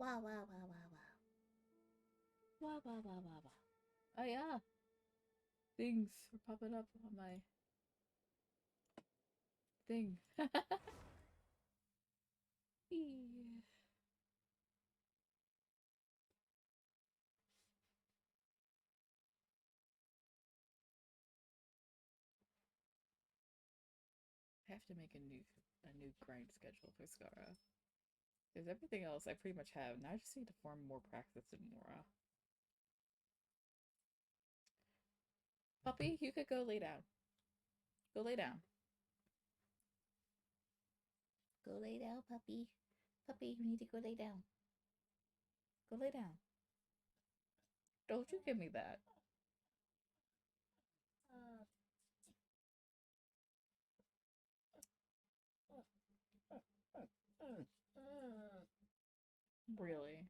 Wow, wow, wow, wow, wow. Wow, wow, wow, wow, wow. Oh yeah, things are popping up on my thing. Yeah. I have to make a new grind schedule for Scara. Because everything else I pretty much have. Now I just need to form more practice in Mora. Puppy, you could go lay down. Go lay down. Go lay down, puppy. Puppy, you need to go lay down. Go lay down. Don't you give me that. Really?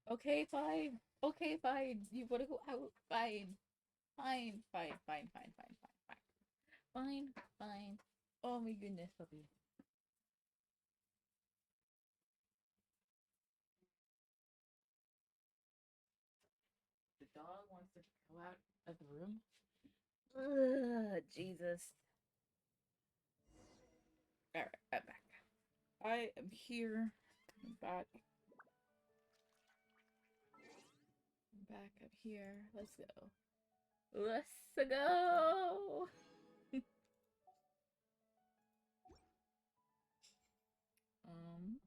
Okay, fine. Okay, fine. You wanna go out? Fine. Fine, fine, fine, fine, fine, fine, fine. Fine, fine. Oh my goodness, puppy. The dog wants to go out of the room. Ugh, Jesus. Alright, I'm back. I am here. I'm back. I'm back. I'm here. Let's go. Let's go. um.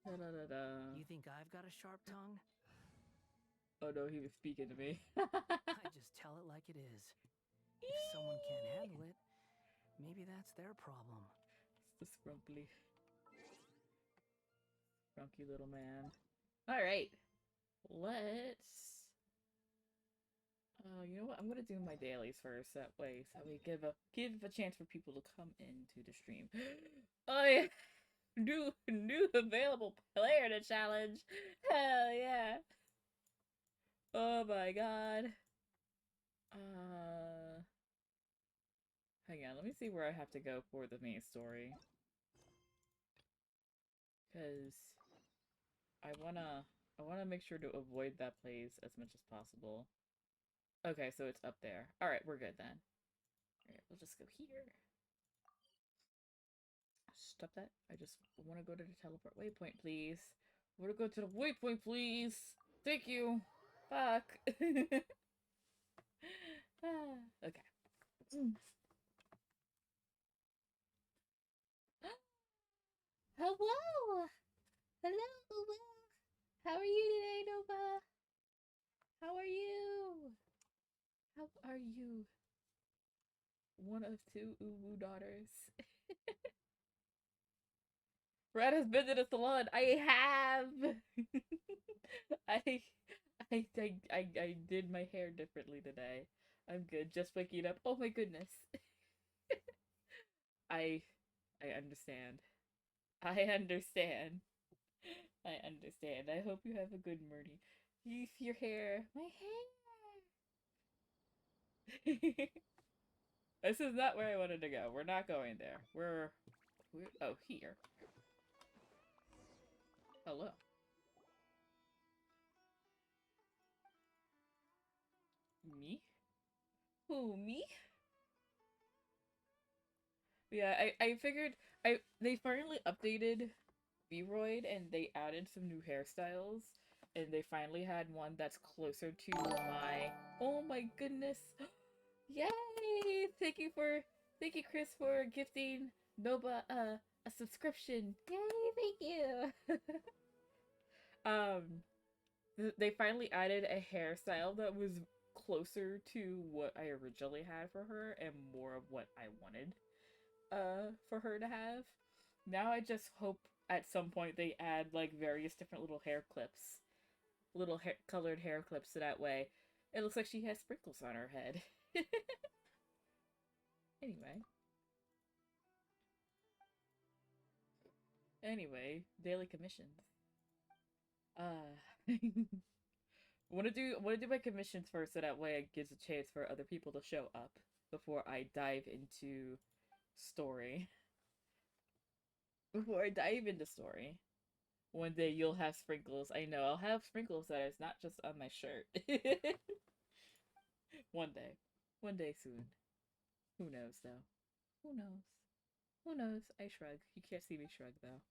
Da da da da. You think I've got a sharp tongue? Oh no, he was speaking to me. I just tell it like it is. If someone can't handle it, maybe that's their problem. It's the scrunky little man. All right, let's. You know what? I'm gonna do my dailies first. That way, so we give a chance for people to come into the stream. Oh yeah, new available player to challenge. Hell yeah! Oh my god. Uh, Hang on. Let me see where I have to go for the main story. Cause I wanna make sure to avoid that place as much as possible. Okay, so it's up there. All right, we're good then. All right, we'll just go here. Stop that. I just want to go to the teleport waypoint, please. I want to go to the waypoint, please. Thank you. Fuck. Okay. Mm. Hello. Hello. How are you today, Nova? How are you? How are you? One of two Uwu daughters. Brad has been to the salon. I have. I, I did my hair differently today. I'm good. Just waking up. Oh my goodness. I, I understand. I understand. I understand. I hope you have a good morning. Your hair. My hair. This is not where I wanted to go. We're not going there. We're oh, here. Hello. Me? Who, me? Yeah, I figured they finally updated Vroid and they added some new hairstyles and they finally had one that's closer to my oh my goodness. Yay! Thank you Chris for gifting Noba a subscription. Yay, thank you. um they finally added a hairstyle that was closer to what I originally had for her and more of what I wanted for her to have. Now I just hope at some point they add like various different little hair clips, colored hair clips, so that way it looks like she has sprinkles on her head. Anyway, daily commissions. Uh, want to do my commissions first, so that way it gives a chance for other people to show up before I dive into story. Before I dive into story, one day you'll have sprinkles. I know I'll have sprinkles that is not just on my shirt. One day. One day soon. Who knows though? Who knows? Who knows? I shrug. You can't see me shrug though.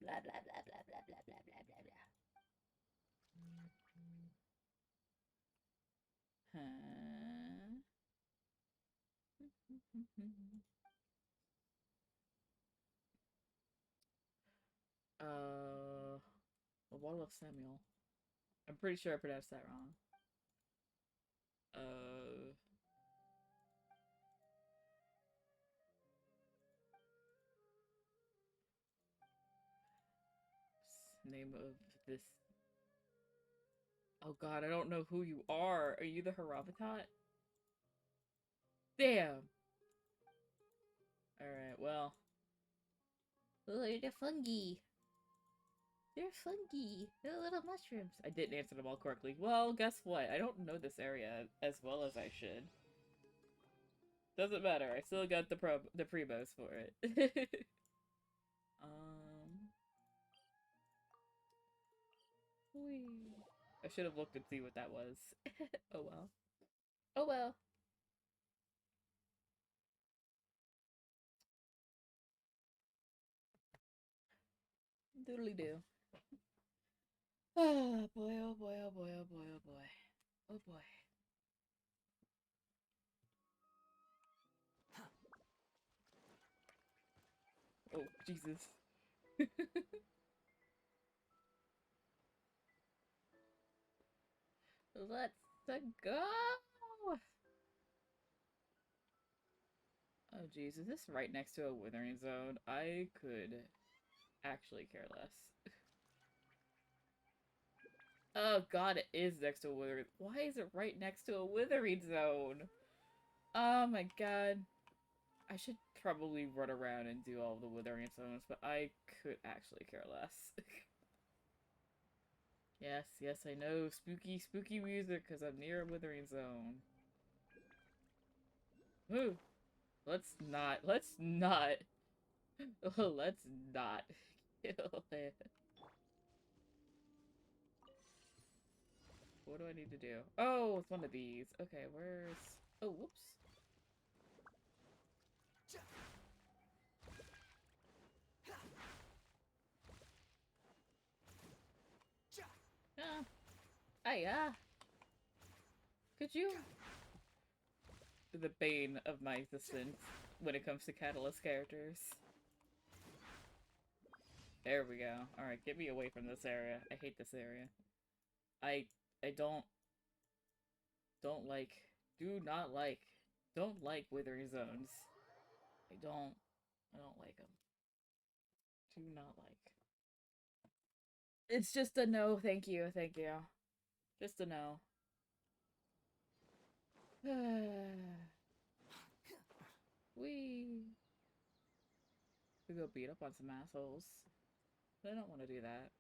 Blah blah blah blah blah blah blah blah blah blah. Huh? A wall of Samuel. I'm pretty sure I pronounced that wrong. Uh, Name of this. Oh god, I don't know who you are. Are you the Harabatot? Damn. Alright, well. Oh, they're fungi. They're fungi. They're little mushrooms. I didn't answer them all correctly. Well, guess what? I don't know this area as well as I should. Doesn't matter. I still got the prebos for it. um. Whee. I should have looked and see what that was. Oh well. Oh well. Doodly doo. Oh boy, oh boy, oh boy, oh boy, oh boy. Oh boy. Oh, Jesus. Let's go! Oh, jeez. Is this right next to a withering zone? I could actually care less. Oh god, it is next to a withering. Why is it right next to a withering zone? Oh my god. I should probably run around and do all the withering zones, but I could actually care less. Yes, yes, I know. Spooky, spooky music because I'm near a withering zone. Ooh, let's not. Let's not. Let's not kill it. What do I need to do? Oh, it's one of these. Okay, where's... Oh, whoops. Ah. Hiya. Could you... The bane of my existence when it comes to Catalyst characters. There we go. Alright, get me away from this area. I hate this area. I don't like, do not like, don't like withering zones. I don't like them. Do not like. It's just a no, thank you, thank you. Just a no. Wee. We go beat up on some assholes. But I don't want to do that.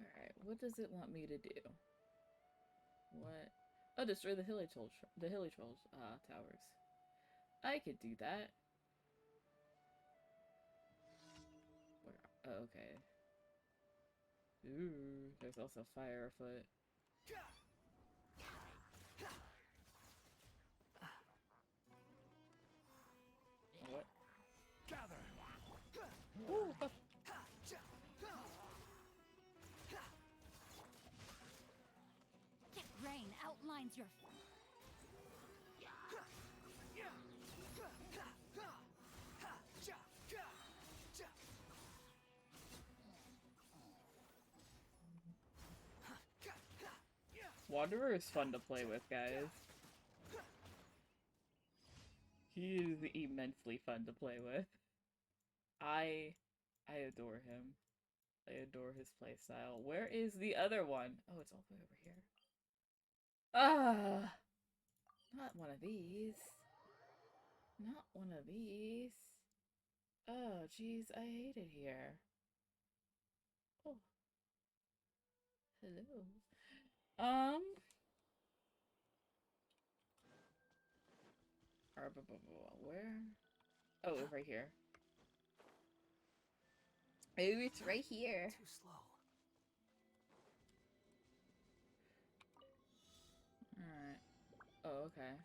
Alright, what does it want me to do? What? Oh, destroy the hilly trolls, towers. I could do that. Oh, okay. Ooh, there's also fire afoot. What? Gather. Ooh, Thick rain outlines your... Wanderer is fun to play with, guys. He is immensely fun to play with. I adore him. I adore his playstyle. Where is the other one? Oh, it's all the way over here. Ah! Not one of these. Not one of these. Oh, jeez, I hate it here. Oh. Hello. Um. Where? Oh, it's right here. Oh, it's right here. Too slow. Alright. Oh, okay.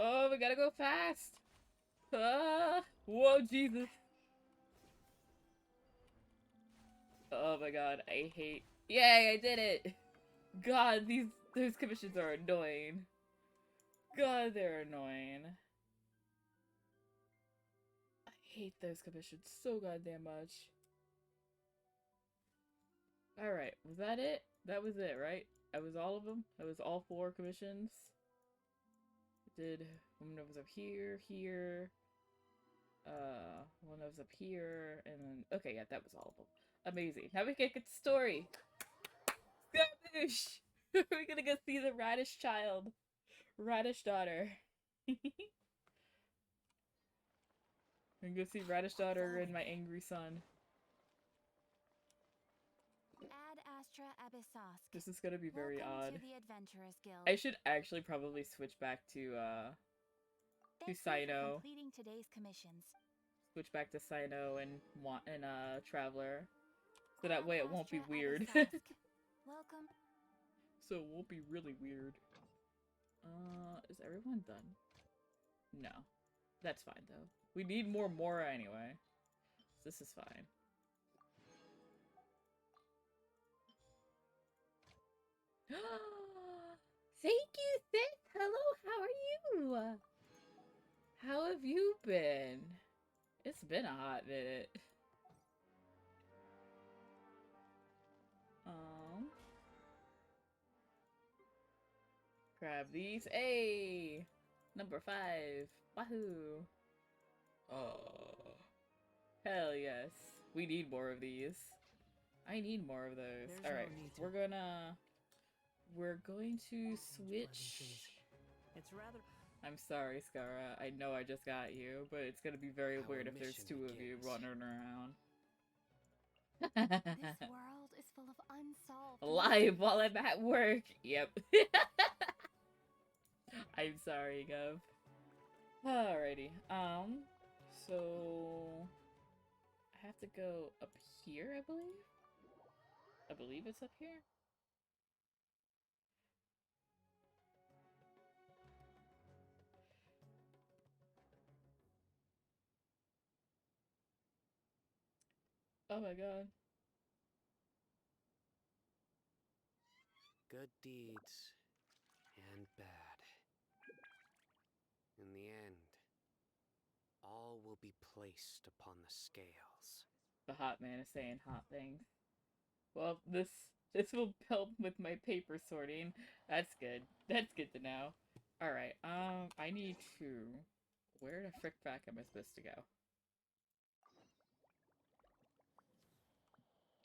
Oh, we gotta go fast! Ah! Whoa, Jesus! Oh my god, I hate— Yay, I did it! God, those commissions are annoying. God, they're annoying. I hate those commissions so goddamn much. Alright, was that it? That was it, right? That was all of them? That was all 4 commissions? Did one that was up here, here, one that was up here, and then— okay, yeah, that was all of them. Amazing. Now we can get the story! Scarboosh! We're gonna go see the Radish child. Radish daughter. I'm gonna go see Radish daughter and my angry son. Ad Astra Abyssosk. This is gonna be very Welcome odd. to the Adventurers Guild. I should actually probably switch back to Thank you for Sino. completing today's commissions. Switch back to Sino and Traveler. So that way it won't be Astra weird. Abyssosk. Welcome. So it won't be really weird. Is everyone done? No. That's fine though. We need more Mora anyway. So this is fine. Thank you, sis! Hello, how are you? How have you been? It's been a hot minute. Grab these. Hey! Number 5. Wahoo! Oh. Hell yes. We need more of these. I need more of those. Alright, we're going to switch. It's rather— I'm sorry, Skara. I know I just got you, but it's gonna be very weird if there's 2 of you running around. This world is full of unsolved Live while I'm at work. Yep. I'm sorry, Gov. Alrighty. So I have to go up here, I believe. I believe it's up here. Oh my god. Good deeds and bad. In the end, all will be placed upon the scales. The hot man is saying hot things. Well, this will help with my paper sorting. That's good. That's good to know. Alright, I need to— where the frick back am I supposed to go?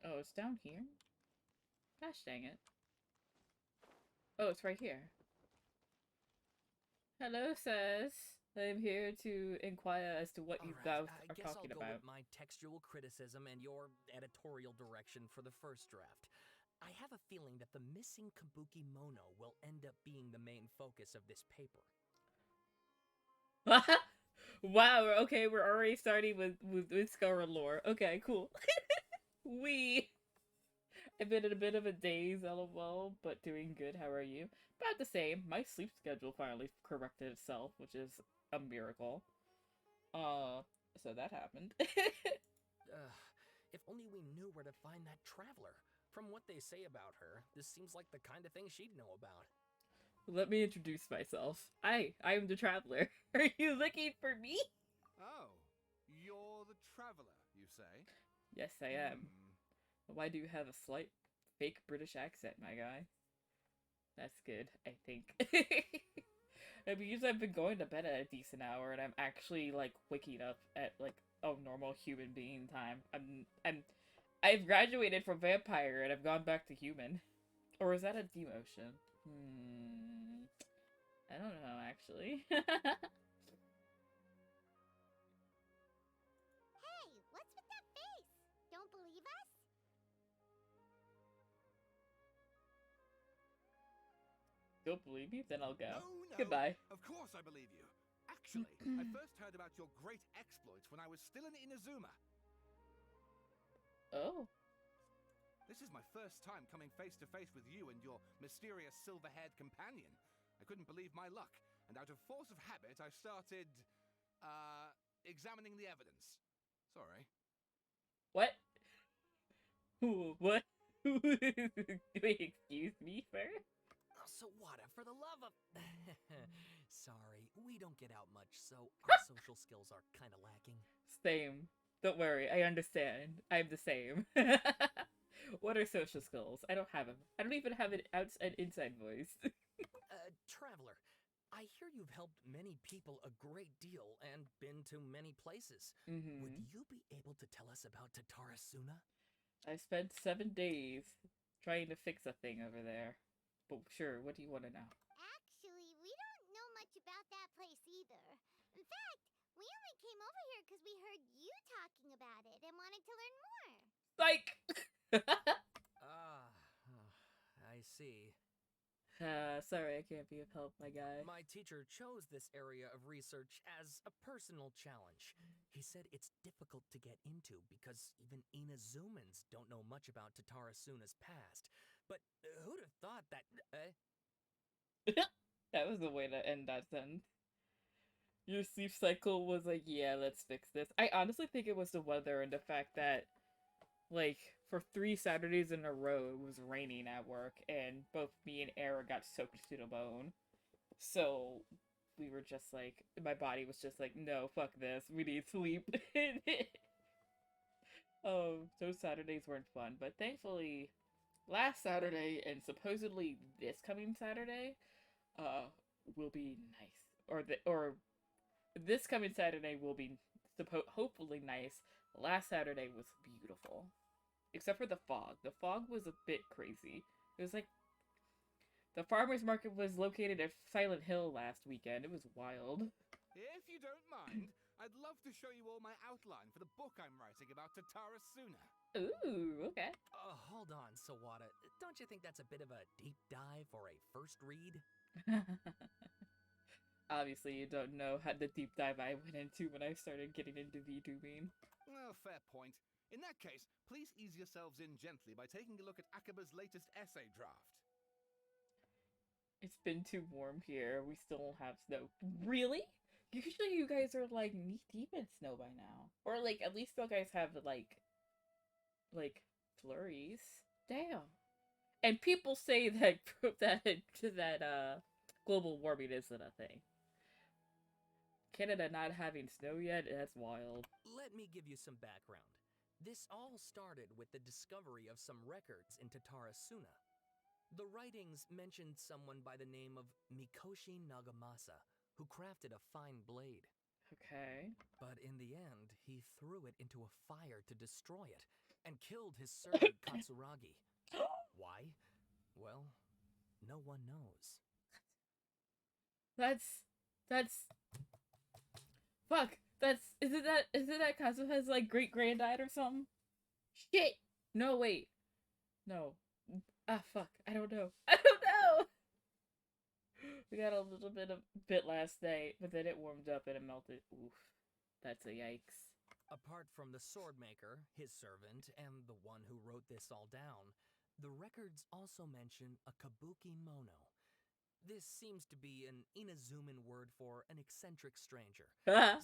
Oh, it's down here? Gosh dang it. Oh, it's right here. Hello, sis. I'm here to inquire as to what you guys are talking I'll go about. with my textual criticism and your editorial direction for the first draft. I have a feeling that the missing Kabuki Mono will end up being the main focus of this paper. Wow, okay, we're already starting with Scar lore. Okay, cool. I've been in a bit of a daze, lol, but doing good. How are you? About the same. My sleep schedule finally corrected itself, which is a miracle. So that happened. If only we knew where to find that traveler. From what they say about her, this seems like the kind of thing she'd know about. Let me introduce myself. I am the traveler. Are you looking for me? Oh, you're the traveler, you say? Yes, I am. Why do you have a slight fake British accent, my guy? That's good, I think. I mean, usually I've been going to bed at a decent hour, and I'm actually like waking up at like a normal human being time. I've graduated from vampire and I've gone back to human. Or is that a demotion? I don't know actually. Hey, what's with that face? Don't believe us? Don't believe me? Then I'll go. No. Goodbye. Of course I believe you. Actually, I first heard about your great exploits when I was still in Inazuma. Oh. This is my first time coming face to face with you and your mysterious silver-haired companion. I couldn't believe my luck, and out of force of habit, I started, examining the evidence. Sorry. What? What? Wait, excuse me, sir? Oh, Sawada, for the love of... Sorry, we don't get out much, so our social skills are kind of lacking. Same. Don't worry, I understand. I'm the same. What are social skills? I don't have them. I don't even have an outside inside voice. Traveler, I hear you've helped many people a great deal and been to many places. Would you be able to tell us about Tatarasuna? I spent 7 days trying to fix a thing over there. But sure, what do you want to know? Actually, we don't know much about that place either. In fact, we only came over here because we heard you talking about it and wanted to learn more. Psych! I see. Sorry, I can't be of help, my guy. My teacher chose this area of research as a personal challenge. He said it's difficult to get into because even Inazumans don't know much about Tatarasuna's past. But who'd have thought that... That was the way to end that sentence. Your sleep cycle was like, yeah, let's fix this. I honestly think it was the weather and the fact that, like, for 3 Saturdays in a row, it was raining at work, and both me and Era got soaked to the bone. So, we were just like, my body was just like, no, fuck this, we need sleep. Oh, those Saturdays weren't fun, but thankfully, last Saturday and supposedly this coming Saturday, will be nice. Or this coming Saturday will be hopefully nice. Last Saturday was beautiful. Except for the fog. The fog was a bit crazy. It was like the farmer's market was located at Silent Hill last weekend. It was wild. If you don't mind, I'd love to show you all my outline for the book I'm writing about Tatarasuna. Ooh, okay. Hold on, Sawada. Don't you think that's a bit of a deep dive for a first read? Obviously, you don't know how the deep dive I went into when I started getting into VTubing. Well, fair point. In that case, please ease yourselves in gently by taking a look at Akaba's latest essay draft. It's been too warm here. We still don't have snow. Really? Usually you guys are like knee deep in snow by now. Or like at least you guys have like flurries. Damn. And people say that that global warming isn't a thing. Canada not having snow yet, that's wild. Let me give you some background. This all started with the discovery of some records in Tatarasuna. The writings mentioned someone by the name of Mikoshi Nagamasa, who crafted a fine blade. Okay. But in the end, he threw it into a fire to destroy it, and killed his servant Katsuragi. Why? Well, no one knows. That's fuck. Isn't that Kazuha's like great granddad or something? Shit. No, wait. No. Ah, fuck. I don't know. We got a little bit last night, but then it warmed up and it melted. Oof. That's a yikes. Apart from the swordmaker, his servant, and the one who wrote this all down, the records also mention a kabuki mono. This seems to be an Inazuman word for an eccentric stranger.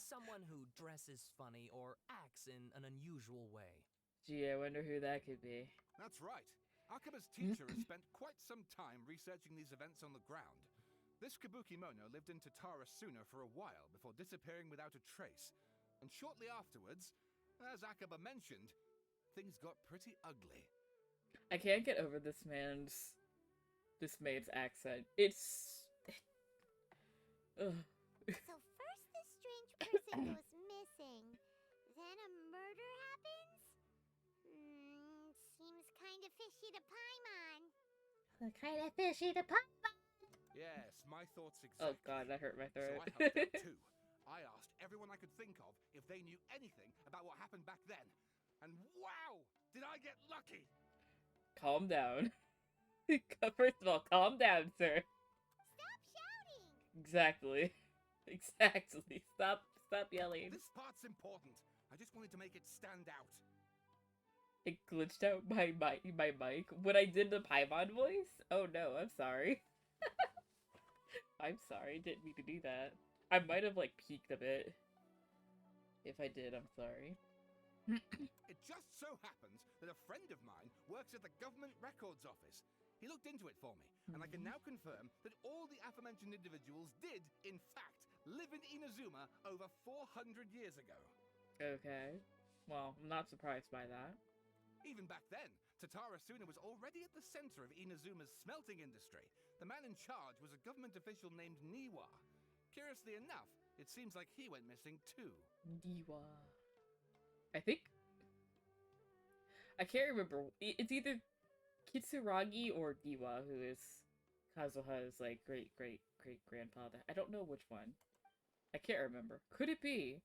Someone who dresses funny or acts in an unusual way. Gee, I wonder who that could be. That's right. Akaba's teacher has spent quite some time researching these events on the ground. This kabuki mono lived in Tatarasuna for a while before disappearing without a trace. And shortly afterwards, as Akaba mentioned, things got pretty ugly. I can't get over this maid's accent. It's ugh. So first this strange person goes missing. Then a murder happens? Seems kind of fishy to Paimon. Kind of fishy to pop. Yes, my thoughts exactly. Oh god, that hurt my So throat. I helped out too. I asked everyone I could think of if they knew anything about what happened back then. And wow, did I get lucky! Calm down. First of all, calm down, sir. Exactly. Exactly. Stop yelling. This part's important. I just wanted to make it stand out. It glitched out my mic when I did the Paimon voice. Oh no, I'm sorry. I'm sorry, didn't mean to do that. I might have like peeked a bit. If I did, I'm sorry. It just so happens that a friend of mine works at the government records office. He looked into it for me, and I can now confirm that all the aforementioned individuals did, in fact, live in Inazuma over 400 years ago. Okay. Well, I'm not surprised by that. Even back then, Tatara Suna was already at the center of Inazuma's smelting industry. The man in charge was a government official named Niwa. Curiously enough, it seems like he went missing too. Niwa. I think... I can't remember. It's either Kitsuragi or Niwa who is Kazuha's, like, great-great-great-grandfather. I don't know which one. I can't remember. Could it be?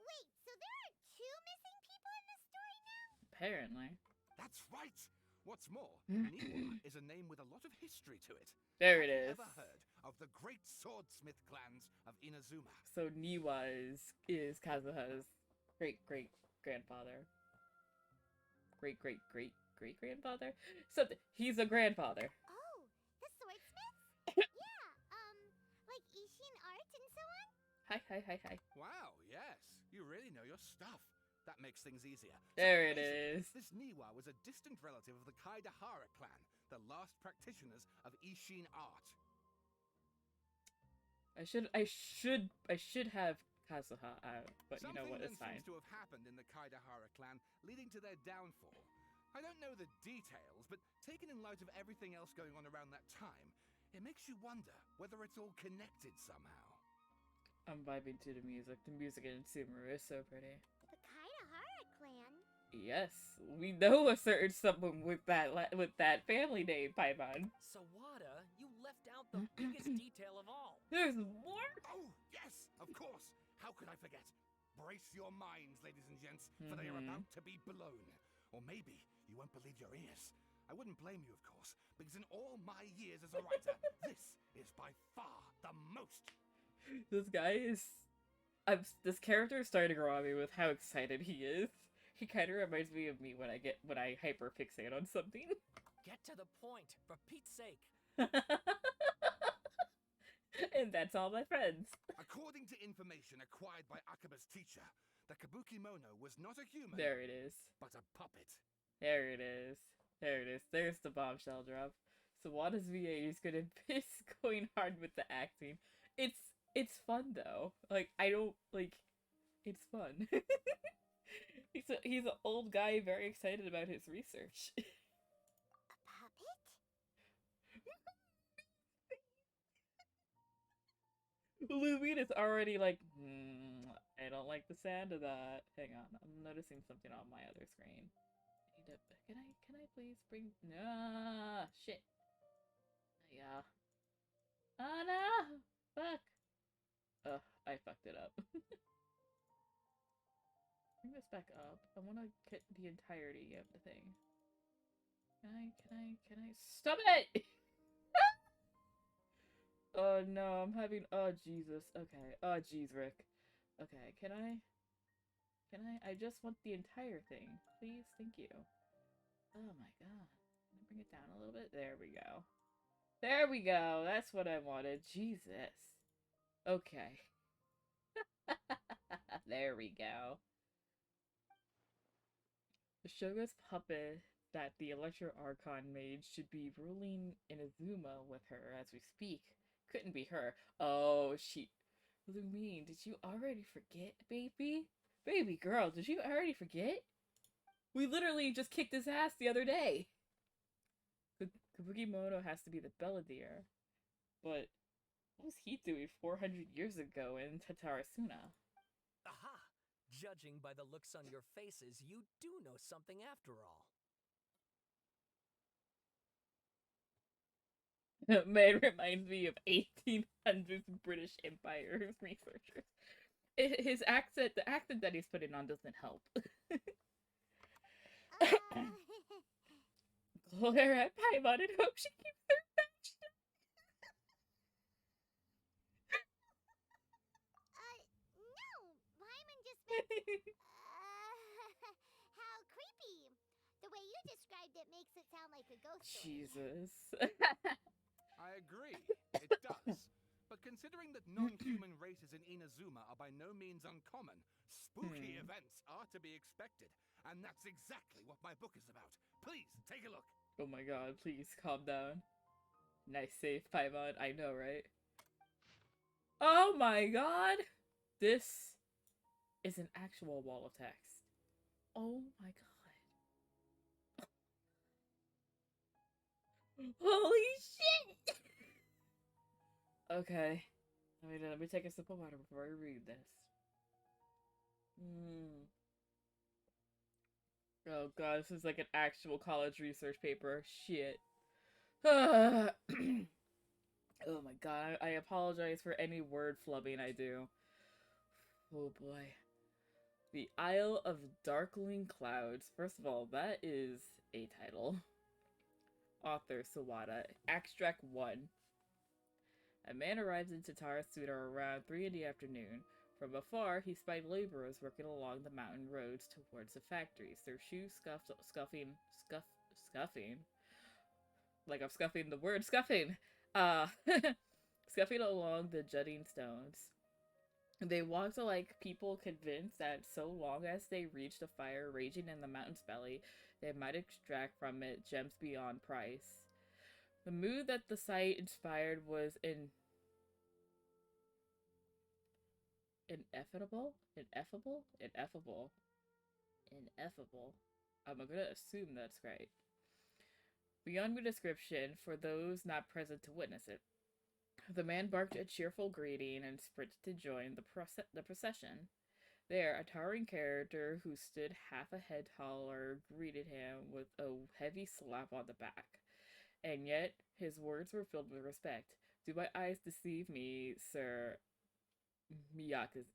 Wait, so there are two missing people in this story now? Apparently. That's right! What's more, Niwa is a name with a lot of history to it. There it Have you is. ever heard of the great swordsmith clans of Inazuma? So Niwa is Kazuha's great-great-grandfather. Great-great-great-great-grandfather? So he's a grandfather. Oh, the swordsmiths? Yeah, like Ishin art and so on? Hi. Wow, yes, you really know your stuff. That makes things easier. There it basically, is. This Niwa was a distant relative of the Kaidahara clan, the last practitioners of Ishin art. I should have Kazuha out, but you know what, it's Something then fine. seems to have happened in the Kaidahara clan, leading to their downfall. I don't know the details, but taken in light of everything else going on around that time, it makes you wonder whether it's all connected somehow. I'm vibing to the music. The music in Sumeru is so pretty. The Kaidahara clan? Yes, we know a certain someone with that family name, Paimon. Sawada, you left out the biggest detail of all. There's more? Oh, yes, of course. How could I forget? Brace your minds, ladies and gents, for they are about to be blown. Or maybe you won't believe your ears. I wouldn't blame you, of course, because in all my years as a writer, this is by far the most. This guy is... this character is starting to grow on me with how excited he is. He kind of reminds me of me when I hyperfixate on something. Get to the point, for Pete's sake. And that's all, my friends. According to information acquired by Akaba's teacher, the Kabuki Mono was not a human, There it is. but a puppet. There it is. There it is. There's the bombshell drop. So Wada's VA is gonna miss going hard with the acting. It's fun though. Like, I don't like... It's fun. He's an old guy very excited about his research. A puppet? Lumina's already like, I don't like the sound of that. Hang on, I'm noticing something on my other screen. Can I please bring... Nah, shit. Yeah. Oh no! Fuck. Ugh, I fucked it up. Bring this back up. I want to get the entirety of the thing. Can I... Stop it! Oh no, I'm having... Oh, Jesus. Okay. Oh, jeez, Rick. Okay, can I... I just want the entire thing. Please, thank you. Oh my god. Can I bring it down a little bit? There we go. There we go. That's what I wanted. Jesus. Okay. There we go. The Shoga's puppet that the Electro Archon made should be ruling Inazuma with her as we speak. Couldn't be her. Oh, she... Lumine, did you already forget, baby? Baby girl, did you already forget? We literally just kicked his ass the other day. Kabuki Mono has to be the Belladere. But what was he doing 400 years ago in Tatarasuna? Aha! Judging by the looks on your faces, you do know something after all. Man reminds me of 1800s British Empire researchers. His accent, the accent that he's putting on doesn't help. Glare at Paimon and hope she keeps their How creepy. The way you described it makes it sound like a ghost story. Jesus. I agree, it does. But considering that non-human races in Inazuma are by no means uncommon, spooky events are to be expected. And that's exactly what my book is about. Please, take a look. Oh my god, please calm down. Nice save, Paimon. I know, right? Oh my god! This is an actual wall of text. Oh my god. Holy shit! Okay. Let me take a sip of water before I read this. Oh god, this is like an actual college research paper. Shit. Oh my god, I apologize for any word flubbing I do. Oh boy. The Isle of Darkling Clouds. First of all, that is a title. Author Sawada. Extract 1. A man arrives in Tatarasuna around 3 in the afternoon. From afar, he spied laborers working along the mountain roads towards the factories, their shoes scuffing. Like I'm scuffing the word scuffing. Uh, scuffing along the jutting stones. They walked like people convinced that so long as they reached a fire raging in the mountain's belly, they might extract from it gems beyond price. The mood that the sight inspired was ineffable. I'm gonna assume that's right. Beyond the description for those not present to witness it. The man barked a cheerful greeting and sprinted to join the procession. There, a towering character who stood half a head taller greeted him with a heavy slap on the back. And yet, his words were filled with respect. Do my eyes deceive me, Sir Miyaka's...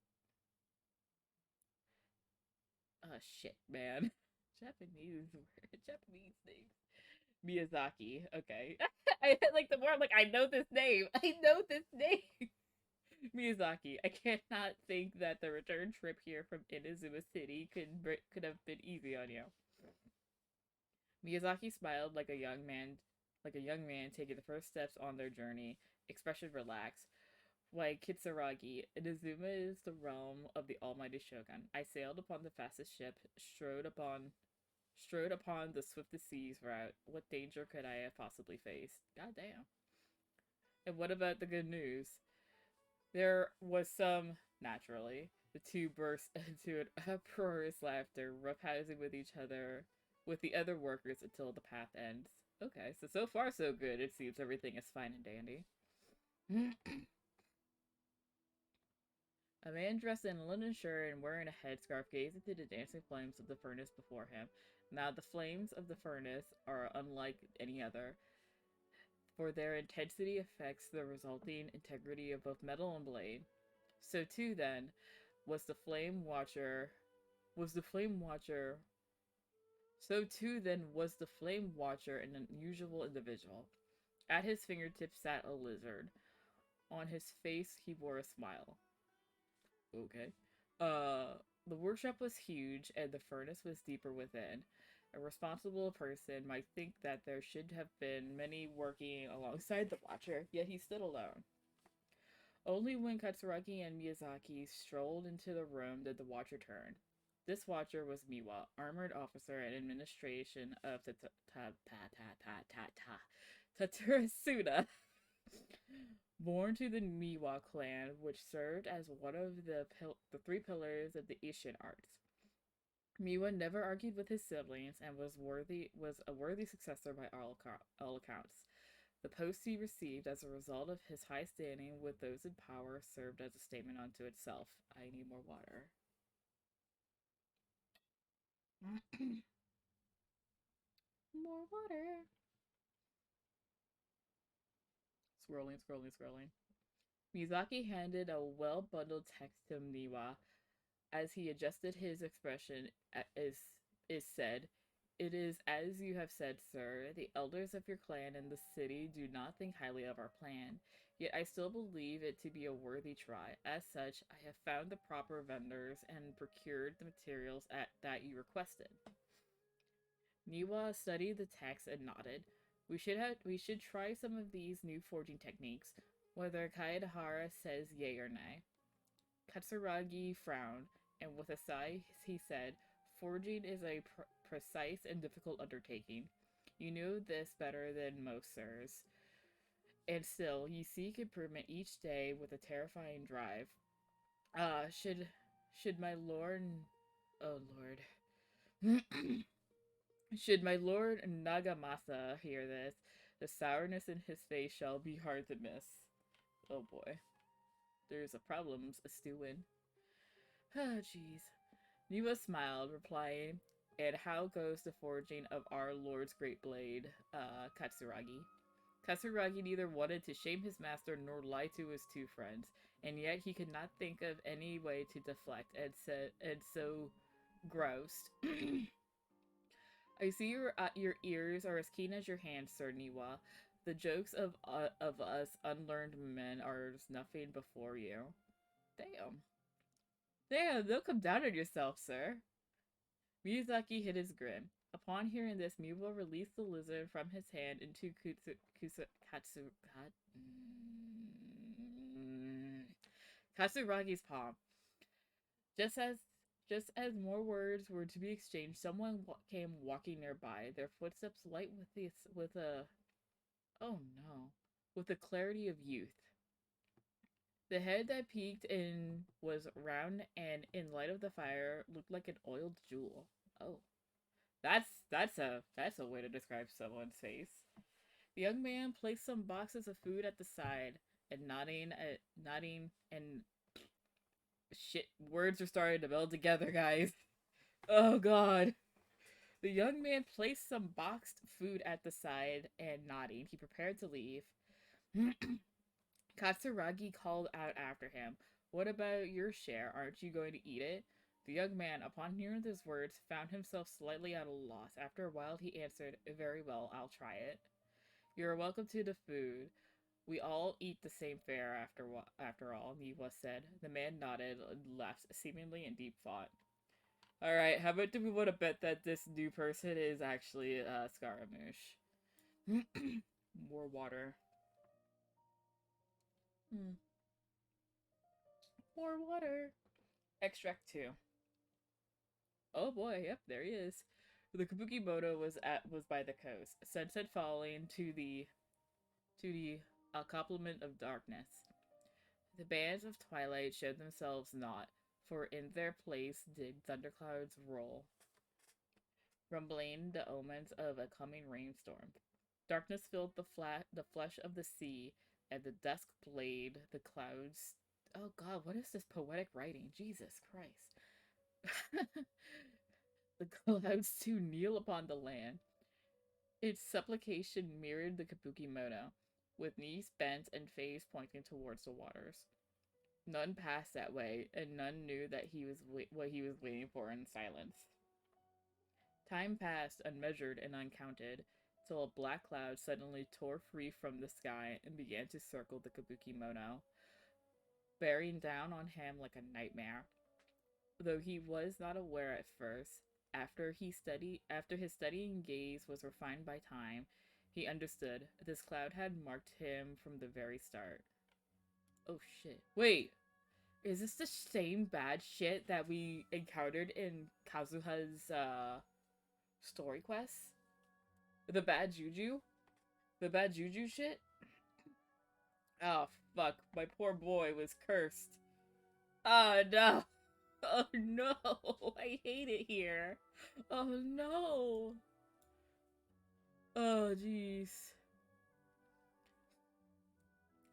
Oh, shit, man. Japanese word. Japanese names. Miyazaki. Okay. I like the more I'm like, I know this name. I know this name. Miyazaki. I cannot think that the return trip here from Inazuma City could have been easy on you. Miyazaki smiled like a young man taking the first steps on their journey, expression relaxed. Like Kitsuragi, Inazuma is the realm of the almighty shogun. I sailed upon the fastest ship, strode upon the swiftest seas route. What danger could I have possibly faced? God damn. And what about the good news? There was some, naturally. The two burst into an uproarious laughter, roughhousing with each other, with the other workers until the path ends. Okay, so far so good. It seems everything is fine and dandy. A man dressed in a linen shirt and wearing a headscarf gazed into the dancing flames of the furnace before him. Now, the flames of the furnace are unlike any other, for their intensity affects the resulting integrity of both metal and blade. So too then was the flame watcher was the flame watcher so too then was the flame watcher an unusual individual. At his fingertips sat a lizard. On his face he wore a smile. Okay. The workshop was huge and the furnace was deeper within. A responsible person might think that there should have been many working alongside the Watcher, yet he stood alone. Only when Katsuragi and Miyazaki strolled into the room did the Watcher turn. This Watcher was Miwa, armored officer and administration of Tatarasuna. Born to the Miwa clan, which served as one of the three pillars of the Ishin arts. Miwa never argued with his siblings and was a worthy successor by all accounts. The post he received as a result of his high standing with those in power served as a statement unto itself. I need more water. More water. Scrolling. Miyazaki handed a well-bundled text to Miwa. As he adjusted his expression, is said, "It is as you have said, sir. The elders of your clan in the city do not think highly of our plan. Yet I still believe it to be a worthy try. As such, I have found the proper vendors and procured the materials that you requested. Niwa studied the text and nodded. We should try some of these new forging techniques, whether Kaedahara says yay or nay. Katsuragi frowned, and with a sigh he said, "Forging is a precise and difficult undertaking. You know this better than most, sirs. And still, you seek improvement each day with a terrifying drive. Should my lord... Oh, lord. Should my lord Nagamasa hear this, the sourness in his face shall be hard to miss. Oh boy. There's a problems a stewing. Ah, jeez. Niwa smiled, replying, "And how goes the forging of our lord's great blade, Katsuragi?" Katsuragi neither wanted to shame his master nor lie to his two friends, and yet he could not think of any way to deflect, and so groused. "I see your ears are as keen as your hands, Sir Niwa. The jokes of us unlearned men are as nothing before you." Damn. Damn, don't come down on yourself, sir. Miyazaki hid his grin. Upon hearing this, Miwa released the lizard from his hand into Katsuragi's palm. Just as just as more words were to be exchanged, someone came walking nearby, their footsteps light with a oh no, with the clarity of youth. The head that peeked in was round and, in light of the fire, looked like an oiled jewel. Oh, that's a way to describe someone's face. The young man placed some boxes of food at the side, and nodding and shit. Words are starting to meld together, guys. Oh god. The young man placed some boxed food at the side, and nodding, he prepared to leave. Katsuragi called out after him, "What about your share? Aren't you going to eat it?" The young man, upon hearing these words, found himself slightly at a loss. After a while, he answered, "Very well, I'll try it." "You are welcome to the food. We all eat the same fare after all," Niwa said. The man nodded and left, seemingly in deep thought. Alright, how about do we want to bet that this new person is actually Scaramouche? More water. More water. Extract 2. Oh boy, yep, there he is. The Kabuki Moto was by the coast, sunset falling to the accompaniment of darkness. The bands of twilight showed themselves not, for in their place did thunderclouds roll, rumbling the omens of a coming rainstorm. Darkness filled the flesh of the sea, and the dusk played the clouds. Oh god, what is this poetic writing? Jesus Christ. The clouds to kneel upon the land. Its supplication mirrored the Kabuki Mono, with knees bent and face pointing towards the waters. None passed that way, and none knew that what he was waiting for in silence. Time passed, unmeasured and uncounted, till a black cloud suddenly tore free from the sky and began to circle the Kabuki Mono, bearing down on him like a nightmare. Though he was not aware at first, after his studying gaze was refined by time, he understood. This cloud had marked him from the very start. Oh shit. Wait! Is this the same bad shit that we encountered in Kazuha's, story quests? The bad juju? The bad juju shit? Oh, fuck. My poor boy was cursed. Oh, no. Oh, no. I hate it here. Oh, no. Oh, jeez.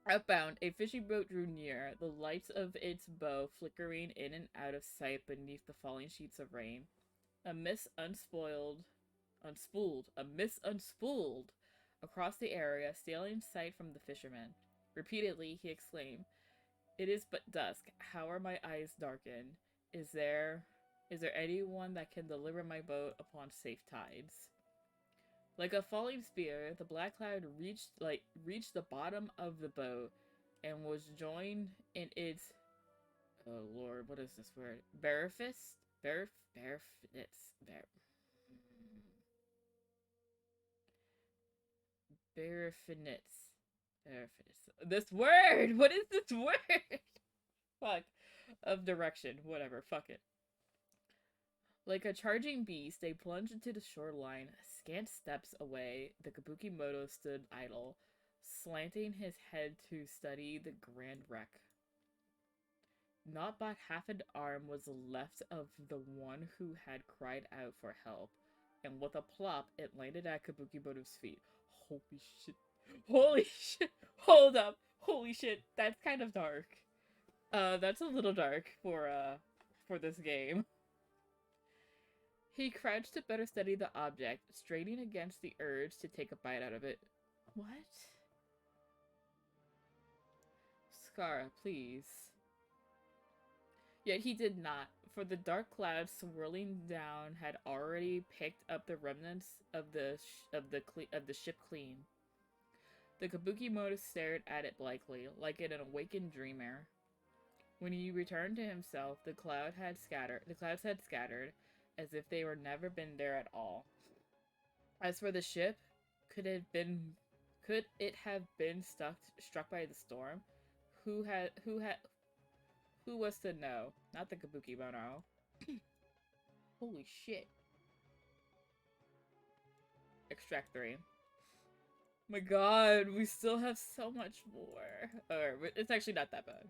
Outbound, a fishing boat drew near, the lights of its bow flickering in and out of sight beneath the falling sheets of rain. A mist unspooled across the area, stealing sight from the fisherman. Repeatedly, he exclaimed, "It is but dusk. How are my eyes darkened? Is there anyone that can deliver my boat upon safe tides?" Like a falling spear, the black cloud reached the bottom of the boat, and was joined in its, oh lord, what is this word? Barefist? Barefits. Barefinits. Barefinits. This word! What is this word? Fuck. Of direction. Whatever. Fuck it. Like a charging beast, they plunged into the shoreline. Scant steps away, the Kabuki Moto stood idle, slanting his head to study the grand wreck. Not but half an arm was left of the one who had cried out for help, and with a plop, it landed at Kabuki Moto's feet. Holy shit. Holy shit. Hold up. Holy shit. That's kind of dark. That's a little dark for this game. He crouched to better study the object, straining against the urge to take a bite out of it. What? Scara, please. Yet he did not, for the dark clouds swirling down had already picked up the remnants of the ship clean. The Kabuki Moto stared at it blankly, like an awakened dreamer. When he returned to himself, the clouds had scattered, as if they were never been there at all. As for the ship, could it have been struck by the storm? Who was to know? Not the Kabuki Mono. Holy shit. Extract 3. My god, we still have so much more. Alright, it's actually not that bad.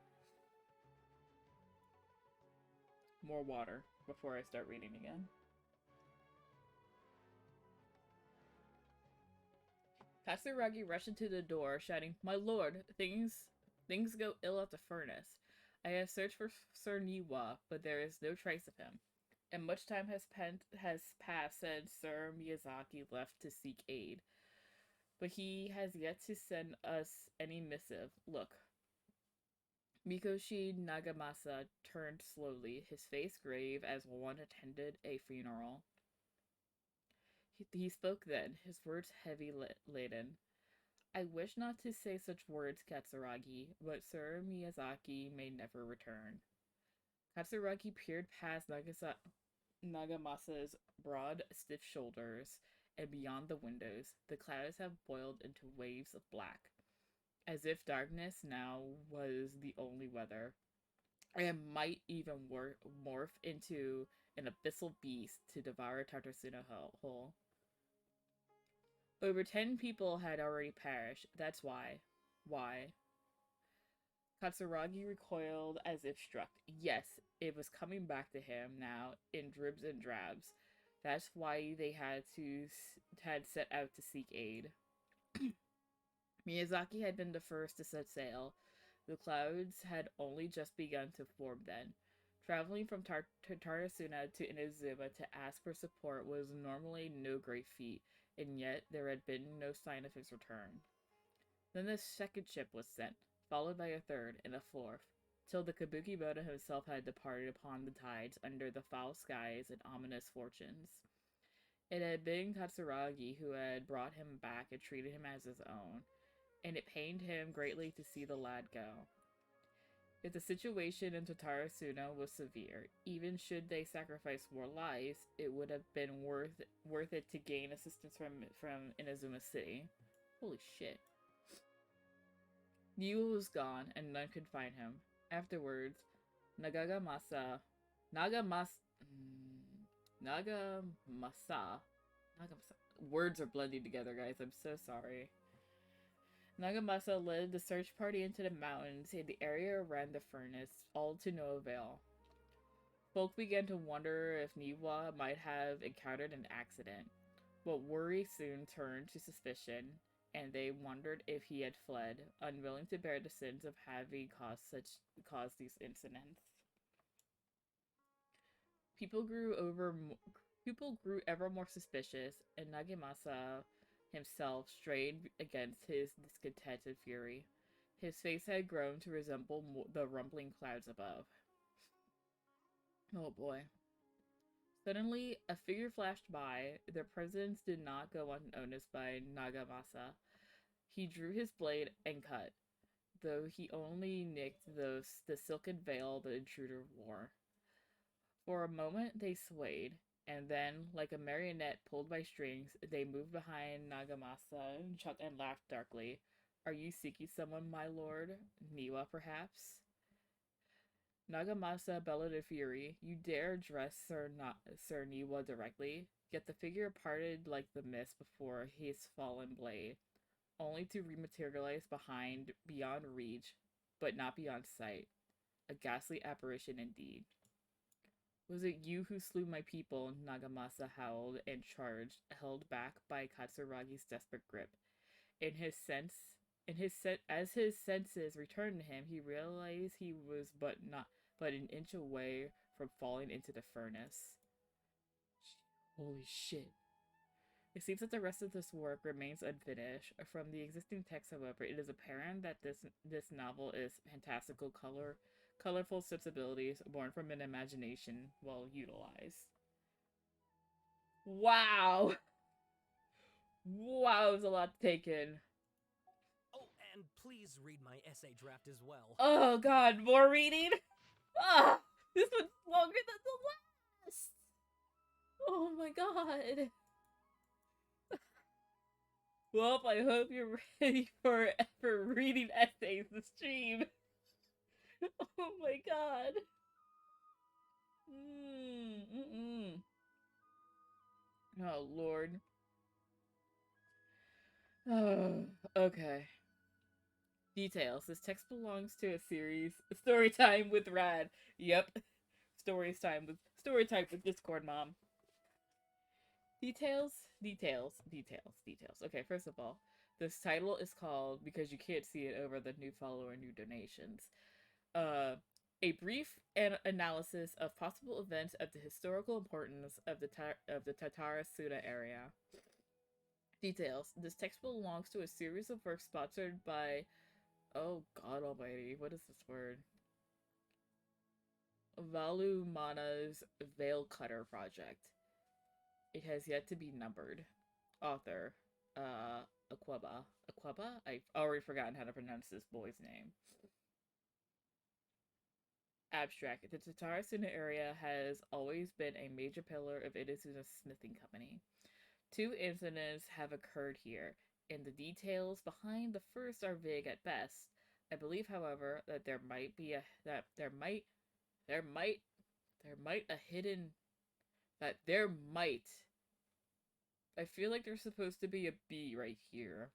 More water before I start reading again. Katsuragi rushed into the door, shouting, "My lord, things go ill at the furnace. I have searched for Sir Niwa, but there is no trace of him. And much time has passed since Sir Miyazaki left to seek aid. But he has yet to send us any missive. Look." Mikoshi Nagamasa turned slowly, his face grave as one attended a funeral. He spoke then, his words heavy laden. "I wish not to say such words, Katsuragi, but Sir Miyazaki may never return." Katsuragi peered past Nagamasa's broad, stiff shoulders, and beyond the windows, the clouds have boiled into waves of black, as if darkness now was the only weather, and might even morph into an abyssal beast to devour Tartasuna whole. Over 10 people had already perished, that's why. Why? Katsuragi recoiled as if struck. Yes, it was coming back to him now in dribs and drabs. That's why they had set out to seek aid. Miyazaki had been the first to set sail. The clouds had only just begun to form then. Traveling from Tartasuna to Inazuma to ask for support was normally no great feat, and yet there had been no sign of his return. Then the second ship was sent, followed by a third and a fourth, till the Kabuki Moto himself had departed upon the tides under the foul skies and ominous fortunes. It had been Katsuragi who had brought him back and treated him as his own, and it pained him greatly to see the lad go. If the situation in Tatarasuna was severe, even should they sacrifice more lives, it would have been worth it to gain assistance from Inazuma City. Holy shit. Niwa was gone, and none could find him. Afterwards, Nagamasa. Words are blending together, guys. I'm so sorry. Nagamasa led the search party into the mountains and the area around the furnace, all to no avail. Folk began to wonder if Niwa might have encountered an accident, but worry soon turned to suspicion, and they wondered if he had fled, unwilling to bear the sins of having caused these incidents. People grew ever more suspicious, and Nagamasa himself strained against his discontented fury. His face had grown to resemble the rumbling clouds above. Oh boy. Suddenly, a figure flashed by. Their presence did not go unnoticed by Nagamasa. He drew his blade and cut. though he only nicked the silken veil the intruder wore. For a moment they swayed, and then, like a marionette pulled by strings, they moved behind Nagamasa and laughed darkly. Are you seeking someone, my lord? Niwa, perhaps? Nagamasa bellowed in fury. You dare address Sir Niwa directly? Yet the figure parted like the mist before his fallen blade, only to rematerialize beyond reach, but not beyond sight. A ghastly apparition indeed. Was it you who slew my people? Nagamasa howled and charged, held back by Katsuragi's desperate grip. In his sense, as his senses returned to him, he realized he was but an inch away from falling into the furnace. Holy shit. It seems that the rest of this work remains unfinished. From the existing text, however, it is apparent that this novel is fantastical colorful sensibilities born from an imagination well utilized. Wow! Wow, it was a lot to take in. Oh, and please read my essay draft as well. Oh god, more reading? Ah! This one's longer than the last! Oh my god. Well, I hope you're ready for reading essays to stream. Oh my god. Oh lord. Oh, okay. Details. This text belongs to a series. Storytime with Rad. Yep. Storytime with Discord Mom. Details. Okay, first of all, this title is called, because you can't see it over the new follower, new donations, a brief analysis of possible events of the historical importance of the Tatara Suna area. Details. This text belongs to a series of works sponsored by, oh god almighty, what is this word? Valumana's Veil Cutter Project. It has yet to be numbered. Author, Aquaba. Aquaba? I've already forgotten how to pronounce this boy's name. Abstract. The Tatarasuna area has always been a major pillar of Inazuna's smithing company. 2 incidents have occurred here, and the details behind the first are vague at best. I believe, however, that there might I feel like there's supposed to be a B right here.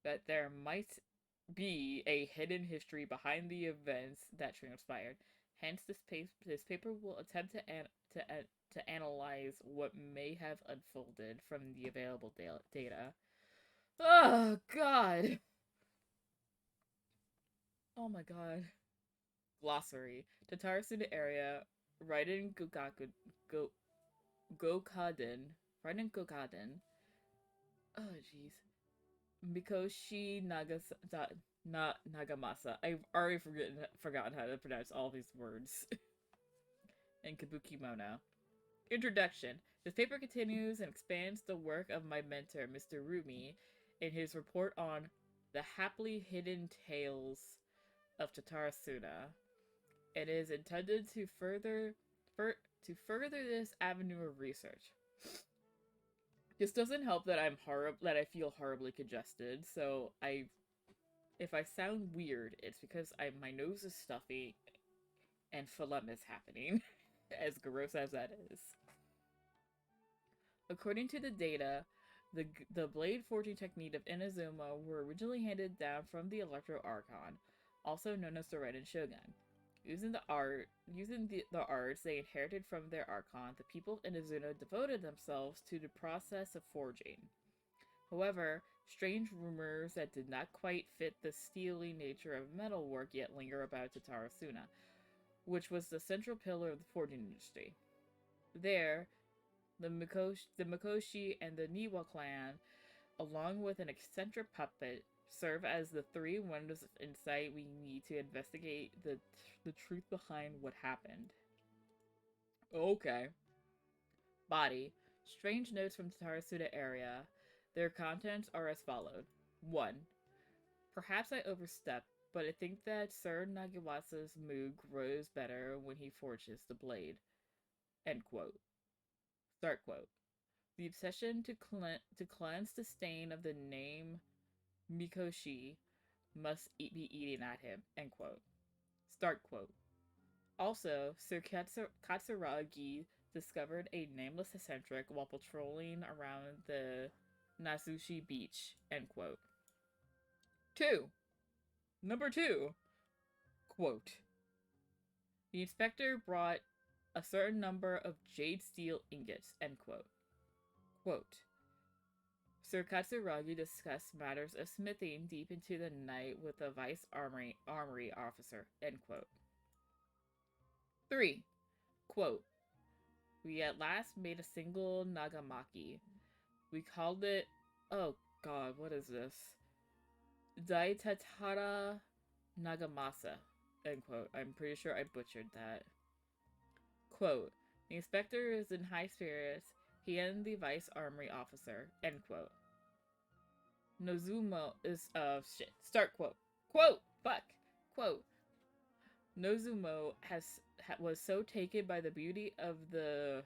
That there might be a hidden history behind the events that transpired. Hence, this paper will attempt to analyze what may have unfolded from the available data. Oh god. Oh my god. Glossary. Tatarasuna area. Raiden Gokaden. Raiden Gokaden. Oh jeez. Mikoshi Nagamasa. I've already forgotten how to pronounce all these words. And Kabukimono. Introduction. This paper continues and expands the work of my mentor, Mr. Rumi, in his report on the happily hidden tales of Tatarasuna. It is intended to further this avenue of research. This doesn't help that I feel horribly congested, so if I sound weird, it's because my nose is stuffy and phlegm is happening, as gross as that is. According to the data, the blade forging technique of Inazuma were originally handed down from the Electro Archon, also known as the Raiden Shogun. Using the arts they inherited from their Archon, the people of Inazuma devoted themselves to the process of forging. However, strange rumors that did not quite fit the steely nature of metalwork yet linger about Tatarasuna, which was the central pillar of the forging industry. There, the Mikoshi and the Niwa clan, along with an eccentric puppet, serve as the 3 windows of insight we need to investigate the truth behind what happened. Okay. Body. Strange notes from the Tarasuda area. Their contents are as followed. 1. Perhaps I overstep, but I think that Sir Nagiwasa's mood grows better when he forges the blade. End quote. Start quote. The obsession to cleanse the stain of the name Mikoshi must be eating at him. End quote. Start quote. Also, Sir Katsuragi discovered a nameless eccentric while patrolling around the Nasushi beach. End quote. 2. Number 2. Quote. The inspector brought a certain number of jade steel ingots. End quote. Quote. Sir Katsuragi discussed matters of smithing deep into the night with the vice armory officer. End quote. 3. Quote. We at last made a single nagamaki. We called it, oh god, what is this? Daitatara Nagamasa. End quote. I'm pretty sure I butchered that. Quote. The inspector is in high spirits. He and the vice armory officer. End quote. Nozumo is, shit. Start quote. Quote! Fuck! Quote. Nozumo was so taken by the beauty of the...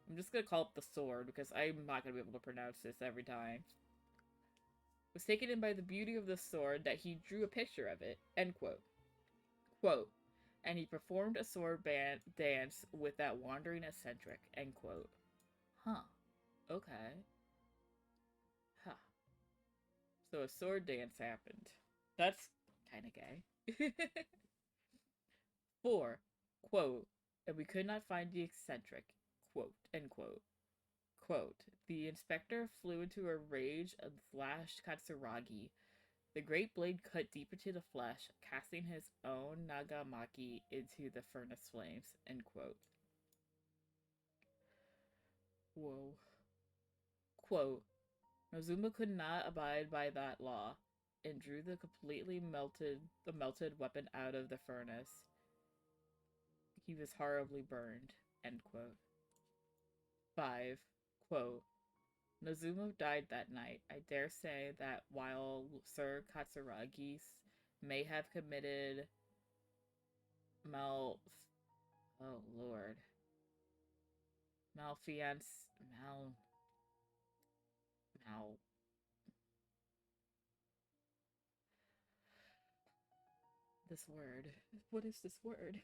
I'm just gonna call it the sword, because I'm not gonna be able to pronounce this every time. Was taken in by the beauty of the sword that he drew a picture of it. End quote. Quote. And he performed a sword dance with that wandering eccentric. End quote. Huh. Okay. Huh. So a sword dance happened. That's kind of gay. 4. Quote. And we could not find the eccentric. Quote. End quote. Quote. The inspector flew into a rage and slashed Katsuragi. The great blade cut deep into the flesh, casting his own nagamaki into the furnace flames. End quote. Whoa. Quote. Nozuma could not abide by that law, and drew the melted weapon out of the furnace. He was horribly burned. End quote. 5. Quote. Nozumo died that night. I dare say that while Sir Katsuragi may have committed oh lord, this word. What is this word?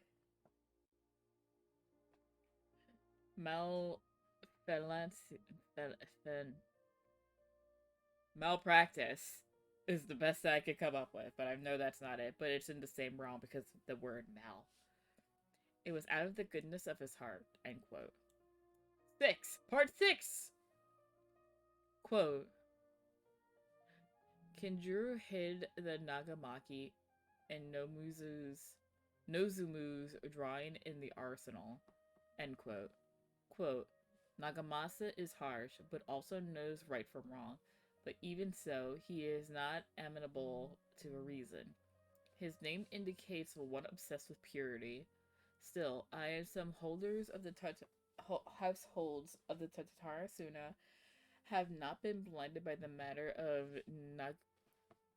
Malpractice is the best that I could come up with, but I know that's not it. But it's in the same realm because of the word mal. It was out of the goodness of his heart. End quote. 6. Part 6. Quote. Kinjuro hid the nagamaki and Nozumu's drawing in the arsenal. End quote. Quote. Nagamasa is harsh, but also knows right from wrong. But even so, he is not amenable to a reason. His name indicates one obsessed with purity. Still, I and some holders of the households of the Tatarasuna have not been blinded by the matter of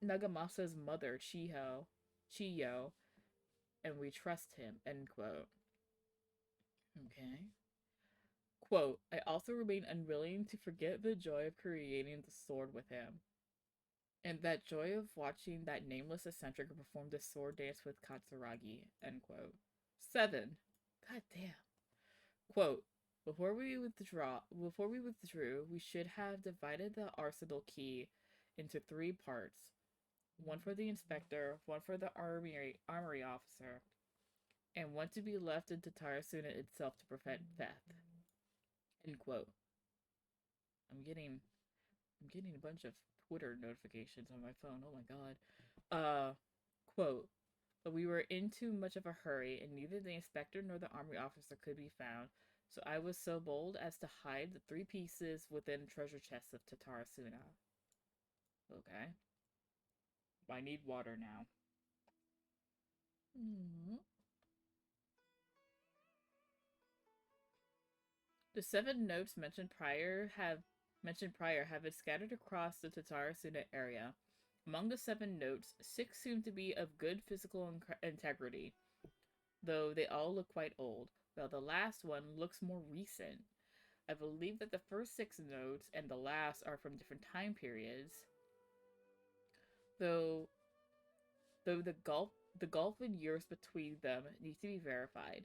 Nagamasa's mother, Chiyo, and we trust him. End quote. Okay. Quote, I also remain unwilling to forget the joy of creating the sword with him. And that joy of watching that nameless eccentric perform the sword dance with Katsuragi. End quote. 7. God damn. Quote, before we withdrew, we should have divided the arsenal key into 3 parts. One for the inspector, one for the armory officer, and one to be left in Tatarasuna itself to prevent theft. End quote. I'm getting a bunch of Twitter notifications on my phone. Oh my god. Quote. But we were in too much of a hurry, and neither the inspector nor the armory officer could be found, so I was so bold as to hide the 3 pieces within treasure chests of Tatarasuna. Okay. I need water now. The 7 notes mentioned prior have been scattered across the Tatarasuna area. Among the 7 notes, 6 seem to be of good physical integrity, though they all look quite old, while the last one looks more recent. I believe that the first 6 notes and the last are from different time periods, though the gulf in years between them needs to be verified.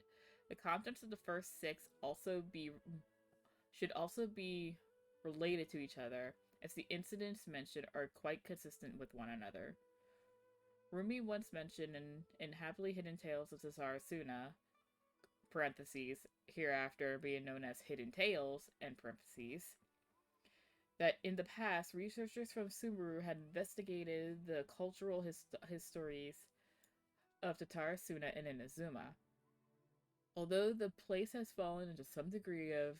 The contents of the first 6 should also be related to each other, as the incidents mentioned are quite consistent with one another. Rumi once mentioned in Happily Hidden Tales of Sasarasuna, parentheses, hereafter being known as Hidden Tales, end parentheses, that in the past, researchers from Sumeru had investigated the cultural histories of Tatarasuna and Inazuma. Although the place has fallen into some degree of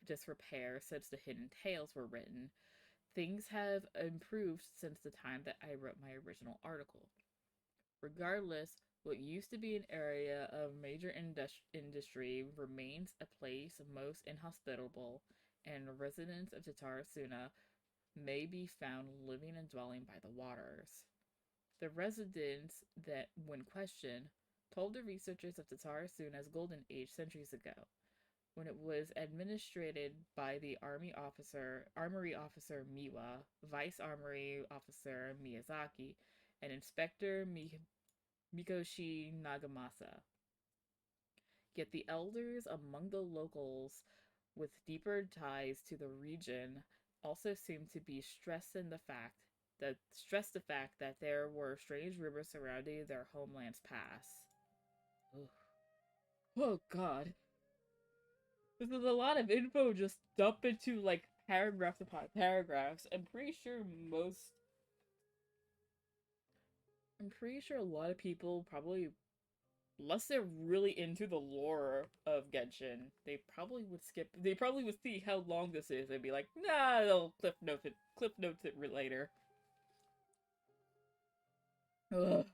disrepair since the Hidden Tales were written, things have improved since the time that I wrote my original article. Regardless, what used to be an area of major industry remains a place most inhospitable, and residents of Tatarasuna may be found living and dwelling by the waters. The residents that, when questioned, told the researchers of Tatarasuna's golden age centuries ago, when it was administered by the armory officer Miwa, vice armory officer Miyazaki, and Inspector Mikoshi Nagamasa. Yet the elders among the locals with deeper ties to the region also seem to be stressed the fact that there were strange rumors surrounding their homeland's past. Ugh. Oh god. This is a lot of info just dumped into like paragraphs upon paragraphs. I'm pretty sure a lot of people probably, unless they're really into the lore of Genshin, they probably would see how long this is and be like, nah, they'll cliff notes it later. Ugh.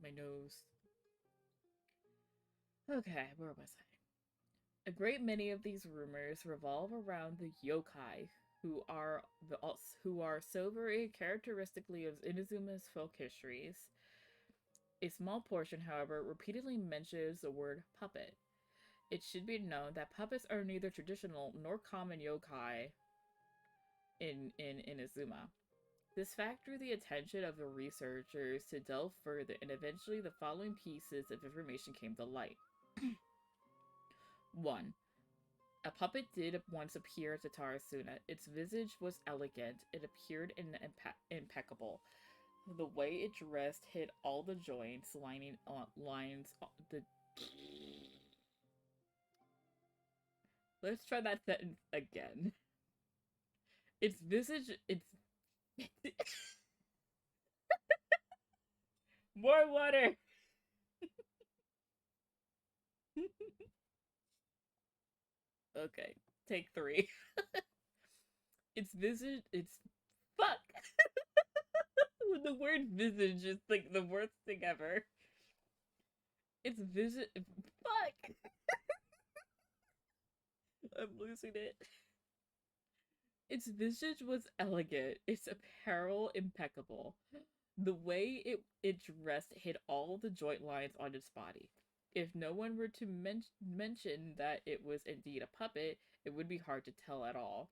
My nose. Okay, where was I? A great many of these rumors revolve around the yokai, who are so very characteristically of Inazuma's folk histories. A small portion, however, repeatedly mentions the word puppet. It should be known that puppets are neither traditional nor common yokai in Inazuma. This fact drew the attention of the researchers to delve further, and eventually the following pieces of information came to light. 1. A puppet did once appear at Tatarasuna. Its visage was elegant. It appeared impeccable. The way it dressed hid all the joints, lines, the... Let's try that sentence again. Its visage, More water! Okay, take 3. Fuck! The word visage is like the worst thing ever. Its visage. Fuck! I'm losing it. Its visage was elegant, its apparel impeccable. The way it dressed hid all the joint lines on its body. If no one were to mention that it was indeed a puppet, it would be hard to tell at all.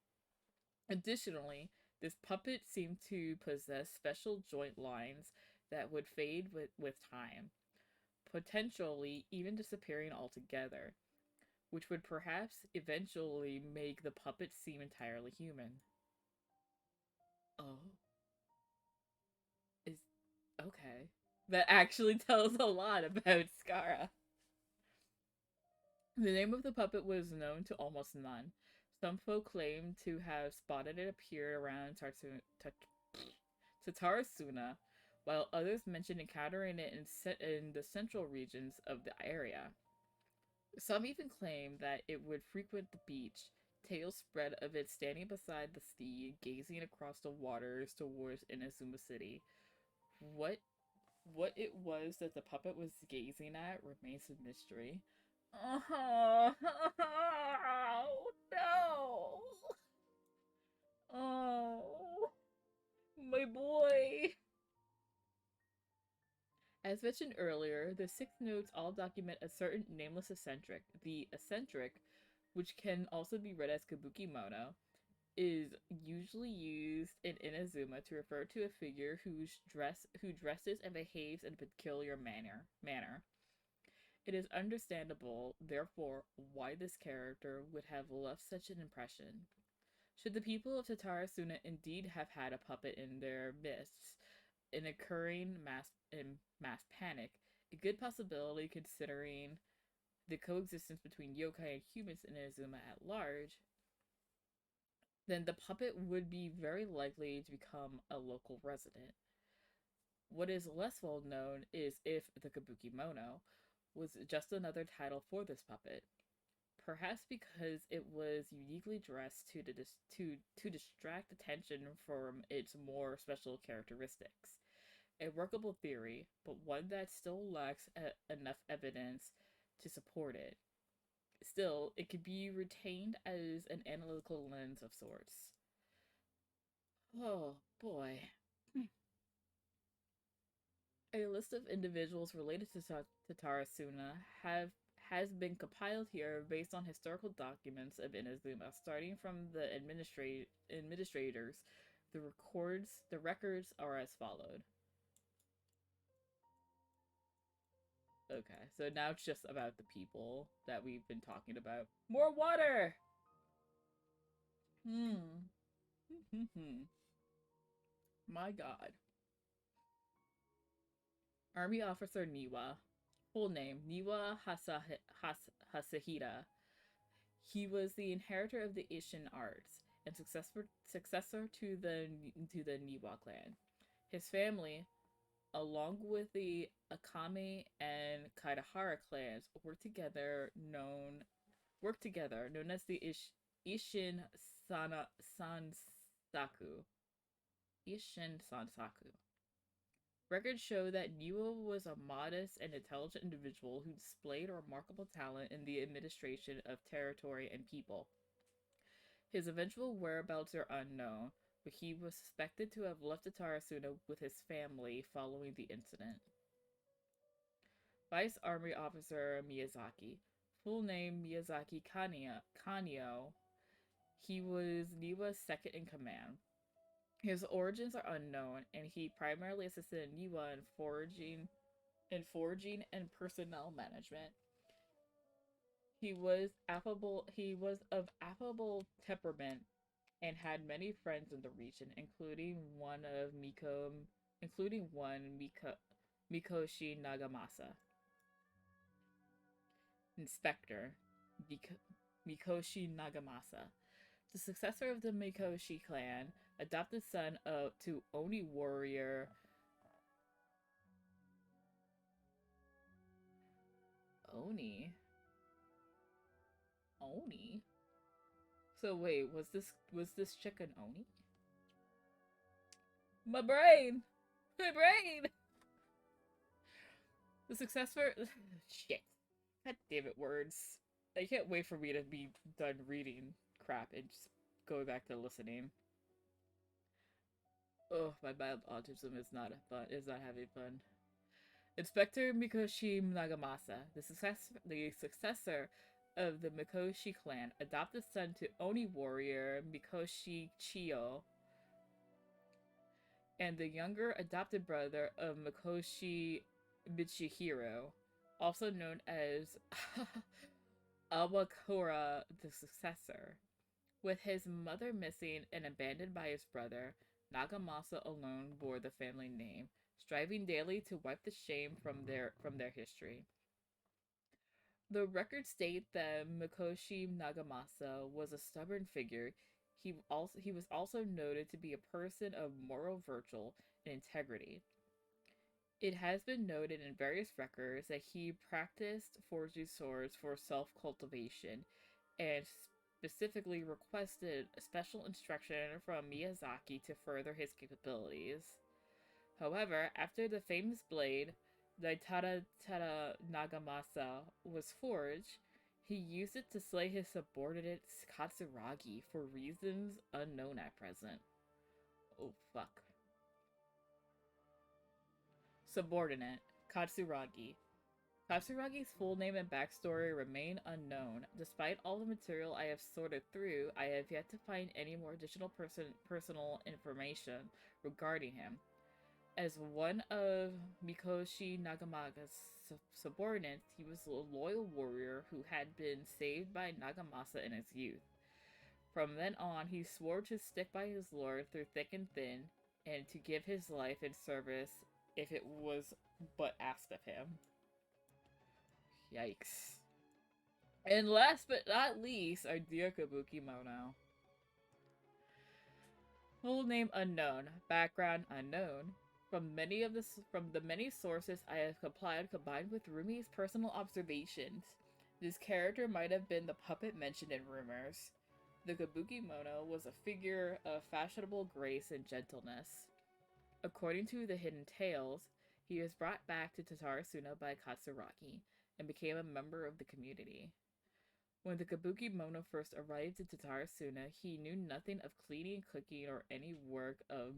Additionally, this puppet seemed to possess special joint lines that would fade with time, potentially even disappearing altogether, which would perhaps eventually make the puppet seem entirely human. Oh. Is okay. That actually tells a lot about Skara. The name of the puppet was known to almost none. Some folk claim to have spotted it appear around Tatarasuna, while others mention encountering it in the central regions of the area. Some even claim that it would frequent the beach, tail spread of it standing beside the steed, gazing across the waters towards Inazuma City. What it was that the puppet was gazing at remains a mystery. Oh, no! Oh, my boy! As mentioned earlier, the 6 notes all document a certain nameless eccentric. The eccentric, which can also be read as Kabuki Mono, is usually used in Inazuma to refer to a figure who dresses and behaves in a peculiar manner. It is understandable, therefore, why this character would have left such an impression. Should the people of Tatarasuna indeed have had a puppet in their midst, in occurring mass panic, a good possibility considering the coexistence between yokai and humans in Inazuma at large, then the puppet would be very likely to become a local resident. What is less well known is if the Kabuki Mono was just another title for this puppet, perhaps because it was uniquely dressed to distract attention from its more special characteristics. A workable theory, but one that still lacks enough evidence to support it. Still, it could be retained as an analytical lens of sorts. Oh boy. A list of individuals related to Tatarasuna has been compiled here based on historical documents of Inazuma, starting from the administrators. The records are as followed. Okay, so now it's just about the people that we've been talking about. More water! My god. Army Officer Niwa. Full name, Niwa Hasahira. He was the inheritor of the Ishin arts and successor to the Niwa clan. His family, along with the Akame and Kaidahara clans, worked together, known as the Ishin Sansaku. Ishin Sansaku. Records show that Niwa was a modest and intelligent individual who displayed a remarkable talent in the administration of territory and people. His eventual whereabouts are unknown, but he was suspected to have left Tatarasuna with his family following the incident. Vice Army Officer Miyazaki. Full name Miyazaki Kanio. He was Niwa's second in command. His origins are unknown, and he primarily assisted Niwa in foraging and personnel management. He was of affable temperament and had many friends in the region, including Mikoshi Nagamasa. Inspector Mikoshi Nagamasa. The successor of the Mikoshi clan, adopted son to Oni warrior Oni. So wait, was this chick an Oni? My brain. The successor. Shit. God damn it, words. I can't wait for me to be done reading crap and just go back to listening. Oh, my mild autism is not having fun. Inspector Mikoshi Nagamasa, the successor of the Mikoshi clan, adopted son to Oni warrior Mikoshi Chiyo, and the younger adopted brother of Mikoshi Michihiro, also known as Awakura the successor. With his mother missing and abandoned by his brother, Nagamasa alone bore the family name, striving daily to wipe the shame from their history. The records state that Mikoshi Nagamasa was a stubborn figure. He was also noted to be a person of moral virtue and integrity. It has been noted in various records that he practiced forging swords for self-cultivation and specifically requested special instruction from Miyazaki to further his capabilities. However, after the famous blade, Daitara Nagamasa, was forged, he used it to slay his subordinate Katsuragi for reasons unknown at present. Oh fuck. Subordinate Katsuragi. Katsuragi's full name and backstory remain unknown. Despite all the material I have sorted through, I have yet to find any more additional personal information regarding him. As one of Mikoshi Nagamaga's subordinates, he was a loyal warrior who had been saved by Nagamasa in his youth. From then on, he swore to stick by his lord through thick and thin, and to give his life in service if it was but asked of him. Yikes. And last but not least, our dear Kabuki Mono. Full name unknown, background unknown. From the many sources I have combined with Rumi's personal observations, this character might have been the puppet mentioned in rumors. The Kabuki Mono was a figure of fashionable grace and gentleness. According to the Hidden Tales, he was brought back to Tatarasuna by Katsuragi and became a member of the community. When the Kabuki Mono first arrived in Tatarasuna, he knew nothing of cleaning, cooking, or any work of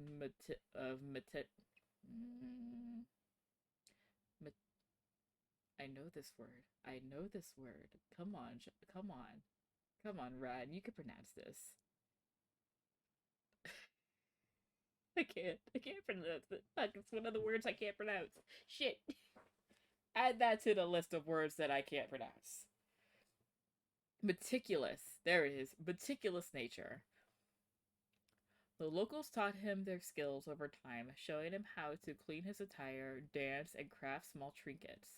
I know this word. I know this word. Come on, come on. Come on, Rad. You can pronounce this. I can't pronounce it. Fuck, it's one of the words I can't pronounce. Shit. Add that to the list of words that I can't pronounce. Meticulous. There it is. Meticulous nature. The locals taught him their skills over time, showing him how to clean his attire, dance, and craft small trinkets.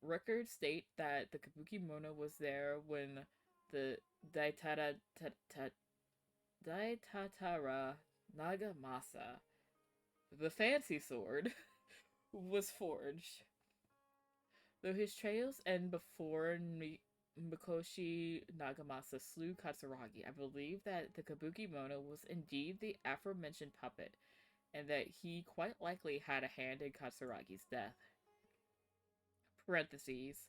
Records state that the Kabuki Mono was there when the Daitatara Nagamasa, the fancy sword, was forged. Though his trails end before Mikoshi Nagamasa slew Katsuragi, I believe that the Kabuki Mono was indeed the aforementioned puppet, and that he quite likely had a hand in Katsuragi's death. Parentheses.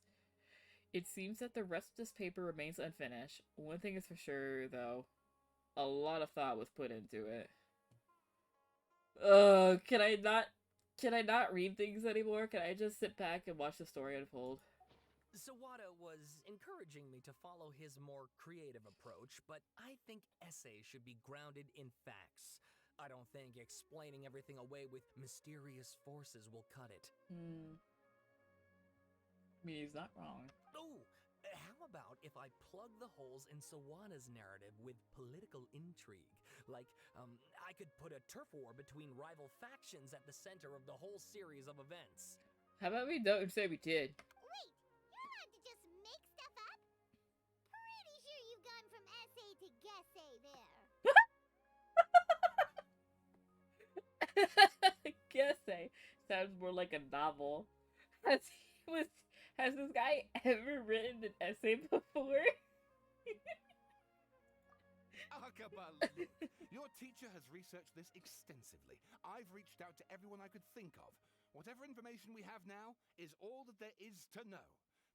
It seems that the rest of this paper remains unfinished. One thing is for sure, though. A lot of thought was put into it. Can I not read things anymore? Can I just sit back and watch the story unfold? Sawada was encouraging me to follow his more creative approach, but I think essays should be grounded in facts. I don't think explaining everything away with mysterious forces will cut it. I mean, he's not wrong. Oh, how about if I plug the holes in Sawada's narrative with political intrigue? Like, I could put a turf war between rival factions at the center of the whole series of events. How about we don't say we did? Wait, you're allowed to just make stuff up? Pretty sure you've gone from essay to guessay there. Guessay sounds more like a novel. Has this guy ever written an essay before? Akabalu, your teacher has researched this extensively. I've reached out to everyone I could think of. Whatever information we have now is all that there is to know.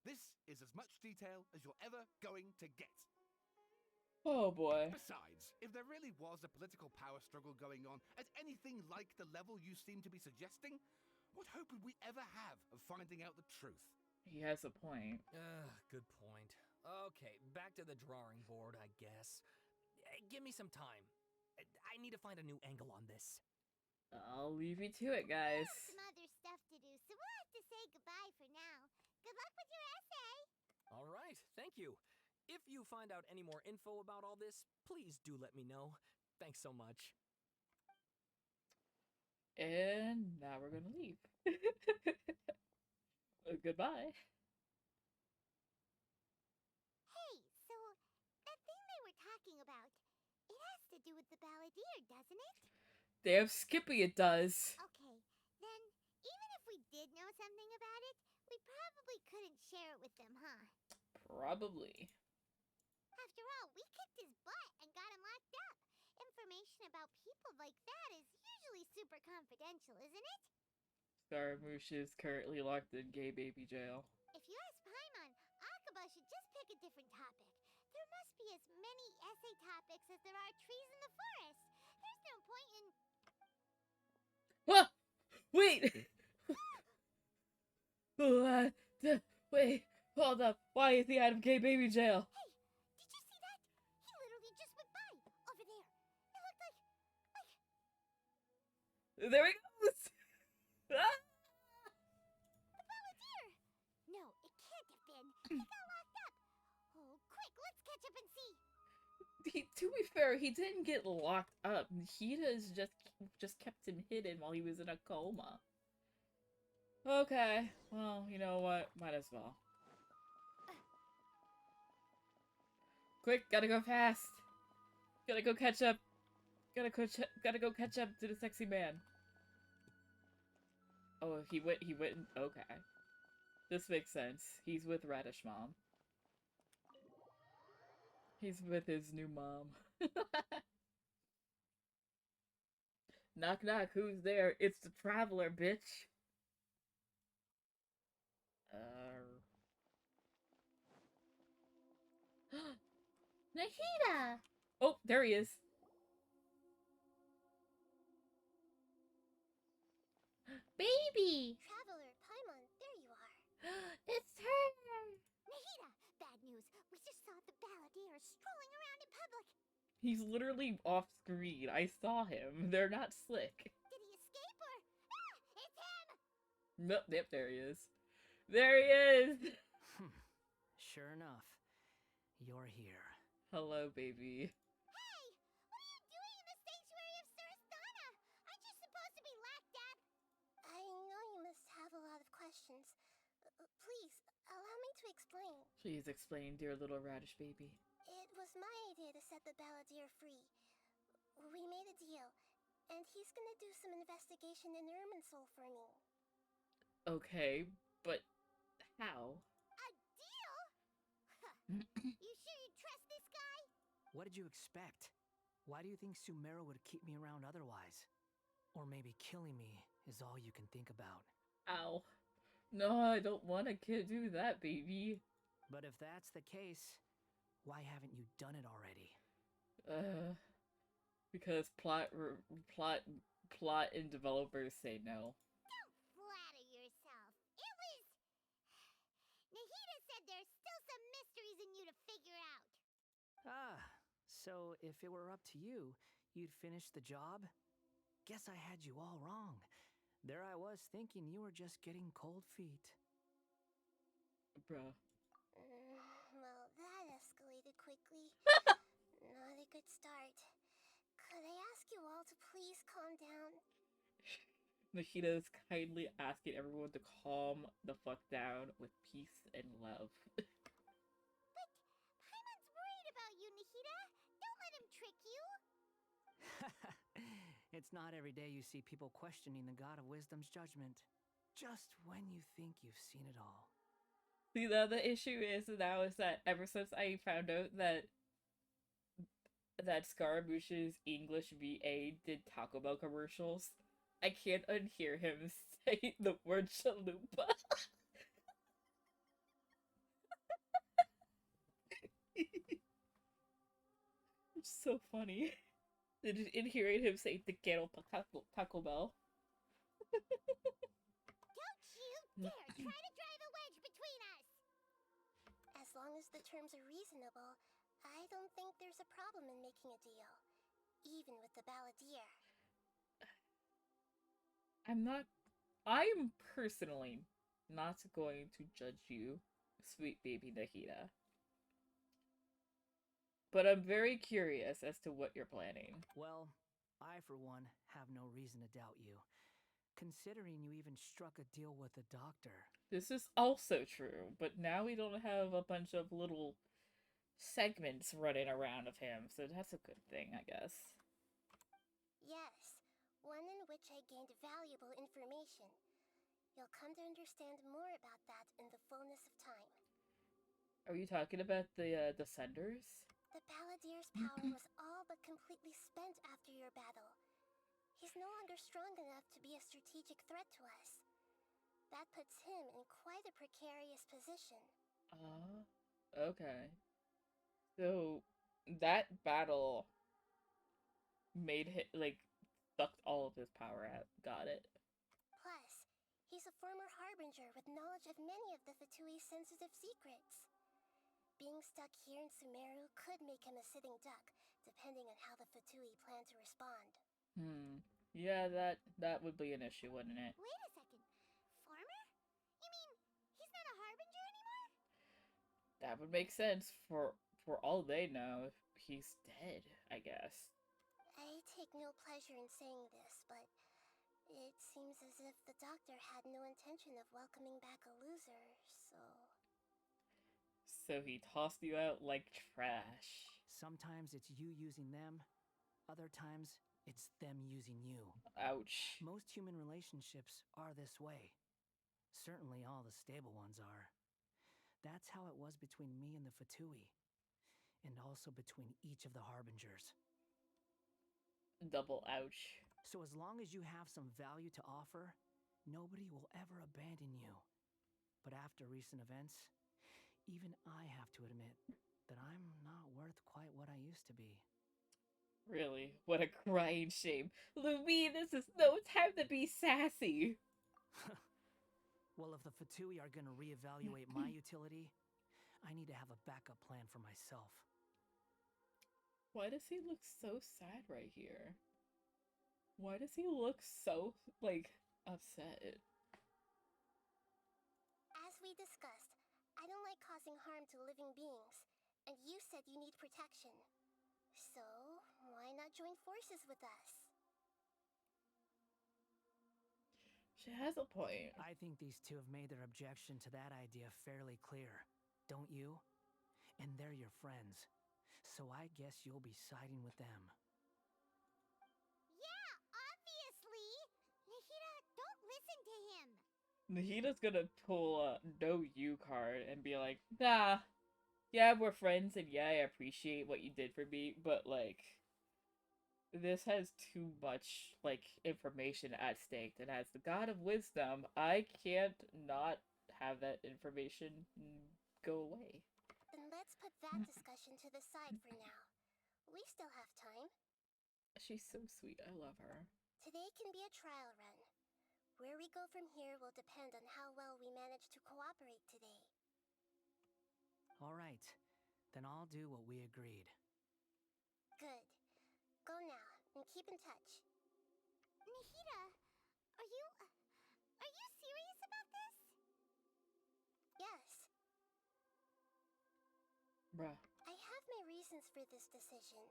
This is as much detail as you're ever going to get. Oh boy. Besides, if there really was a political power struggle going on at anything like the level you seem to be suggesting, what hope would we ever have of finding out the truth? He has a point. Good point. Okay, back to the drawing board, I guess. Give me some time. I need to find a new angle on this. I'll leave you to it, guys. Some other stuff to do, so we'll have to say goodbye for now. Good luck with your essay. All right, thank you. If you find out any more info about all this, please do let me know. Thanks so much. And now we're gonna leave. Goodbye. Hey, so that thing they were talking about, it has to do with the balladeer, doesn't it? Damn Skippy, it does. Okay, then even if we did know something about it, we probably couldn't share it with them, huh? Probably. After all, we kicked his butt and got him locked up. Information about people like that is usually super confidential, isn't it? Scaramouche is currently locked in gay baby jail. If you ask Paimon, Akaba should just pick a different topic. There must be as many essay topics as there are trees in the forest. There's no point in... Ah! Wait! Wait, hold up. Why is he out of gay baby jail? Hey, did you see that? He literally just went by over there. It looked like There he goes! Ah! the Balladeer. No, it can't have been. He got locked up. Oh, quick, let's catch up and see. To be fair, he didn't get locked up. Nikitas just kept him hidden while he was in a coma. Okay, well, you know what? Might as well. Quick, gotta go fast. Gotta go catch up. Gotta go catch up to the sexy man. Oh, he went. Okay, this makes sense. He's with Radish Mom. He's with his new mom. Knock knock, who's there? It's the traveler, bitch. Nahida! Oh, there he is. Baby! Traveler, Paimon, there you are. It's her! Nahida, bad news. We just saw the Balladeer strolling around in public. He's literally off screen. I saw him. They're not slick. Did he escape or? Ah, it's him! Nope, yep, there he is. There he is! Sure enough, you're here. Hello, baby. Hey, what are you doing in the sanctuary of Surasthana? Aren't you supposed to be locked up? I know you must have a lot of questions. Please, allow me to explain. Please explain, dear little radish baby. It was my idea to set the Balladeer free. We made a deal, and he's gonna do some investigation in Irminsul for me. Okay, but how? A deal? You sure you trust this guy? What did you expect? Why do you think Sumero would keep me around otherwise? Or maybe killing me is all you can think about. Ow. No, I don't want a kid to do that, baby. But if that's the case, why haven't you done it already? Because plot and developers say no. Don't flatter yourself. It was... Nahida said there's still some mysteries in you to figure out. Ah, so if it were up to you, you'd finish the job? Guess I had you all wrong. There I was thinking you were just getting cold feet. Bruh. Well, that escalated quickly. Not a good start. Could I ask you all to please calm down? Nahida is kindly asking everyone to calm the fuck down with peace and love. But Paimon's worried about you, Nahida. Don't let him trick you. It's not every day you see people questioning the god of wisdom's judgment. Just when you think you've seen it all. See, the issue is now is that ever since I found out that Scaramouche's English VA did Taco Bell commercials, I can't unhear him say the word chalupa. It's so funny. In hearing him say Te quiero Taco Bell. Don't you dare try to drive a wedge between us! As long as the terms are reasonable, I don't think there's a problem in making a deal. Even with the Balladeer. I'm personally not going to judge you, sweet baby Nahida. But I'm very curious as to what you're planning. Well, I for one have no reason to doubt you. Considering you even struck a deal with the doctor. This is also true, but now we don't have a bunch of little segments running around of him, so that's a good thing, I guess. Yes, one in which I gained valuable information. You'll come to understand more about that in the fullness of time. Are you talking about the Descenders? The Balladeer's power was all but completely spent after your battle. He's no longer strong enough to be a strategic threat to us. That puts him in quite a precarious position. Okay. So, that battle made him, like, sucked all of his power out. Got it. Plus, He's a former harbinger with knowledge of many of the Vtui's sensitive secrets. Being stuck here in Sumeru could make him a sitting duck, depending on how the Vtui plan to respond. Yeah, that would be an issue, wouldn't it? Wait a second. Farmer? You mean he's not a harbinger anymore? That would make sense. For all they know, he's dead, I guess. I take no pleasure in saying this, but it seems as if the doctor had no intention of welcoming back a loser, so... So he tossed you out like trash. Sometimes it's you using them, other times it's them using you. Ouch. Most human relationships are this way. Certainly all the stable ones are. That's how it was between me and the Vtui, and also between each of the harbingers. Double ouch. So as long as you have some value to offer, nobody will ever abandon you. But after recent events, even I have to admit that I'm not worth quite what I used to be. Really? What a crying shame. Louis, this is no time to be sassy. Well, if the Vtui are gonna reevaluate my utility, I need to have a backup plan for myself. Why does he look so sad right here? Why does he look so, like, upset? As we discussed, I don't like causing harm to living beings, and you said you need protection. So, why not join forces with us? She has a point. I think these two have made their objection to that idea fairly clear, don't you? And they're your friends, so I guess you'll be siding with them. Yeah, obviously! Nahida, don't listen to him! Nahida's gonna pull a no you card and be like, nah, yeah, we're friends and yeah, I appreciate what you did for me, but like, this has too much, like, information at stake, and as the god of wisdom, I can't not have that information go away. Then let's put that discussion to the side for now. We still have time. She's so sweet, I love her. Today can be a trial run. Where we go from here will depend on how well we manage to cooperate today. All right, then I'll do what we agreed. Good. Go now, and keep in touch. Nahida, are you serious about this? Yes, Bruh. I have my reasons for this decision.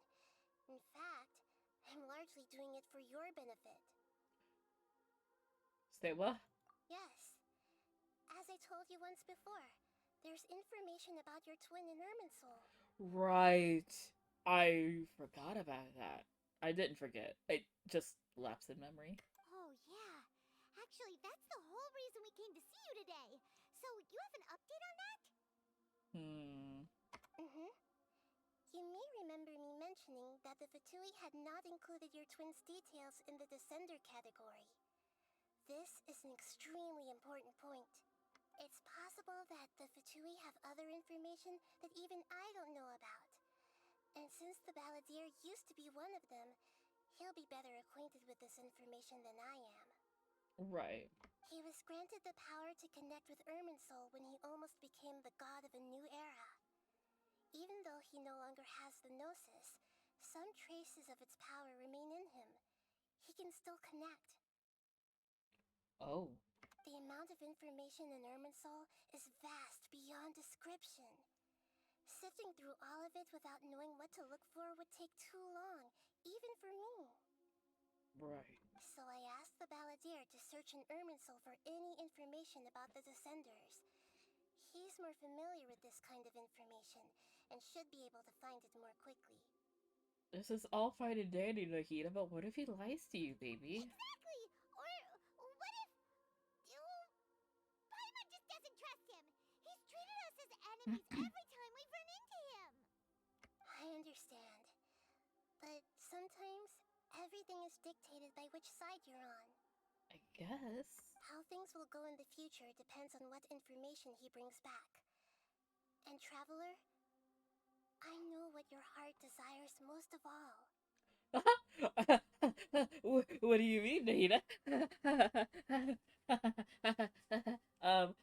In fact, I'm largely doing it for your benefit. Say what? Yes. As I told you once before, there's information about your twin in Irminsul. Right. I forgot about that. I didn't forget. It just lapsed in memory. Oh, yeah. Actually, that's the whole reason we came to see you today. So, you have an update on that? Mm-hmm. You may remember me mentioning that the Vtui had not included your twin's details in the Descender category. This is an extremely important point. It's possible that the Vtui have other information that even I don't know about. And since the Balladeer used to be one of them, he'll be better acquainted with this information than I am. Right. He was granted the power to connect with Irminsul when he almost became the god of a new era. Even though he no longer has the Gnosis, some traces of its power remain in him. He can still connect. Oh. The amount of information in Irminsul is vast beyond description. Sifting through all of it without knowing what to look for would take too long, even for me. Right. So I asked the Balladeer to search in Irminsul for any information about the Descenders. He's more familiar with this kind of information, and should be able to find it more quickly. This is all fine and dandy, Nahida, but what if he lies to you, baby? Exactly! Or what if... Oh, Paimon just doesn't trust him! He's treated us as enemies every time we've run into him! I understand. But sometimes, everything is dictated by which side you're on. I guess. How things will go in the future depends on what information he brings back. And Traveler, I know what your heart desires most of all. What do you mean, Nahida? um,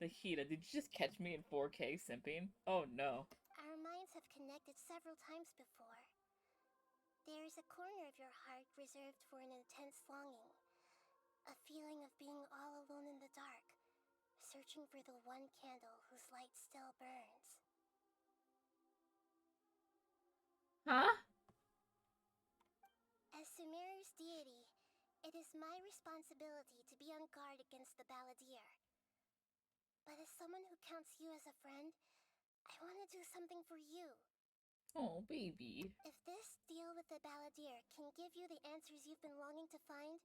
Nahida, did you just catch me in 4K simping? Oh no. Our minds have connected several times before. There is a corner of your heart reserved for an intense longing. A feeling of being all alone in the dark, searching for the one candle whose light still burns. Huh? As Sumeru's deity, it is my responsibility to be on guard against the Balladeer. But as someone who counts you as a friend, I want to do something for you. Oh, baby. If this deal with the Balladeer can give you the answers you've been longing to find,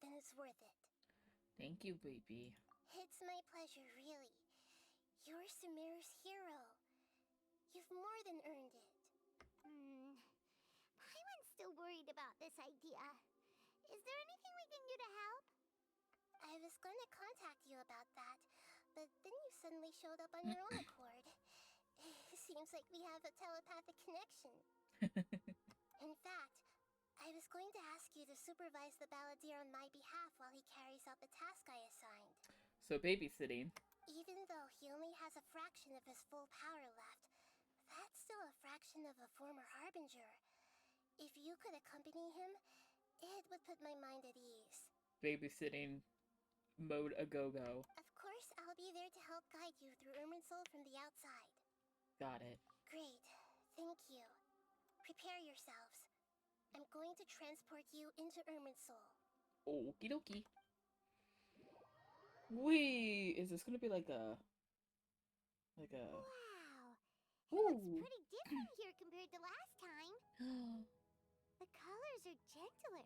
then it's worth it. Thank you, baby. It's my pleasure, really. You're Sumeru's hero. You've more than earned it. Paimon's still worried about this idea. Is there anything we can do to help? I was going to contact you about that, but then you suddenly showed up on your own accord. Seems like we have a telepathic connection. In fact, I was going to ask you to supervise the Balladeer on my behalf while he carries out the task I assigned. So babysitting. Even though he only has a fraction of his full power left, that's still a fraction of a former Harbinger. If you could accompany him, it would put my mind at ease. Babysitting mode a go-go. Of course, I'll be there to help guide you through Irminsul from the outside. Got it. Great. Thank you. Prepare yourselves. I'm going to transport you into Irminsul. Okie dokie. Wait, is this gonna be like a... Wow. It Ooh. looks pretty different here compared to last time. The colors are gentler.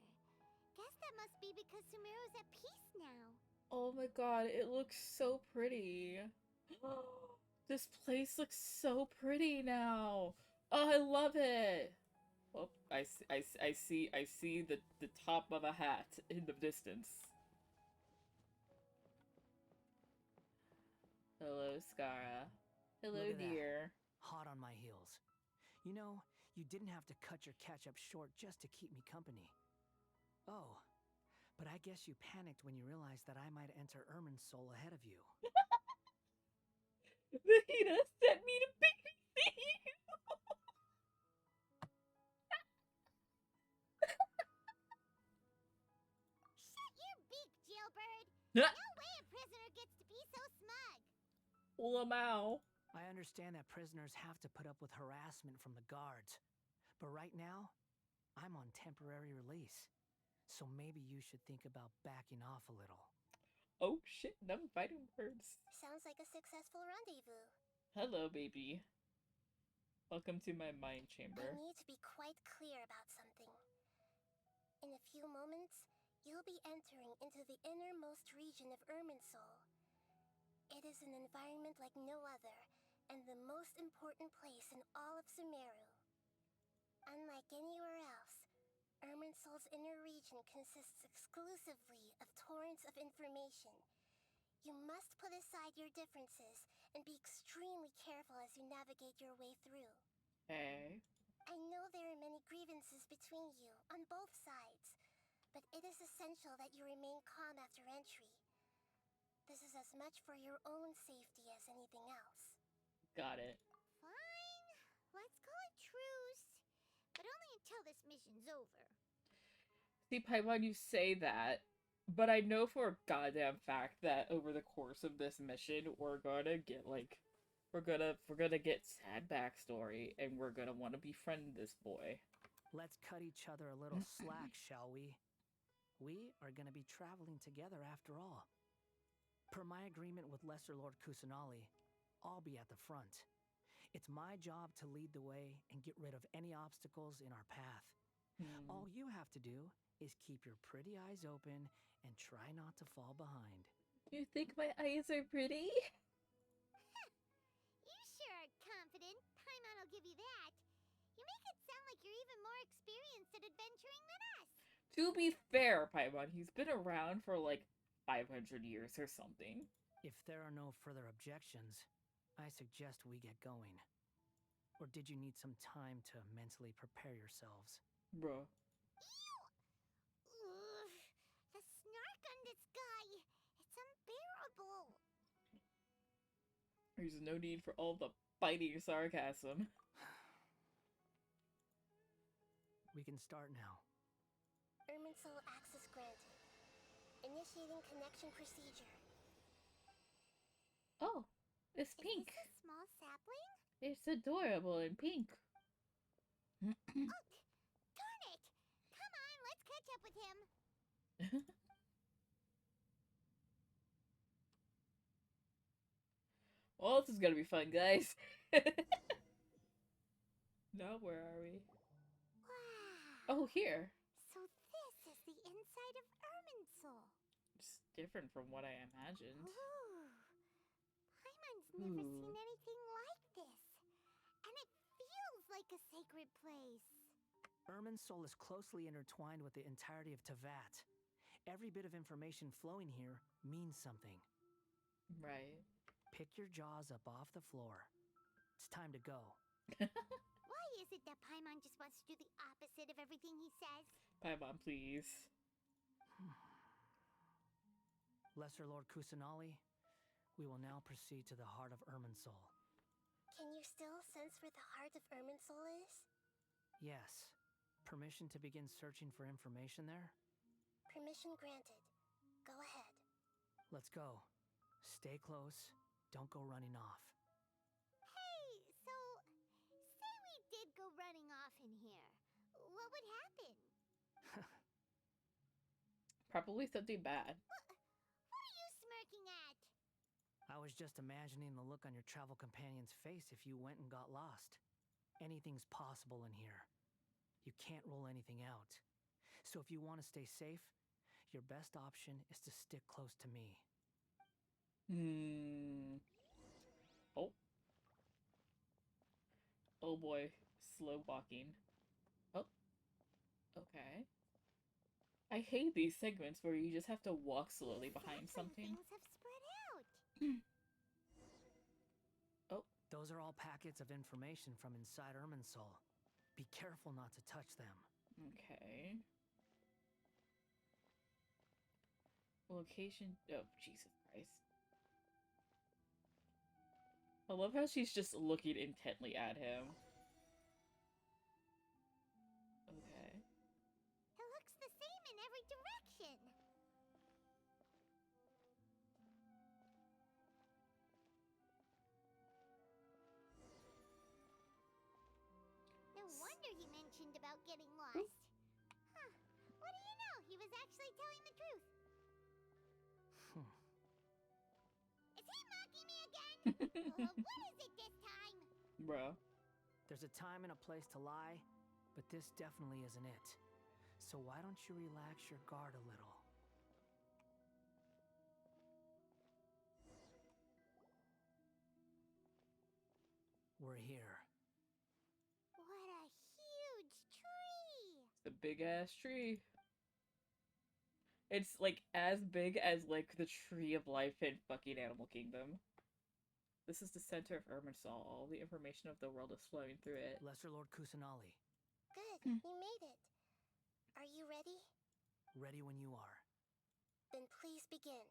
Guess that must be because Sumeru's at peace now. Oh my god, it looks so pretty. This place looks so pretty now. Oh, I love it. Oh, I see the top of a hat in the distance. Hello, Skara. Hello, Look at that. dear. Hot on my heels. You know, you didn't have to cut your catch-up short just to keep me company. Oh, but I guess you panicked when you realized that I might enter Irminsul ahead of you. Nahida sent me to babysit you. Shut your beak, jailbird! Yeah. No way a prisoner gets to be so smug! Lamau. I understand that prisoners have to put up with harassment from the guards. But right now, I'm on temporary release. So maybe you should think about backing off a little. Oh shit, no fighting words. Sounds like a successful rendezvous. Hello, baby. Welcome to my mind I chamber. need to be quite clear about something. In a few moments, you'll be entering into the innermost region of Irminsul. It is an environment like no other, and the most important place in all of Sumeru. Unlike anywhere else, Irminsul's inner region consists exclusively of torrents of information. You must put aside your differences and be extremely careful as you navigate your way through. Hey. I know there are many grievances between you, on both sides, but it is essential that you remain calm after entry. This is as much for your own safety as anything else. Got it. Fine. Let's call it truce. But only until this mission's over. See, Paimon, you say that, but I know for a goddamn fact that over the course of this mission, we're gonna get we're gonna get sad backstory, and we're gonna want to befriend this boy. Let's cut each other a little slack, shall we? We are going to be traveling together after all. Per my agreement with Lesser Lord Kusanali, I'll be at the front. It's my job to lead the way and get rid of any obstacles in our path. All you have to do is keep your pretty eyes open and try not to fall behind. You think my eyes are pretty? You sure are confident. Paimon will give you that. You make it sound like you're even more experienced at adventuring than us. To be fair, Paimon, he's been around for like 500 years or something. If there are no further objections, I suggest we get going. Or did you need some time to mentally prepare yourselves? Bruh. Ew! Ugh. The snark this guy. It's unbearable. There's no need for all the biting sarcasm. We can start now. Irminsul access granted. Initiating connection procedure. Oh, it's Is pink. this a small sapling? It's adorable and pink. Oh, darn it! Come on, let's catch up with him. Well, this is gonna be fun, guys. Now, where are we? Wow. Oh, here. So this is the inside of Irminsul. It's different from what I imagined. Ooh. Paimon's never Ooh. seen anything like this. And it feels like a sacred place. Irminsul is closely intertwined with the entirety of Teyvat. Every bit of information flowing here means something. Right. Pick your jaws up off the floor. It's time to go. Why is it that Paimon just wants to do the opposite of everything he says? Paimon, please. Lesser Lord Kusanali, we will now proceed to the heart of Irminsul. Can you still sense where the heart of Irminsul is? Yes. Permission to begin searching for information there? Permission granted. Go ahead. Let's go. Stay close. Don't go running off. Hey, so say we did go running off in here. What would happen? Probably something bad. What are you smirking at? I was just imagining the look on your travel companion's face if you went and got lost. Anything's possible in here. You can't rule anything out. So if you want to stay safe, your best option is to stick close to me. Oh. Oh boy. Slow walking. Oh. Okay. I hate these segments where you just have to walk slowly behind These something. things have spread out. Oh. Those are all packets of information from inside Irminsul. Be careful not to touch them. Okay. Location. Oh, Jesus Christ. I love how she's just looking intently at him. Okay. It looks the same in every direction. No wonder he mentioned about getting lost. Huh. What do you know? He was actually telling the truth. Is he mocking me again? What is it this time? Bruh. There's a time and a place to lie, but this definitely isn't it. So why don't you relax your guard a little? We're here. What a huge tree! The big ass tree. It's like as big as like the tree of life in fucking Animal Kingdom. This is the center of Irminsul. All the information of the world is flowing through it. Lesser Lord Kusanali, Good, you made it. Are you ready? ready when you are. Then please begin.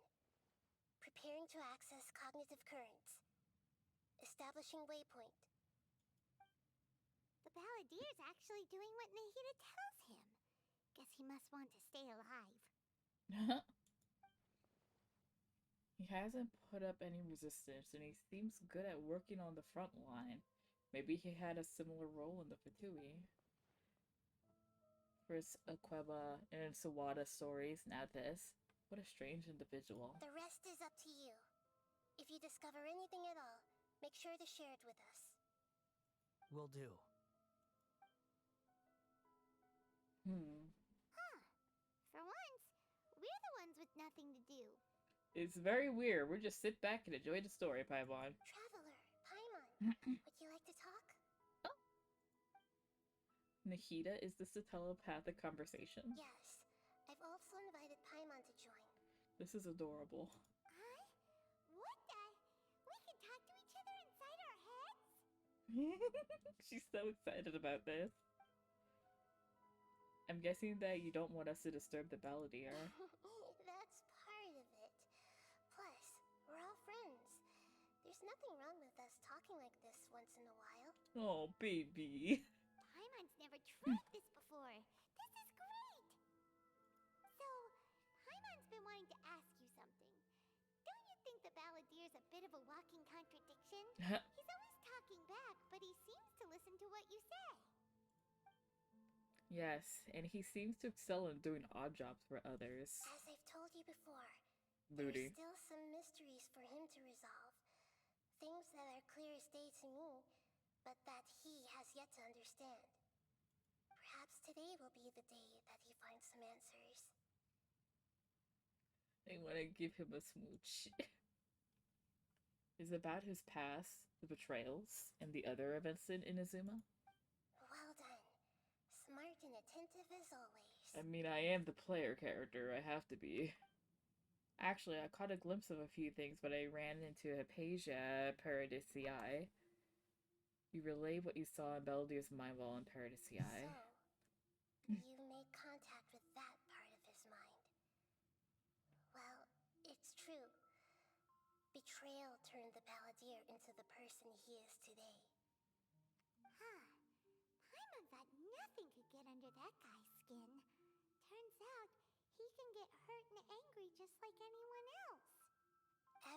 Preparing to access cognitive currents. Establishing waypoint. The Balladier's actually doing what Nahida tells him. Guess he must want to stay alive. He hasn't put up any resistance, and he seems good at working on the front line. Maybe he had a similar role in the Fatui. First Aqueba and Sawada stories, now this. What a strange individual. The rest is up to you. If you discover anything at all, make sure to share it with us. Will do. Huh. For once, we're the ones with nothing to do. It's very weird. We're just sit back and enjoy the story, Paimon. Traveler, Paimon, would you like to talk? Nahida, is this a telepathic conversation? Yes. I've also invited Paimon to join. This is adorable. Huh? What the? We can talk to each other inside our heads? She's so excited about this. I'm guessing that you don't want us to disturb the Balladeer. That's part There's nothing wrong with us talking like this once in a while. Oh, baby. Paimon's never tried this before. This is great! So, Paimon's been wanting to ask you something. Don't you think the Balladier's a bit of a walking contradiction? He's always talking back, but he seems to listen to what you say. Yes, and he seems to excel in doing odd jobs for others. As I've told you before, Moody. there's still some mysteries for him to resolve. Things that are clear as day to me, but that he has yet to understand. Perhaps today will be the day that he finds some answers. They want to give him a smooch. Is it about his past, the betrayals, and the other events in Inazuma? Well done. Smart and attentive as always. I mean, I am the player character, I have to be. Actually, I caught a glimpse of a few things, but I ran into Hypatia Paradisii. You relay what you saw in Beldier's mind while in Paradisii. So, you made contact with that part of his mind. Well, it's true. Betrayal turned the Balladeer into the person he is today. Huh. Paimon thought nothing could get under that guy's skin. Turns out, he can get hurt and angry just like anyone else.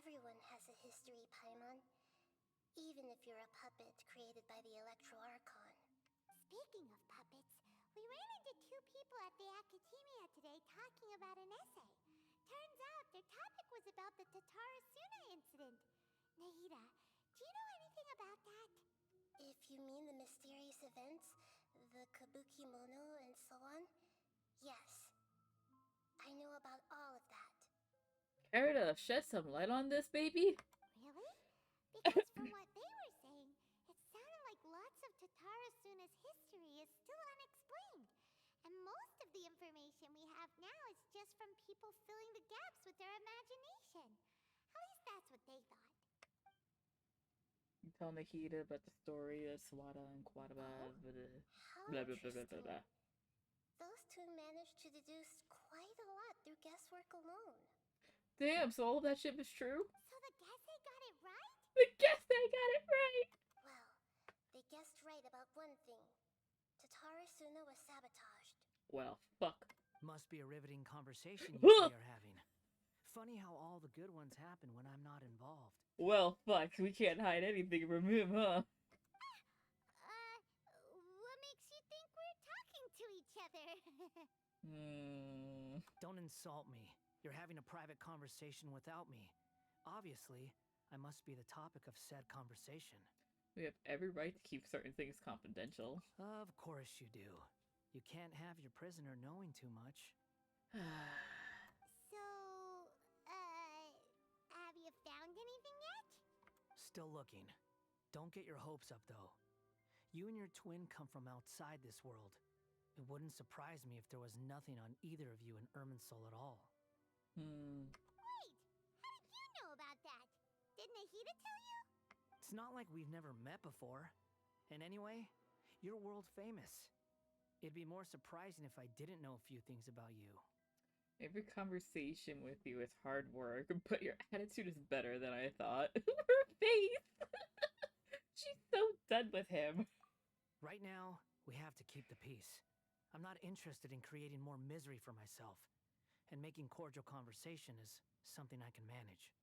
Everyone has a history, Paimon. Even if you're a puppet created by the Electro Archon. Speaking of puppets, we ran into two people at the Academia today talking about an essay. Turns out their topic was about the Tatarasuna incident. Nahida, do you know anything about that? If you mean the mysterious events, the Kabuki Mono and so on, yes. I know about all of that. Care to shed some light on this, baby? Really? Because from what they were saying, it sounded like lots of Tatarasuna's history is still unexplained. And most of the information we have now is just from people filling the gaps with their imagination. At least that's what they thought. You tell Nahida about the story of Sawada and Quadaba. How Blah, blah, blah, blah, blah, interesting. blah. Those two managed to deduce quite a lot through guesswork alone. Damn, so all of that shit was true? So the Gesse got it right? I guess they got it right! Well, they guessed right about one thing. Tatarasuna was sabotaged. Well, fuck. Must be a riveting conversation you three are having. Funny how all the good ones happen when I'm not involved. Well, fuck, we can't hide anything from him, huh? What makes you think we're talking to each other? Don't insult me. You're having a private conversation without me. Obviously, I must be the topic of said conversation. We have every right to keep certain things confidential. Of course you do. You can't have your prisoner knowing too much. So, have you found anything yet? Still looking. Don't get your hopes up, though. You and your twin come from outside this world. It wouldn't surprise me if there was nothing on either of you in Irminsul at all. Wait, how did you know about that? Did Nahida tell you? It's not like we've never met before. And anyway, you're world famous. It'd be more surprising if I didn't know a few things about you. Every conversation with you is hard work, but your attitude is better than I thought. Her face! She's so done with him. Right now, we have to keep the peace. I'm not interested in creating more misery for myself. And making cordial conversation is something I can manage.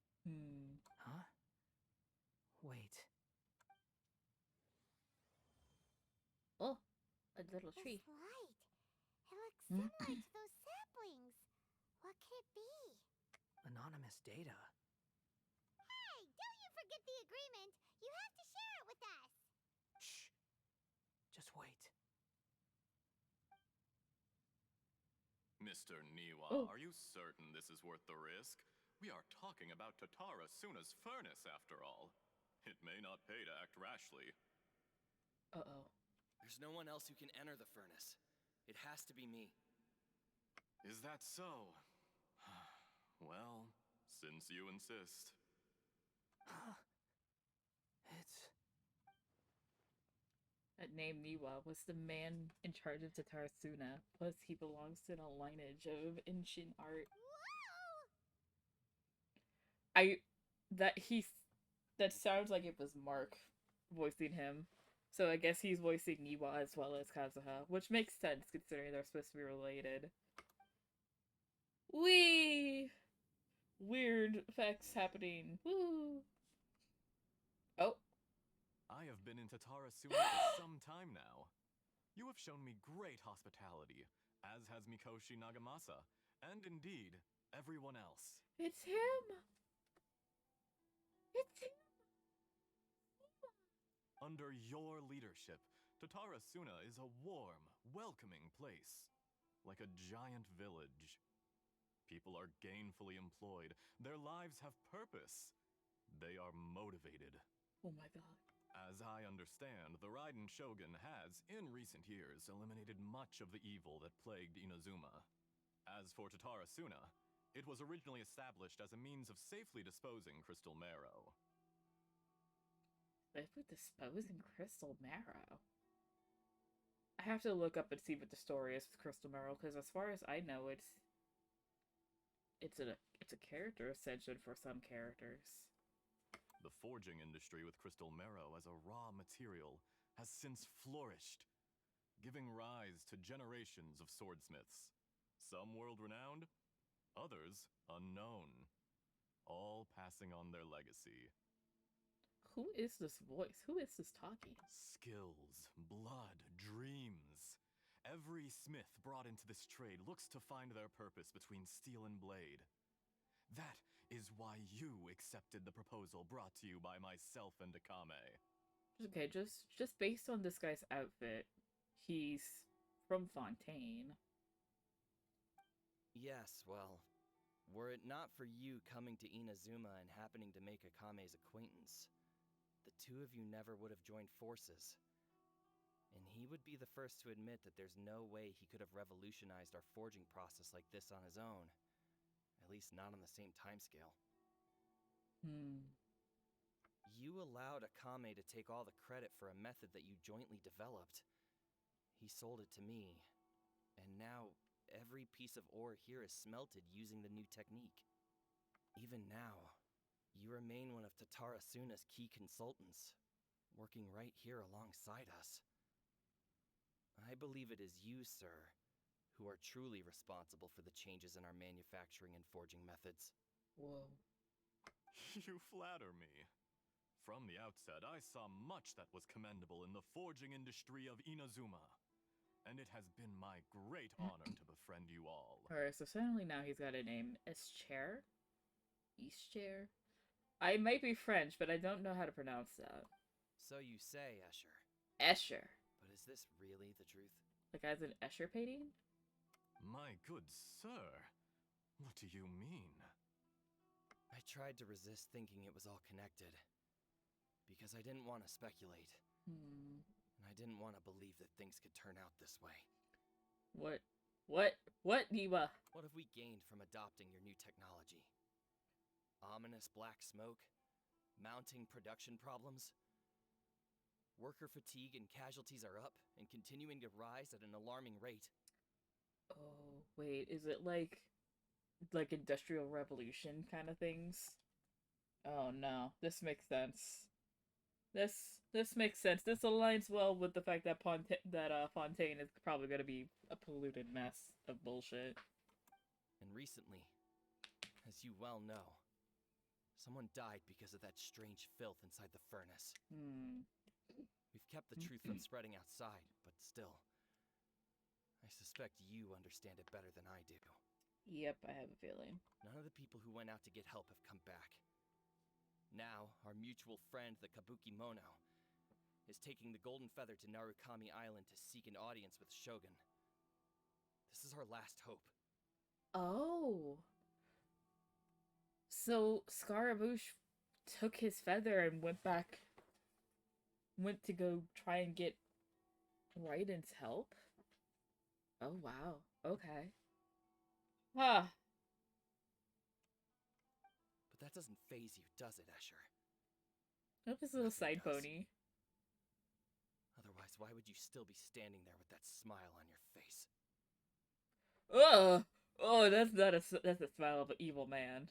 Huh? Wait. Oh, a little tree. This light. It looks similar to those saplings. What could it be? Anonymous data. Hey, don't you forget the agreement. You have to share it with us. Shh. Just wait. Mr. Niwa, Oh. are you certain this is worth the risk? We are talking about Tatara Suna's furnace, after all. It may not pay to act rashly. Uh-oh. There's no one else who can enter the furnace. It has to be me. Is that so? Well, since you insist. It's... That name Niwa was the man in charge of Tatarasuna, plus he belongs to the lineage of Inshin art. Whoa! That sounds like it was Mark voicing him. So I guess he's voicing Niwa as well as Kazuha, which makes sense considering they're supposed to be related. Wee! Weird effects happening. Woo! Oh. I have been in Tatarasuna for some time now. You have shown me great hospitality, as has Mikoshi Nagamasa, and indeed, everyone else. It's him! It's him! Under your leadership, Tatarasuna is a warm, welcoming place. Like a giant village. People are gainfully employed. Their lives have purpose. They are motivated. Oh my god. As I understand, the Raiden Shogun has, in recent years, eliminated much of the evil that plagued Inazuma. As for Tatarasuna, it was originally established as a means of safely disposing crystal marrow. Safely disposing crystal marrow? I have to look up and see what the story is with crystal marrow, because as far as I know, it's a character ascension for some characters. The forging industry with crystal marrow as a raw material has since flourished, giving rise to generations of swordsmiths. Some world-renowned, others unknown, all passing on their legacy. Who is this voice? Who is this talking? Skills, blood, dreams. Every smith brought into this trade looks to find their purpose between steel and blade. That is why you accepted the proposal brought to you by myself and Akame. Okay, just based on this guy's outfit, he's from Fontaine. Yes, well, were it not for you coming to Inazuma and happening to make Akame's acquaintance, the two of you never would have joined forces. And he would be the first to admit that there's no way he could have revolutionized our forging process like this on his own. At least not on the same timescale. You allowed Akame to take all the credit for a method that you jointly developed. He sold it to me, and now every piece of ore here is smelted using the new technique. Even now, you remain one of Tatarasuna's key consultants, working right here alongside us. I believe it is you, sir, who are truly responsible for the changes in our manufacturing and forging methods. Whoa. You flatter me. From the outset, I saw much that was commendable in the forging industry of Inazuma. And it has been my great honor to befriend you all. Alright, so suddenly now he's got a name. Escher? Eastchair? I might be French, but I don't know how to pronounce that. So you say, Escher. Escher. But is this really the truth? Like as an Escher painting? My good sir, what do you mean? I tried to resist thinking it was all connected. Because I didn't want to speculate. And I didn't want to believe that things could turn out this way. What, Niwa? What have we gained from adopting your new technology? Ominous black smoke? Mounting production problems? Worker fatigue and casualties are up and continuing to rise at an alarming rate. Oh, wait, is it like Industrial Revolution kind of things? Oh no, this makes sense. This makes sense. This aligns well with the fact that Fontaine is probably gonna be a polluted mess of bullshit. And recently, as you well know, someone died because of that strange filth inside the furnace. We've kept the truth from spreading outside, but still, I suspect you understand it better than I do. Yep, I have a feeling. None of the people who went out to get help have come back. Now, our mutual friend, the Kabuki Mono, is taking the Golden Feather to Narukami Island to seek an audience with Shogun. This is our last hope. Oh. So Scaramouche took his feather and went to go try and get Raiden's help? Oh wow. Okay. Huh. But that doesn't faze you, does it, Escher? Look at this little Nothing side does. pony. Otherwise, why would you still be standing there with that smile on your face? Ugh! Oh, that's a smile of an evil man.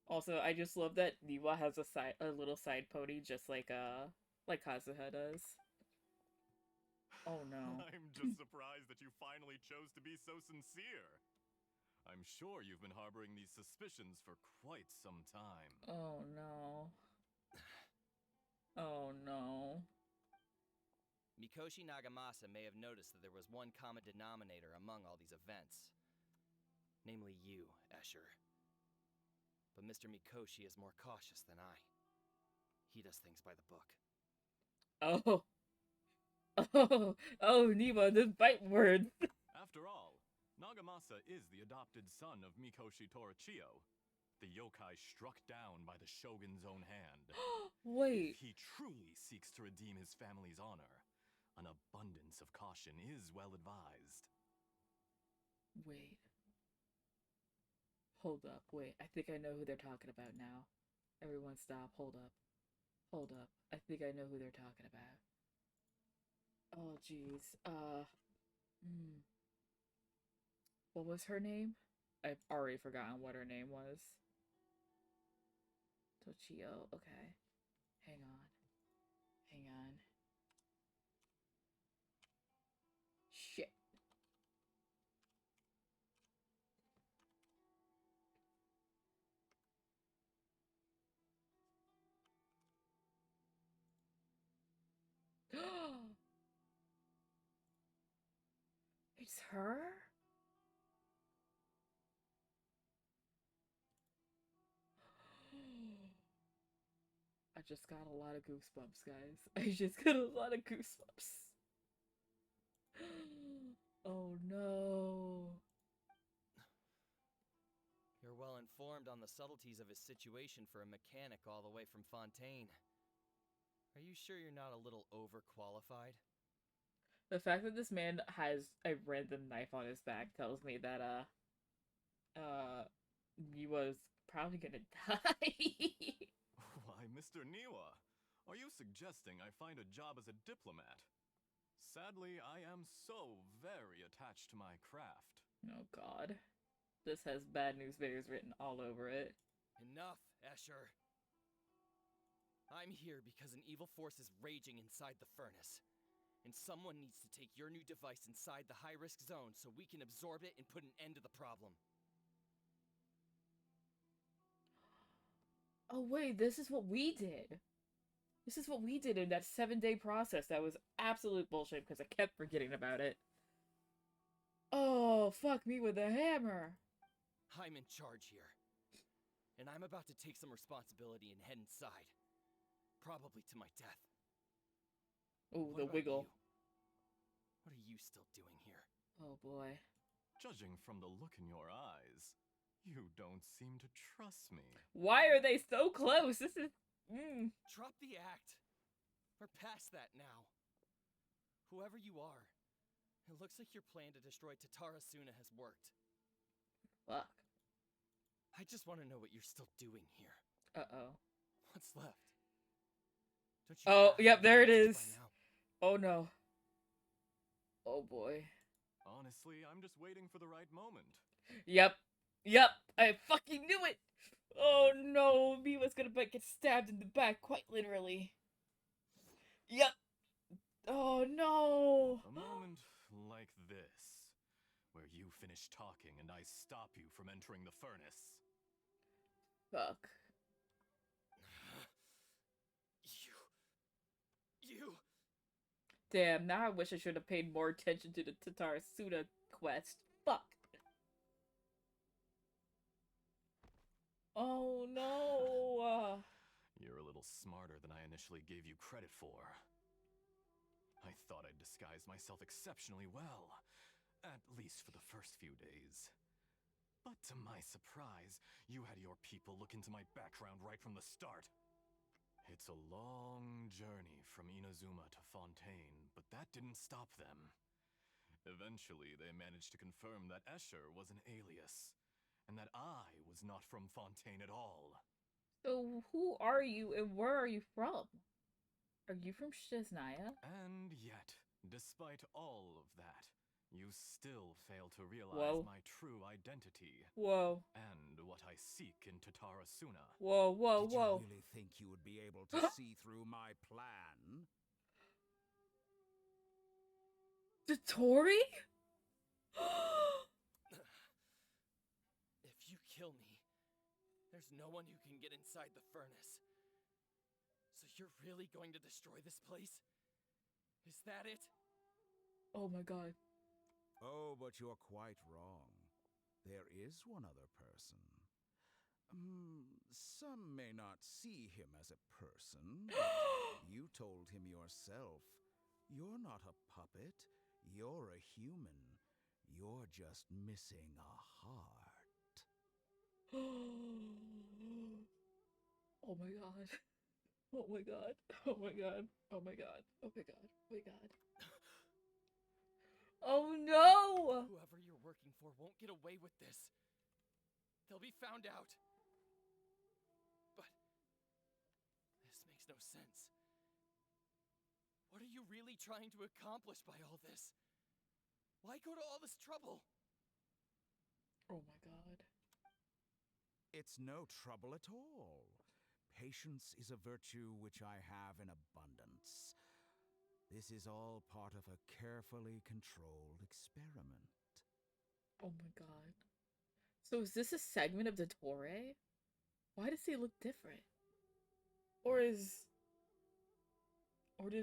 Also, I just love that Niwa has a little side pony, just like Kazuha does. Oh no. I'm just surprised that you finally chose to be so sincere. I'm sure you've been harboring these suspicions for quite some time. Oh no. Oh no. Mikoshi Nagamasa may have noticed that there was one common denominator among all these events. Namely you, Escher. But Mr. Mikoshi is more cautious than I. He does things by the book. Oh. Oh, Niwa, the bite word. After all, Nagamasa is the adopted son of Mikoshi Torichio, the yokai struck down by the shogun's own hand. Wait. If he truly seeks to redeem his family's honor, an abundance of caution is well advised. Wait. Hold up. Wait. I think I know who they're talking about now. Everyone stop. Hold up. Hold up. I think I know who they're talking about. Oh, jeez. What was her name? I've already forgotten what her name was. Tochio. Okay. Hang on. Hang on. Shit. It's her? I just got a lot of goosebumps, guys. I just got a lot of goosebumps. Oh no. You're well informed on the subtleties of his situation for a mechanic all the way from Fontaine. Are you sure you're not a little overqualified? The fact that this man has a random knife on his back tells me that he was probably gonna die. Why, Mr. Niwa, are you suggesting I find a job as a diplomat? Sadly, I am so very attached to my craft. Oh god. This has bad news bears written all over it. Enough, Escher. I'm here because an evil force is raging inside the furnace. And someone needs to take your new device inside the high-risk zone so we can absorb it and put an end to the problem. Oh wait, this is what we did. This is what we did in that 7-day process. That was absolute bullshit because I kept forgetting about it. Oh, fuck me with a hammer. I'm in charge here. And I'm about to take some responsibility and head inside. Probably to my death. Oh, What the about wiggle. you? What are you still doing here? Oh boy. Judging from the look in your eyes, you don't seem to trust me. Why are they so close? This is... Drop the act. We're past that now. Whoever you are, it looks like your plan to destroy Tatarasuna has worked. Fuck. I just want to know what you're still doing here. Uh-oh. What's left? Don't you Oh, have yep, all the there it answers is. by now? Oh no. Oh boy. Honestly, I'm just waiting for the right moment. Yep. Yep. I fucking knew it. Oh no. Miwa's gonna get stabbed in the back, quite literally. Yep. Oh no. A moment like this, where you finish talking and I stop you from entering the furnace. Fuck. You... Damn, now I wish I should have paid more attention to the Tatarasuna quest. Fuck. Oh no. You're a little smarter than I initially gave you credit for. I thought I'd disguised myself exceptionally well, at least for the first few days. But to my surprise, you had your people look into my background right from the start. It's a long journey from Inazuma to Fontaine, but that didn't stop them. Eventually, they managed to confirm that Escher was an alias, and that I was not from Fontaine at all. So who are you and where are you from? Are you from Shiznaya? And yet, despite all of that, you still fail to realize Whoa. my true identity Whoa. and what I seek in Tatarasuna. Whoa, whoa, Did you whoa. really think you would be able to see through my plan? Dotori? If you kill me, there's no one who can get inside the furnace. So you're really going to destroy this place? Is that it? Oh my god. Oh, but you're quite wrong. There is one other person. Some may not see him as a person, but you told him yourself. You're not a puppet. You're a human. You're just missing a heart. Oh my god. Oh my god. Oh my god. Oh my god. Oh my god. Oh my god. Oh no! Whoever you're working for won't get away with this. They'll be found out. But this makes no sense. What are you really trying to accomplish by all this? Why go to all this trouble? Oh my god. It's no trouble at all. Patience is a virtue which I have in abundance. This is all part of a carefully controlled experiment. Oh my god. So is this a segment of Dottore? Why does he look different? Or did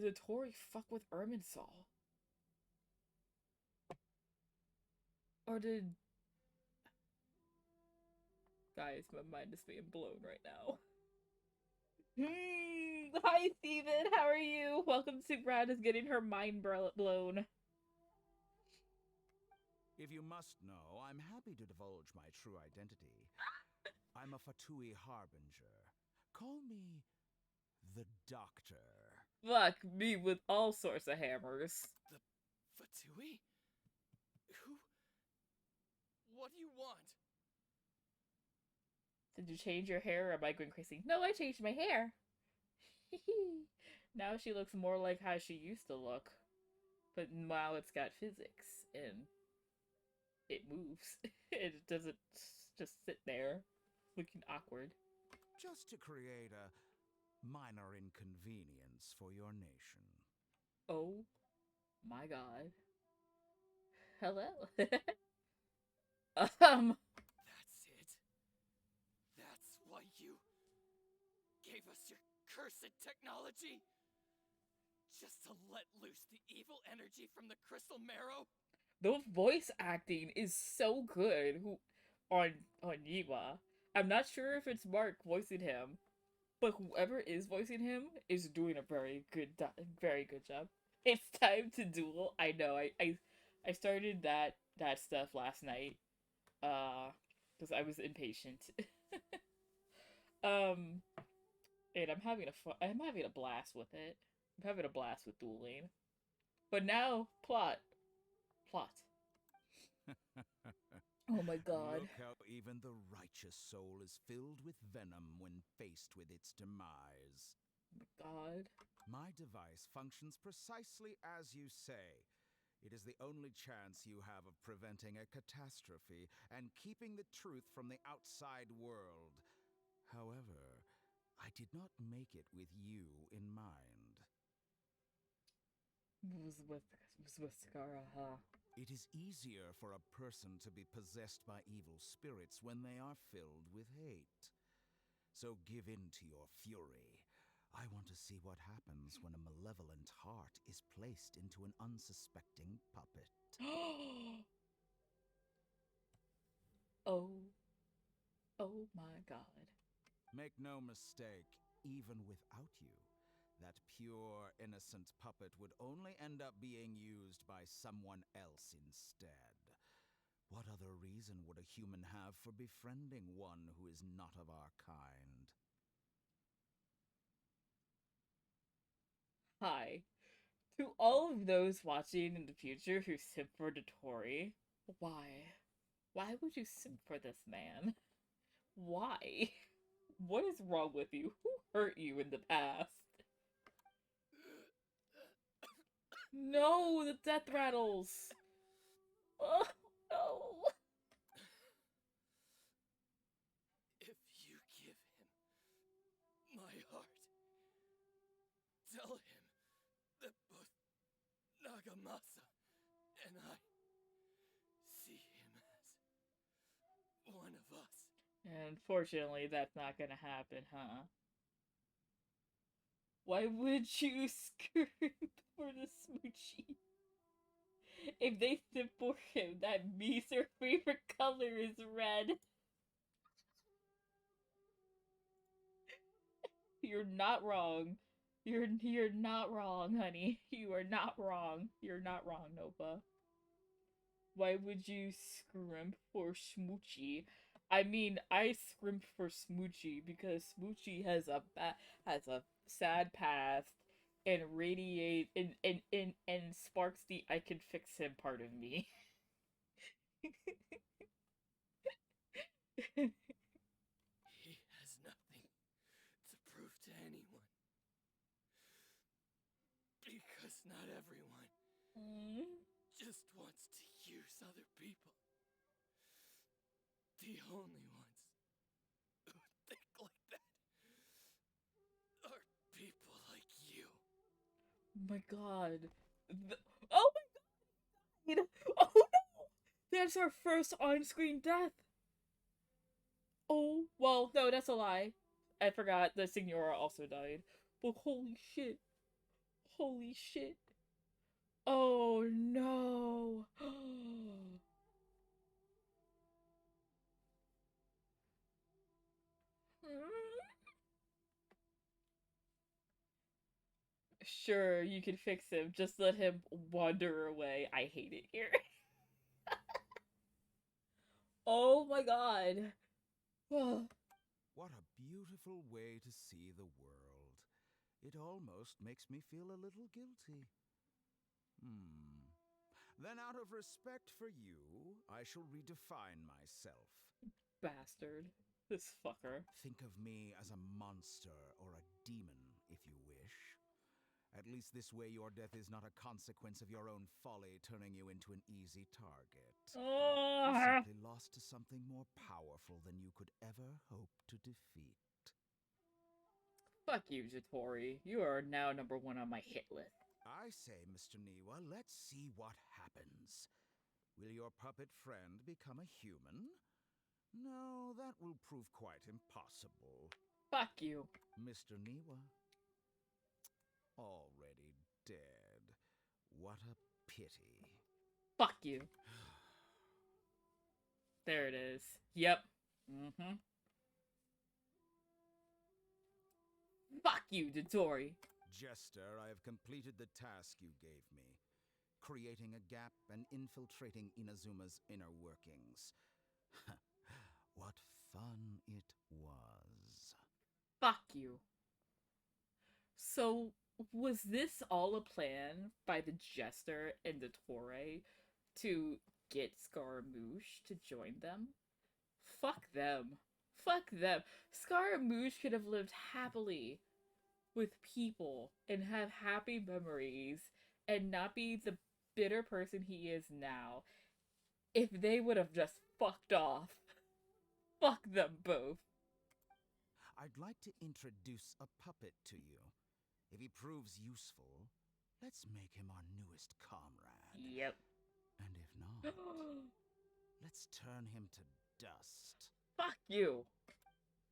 Dottore fuck with Irminsul? Or did... Guys, my mind is being blown right now. Hi, Steven. How are you? Welcome to Brad is getting her mind blown. If you must know, I'm happy to divulge my true identity. I'm a Fatui Harbinger. Call me the Doctor. Fuck me with all sorts of hammers. The Fatui? Who? What do you want? Did you change your hair or am I going crazy? No, I changed my hair. Now she looks more like how she used to look. But now it's got physics and it moves. It doesn't just sit there looking awkward. Just to create a minor inconvenience for your nation. Oh my god. Hello. That's it? That's why you gave us your cursed technology? Just to let loose the evil energy from the crystal marrow? The voice acting is so good on Yiwa. I'm not sure if it's Mark voicing him, but whoever is voicing him is doing a very good job. It's time to duel. I know. I started that stuff last night. Because I was impatient. um, and I'm having a blast with it. I'm having a blast with dueling. But now, plot. Oh my god. Look how even the righteous soul is filled with venom when faced with its demise. Oh my god. My device functions precisely as you say. It is the only chance you have of preventing a catastrophe and keeping the truth from the outside world. However, I did not make it with you in mind. with Scara, huh? It is easier for a person to be possessed by evil spirits when they are filled with hate. So give in to your fury. I want to see what happens when a malevolent heart is placed into an unsuspecting puppet. Oh. Oh my god. Make no mistake, even without you, that pure, innocent puppet would only end up being used by someone else instead. What other reason would a human have for befriending one who is not of our kind? Hi. To all of those watching in the future who simp for Dottore, why? Why would you simp for this man? Why? What is wrong with you? Who hurt you in the past? No, the death rattles! Oh no. If you give him my heart, tell him that both Nagamasa and I see him as one of us. Unfortunately, that's not gonna happen, huh? Why would you scrimp for the smoochie? If they sip for him, that means their favorite color is red. You're not wrong. You're not wrong, honey. You are not wrong. You're not wrong, Nova. Why would you scrimp for Smoochie? I mean, I scrimp for Smoochie because Smoochie has a sad past and radiate and sparks the I can fix him part of me. He has nothing to prove to anyone. Because not everyone just wants to use other people. The only ones who think like that are people like you. My god. Oh my god! Oh no! That's our first on screen death! Oh, well, no, that's a lie. I forgot the Signora also died. But holy shit. Holy shit. Oh no. Sure, you can fix him. Just let him wander away. I hate it here. Oh my god. What a beautiful way to see the world. It almost makes me feel a little guilty. Then out of respect for you, I shall redefine myself. Bastard. This fucker. Think of me as a monster or a demon, if you wish. At least this way your death is not a consequence of your own folly turning you into an easy target. You simply lost to something more powerful than you could ever hope to defeat. Fuck you, Jatori. You are now #1 on my hit list. I say, Mr. Niwa, let's see what happens. Will your puppet friend become a human? No, that will prove quite impossible. Fuck you. Mr. Niwa. Already dead. What a pity. Fuck you. There it is. Yep. Mm-hmm. Fuck you, Jatori. Jester, I have completed the task you gave me. Creating a gap and infiltrating Inazuma's inner workings. What fun it was. Fuck you. So, was this all a plan by the Jester and the Torre to get Scaramouche to join them? Fuck them. Fuck them. Scaramouche could have lived happily with people and have happy memories and not be the bitter person he is now if they would have just fucked off. Fuck them both. I'd like to introduce a puppet to you. If he proves useful, let's make him our newest comrade. Yep. And if not, let's turn him to dust. Fuck you.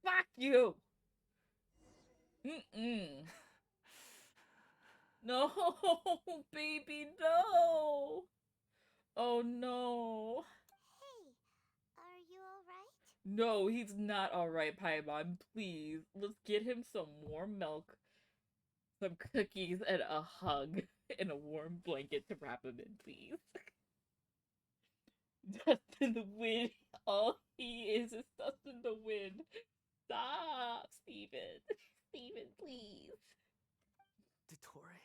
Fuck you. Mm-mm. No, baby, no. Oh no. Hey, are you alright? No, he's not alright, Paimon. Please, let's get him some warm milk, some cookies, and a hug, and a warm blanket to wrap him in, please. Dust in the wind. All he is dust in the wind. Stop, Steven. Steven, please. Dottore.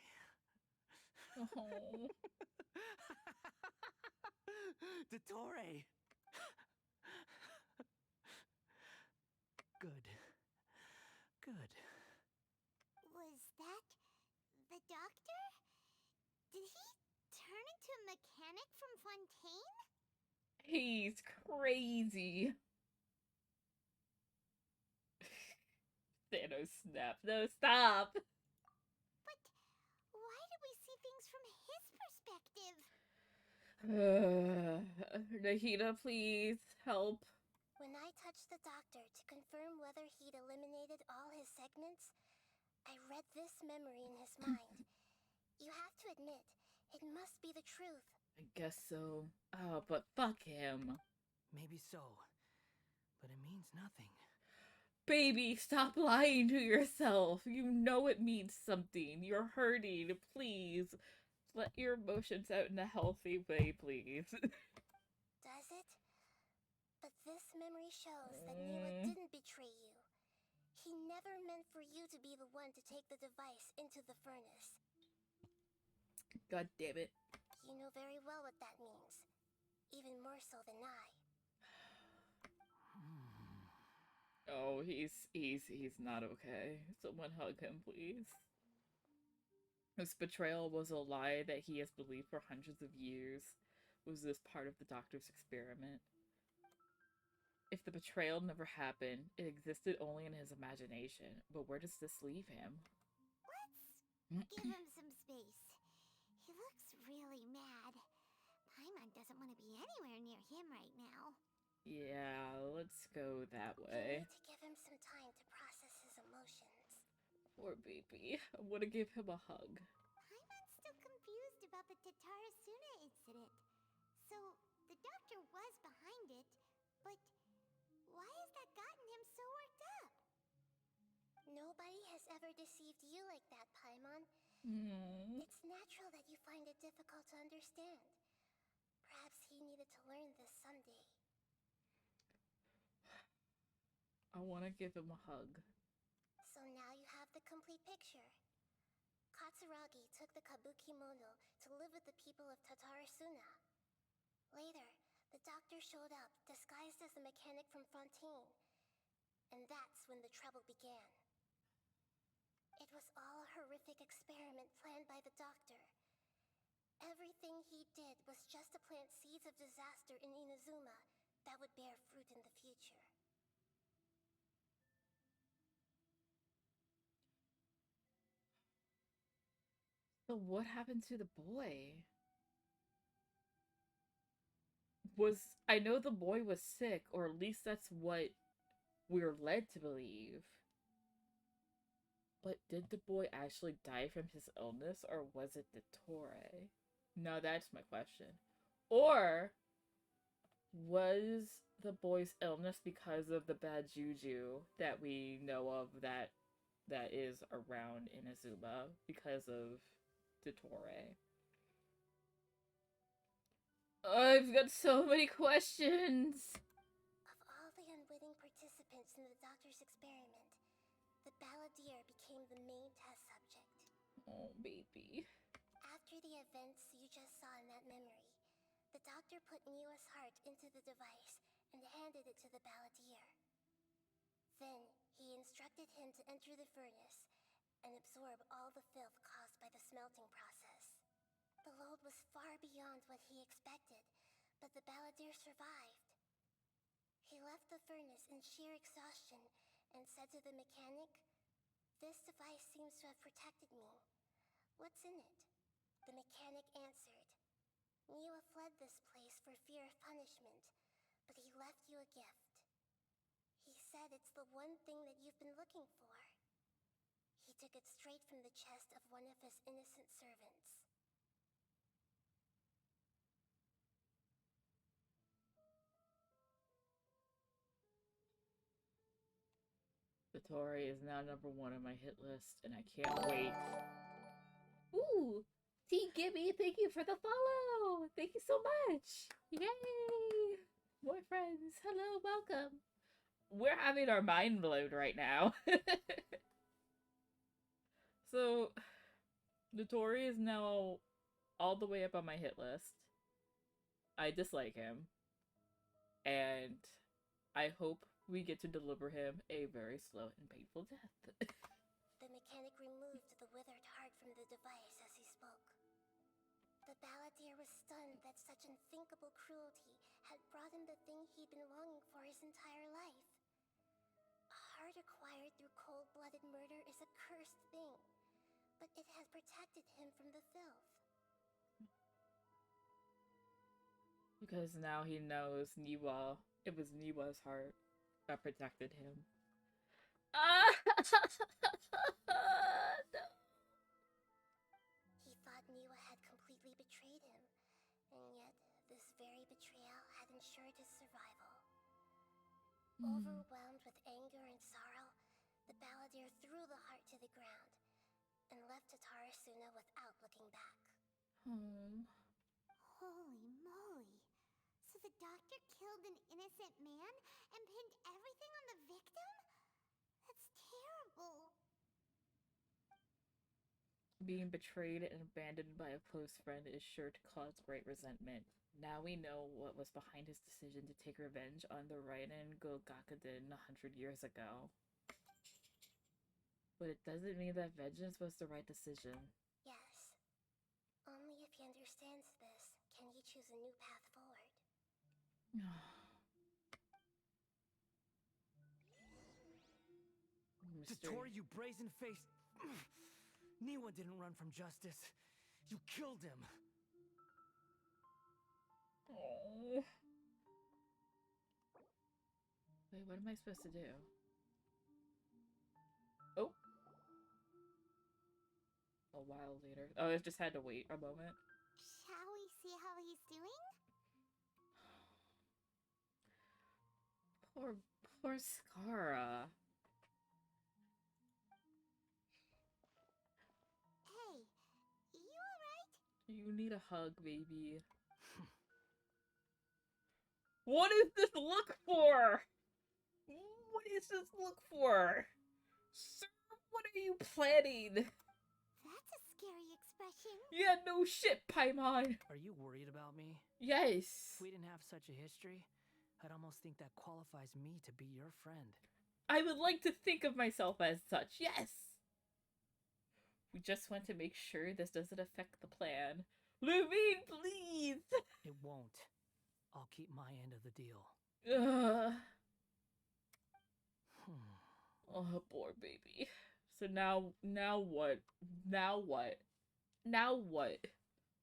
Oh. Dottore. Good. Good. Was that the doctor? Did he turn into a mechanic from Fontaine? He's crazy. Thanos snap. No, stop. But why do we see things from his perspective? Nahida, please help. When I touched the doctor to confirm whether he'd eliminated all his segments, I read this memory in his mind. You have to admit, it must be the truth. I guess so. Oh, but fuck him. Maybe so, but it means nothing. Baby, stop lying to yourself. You know it means something. You're hurting. Please. Let your emotions out in a healthy way, please. Does it? But this memory shows that Niwa didn't betray you. He never meant for you to be the one to take the device into the furnace. God damn it. You know very well what that means. Even more so than I. Oh, he's not okay. Someone hug him, please. His betrayal was a lie that he has believed for hundreds of years. Was this part of the doctor's experiment? If the betrayal never happened, it existed only in his imagination. But where does this leave him? Let's give him some space. He looks really mad. Paimon doesn't want to be anywhere near him right now. Yeah, let's go that You way. need to give him some time to process his emotions. Poor baby. I want to give him a hug. Paimon's still confused about the Tatarasuna incident. So, the doctor was behind it, but why has that gotten him so worked up? Nobody has ever deceived you like that, Paimon. It's natural that you find it difficult to understand. Perhaps he needed to learn this someday. I want to give him a hug. So now you have the complete picture. Katsuragi took the Kabuki Mono to live with the people of Tatarasuna. Later, the doctor showed up, disguised as the mechanic from Fontaine. And that's when the trouble began. It was all a horrific experiment planned by the doctor. Everything he did was just to plant seeds of disaster in Inazuma that would bear fruit in the future. So what happened to the boy? I know the boy was sick, or at least that's what we're led to believe. But did the boy actually die from his illness, or was it the Torre? No, that's my question. Or was the boy's illness because of the bad juju that we know of that is around Inazuma because of the Torre? I've got so many questions. Of all the unwitting participants in the doctor's experiment, the balladeer became the main test subject. Oh, baby. After the events you just saw in that memory, the doctor put Niwa's heart into the device and handed it to the balladeer. Then, he instructed him to enter the furnace and absorb all the filth caused by the smelting process. The load was far beyond what he expected, but the balladeer survived. He left the furnace in sheer exhaustion and said to the mechanic, "This device seems to have protected me. What's in it?" The mechanic answered, "Niwa fled this place for fear of punishment, but he left you a gift. He said it's the one thing that you've been looking for." He took it straight from the chest of one of his innocent servants. The Torre is now #1 on my hit list, and I can't wait. Ooh! T. Gibby, thank you for the follow! Thank you so much! Yay! More friends. Hello, welcome. We're having our mind blown right now. So, the Torre is now all the way up on my hit list. I dislike him. And I hope we get to deliver him a very slow and painful death. The mechanic removed the withered heart from the device as he spoke. The balladeer was stunned that such unthinkable cruelty had brought him the thing he'd been longing for his entire life. A heart acquired through cold-blooded murder is a cursed thing, but it had protected him from the filth. Because now he knows Niwa. It was Niwa's heart that protected him. Ah! No. He thought Niwa had completely betrayed him, and yet this very betrayal had ensured his survival. Overwhelmed with anger and sorrow, the balladeer threw the heart to the ground and left Tatarasuna without looking back. Hmm. Holy moly. So the doctor killed an innocent man and pinned everything on the victim? That's terrible. Being betrayed and abandoned by a close friend is sure to cause great resentment. Now we know what was behind his decision to take revenge on the Raiden Gokakuden 100 years ago. But it doesn't mean that vengeance was the right decision. Yes. Only if he understands this can he choose a new path forward. Tatori, you brazen-faced... Niwa didn't run from justice. You killed him. Oh. Wait, what am I supposed to do? Oh. A while later. Oh, I just had to wait a moment. Shall we see how he's doing? Poor Scara. Hey, you alright? You need a hug, baby. What is this look for? What is this look for? Sir, what are you planning? That's a scary expression. Yeah, no shit, Paimon. Are you worried about me? Yes. If we didn't have such a history, I'd almost think that qualifies me to be your friend. I would like to think of myself as such, yes. We just want to make sure this doesn't affect the plan. Levine, please! It won't. I'll keep my end of the deal. Ugh. Oh, poor baby. So now what? Now what? Now what?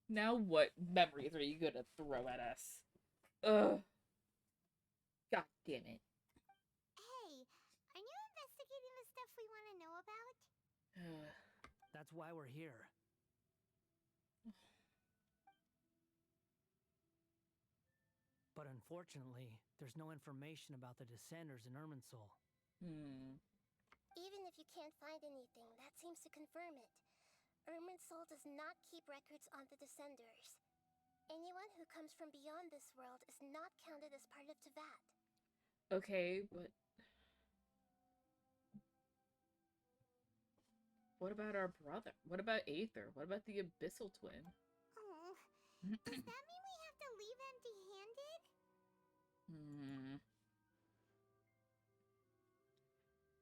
Now what memories are you gonna throw at us? Ugh. God damn it. Hey, are you investigating the stuff we want to know about? That's why we're here. But unfortunately, there's no information about the Descenders in Irminsul. Even if you can't find anything, that seems to confirm it. Irminsul does not keep records on the Descenders. Anyone who comes from beyond this world is not counted as part of Teyvat. Okay, but... what about our brother? What about Aether? What about the Abyssal Twin? Oh, does that mean we have to leave empty-handed?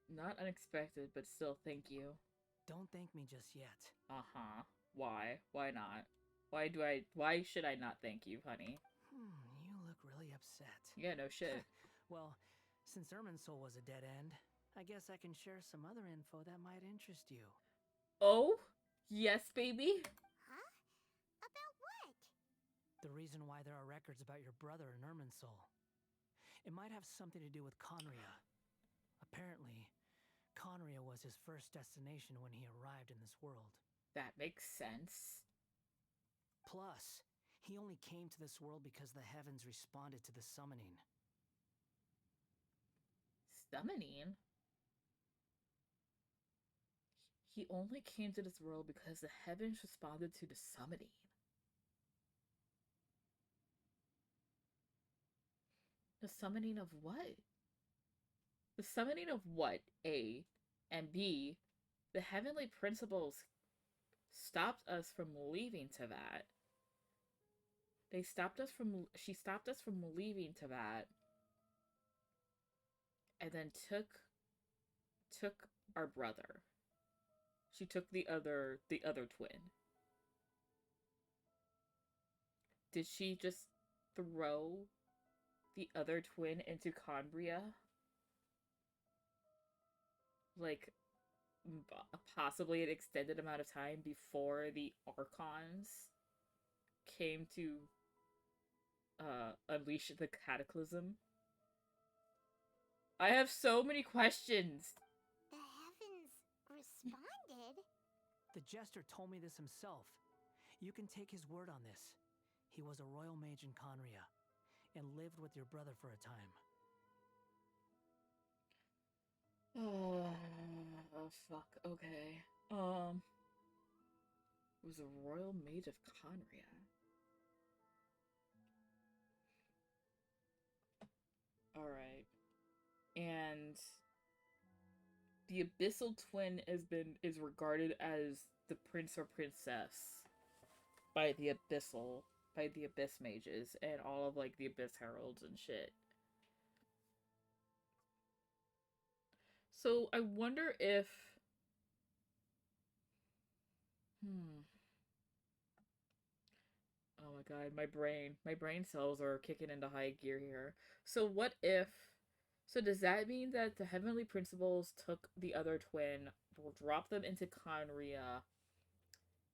Not unexpected, but still thank you. Don't thank me just yet. Uh-huh. Why? Why not? Why should I not thank you, honey? You look really upset. Yeah, no shit. Well, since Irminsul was a dead end, I guess I can share some other info that might interest you. Oh? Yes, baby? Huh? About what? The reason why there are records about your brother in Irminsul. It might have something to do with Conria. Apparently, Conria was his first destination when he arrived in this world. That makes sense. Plus, he only came to this world because the heavens responded to the summoning. Summoning? He only came to this world because the heavens responded to the summoning. The summoning of what? The summoning of what, A? And B, the heavenly principles stopped us from leaving Teyvat. She stopped us from leaving Teyvat. And then took our brother. She took the other twin. Did she just throw the other twin into Conbria? Like, possibly an extended amount of time before the Archons came to unleash the Cataclysm? I have so many questions. The heavens responded? The jester told me this himself. You can take his word on this. He was a royal mage in Conria, and lived with your brother for a time. Oh, fuck. Okay. Was a royal mage of Conria. Alright. And the Abyssal Twin is regarded as the prince or princess by the Abyss mages and all of like the Abyss heralds and shit. So I wonder if oh my god, my brain cells are kicking into high gear here. So what if so does that mean that the Heavenly Principles took the other twin, dropped them into Conria?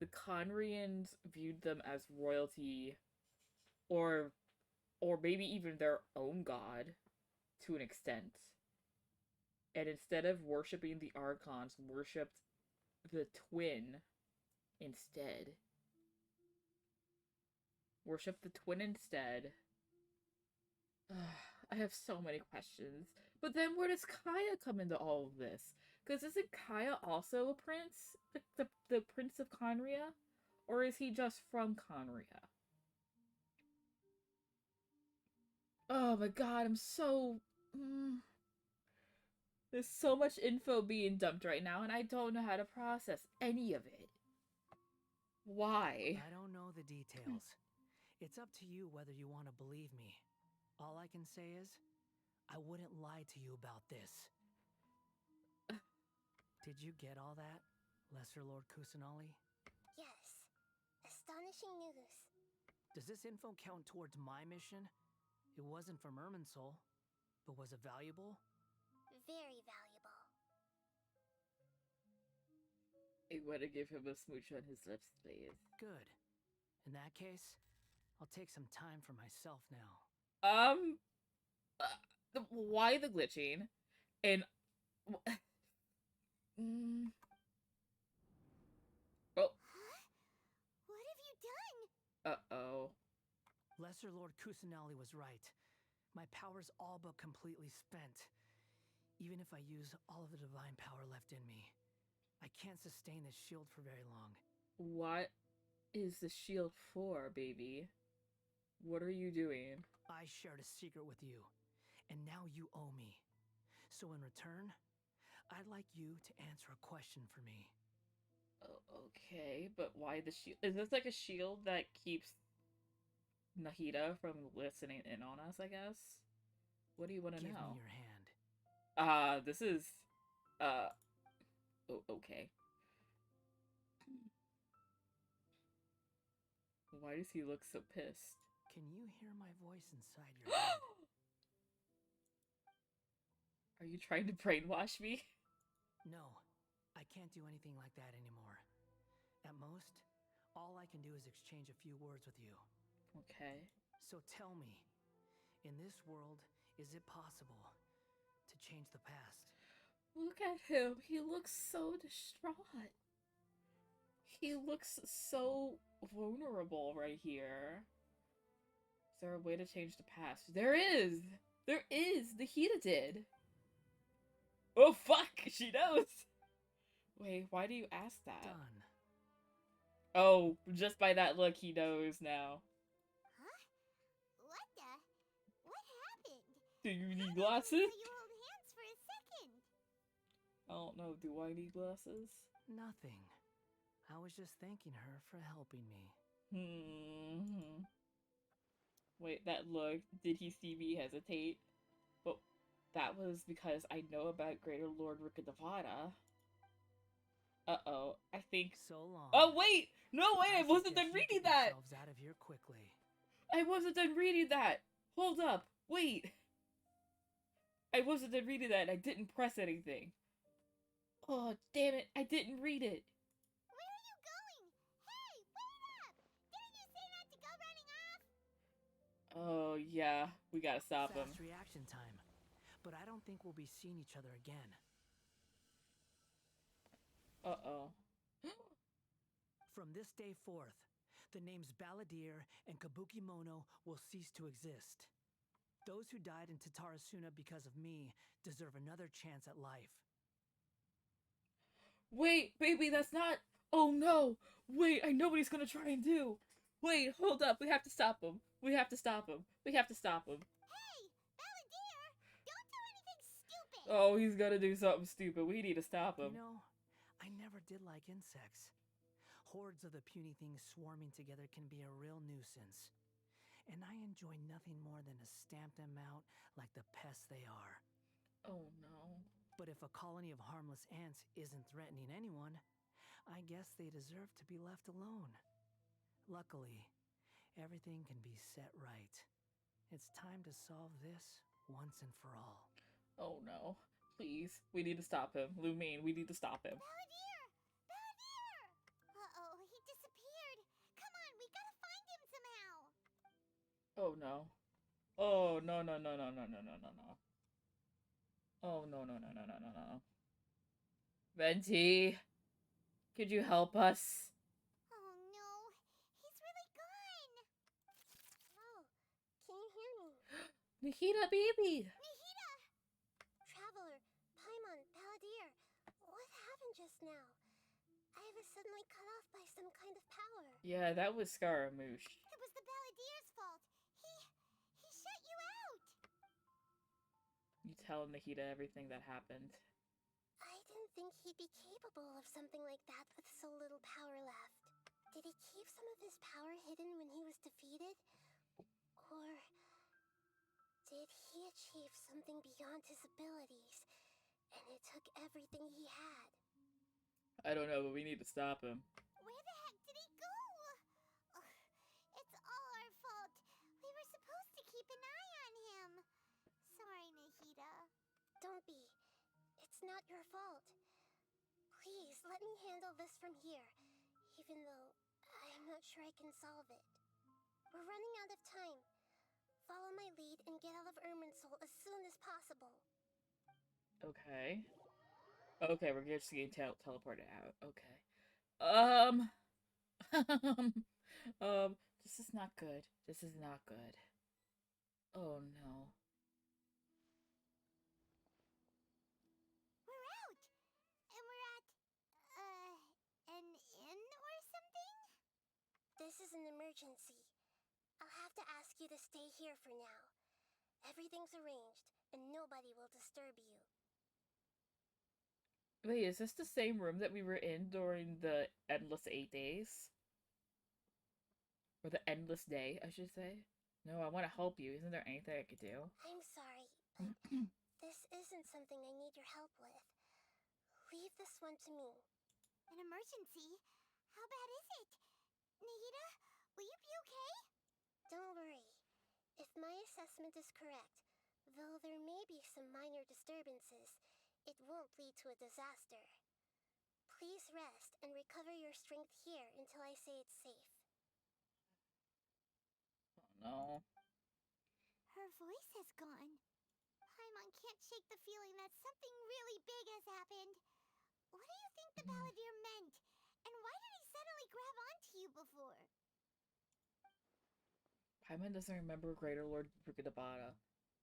The Conrians viewed them as royalty, or maybe even their own god to an extent. And instead of worshipping the Archons, worshipped the twin instead. Worship the twin instead. I have so many questions. But then where does Kaya come into all of this? Because isn't Kaya also a prince? The Prince of Conria? Or is he just from Conria? Oh my god, I'm so... There's so much info being dumped right now, and I don't know how to process any of it. Why? I don't know the details. It's up to you whether you want to believe me. All I can say is, I wouldn't lie to you about this. Did you get all that, Lesser Lord Kusanali? Yes. Astonishing news. Does this info count towards my mission? It wasn't from Irminsul, but was it valuable? Very valuable. I want to give him a smooch on his lips, please. Good. In that case, I'll take some time for myself now. Why the glitching? And... Oh. Huh? What have you done? Uh-oh. Lesser Lord Kusanali was right. My power's all but completely spent. Even if I use all of the divine power left in me, I can't sustain this shield for very long. What is the shield for, baby? What are you doing? I shared a secret with you, and now you owe me. So in return, I'd like you to answer a question for me. Oh, okay, but why the shield? Is this like a shield that keeps Nahida from listening in on us, I guess? What do you want to know? Give me your hand. This is... Oh, okay. Why does he look so pissed? Can you hear my voice inside your head? Are you trying to brainwash me? No, I can't do anything like that anymore. At most, all I can do is exchange a few words with you. Okay. So tell me, in this world, is it possible to change the past? Look at him. He looks so distraught. He looks so vulnerable right here. Is there a way to change the past? There is! There is! Nahida did! Oh fuck! She knows! Wait, why do you ask that? Done. Oh, just by that look, he knows now. Huh? What the? What happened? Do you need How glasses? did you hold hands for a second? I don't know, do I need glasses? Nothing. I was just thanking her for helping me. Wait, that look, did he see me hesitate? But that was because I know about Greater Lord Rikadavada. Uh-oh, I think... So long. Oh, wait! No, wait, I wasn't done reading that! Out of here quickly. I wasn't done reading that! Hold up. Wait! I wasn't done reading that and I didn't press anything. Oh, damn it, I didn't read it. Where are you going? Hey, wait up! Didn't you say not to go running off? Oh, yeah, we gotta stop him. Fast reaction time. But I don't think we'll be seeing each other again. Uh-oh. From this day forth, the names Balladeer and Kabukimono will cease to exist. Those who died in Tatarasuna because of me deserve another chance at life. Wait, baby, that's not... Oh, no! Wait, I know what he's gonna try and do! Wait, hold up, we have to stop him. We have to stop him. We have to stop him. Hey, Balladeer! Don't do anything stupid! Oh, he's gonna do something stupid. We need to stop him. You know, I never did like insects. Hordes of the puny things swarming together can be a real nuisance. And I enjoy nothing more than to stamp them out like the pests they are. Oh, no. But if a colony of harmless ants isn't threatening anyone, I guess they deserve to be left alone. Luckily, everything can be set right. It's time to solve this once and for all. Oh, no. Please, we need to stop him. Lumine, we need to stop him. Balladeer! Balladeer! Uh-oh, he disappeared. Come on, we gotta find him somehow. Oh, no. Oh, no, no, no, no, no, no, no, no, no. Oh, no, no, no, no, no, no, no. Venti, could you help us? Oh no, he's really gone. Oh, can you hear me? Nahida, baby! Nahida! Traveler, Paimon, Balladeer, what happened just now? I was suddenly cut off by some kind of power. Yeah, that was Scaramouche. It was the Balladeer's fault. He shut you out. You tell Nahida everything that happened. I didn't think he'd be capable of something like that with so little power left. Did he keep some of his power hidden when he was defeated? Or did he achieve something beyond his abilities, and it took everything he had? I don't know, but we need to stop him. Where the heck did he go? Ugh, it's all our fault. We were supposed to keep an eye on him. Sorry, Nahida. Don't be. It's not your fault. Please, let me handle this from here, even though I'm not sure I can solve it. We're running out of time. Follow my lead and get out of Irminsul as soon as possible. Okay. Okay, we're just getting teleported out. Okay. This is not good. This is not good. Oh, no. We're out! And we're at, an inn or something? This is an emergency. I'll have to ask you to stay here for now. Everything's arranged, and nobody will disturb you. Wait, is this the same room that we were in during the Endless 8 days? Or the Endless Day, I should say? No, I want to help you. Isn't there anything I could do? I'm sorry, but this isn't something I need your help with. Leave this one to me. An emergency? How bad is it? Nahida, will you be okay? Don't worry. If my assessment is correct, though there may be some minor disturbances, it won't lead to a disaster. Please rest and recover your strength here until I say it's safe. Oh, no. Her voice has gone. Paimon can't shake the feeling that something really big has happened. What do you think the Balladeer meant? And why did he suddenly grab onto you before? Paimon doesn't remember Greater Lord Rukadabada,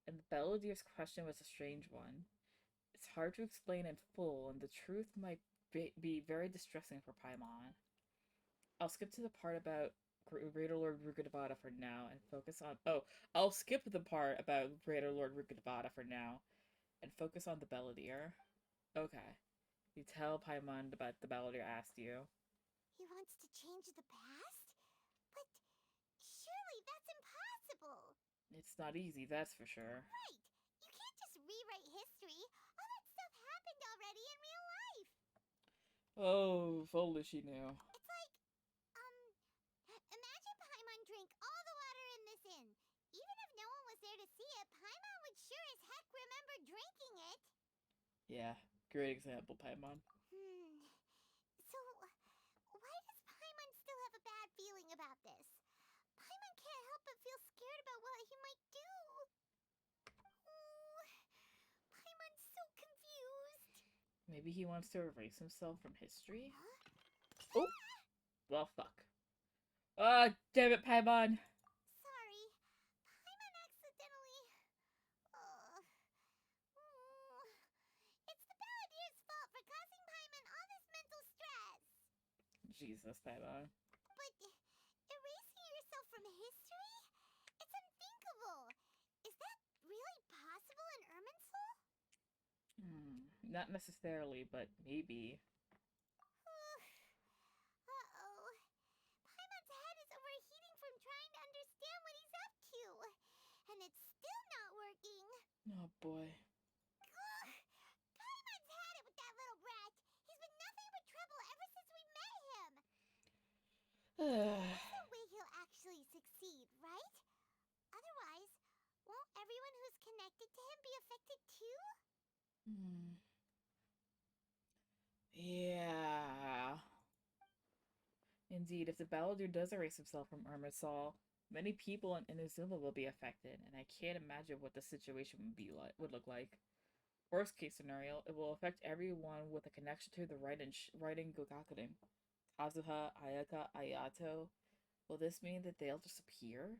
and the Balladeer's question was a strange one. It's hard to explain in full, and the truth might be very distressing for Paimon. I'll skip to the part about Greater Lord Rukadabada for now, and focus on... Oh, I'll skip the part about Greater Lord Rukadabada for now, and focus on the Balladeer. Okay. You tell Paimon about the Balladeer asked you. He wants to change the past? But surely that's impossible! It's not easy, that's for sure. Right! You can't just rewrite history. All that stuff happened already in real life! Oh, if only she knew. It's like, imagine Paimon drank all the water in this inn. Even if no one was there to see see it, Paimon would sure as heck remember drinking it. Yeah, great example, Paimon. So, why does Paimon still have a bad feeling about this? Paimon can't help but feel scared about what he might do. Oh, Paimon's so confused. Maybe he wants to erase himself from history? Huh? Oh! Well, fuck. Ah, damn it, Paimon! Sorry. Paimon accidentally... It's the Balladier's fault for causing Paimon all this mental stress. Jesus, Paimon. But erasing yourself from history? It's unthinkable. Is that really possible in Irminsul? Not necessarily, but maybe. Uh-oh. Paimon's head is overheating from trying to understand what he's up to. And it's still not working. Oh boy. Paimon's had it with that little brat. He's been nothing but trouble ever since we met him. There's no way he'll actually succeed, right? Otherwise, won't everyone who's connected to him be affected too? Yeah. Indeed, if the Balladeer does erase himself from Irminsul, many people in Inazuma will be affected, and I can't imagine what the situation would look like. Worst case scenario, it will affect everyone with a connection to the writing Gogakurin. Kazuha, Ayaka, Ayato. Will this mean that they'll disappear?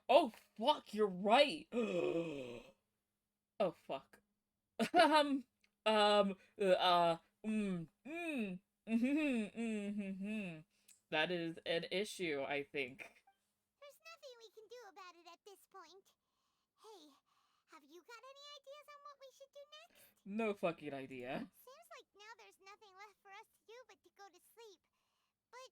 Oh fuck, you're right! Oh fuck. um, um, that is an issue, I think. There's nothing we can do about it at this point. Hey, have you got any ideas on what we should do next? No fucking idea. Seems like now there's nothing left for us to do but to go to sleep. But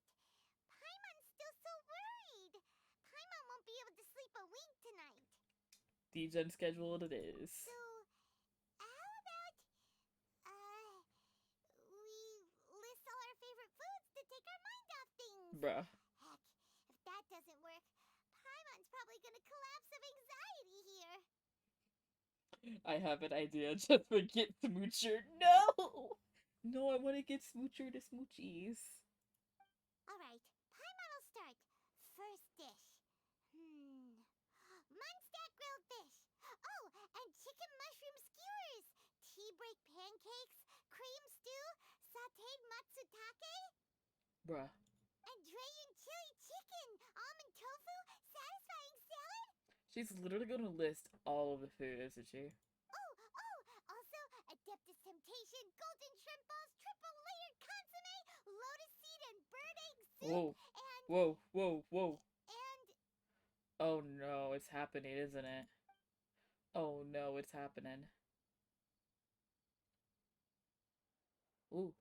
Paimon's still so worried. Paimon won't be able to sleep a wink tonight. Degen schedule it is. So, how about, we list all our favorite foods to take our mind off things? Bruh. Heck, if that doesn't work, Paimon's probably gonna collapse of anxiety here. I have an idea. Just forget Smoocher. No! No, I want to get Smoocher to Smoochies. Alright, Paimon will start. First dish. Munstack grilled fish. Oh, and chicken mushroom skewers. Tea break pancakes. Cream stew. Sauteed matsutake. Bruh. And dragon chili chicken. Almond tofu. Satisfying salad. She's literally gonna list all of the food, isn't she? Oh, also Adeptus Temptation, golden shrimp balls, triple layered consomme, lotus seed and bird egg soup, Whoa. and... Whoa, whoa, whoa. And... Oh no, it's happening, isn't it? Oh no, it's happening. Ooh.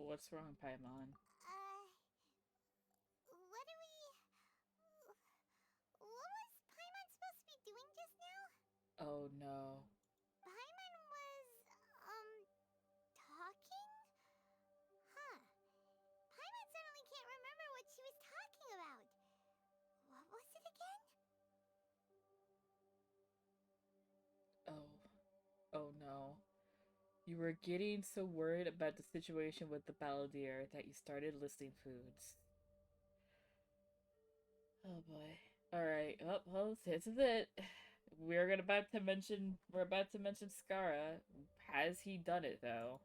What's wrong, Paimon? What do we... What was Paimon supposed to be doing just now? Oh no. Paimon was, talking? Huh. Paimon suddenly can't remember what she was talking about. What was it again? Oh no. You were getting so worried about the situation with the Balladeer that you started listing foods. Oh boy. Alright, well, this is it. We're about to mention Skara. Has he done it though?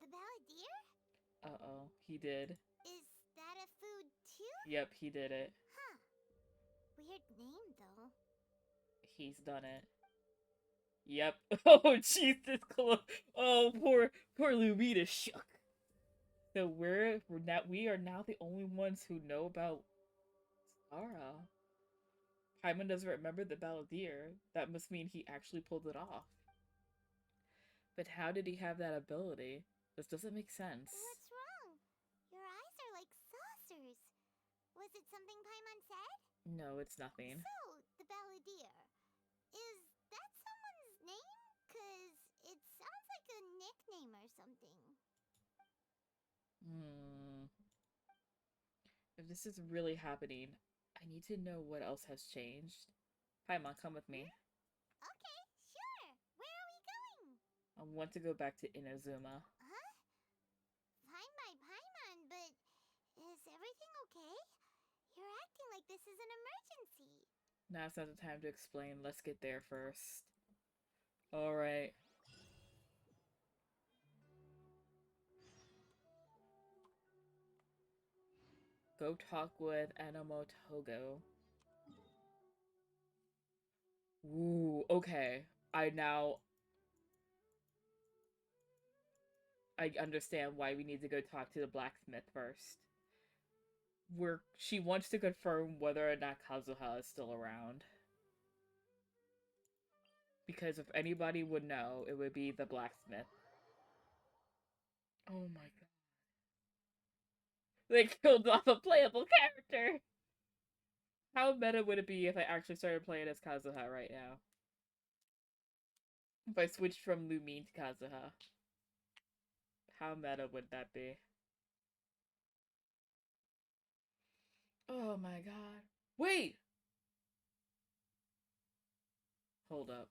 The Balladeer? Uh-oh, he did. Is that a food too? Yep, he did it. Huh. Weird name though. He's done it. Yep. Oh, Jesus, oh, poor Lumita shook. So we are now the only ones who know about Skara. Paimon doesn't remember the Balladeer. That must mean he actually pulled it off. But how did he have that ability? This doesn't make sense. What's wrong? Your eyes are like saucers. Was it something Paimon said? No, it's nothing. So, the Balladeer. Is that someone's name? 'Cause it sounds like a nickname or something. this is really happening, I need to know what else has changed. Paimon, come with me. Okay, sure. Where are we going? I want to go back to Inazuma. Huh? Fine by Paimon, but is everything okay? You're acting like this is an emergency. Now's not the time to explain. Let's get there first. Alright. Go talk with Anamo Togo. Ooh, okay. I understand why we need to go talk to the blacksmith first. She wants to confirm whether or not Kazuha is still around. Because if anybody would know, it would be the blacksmith. Oh my god. They killed off a playable character! How meta would it be if I actually started playing as Kazuha right now? If I switched from Lumine to Kazuha. How meta would that be? Oh my god. Wait! Hold up.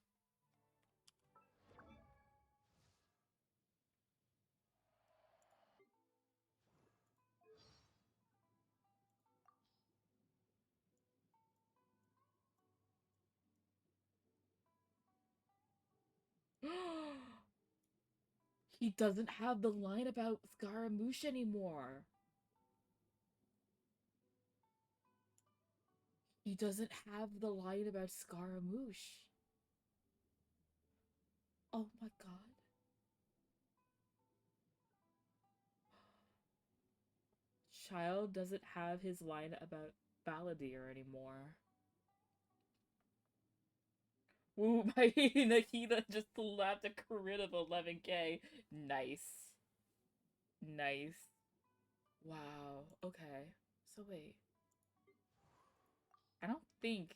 He doesn't have the line about Scaramouche anymore. He doesn't have the line about Scaramouche. Oh my god. Child doesn't have his line about Balladeer anymore. Ooh, my Nikita just slapped a crit of 11k. Nice. Nice. Wow. Okay. So wait. I don't think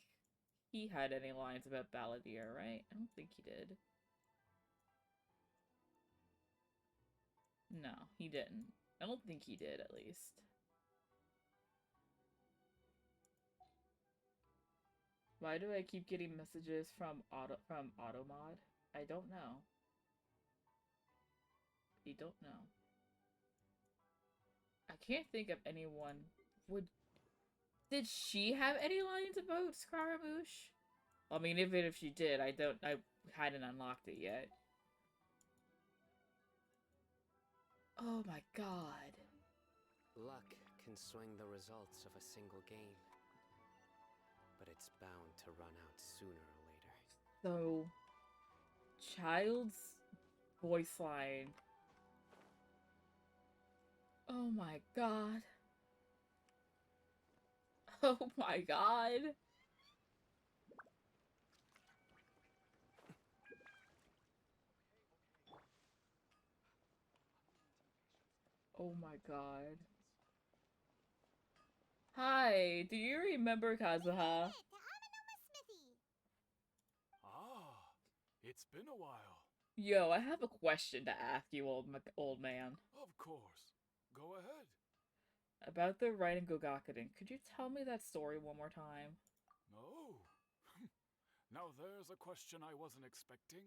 he had any lines about Balladeer, right? I don't think he did. No, he didn't. I don't think he did, at least. Why do I keep getting messages from Automod? I don't know. I don't know. I can't think of anyone would. Did she have any lines about Scaramouche? I mean, even if she did, I hadn't unlocked it yet. Oh my god. Luck can swing the results of a single game, but it's bound to run out sooner or later. So, Child's voice line. Oh my god. Oh my god. Oh my god. Hi, do you remember Kazuha? Ah, it's been a while. Yo, I have a question to ask you, old man. Of course. Go ahead. About the Raiden Gogakuden, could you tell me that story one more time? Oh. Now there's a question I wasn't expecting.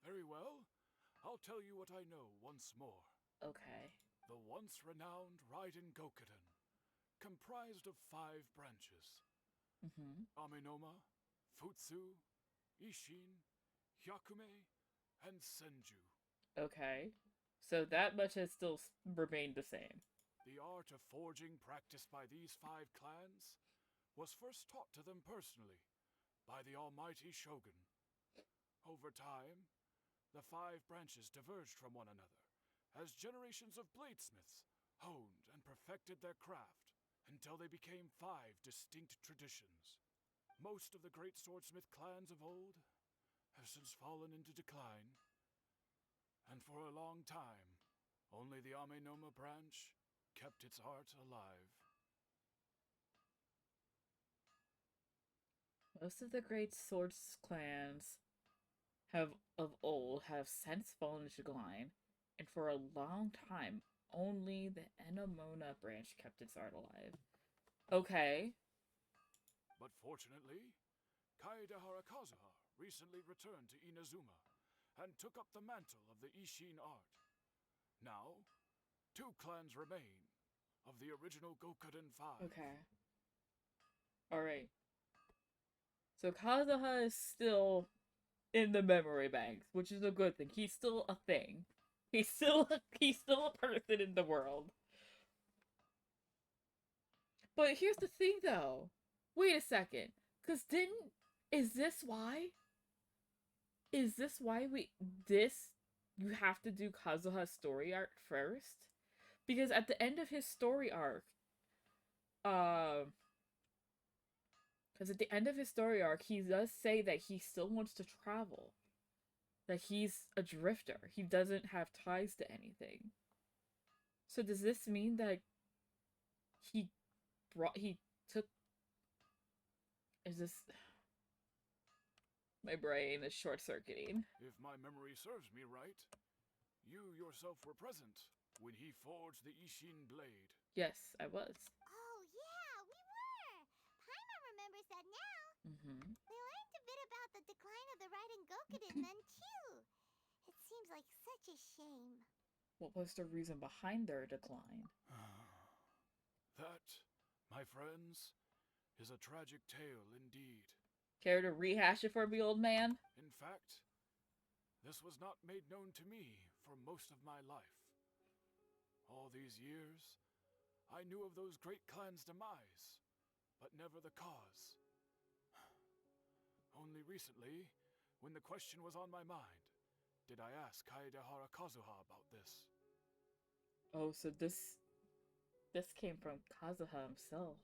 Very well. I'll tell you what I know once more. Okay. The once renowned Raiden Gokaden, comprised of 5 branches. Amenoma, Futsu, Ishin, Hyakume, and Senju. Okay. So that much has still remained the same. The art of forging practiced by these 5 clans was first taught to them personally by the almighty Shogun. Over time, the 5 branches diverged from one another as generations of bladesmiths honed and perfected their craft until they became 5 distinct traditions. Most of the great swordsmith clans of old have since fallen into decline, and for a long time, only the Amenoma branch kept its art alive. Most of the great swords clans of old have since fallen into decline, and for a long time, only the Enomona branch kept its art alive. Okay. But fortunately, Kaedehara Kazuha recently returned to Inazuma and took up the mantle of the Ishin art. Now, 2 clans remain of the original Gokuden 5. Okay. Alright. So Kazuha is still in the memory banks, which is a good thing. He's still a thing. He's still a person in the world. But here's the thing though. Wait a second. Is this why? Is this why you have to do Kazuha's story arc first? Because at the end of his story arc, because at the end of his story arc, he does say that he still wants to travel. That he's a drifter. He doesn't have ties to anything. So does this mean that he took... Is this... My brain is short-circuiting. If my memory serves me right, you yourself were present when he forged the Ishin blade. Yes, I was. Oh, yeah, we were! Paimon remembers that now. Mm-hmm. We learned a bit about the decline of the Raiden Gokuden then, too. It seems like such a shame. What was the reason behind their decline? That, my friends, is a tragic tale indeed. Care to rehash it for me, old man? In fact, this was not made known to me for most of my life. All these years, I knew of those great clans' demise, but never the cause. Only recently, when the question was on my mind, did I ask Kaedehara Kazuha about this. Oh, so this came from Kazuha himself.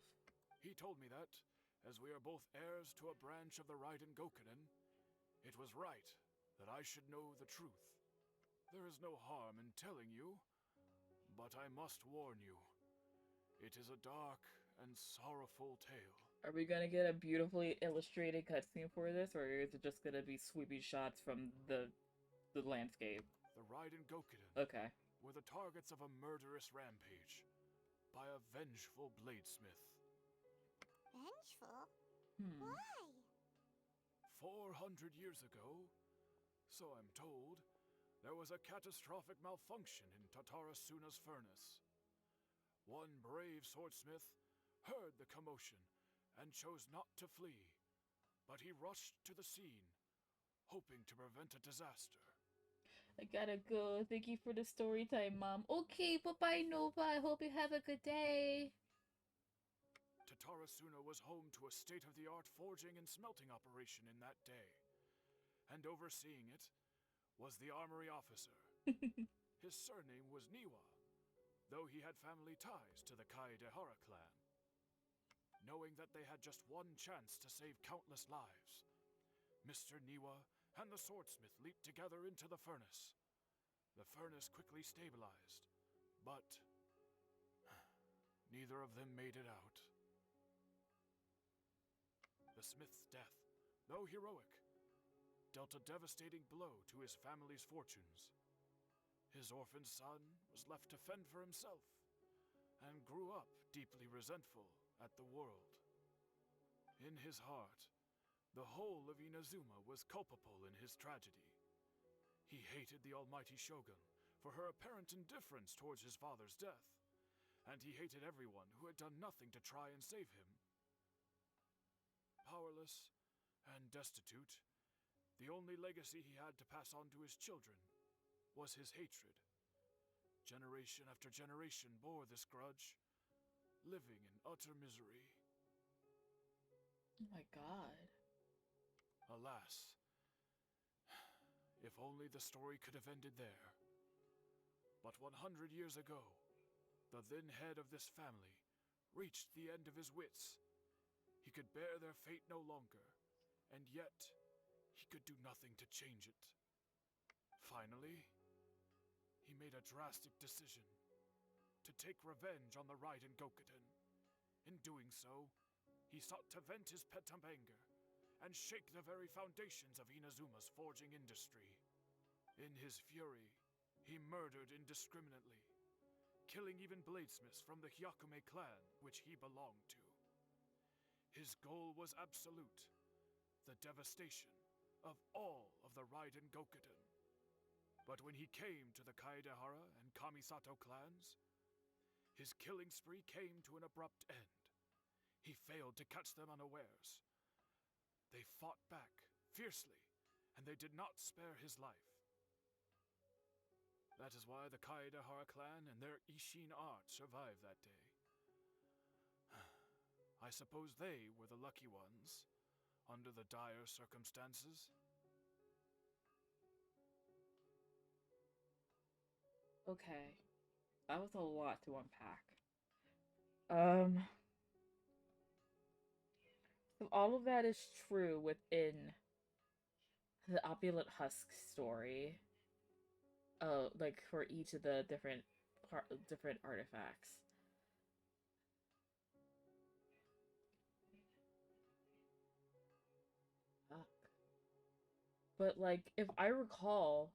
He told me that, as we are both heirs to a branch of the Raiden Gokuden, it was right that I should know the truth. There is no harm in telling you, but I must warn you. It is a dark and sorrowful tale. Are we gonna get a beautifully illustrated cutscene for this, or is it just gonna be sweeping shots from the landscape? The Raiden Gokuden Okay. were the targets of a murderous rampage by a vengeful bladesmith. Vengeful? Hmm. Why? 400 years ago, so I'm told, there was a catastrophic malfunction in Tatarasuna's furnace. One brave swordsmith heard the commotion and chose not to flee, but he rushed to the scene, hoping to prevent a disaster. I gotta go. Thank you for the story time, Mom. Okay, bye-bye, Nova. I hope you have a good day. Tatarasuna was home to a state-of-the-art forging and smelting operation in that day, and overseeing it was the armory officer. His surname was Niwa, though he had family ties to the Kaedehara clan. Knowing that they had just one chance to save countless lives, Mr. Niwa and the swordsmith leaped together into the furnace. The furnace quickly stabilized, but neither of them made it out. The smith's death, though heroic, dealt a devastating blow to his family's fortunes. His orphaned son was left to fend for himself, and grew up deeply resentful at the world. In his heart, the whole of Inazuma was culpable in his tragedy. He hated the almighty Shogun for her apparent indifference towards his father's death, and he hated everyone who had done nothing to try and save him. Powerless and destitute, the only legacy he had to pass on to his children was his hatred. Generation after generation bore this grudge, living in utter misery. Oh my god. Alas, if only the story could have ended there. But 100 years ago, the then head of this family reached the end of his wits. He could bear their fate no longer, and yet he could do nothing to change it. Finally, he made a drastic decision to take revenge on the Raiden Gokuden. In doing so, he sought to vent his pent up anger and shake the very foundations of Inazuma's forging industry. In his fury, he murdered indiscriminately, killing even bladesmiths from the Hyakume clan, which he belonged to. His goal was absolute, the devastation of all of the Raiden Gokuden. But when he came to the Kaedehara and Kamisato clans, his killing spree came to an abrupt end. He failed to catch them unawares. They fought back fiercely, and they did not spare his life. That is why the Kaedehara clan and their Ishin art survived that day. I suppose they were the lucky ones, under the dire circumstances. Okay. That was a lot to unpack. So all of that is true within the Opulent Husk story. Like for each of the different artifacts. Fuck. But like, if I recall,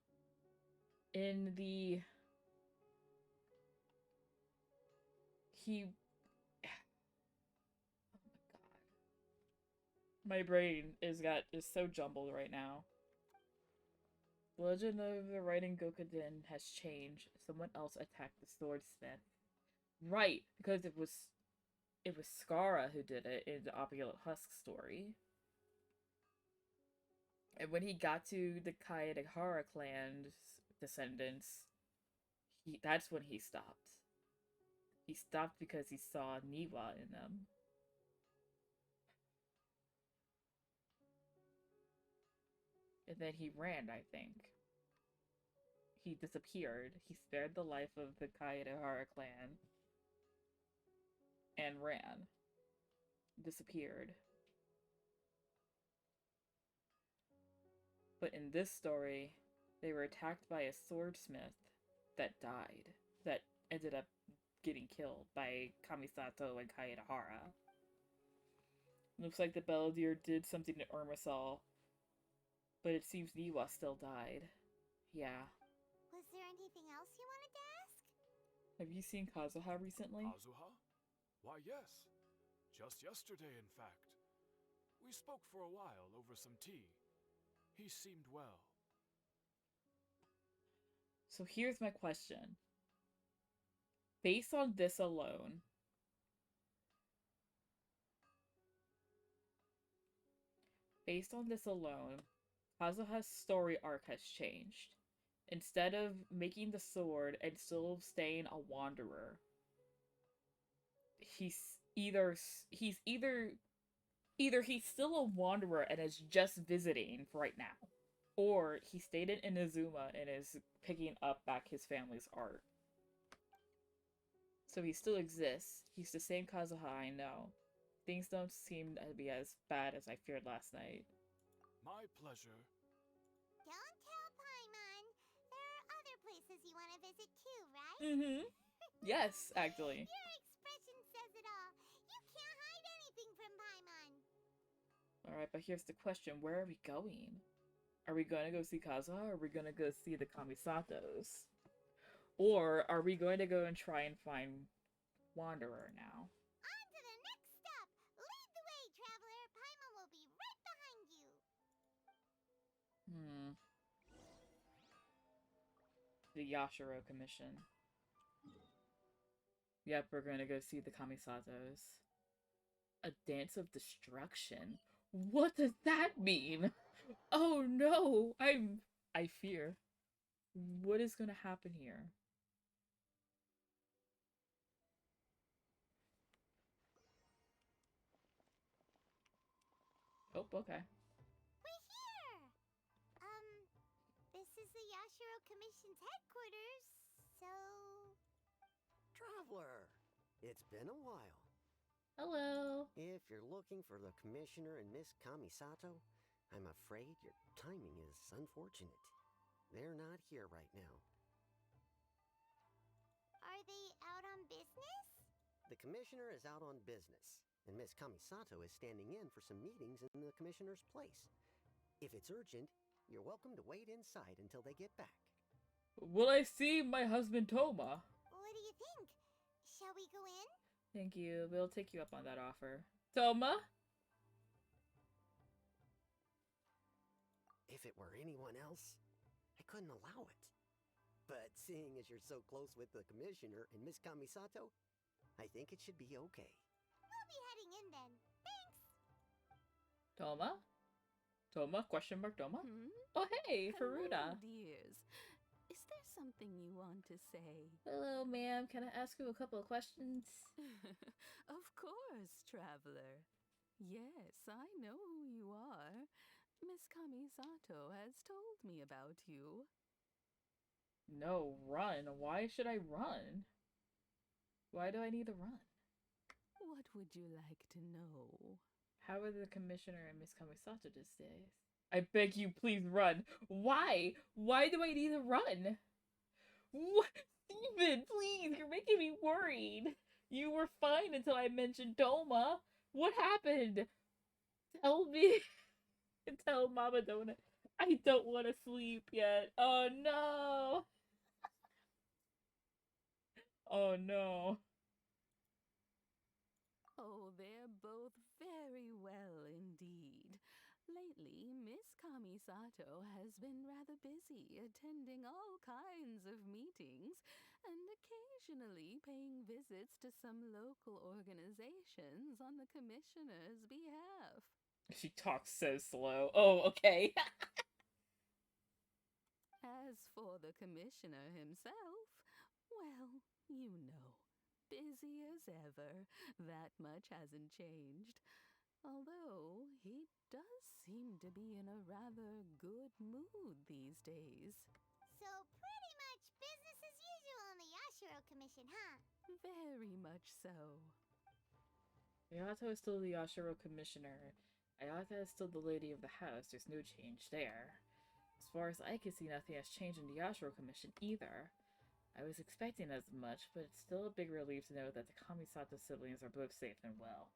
in the he my brain is so jumbled right now. The legend of the Raiden Gokuden has changed. Someone else attacked the swordsmith. Right, because it was Skara who did it in the Opulent Husk story. And when he got to the Kaedehara clan's descendants, that's when he stopped. He stopped because he saw Niwa in them. And then he ran, I think. He disappeared. He spared the life of the Kaedehara clan. And ran. Disappeared. But in this story, they were attacked by a swordsmith that died. That ended up getting killed by Kamisato and Kaedehara. Looks like the Beladier did something to Irmisol, but it seems Niwa still died. Yeah. Was there anything else you wanted to ask? Have you seen Kazuha recently? Kazuha? Why, yes. Just yesterday, in fact. We spoke for a while over some tea. He seemed well. So here's my question. Based on this alone, Kazuha's story arc has changed. Instead of making the sword and still staying a wanderer, he's either he's still a wanderer and is just visiting right now, or he stayed in Inazuma and is picking up back his family's art. So he still exists. He's the same Kazuha I know. Things don't seem to be as bad as I feared last night. My pleasure. Don't tell Paimon. There are other places you want to visit too, right? Mm-hmm. Yes, actually. Your expression says it all. You can't hide anything from Paimon. Alright, but here's the question. Where are we going? Are we going to go see Kazuha, or are we going to go see the Kamisatos? Or are we going to go and try and find Wanderer now? On to the next stop. Lead the way, traveler. Paimon will be right behind you. The Yashiro Commission. Yep, we're going to go see the Kamisatos. A dance of destruction? What does that mean? Oh no! I fear. What is going to happen here? Oh, okay. We're here! This is the Yashiro Commission's headquarters, so... Traveler! It's been a while. Hello! If you're looking for the Commissioner and Miss Kamisato, I'm afraid your timing is unfortunate. They're not here right now. Are they out on business? The Commissioner is out on business, and Miss Kamisato is standing in for some meetings in the Commissioner's place. If it's urgent, you're welcome to wait inside until they get back. Will I see my husband Toma? What do you think? Shall we go in? Thank you. We'll take you up on that offer. Toma? If it were anyone else, I couldn't allow it. But seeing as you're so close with the commissioner and Miss Kamisato, I think it should be okay. We'll be heading in then. Thanks! Toma? Toma? Question mark Toma? Hmm? Oh, hey, Hello, Furuta. dears. Is there something you want to say? Hello, ma'am. Can I ask you a couple of questions? Of course, traveler. Yes, I know who you are. Miss Kamisato has told me about you. No, run. Why should I run? Why do I need to run? What would you like to know? How are the commissioner and Miss Kamisato these days? I beg you, please run. Why? Why do I need to run? What? Steven, please, you're making me worried. You were fine until I mentioned Doma. What happened? Tell me. Tell Mama Donut. I don't want to sleep yet. Oh no. Oh no. Oh, they're both very well indeed. Lately, Miss Kamisato has been rather busy attending all kinds of meetings and occasionally paying visits to some local organizations on the commissioner's behalf. She talks so slow. Oh, okay. As for the commissioner himself, well, you know, busy as ever. That much hasn't changed. Although he does seem to be in a rather good mood these days. So pretty much business as usual on the Yashiro Commission, huh? Very much so. Ayato is still the Yashiro commissioner. Ayaka is still the lady of the house. There's no change there. As far as I can see, nothing has changed in the Yashiro commission either. I was expecting as much, but it's still a big relief to know that the Kamisato siblings are both safe and well.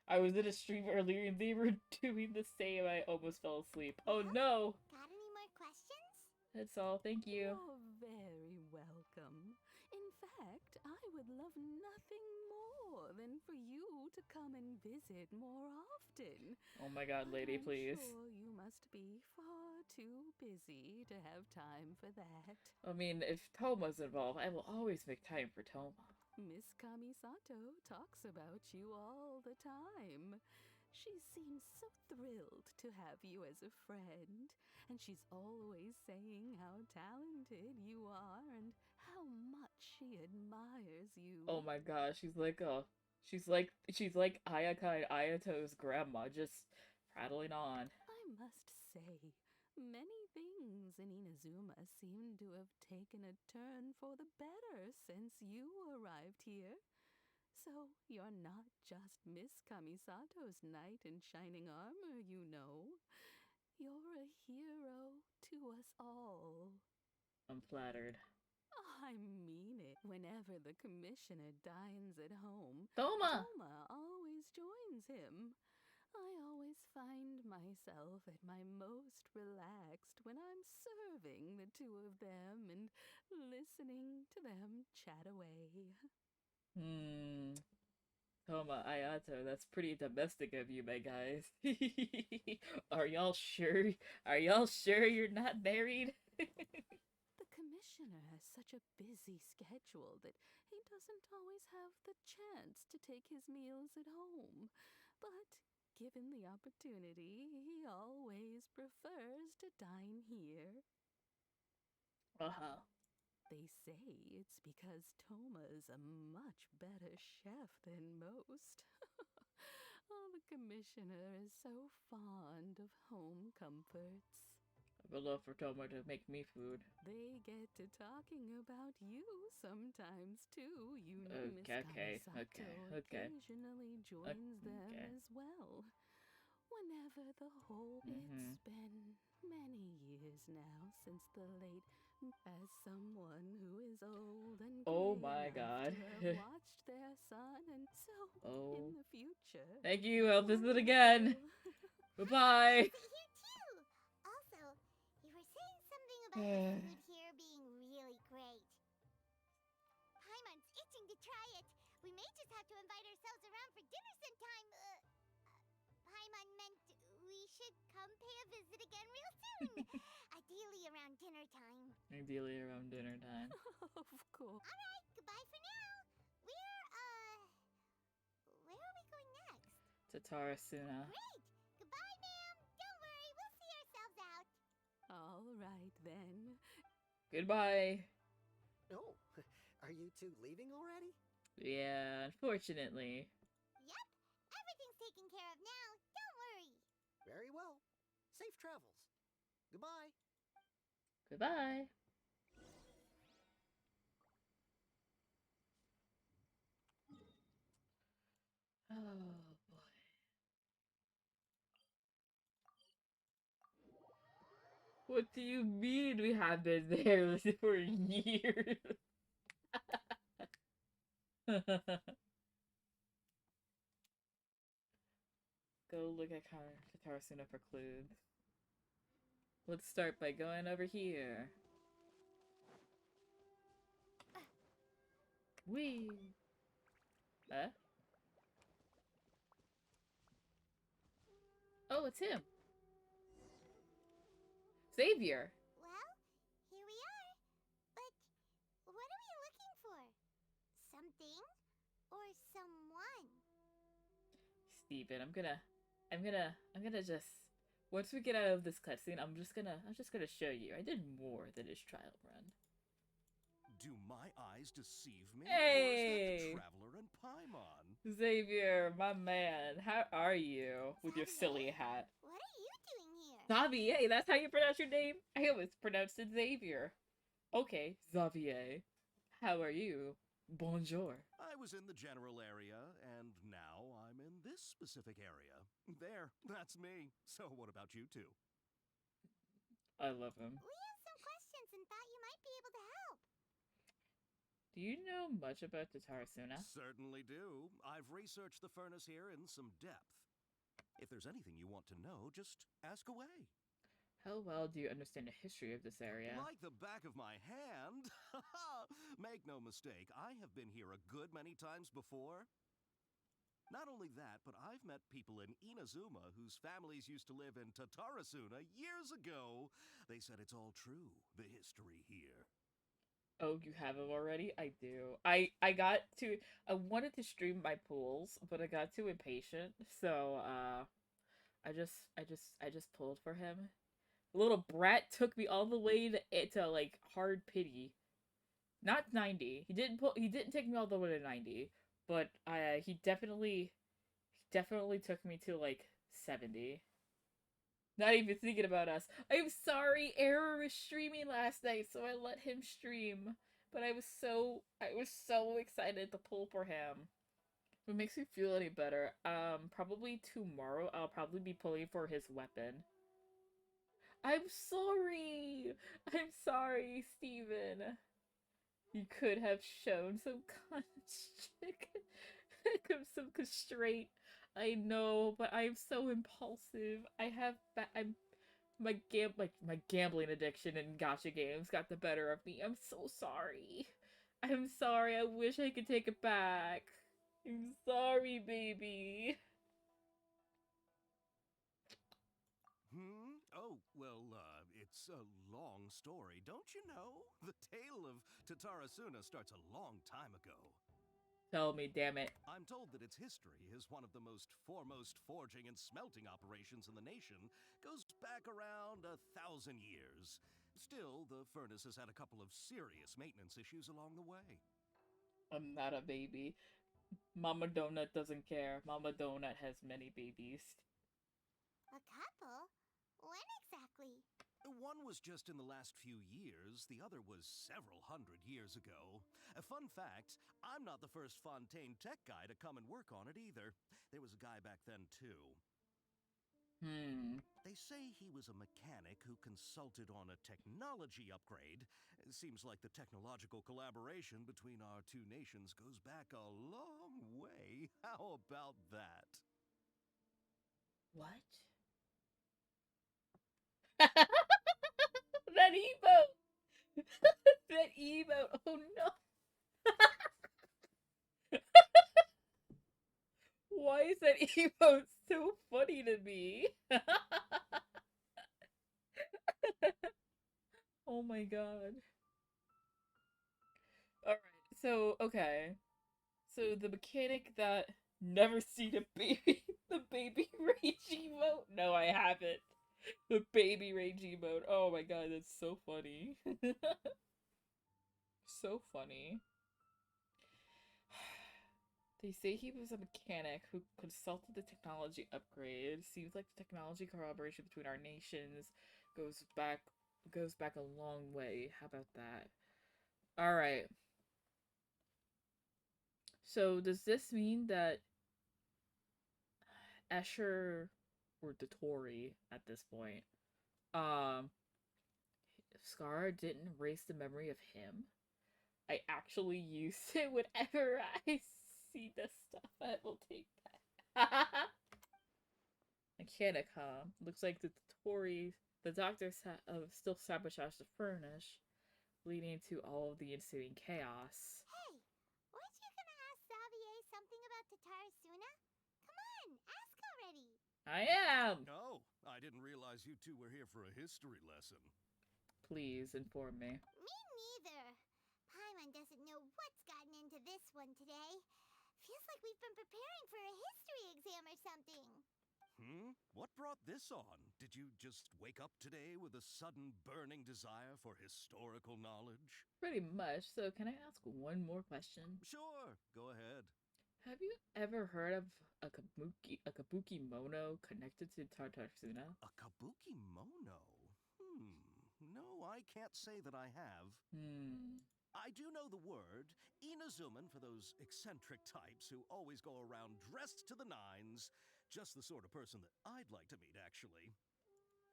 I was in a stream earlier and they were doing the same. I almost fell asleep. Oh no! Got any more questions? That's all. Thank you. You're very welcome. In fact, I would love nothing more than for you to come and visit more often. Oh my god, lady, I'm please. sure you must be far too busy to have time for that. I mean, if Toma's involved, I will always make time for Toma. Miss Kamisato talks about you all the time. She seems so thrilled to have you as a friend, and she's always saying how talented you are and how much she admires you. Oh my gosh, she's like Ayaka and Ayato's grandma, just prattling on. I must say, many things in Inazuma seem to have taken a turn for the better since you arrived here. So you're not just Miss Kamisato's knight in shining armor, you know. You're a hero to us all. I'm flattered. I mean it. Whenever the commissioner dines at home, Toma always joins him. I always find myself at my most relaxed when I'm serving the two of them and listening to them chat away. Toma, Ayato, that's pretty domestic of you, my guys. Are y'all sure? Are y'all sure you're not married? The commissioner has such a busy schedule that he doesn't always have the chance to take his meals at home. But given the opportunity, he always prefers to dine here. Uh-huh. They say it's because Toma's a much better chef than most. Oh, the commissioner is so fond of home comforts. I would love for Toma to make me food. They get to talking about you sometimes too. You know, Miss Kamisato occasionally joins them as well. Whenever the whole... It's been many years now since the late... As someone who is old and gray enough to have watched their son, and so in the future... Thank you, I'll visit again! Goodbye! Here too! Also, you were saying something about the food here being really great. Paimon's itching to try it. We may just have to invite ourselves around for dinner sometime. Paimon meant we should come pay a visit again real soon. Ideally around dinner time. Ideally around dinner time. Of course. Alright, goodbye for now. Where are we going next? To Tarasuna. Great! Goodbye, ma'am. Don't worry, we'll see ourselves out. Alright then. Goodbye. Oh, are you two leaving already? Yeah, unfortunately. Yep, everything's taken care of now. Don't worry. Very well. Safe travels. Goodbye. Goodbye. Oh boy. What do you mean we have been there for years? Go look at Tarasuna for clues. Let's start by going over here. Whee! Huh? Oh, it's him. Xavier. Well, here we are. But what are we looking for? Something or someone? Steven, I'm gonna just once we get out of this cutscene, I'm just gonna show you. I did more than his trial run. Do my eyes deceive me? Hey! Or is that the Traveler and Paimon? Xavier, my man, how are you with your silly hat? What are you doing here? Xavier, that's how you pronounce your name? I always pronounced it Xavier. Okay, Xavier, how are you? Bonjour. I was in the general area, and now I'm in this specific area. There, that's me. So what about you two? I love him. We have some questions and thought you might be able to help. Do you know much about the Tarasuna? Certainly do. I've researched the furnace here in some depth. If there's anything you want to know, just ask away. How well do you understand the history of this area? Like the back of my hand. Make no mistake, I have been here a good many times before. Not only that, but I've met people in Inazuma whose families used to live in Tatarasuna years ago. They said it's all true, the history here. Oh, you have him already? I do. I wanted to stream my pools, but I got too impatient, so I just pulled for him. Little brat took me all the way to like hard pity. Not 90. He didn't take me all the way to 90, but he definitely took me to like 70. Not even thinking about us. I'm sorry, Error was streaming last night, so I let him stream. But I was so excited to pull for him. If it makes me feel any better, probably tomorrow I'll probably be pulling for his weapon. I'm sorry, Steven. You could have shown some some constraint. I know, but I'm so impulsive. My gambling addiction and gacha games got the better of me. I'm so sorry. I'm sorry. I wish I could take it back. I'm sorry, baby. Oh, well, it's a long story, don't you know? The tale of Tatarasuna starts a long time ago. Tell me, damn it. I'm told that its history is one of the most foremost forging and smelting operations in the nation. Goes back around 1,000 years. Still, the furnace has had a couple of serious maintenance issues along the way. I'm not a baby. Mama Donut doesn't care. Mama Donut has many babies. A couple? When exactly? One was just in the last few years, the other was several hundred years ago. A fun fact, I'm not the first Fontaine tech guy to come and work on it either. There was a guy back then, too. They say he was a mechanic who consulted on a technology upgrade. It seems like the technological collaboration between our two nations goes back a long way. How about that? What? That emote! That emote! Oh no! I said emote's so funny to me. Oh my god. Alright, so, okay. So the mechanic that never seen a baby, the baby rage emote? No, I haven't. The baby rage emote. Oh my god, that's so funny. So funny. They say he was a mechanic who consulted the technology upgrade. Seems like the technology corroboration between our nations goes back a long way. How about that? Alright. So does this mean that Escher or Dotori at this point, um, Scar didn't erase the memory of him? I actually use it whenever I see this stuff. I will take that. Mechanic, huh? Looks like the doctor still sabotaged the furnace, leading to all of the ensuing chaos. Hey, weren't you gonna ask Xavier something about Tatarasuna? Come on, ask already. I am! No, I didn't realize you two were here for a history lesson. Please inform me. Me neither. Paimon doesn't know what's gotten into this one today. Feels like we've been preparing for a history exam or something. What brought this on? Did you just wake up today with a sudden burning desire for historical knowledge? Pretty much. So can I ask one more question? Sure, go ahead. Have you ever heard of a kabuki mono connected to Tatarasuna? A kabuki mono? No, I can't say that I have. I do know the word. Inazuman for those eccentric types who always go around dressed to the nines. Just the sort of person that I'd like to meet, actually.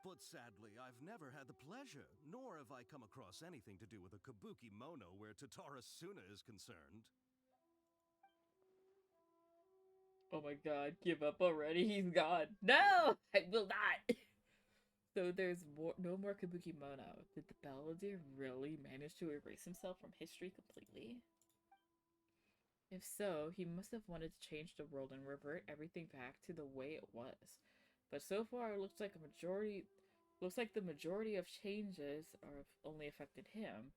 But sadly, I've never had the pleasure, nor have I come across anything to do with a kabuki mono where Tatarasuna is concerned. Oh my god, give up already, he's gone. No! I will not! So there's no more Kabuki Mono. Did the Balladeer really manage to erase himself from history completely? If so, he must have wanted to change the world and revert everything back to the way it was. But so far, it looks like the majority of changes are only affected him.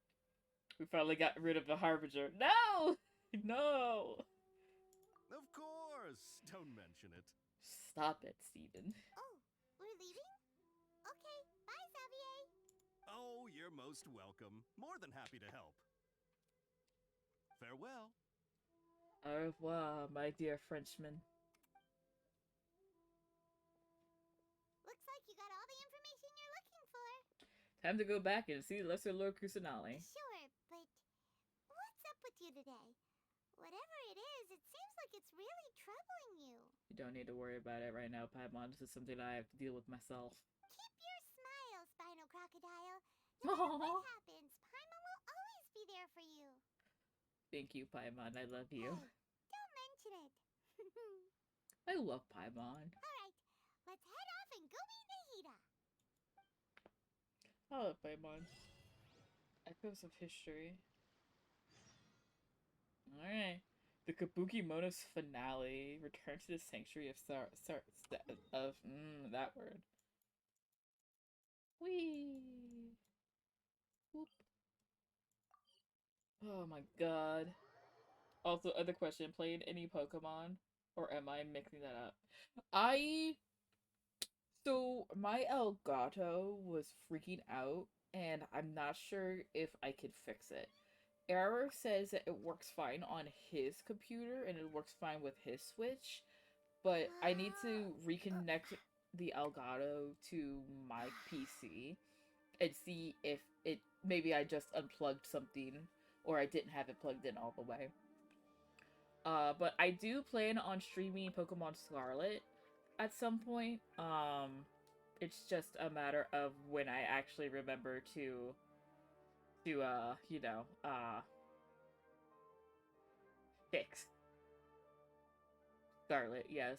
We finally got rid of the Harbinger. No! No! Of course! Don't mention it. Stop it, Steven. Oh, we're leaving? Okay, bye, Xavier. Oh, you're most welcome. More than happy to help. Farewell. Au revoir, my dear Frenchman. Looks like you got all the information you're looking for. Time to go back and see Lesser Lord Kusanali. Sure, but what's up with you today? Whatever it is, it seems like it's really troubling you. You don't need to worry about it right now, Paimon. This is something I have to deal with myself. Keep your smile, Spinal Crocodile. No matter what happens, Paimon will always be there for you. Thank you, Paimon. I love you. Hey, don't mention it. I love Paimon. Alright, let's head off and go meet Nahida. I love Paimon. Echoes of history. Alright. The Kabuki Mono's finale. Return to the sanctuary of that word. Whee! Whoop. Oh my god. Also, other question. Played any Pokemon? Or am I mixing that up? So, my Elgato was freaking out, and I'm not sure if I could fix it. Error says that it works fine on his computer, and it works fine with his Switch, but I need to reconnect the Elgato to my PC and see if maybe I just unplugged something, or I didn't have it plugged in all the way. But I do plan on streaming Pokemon Scarlet at some point. It's just a matter of when I actually remember to fix Scarlet. Yes.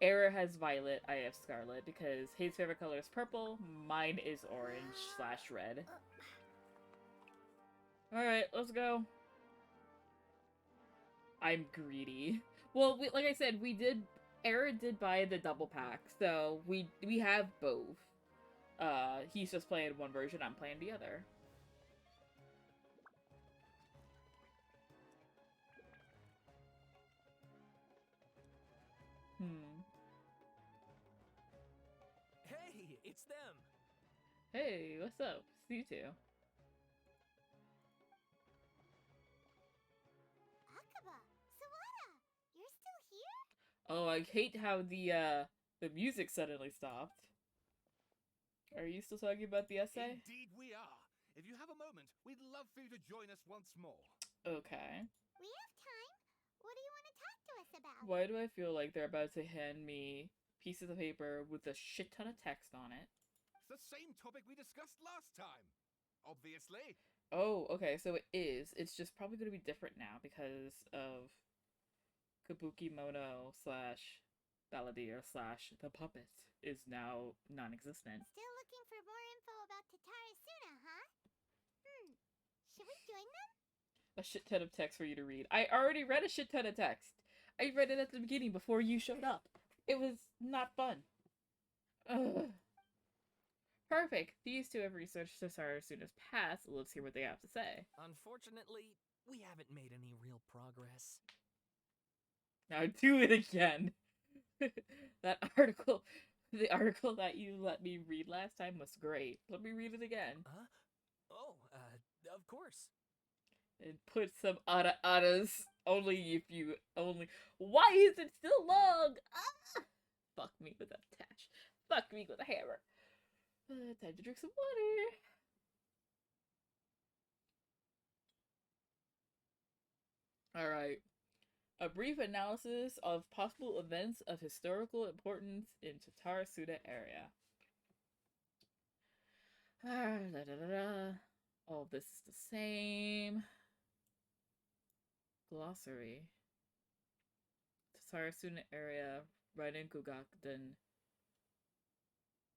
Error has Violet, I have Scarlet, because his favorite color is purple, mine is orange/red. Alright, let's go. I'm greedy. Well, like I said, we did Era did buy the double pack, so we have both. He's just playing one version, I'm playing the other. Hey, it's them! Hey, what's up? See you two. Akaba, Sawada, you're still here? Oh, I hate how the music suddenly stopped. Are you still talking about the essay? Indeed we are. If you have a moment, we'd love for you to join us once more. Okay. We have time. What do you want to talk to us about? Why do I feel like they're about to hand me pieces of paper with a shit ton of text on it? It's the same topic we discussed last time. Obviously. Oh, okay, so it is. It's just probably going to be different now because of Kabuki Mono / Balladeer / the puppet is now non-existent. Still looking for more info about Tatarasuna, huh? Should we join them? A shit ton of text for you to read. I already read a shit ton of text. I read it at the beginning before you showed up. It was not fun. Ugh. Perfect. These two have researched Tatarasuna's past. Let's hear what they have to say. Unfortunately, we haven't made any real progress. Now do it again. That article, the article that you let me read last time was great. Let me read it again. Huh? Oh, of course. And put some aras only if you only. Why is it still long? Ah! Fuck me with a attach. Fuck me with a hammer. Time to drink some water. Alright. A brief analysis of possible events of historical importance in Tatarasuna area. All this is the same. Glossary. Tatarasuna area, Raiden Gugakden,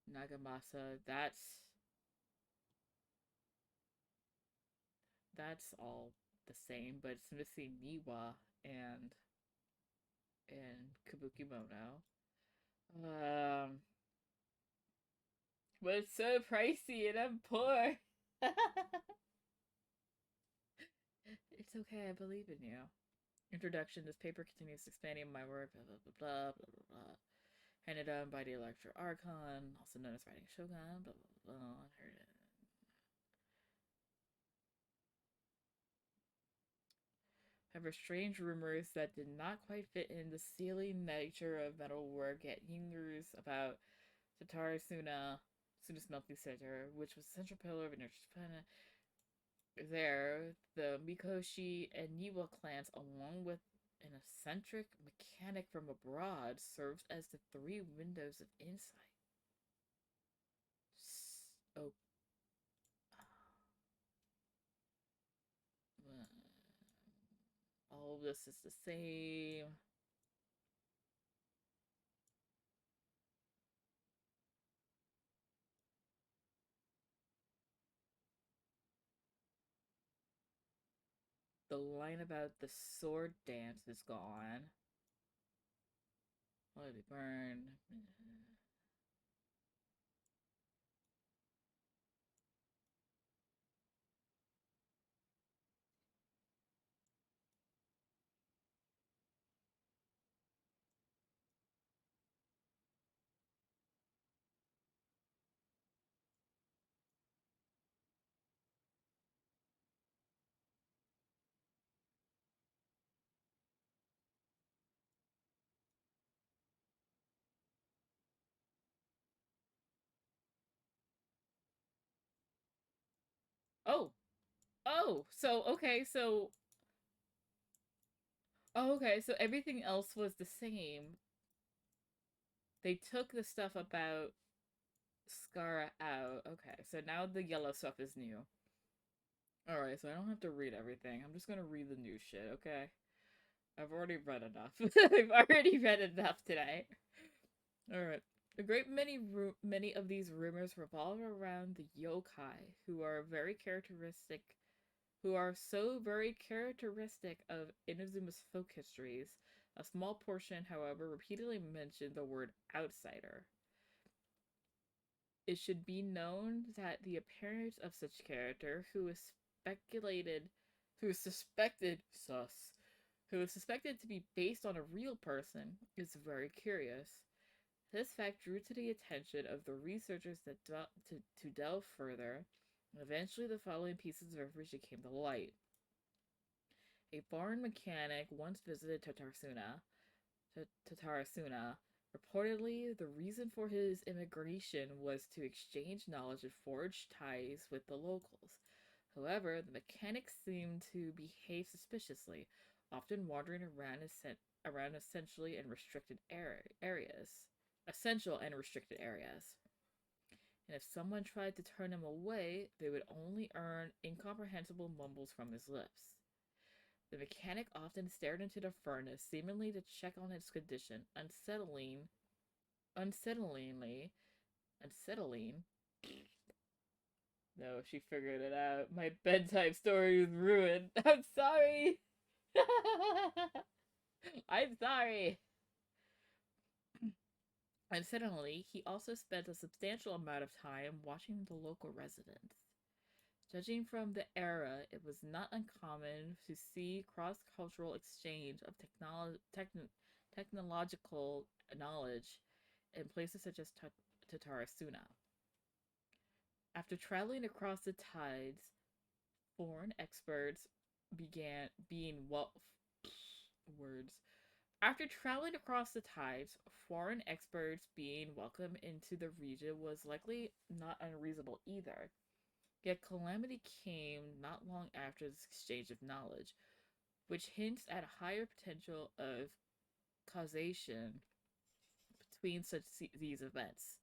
Nagamasa. That's all the same, but it's missing Niwa and Kabuki Mono. But it's so pricey and I'm poor. It's okay, I believe in you. Introduction. This paper continues expanding my work, blah blah blah blah blah blah blah. Handed down by the Electro Archon, also known as Riding Shogun, blah blah blah blah. However, strange rumors that did not quite fit in the sealing nature of metalwork at Yingers about Tatarasuna's melting center, which was the central pillar of Inertia Japan. There, the Mikoshi and Niwa clans, along with an eccentric mechanic from abroad, served as the three windows of insight. Oh. All of this is the same. The line about the sword dance is gone. Let it burn. Oh! Oh! So, okay, so... Oh, okay, so everything else was the same. They took the stuff about Skara out. Okay, so now the yellow stuff is new. Alright, so I don't have to read everything. I'm just gonna read the new shit, okay? I've already read enough. I've already read enough today. Alright. A great many of these rumors revolve around the yokai, who are so very characteristic of Inazuma's folk histories, A small portion, however, repeatedly mentioned the word outsider. It should be known that the appearance of such character, who is suspected to be based on a real person, is very curious. This fact drew to the attention of the researchers to delve further, and eventually the following pieces of information came to light. A foreign mechanic once visited Tatarasuna. Reportedly, the reason for his immigration was to exchange knowledge and forge ties with the locals. However, the mechanic seemed to behave suspiciously, often wandering around essentially and restricted areas. Essential and restricted areas. And if someone tried to turn him away, they would only earn incomprehensible mumbles from his lips. The mechanic often stared into the furnace, seemingly to check on its condition, unsettling. No, she figured it out. My bedtime story was ruined. I'm sorry. I'm sorry. Unsettlingly, he also spent a substantial amount of time watching the local residents. Judging from the era, it was not uncommon to see cross-cultural exchange of technological knowledge in places such as Tatarasuna. After traveling across the tides, foreign experts began being words. After traveling across the tides, foreign experts being welcomed into the region was likely not unreasonable either. Yet calamity came not long after this exchange of knowledge, which hints at a higher potential of causation between these events.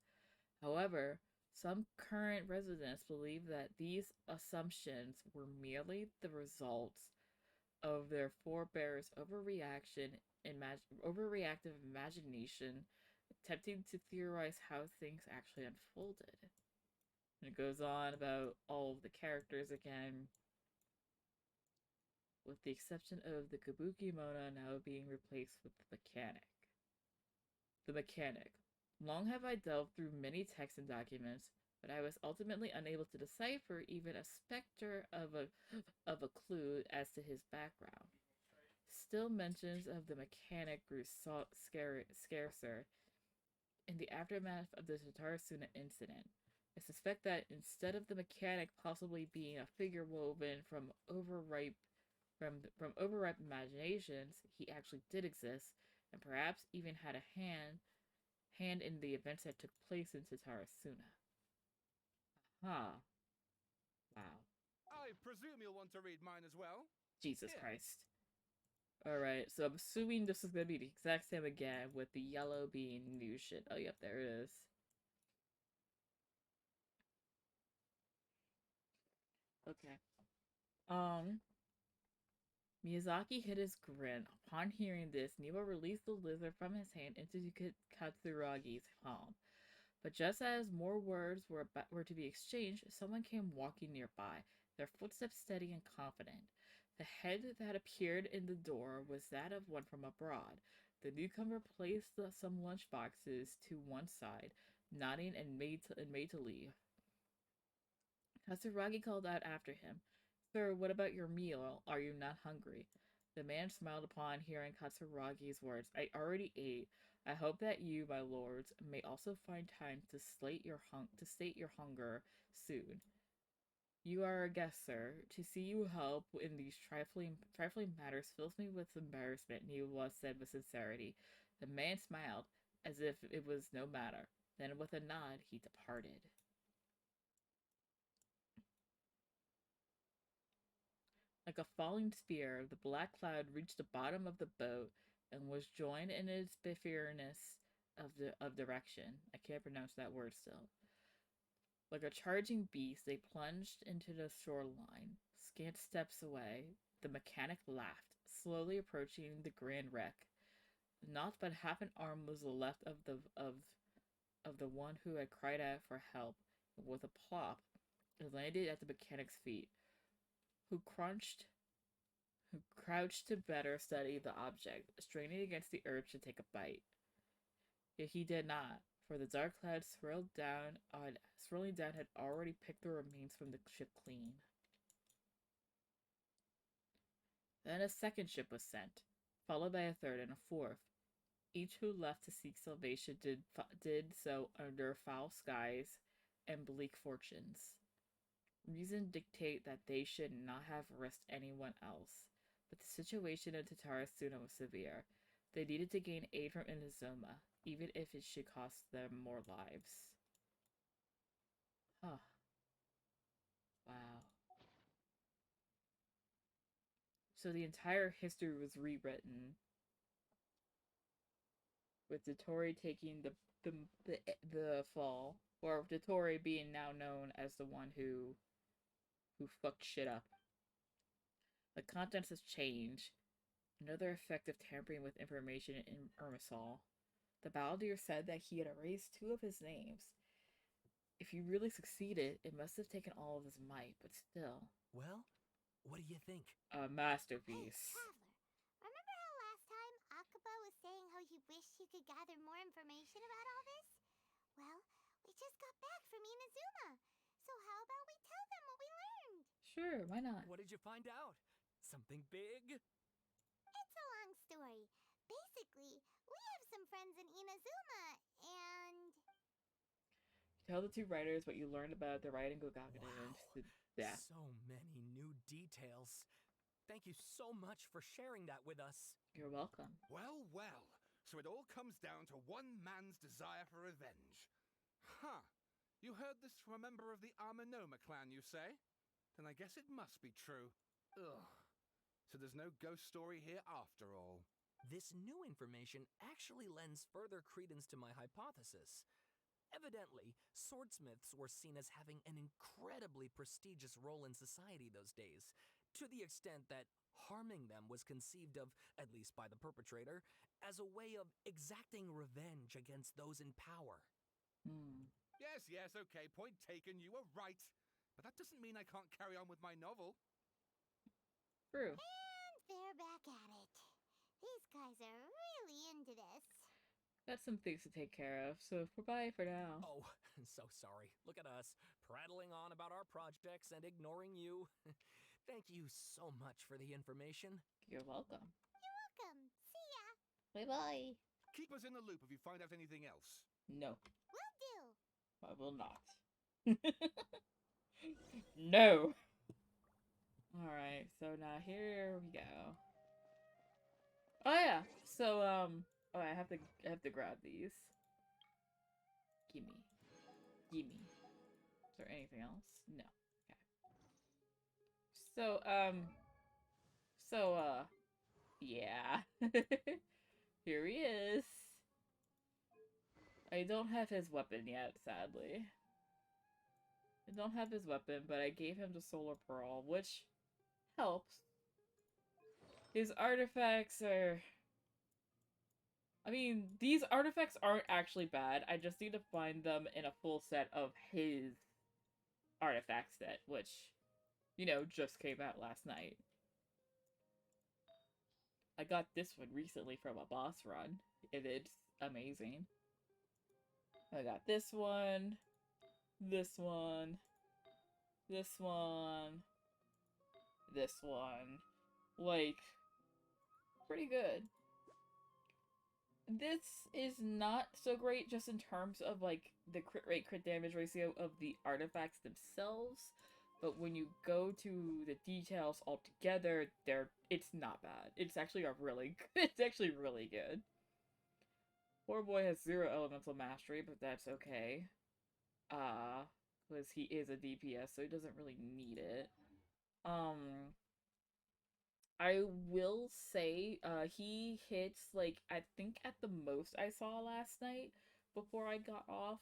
However, some current residents believe that these assumptions were merely the results of their forebears' overreactive imagination, attempting to theorize how things actually unfolded. And it goes on about all of the characters again, with the exception of the Kabuki Mona now being replaced with the mechanic. The mechanic. Long have I delved through many texts and documents, but I was ultimately unable to decipher even a specter of a clue as to his background. Still, mentions of the mechanic grew scarcer in the aftermath of the Tatarasuna incident. I suspect that instead of the mechanic possibly being a figure woven from overripe imaginations, he actually did exist, and perhaps even had a hand in the events that took place in Tatarasuna. Aha. Wow. I presume you'll want to read mine as well? Jesus Christ. Alright, so I'm assuming this is gonna be the exact same again, with the yellow being new shit. Oh, yep, there it is. Okay. Miyazaki hid his grin. Upon hearing this, Nemo released the lizard from his hand into Katsuragi's palm. But just as more words were to be exchanged, someone came walking nearby, their footsteps steady and confident. The head that appeared in the door was that of one from abroad. The newcomer placed some lunch boxes to one side, nodding and made to leave. Katsuragi called out after him, "Sir, what about your meal? Are you not hungry?" The man smiled upon hearing Katsuragi's words. "I already ate. I hope that you, my lords, may also find time to state your hunger soon. You are a guest, sir. To see you help in these trifling matters fills me with embarrassment," Niwa said with sincerity. The man smiled, as if it was no matter. Then with a nod, he departed. Like a falling spear, the black cloud reached the bottom of the boat and was joined in its bifferness of direction. I can't pronounce that word still. Like a charging beast, they plunged into the shoreline. Scant steps away, the mechanic laughed, slowly approaching the grand wreck. Not but half an arm was left of the one who had cried out for help, and with a plop, it landed at the mechanic's feet, who who crouched to better study the object, straining against the urge to take a bite. Yet he did not, for the dark cloud swirling down had already picked the remains from the ship clean. Then a second ship was sent, followed by a third and a fourth. Each who left to seek salvation did so under foul skies and bleak fortunes. Reason dictate that they should not have risked anyone else, but the situation in Tatarasuna was severe. They needed to gain aid from Inazuma, even if it should cost them more lives. Huh. Wow. So the entire history was rewritten, with Dotori taking the fall, or Dotori being now known as the one who fucked shit up. The contents has changed. Another effect of tampering with information in Irmisol. The Balladeer said that he had erased 2 of his names. If he really succeeded, it must have taken all of his might, but still. Well, what do you think? A masterpiece. Hey, Traveler, remember how last time Akaba was saying how he wished he could gather more information about all this? Well, we just got back from Inazuma, so how about we tell them what we learned? Sure, why not? What did you find out? Something big? It's a long story. Basically, we have some friends in Inazuma, and... Tell the 2 writers what you learned about the Raiden Gogakuden and to death. So many new details. Thank you so much for sharing that with us. You're welcome. Well, well. So it all comes down to one man's desire for revenge. Huh. You heard this from a member of the Amanoma clan, you say? Then I guess it must be true. Ugh. So there's no ghost story here after all. This new information actually lends further credence to my hypothesis. Evidently, swordsmiths were seen as having an incredibly prestigious role in society those days, to the extent that harming them was conceived of, at least by the perpetrator, as a way of exacting revenge against those in power. Yes, okay, point taken, you were right. But that doesn't mean I can't carry on with my novel. True. And they're back at it. These guys are really into this. Got some things to take care of, so bye for now. Oh, so sorry. Look at us, prattling on about our projects and ignoring you. Thank you so much for the information. You're welcome. You're welcome. See ya. Bye-bye. Keep us in the loop if you find out anything else. No. Will do. I will not. No. Alright, so now here we go. Oh yeah, so oh, I have to grab these. Gimme. Is there anything else? No. Okay. Yeah. Here he is. I don't have his weapon yet, sadly. I don't have his weapon, but I gave him the Solar Pearl, which helps. His artifacts are... I mean, these artifacts aren't actually bad. I just need to find them in a full set of his artifact set, which, you know, just came out last night. I got this one recently from a boss run, and it's amazing. I got this one, this one, this one, this one. Like, pretty good. This is not so great just in terms of, like, the crit rate, crit damage ratio of the artifacts themselves, but when you go to the details altogether, it's not bad. It's actually it's actually really good. Poor boy has 0 elemental mastery, but that's okay. Because he is a DPS, so he doesn't really need it. I will say, he hits, like, I think at the most I saw last night before I got off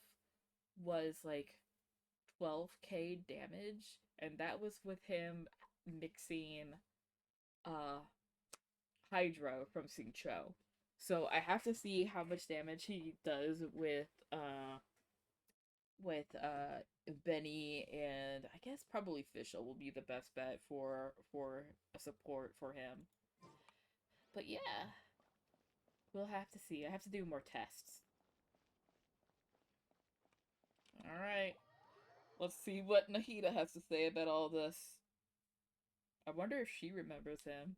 was, like, 12k damage, and that was with him mixing, Hydro from Xingqiu. So I have to see how much damage he does with Benny, and I guess probably Fischl will be the best bet for a support for him. But yeah, we'll have to see. I have to do more tests. All right, let's see what Nahida has to say about all this. I wonder if she remembers him.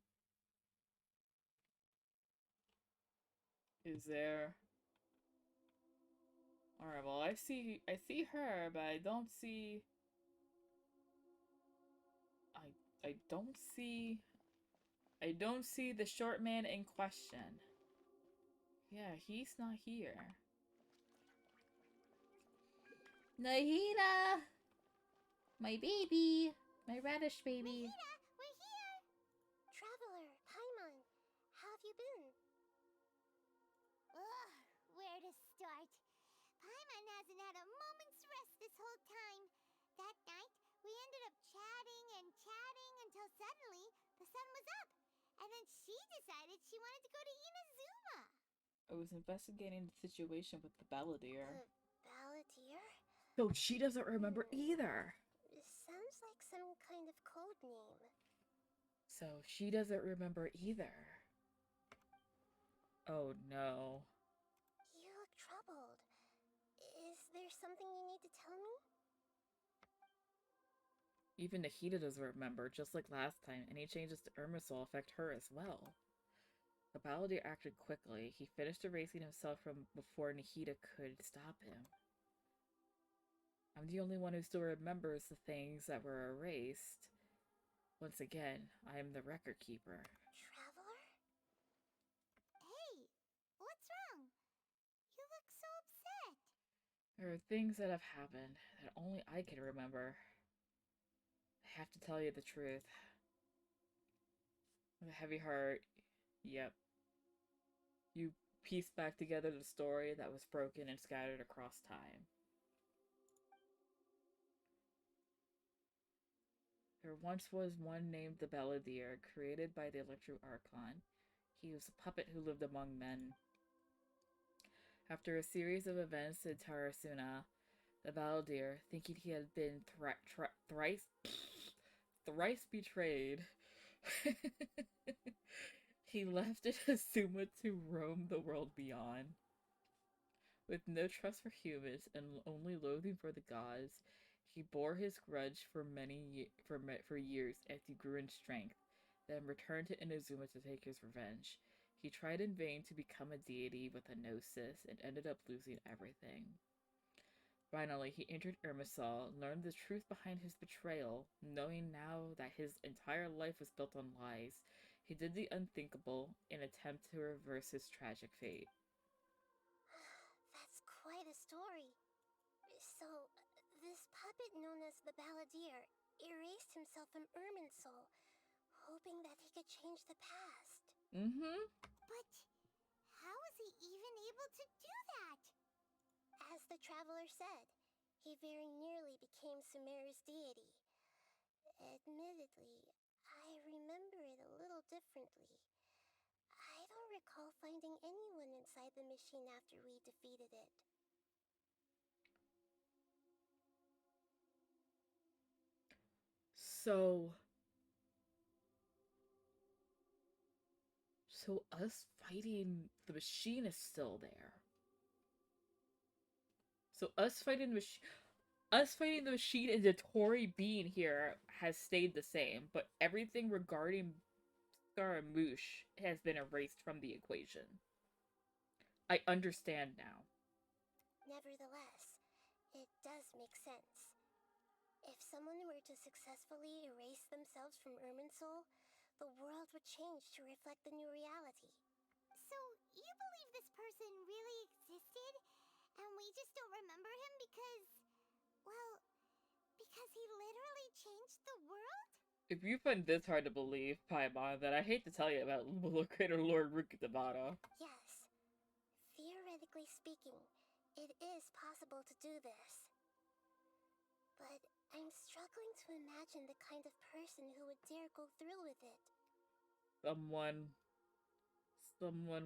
Is there? All right. Well, I see her, but I don't see. I don't see. I don't see the short man in question. Yeah, he's not here. Nahida! My baby! My radish baby. Nahida, we're here! Traveler, Paimon, how have you been? Ugh, where to start? Paimon hasn't had a moment's rest this whole time. That night, we ended up chatting and chatting until suddenly the sun was up. And then she decided she wanted to go to Inazuma. I was investigating the situation with the balladeer. The balladeer? So she doesn't remember either. Sounds like some kind of code name. So she doesn't remember either. Oh no. You look troubled. Is there something you need to tell me? Even Nahida doesn't remember, just like last time. Any changes to Irmisol affect her as well. The balladeer acted quickly. He finished erasing himself from before Nahida could stop him. I'm the only one who still remembers the things that were erased. Once again, I am the record keeper. Traveler? Hey, what's wrong? You look so upset. There are things that have happened that only I can remember. I have to tell you the truth. With a heavy heart, yep. You piece back together the story that was broken and scattered across time. There once was one named the Balladeer, created by the Electro Archon. He was a puppet who lived among men. After a series of events in Tarasuna, the Balladeer, thinking he had been thrice betrayed, he left Inazuma to roam the world beyond. With no trust for humans and only loathing for the gods, he bore his grudge for years as he grew in strength, then returned to Inazuma to take his revenge. He tried in vain to become a deity with a gnosis and ended up losing everything. Finally, he entered Irmisol, learned the truth behind his betrayal, knowing now that his entire life was built on lies. He did the unthinkable in an attempt to reverse his tragic fate. That's quite a story. So, this puppet known as the Balladeer erased himself from Irminsul, hoping that he could change the past. Mm-hmm. But how was he even able to do that? As the traveler said, he very nearly became Sumeru's deity. Admittedly, I remember it a little differently. I don't recall finding anyone inside the machine after we defeated it. So us fighting the machine is still there. So us fighting the machine and the Tori being here has stayed the same, but everything regarding Scaramouche has been erased from the equation. I understand now. Nevertheless, it does make sense. If someone were to successfully erase themselves from Irminsul, the world would change to reflect the new reality. So, you believe this person really existed, and we just don't remember him because, well, because he literally changed the world? If you find this hard to believe, Paimon, then I hate to tell you about Creator Lord Rukkhadevata. Yes. Theoretically speaking, it is possible to do this. But I'm struggling to imagine the kind of person who would dare go through with it. Someone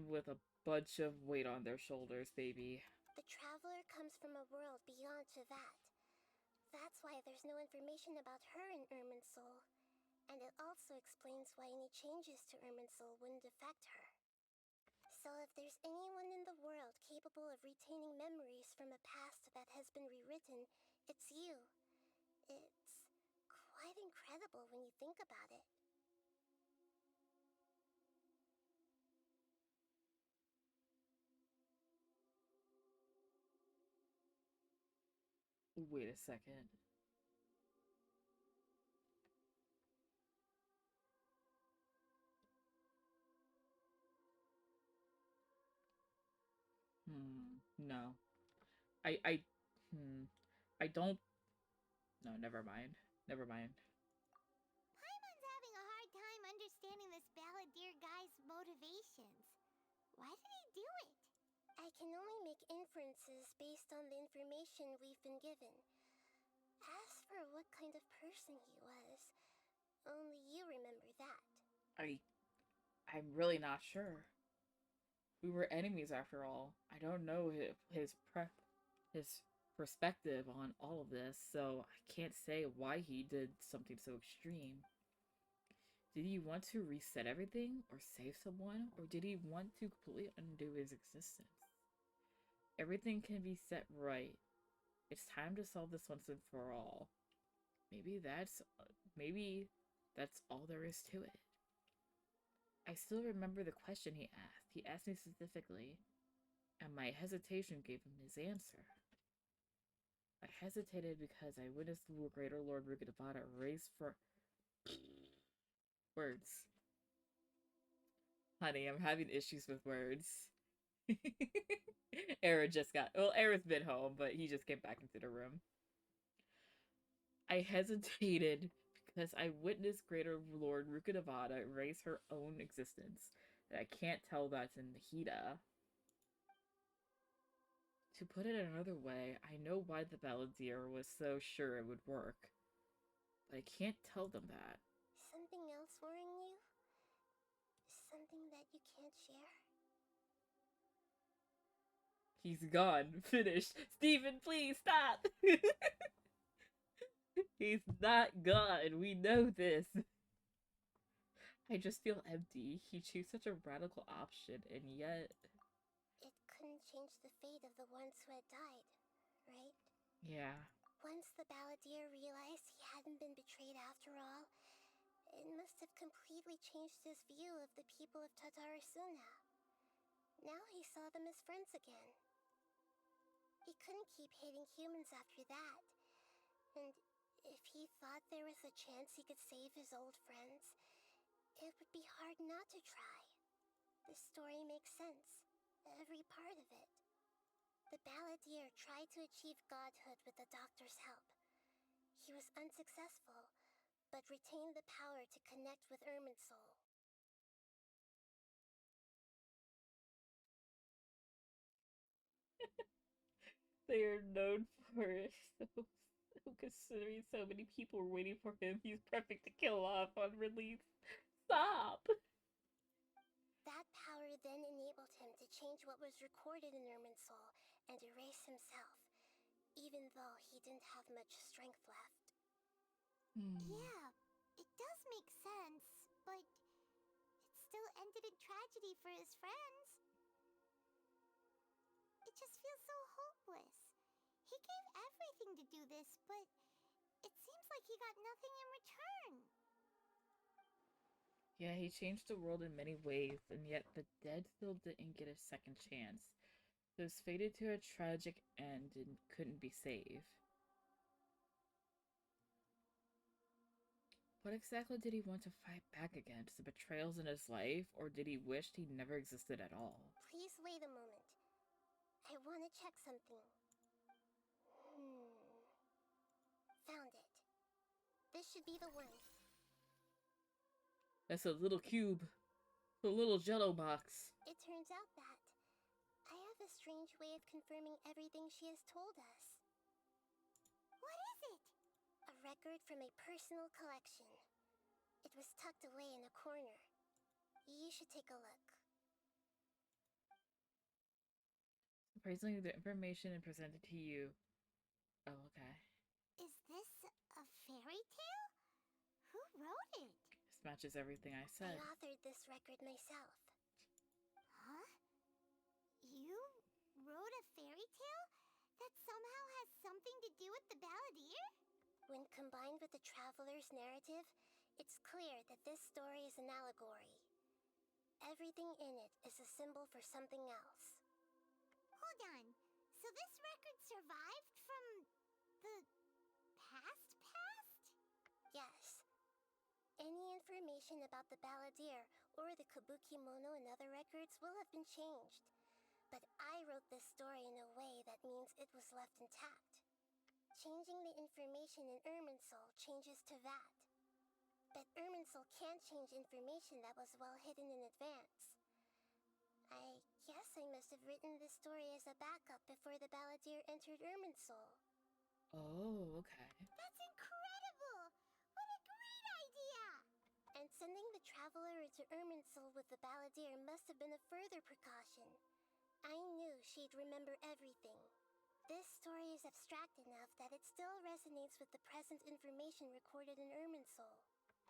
with a bunch of weight on their shoulders, baby. The traveler comes from a world beyond to that. That's why there's no information about her in Irminsul. And it also explains why any changes to Irminsul wouldn't affect her. So if there's anyone in the world capable of retaining memories from a past that has been rewritten, it's you. It's quite incredible when you think about it. Wait a second. No. I I don't. No, never mind. Never mind. Paimon's having a hard time understanding this balladeer guy's motivations. Why did he do it? I can only make inferences based on the information we've been given. As for what kind of person he was, only you remember that. I'm really not sure. We were enemies after all. I don't know his perspective on all of this, so I can't say why he did something so extreme. Did he want to reset everything or save someone, or did he want to completely undo his existence? Everything can be set right. It's time to solve this once and for all. Maybe that's all there is to it. I still remember the question he asked. He asked me specifically, and my hesitation gave him his answer. I hesitated because I witnessed the Greater Lord Rukadavada raise for words. Honey, I'm having issues with words. Era just got... Well, Era's been home, but he just came back into the room. I hesitated because I witnessed Greater Lord Rukadavada raise her own existence. I can't tell that's in the Hida. To put it another way, I know why the Balladeer was so sure it would work. But I can't tell them that. Something else worrying you? Something that you can't share? He's gone. Finished. Steven, please stop! He's not gone. We know this. I just feel empty. He chose such a radical option, and yet... It couldn't change the fate of the ones who had died, right? Yeah. Once the Balladeer realized he hadn't been betrayed after all, it must have completely changed his view of the people of Tatarasuna. Now he saw them as friends again. He couldn't keep hating humans after that. And if he thought there was a chance he could save his old friends, it would be hard not to try. The story makes sense. Every part of it. The Balladeer tried to achieve godhood with the doctor's help. He was unsuccessful, but retained the power to connect with Irminsul. They are known for it, so considering so many people were waiting for him, he's perfect to kill off on release. Stop! That power then enabled him to change what was recorded in Irminsul and erase himself, even though he didn't have much strength left. Yeah, it does make sense, but it still ended in tragedy for his friends. It just feels so hopeless. He gave everything to do this, but it seems like he got nothing in return. Yeah, he changed the world in many ways, and yet the dead still didn't get a second chance. It was fated to a tragic end and couldn't be saved. What exactly did he want to fight back against? The betrayals in his life, or did he wish he never existed at all? Please wait a moment. I want to check something. Found it. This should be the one. That's a little cube. A little jello box. It turns out that I have a strange way of confirming everything she has told us. What is it? A record from a personal collection. It was tucked away in a corner. You should take a look. Praising the information and presented to you. Oh, okay. Is this a fairy tale? Who wrote it? This matches everything I said. I authored this record myself. Huh? You wrote a fairy tale that somehow has something to do with the balladeer? When combined with the traveler's narrative, it's clear that this story is an allegory. Everything in it is a symbol for something else. Hold on. So this record survived from the past? Yes. Any information about the balladeer or the kabuki mono in other records will have been changed. But I wrote this story in a way that means it was left intact. Changing the information in Irminsul changes to that. But Irminsul can't change information that was well hidden in advance. I guess I must have written this story as a backup before the balladeer entered Irminsul. Oh, okay. That's incredible! What a great idea! And sending the traveler into Irminsul with the balladeer must have been a further precaution. I knew she'd remember everything. This story is abstract enough that it still resonates with the present information recorded in Irminsul.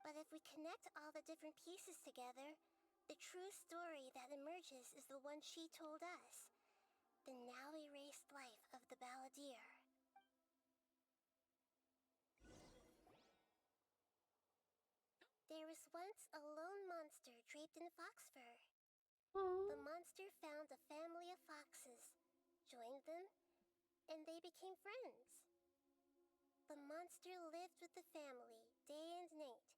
But if we connect all the different pieces together, the true story that emerges is the one she told us. The now erased life of the balladeer. There was once a lone monster draped in fox fur. The monster found a family of foxes, joined them, and they became friends. The monster lived with the family day and night,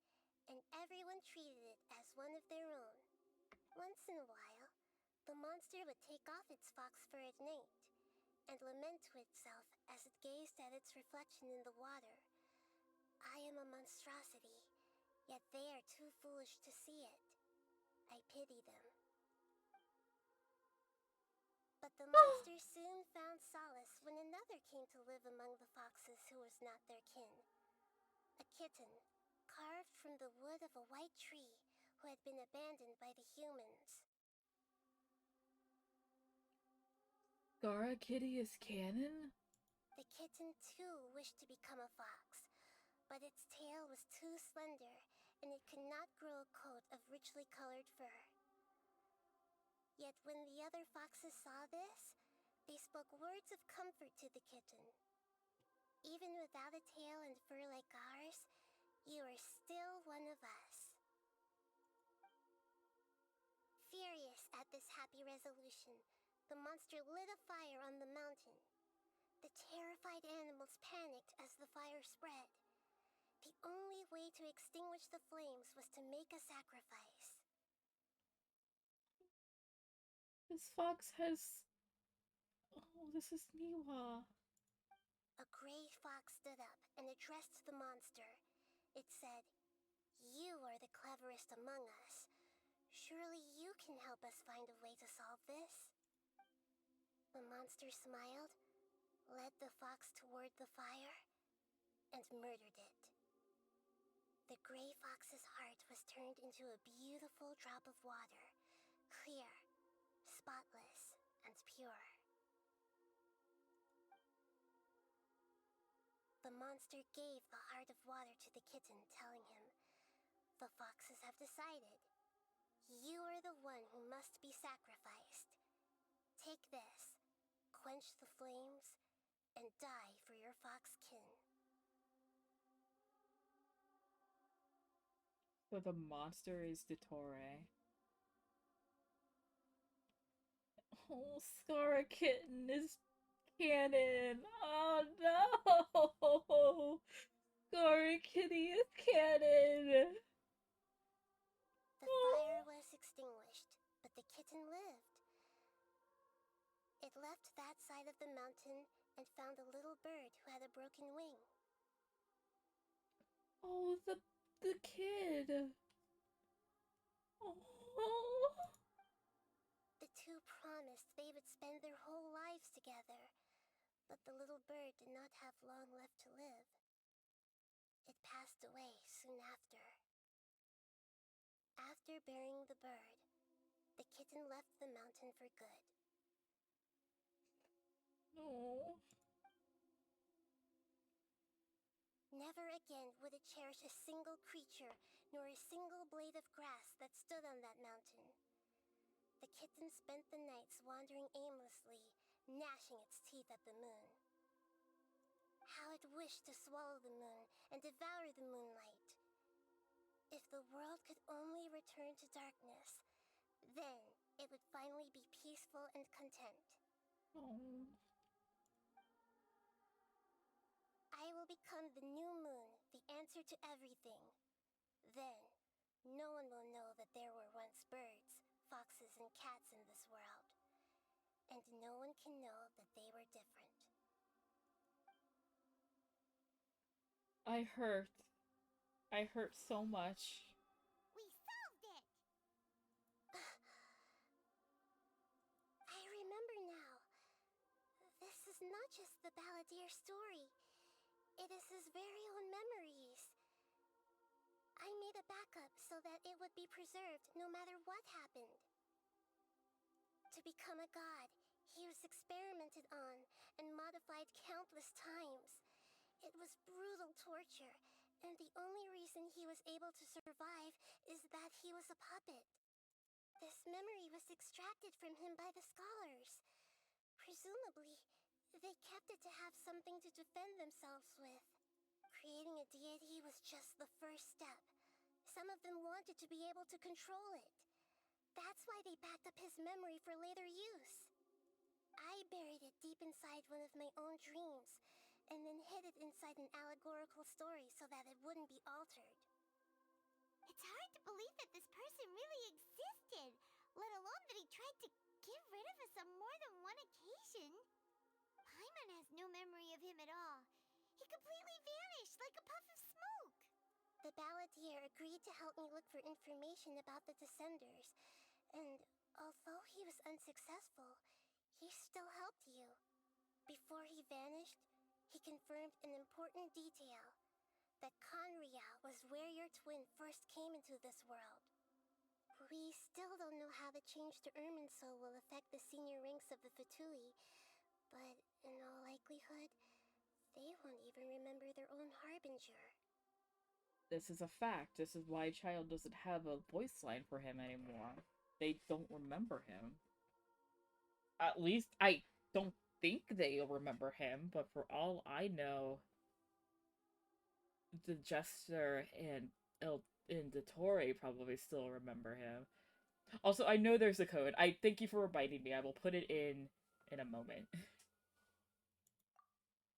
and everyone treated it as one of their own. Once in a while, the monster would take off its fox fur at night and lament to itself as it gazed at its reflection in the water. I am a monstrosity, yet they are too foolish to see it. I pity them. But the monster soon found solace when another came to live among the foxes who was not their kin. A kitten, carved from the wood of a white tree who had been abandoned by the humans. Gara Kitty is canon? The kitten too wished to become a fox, but its tail was too slender and it could not grow a coat of richly colored fur. Yet when the other foxes saw this, they spoke words of comfort to the kitten. Even without a tail and fur like ours, you are still one of us. Furious at this happy resolution, the monster lit a fire on the mountain. The terrified animals panicked as the fire spread. The only way to extinguish the flames was to make a sacrifice. This fox has... Oh, this is Miwa. A gray fox stood up and addressed the monster. It said, "You are the cleverest among us. Surely you can help us find a way to solve this." The monster smiled, led the fox toward the fire, and murdered it. The gray fox's heart was turned into a beautiful drop of water, clear, spotless, and pure. The monster gave the heart of water to the kitten, telling him, "The foxes have decided. You are the one who must be sacrificed. Take this, quench the flames, and die for your fox kin." So the monster is Dottore. Oh, Scara Kitten is canon. Oh no! Scara Kitty is canon. The fire was extinguished, but the kitten lived. It left that side of the mountain and found a little bird who had a broken wing. Oh, the kid. Oh. The two promised they would spend their whole lives together, but the little bird did not have long left to live. It passed away soon after. After burying the bird, the kitten left the mountain for good. Oh. Never again would it cherish a single creature, nor a single blade of grass that stood on that mountain. The kitten spent the nights wandering aimlessly, gnashing its teeth at the moon. How it wished to swallow the moon and devour the moonlight. If the world could only return to darkness, then it would finally be peaceful and content. Oh. I will become the new moon, the answer to everything. Then, no one will know that there were once birds, foxes, and cats in this world. And no one can know that they were different. I hurt. I hurt so much. We solved it! I remember now. This is not just the Balladeer story. It is his very own memories. I made a backup so that it would be preserved no matter what happened. To become a god, he was experimented on and modified countless times. It was brutal torture, and the only reason he was able to survive is that he was a puppet. This memory was extracted from him by the scholars. Presumably, they kept it to have something to defend themselves with. Creating a deity was just the first step. Some of them wanted to be able to control it. That's why they backed up his memory for later use. I buried it deep inside one of my own dreams, and then hid it inside an allegorical story so that it wouldn't be altered. It's hard to believe that this person really existed, let alone that he tried to get rid of us on more than one occasion. Paimon has no memory of him at all. He completely vanished like a puff of smoke. The Balladeer agreed to help me look for information about the Descenders, and although he was unsuccessful, he still helped you. Before he vanished, he confirmed an important detail, that Conria was where your twin first came into this world. We still don't know how the change to Irminsul will affect the senior ranks of the Fatui, but in all likelihood, they won't even remember their own Harbinger. This is a fact. This is why Child doesn't have a voice line for him anymore. They don't remember him. At least I don't think they'll remember him, but for all I know, the Jester and the Torre probably still remember him. Also, I know there's a code. I thank you for reminding me. I will put it in a moment.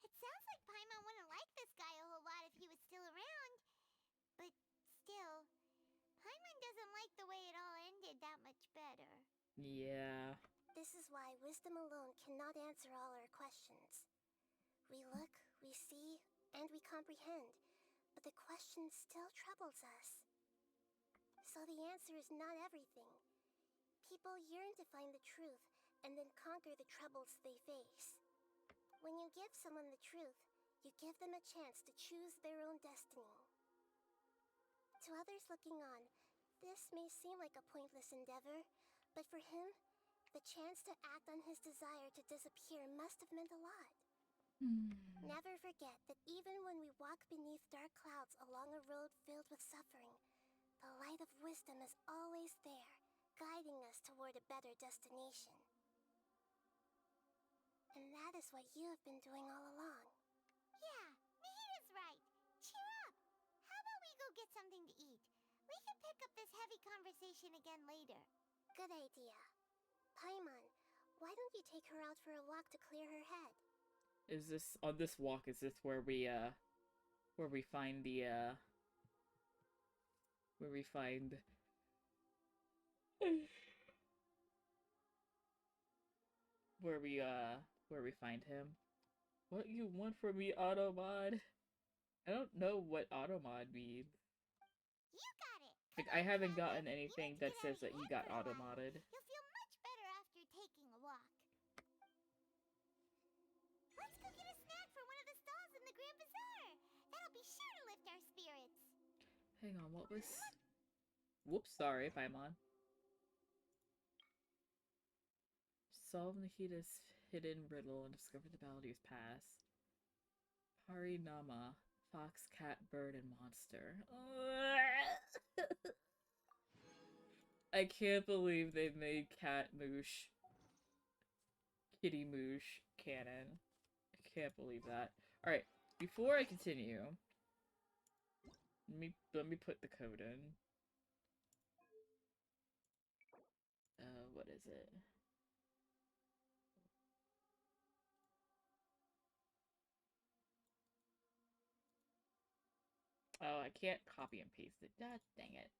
It sounds like Paimon wouldn't like this guy a whole lot if he was still around. But still, Paimon doesn't like the way it all ended that much better. Yeah. This is why wisdom alone cannot answer all our questions. We look, we see, and we comprehend, but the question still troubles us. So the answer is not everything. People yearn to find the truth and then conquer the troubles they face. When you give someone the truth, you give them a chance to choose their own destiny. To others looking on, this may seem like a pointless endeavor, but for him, the chance to act on his desire to disappear must have meant a lot. Never forget that even when we walk beneath dark clouds along a road filled with suffering, the light of wisdom is always there, guiding us toward a better destination. And that is what you have been doing all along. Yeah, Nahita's right. Cheer up! How about we go get something to eat? We can pick up this heavy conversation again later. Good idea. Paimon, why don't you take her out for a walk to clear her head? Is this on this walk? Is this where we find the where we find where we find him? What you want from me, Automod? I don't know what Automod means. You got it! Like, I haven't gotten anything that says that he got automodded. You'll feel much better after taking a walk. Let's go get a snack from one of the stalls in the Grand Bazaar. That'll be sure to lift our spirits. Hang on, what was... Whoops, sorry, Paimon. Solve Nahita's hidden riddle and discover the Baldur's Pass. Harinama, fox, cat, bird, and monster. I can't believe they made cat moosh, kitty moosh canon. I can't believe that. Alright, before I continue, let me put the code in. What is it? Oh, I can't copy and paste it. God dang it.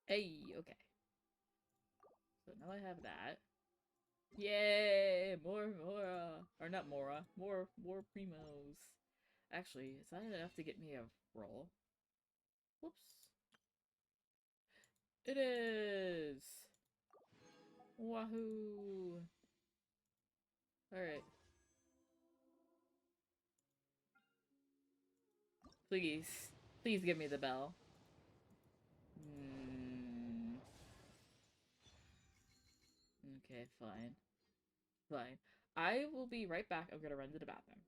Hey, okay. So now I have that. Yay! More, or not Mora. More primos. Actually, is that enough to get me a roll? Whoops. It is! Wahoo! Alright. Please. Please give me the bell. Okay, fine. Fine. I will be right back. I'm gonna run to the bathroom.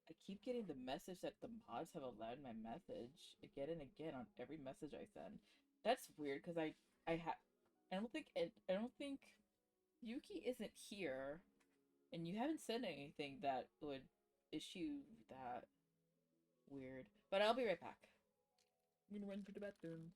I keep getting the message that the mods have allowed my message again and again on every message I send. That's weird because I don't think Yuki isn't here, and you haven't said anything that would issue that. Weird. But I'll be right back. I'm gonna run to the bathroom.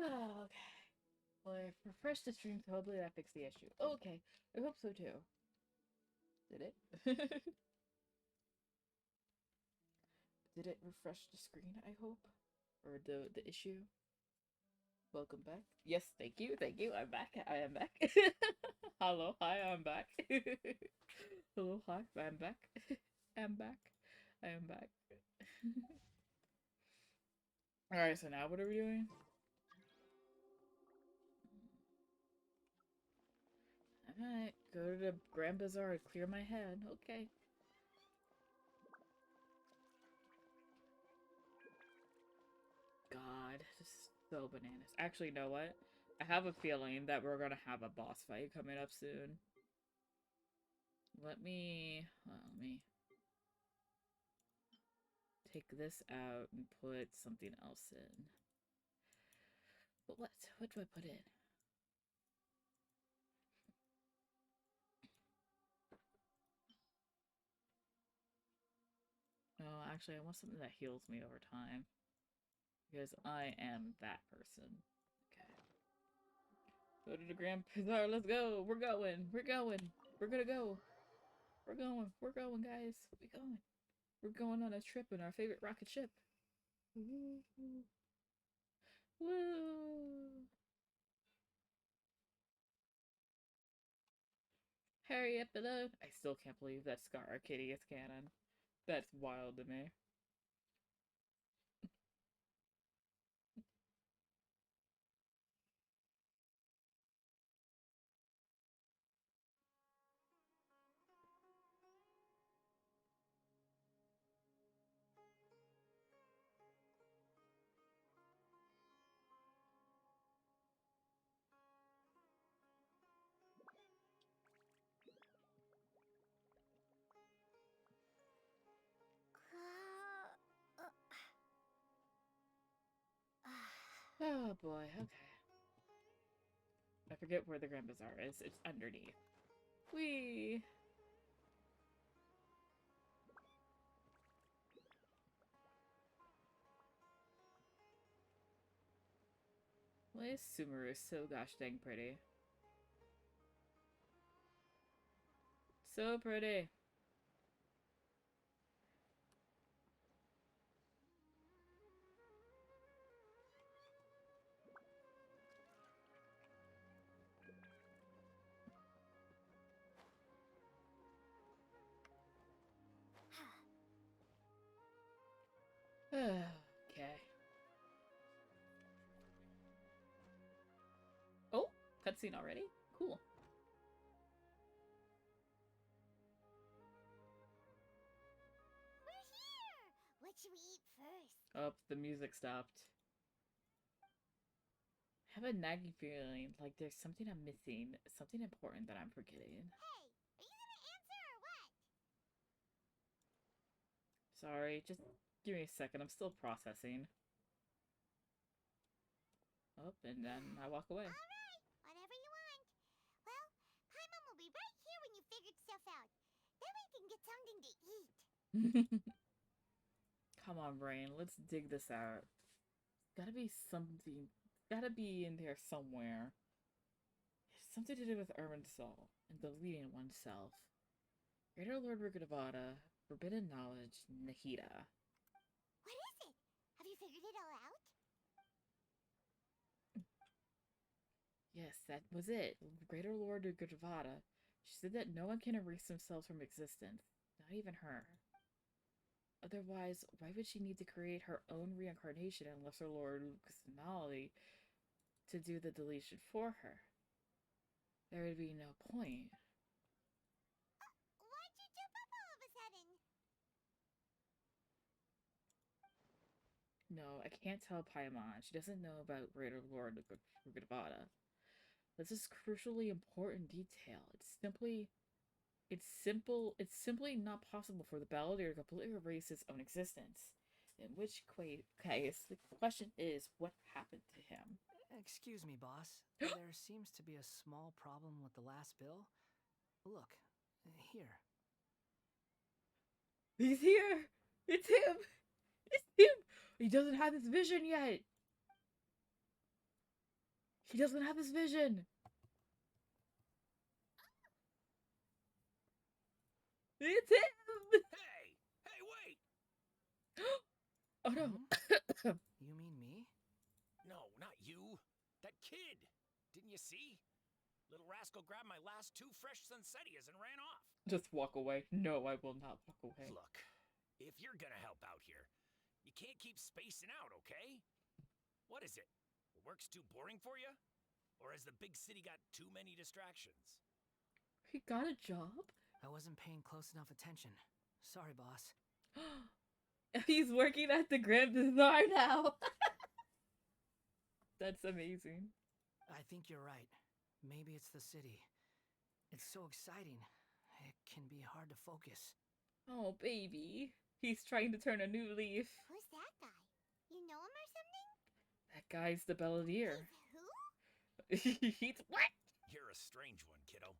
Oh, okay. Well, I refreshed the stream, so hopefully that fixed the issue. Okay, I hope so too. Did it? Did it refresh the screen, I hope? Or the issue? Welcome back. Yes, thank you, I'm back. I am back. Hello, hi, I'm back. Hello, hi, I'm back. I'm back. I am back. Alright, so now what are we doing? Alright, go to the Grand Bazaar and clear my head. Okay. God, this is so bananas. Actually, you know what? I have a feeling that we're gonna have a boss fight coming up soon. Let me take this out and put something else in. But what do I put in? Oh, actually, I want something that heals me over time. Because I am that person. Okay. Go to the Grand Bazaar, let's go! We're going! We're going! We're gonna go! We're going! We're going, guys! We're going! We're going on a trip in our favorite rocket ship! Woo! Woo! Hurry up and load! I still can't believe that Scar Kitty is canon. That's wild to me. Oh boy, okay. I forget where the Grand Bazaar is. It's underneath. Whee! Why is Sumeru so gosh dang pretty? So pretty! Okay. Oh, cutscene already? Cool. We're here! What should we eat first? Oh, the music stopped. I have a nagging feeling like there's something I'm missing, something important that I'm forgetting. Hey, are you gonna answer or what? Sorry, just give me a second. I'm still processing. Oh, and then I walk away. Alright, whatever you want. Well, Paimon will be right here when you figured stuff out. Then we can get something to eat. Come on, brain. Let's dig this out. Gotta be something. Gotta be in there somewhere. It's something to do with Urban Soul and deleting oneself. Greater Lord Rukadavada, Forbidden Knowledge, Nahida. What is it? Have you figured it all out? Yes, that was it. Greater Lord Rukadavada. She said that no one can erase themselves from existence. Not even her. Otherwise, why would she need to create her own reincarnation in Lesser Lord personality to do the deletion for her? There would be no point. Why'd you jump up all of a sudden? No, I can't tell Paimon. She doesn't know about Greater Lord Rukadavada. This is crucially important detail. It's simply not possible for the balladeer to completely erase his own existence. In which case, the question is, what happened to him? Excuse me, boss. There seems to be a small problem with the last bill. Look, here. He's here! It's him! It's him! He doesn't have his vision yet! He doesn't have his vision. It's him! Hey! Hey, wait! Oh no. You mean me? No, not you. That kid. Didn't you see? Little rascal grabbed my last 2 fresh Sunsettias and ran off. Just walk away. No, I will not walk away. Look, if you're gonna help out here, you can't keep spacing out, okay? What is it? Work's too boring for you? Or has the big city got too many distractions? He got a job? I wasn't paying close enough attention. Sorry, boss. He's working at the Grand Bazaar now. That's amazing. I think you're right. Maybe it's the city. It's so exciting. It can be hard to focus. Oh, baby. He's trying to turn a new leaf. Who's that guy? You know him or something? That guy's the Belvedere. Who? He's what? You're a strange one, kiddo.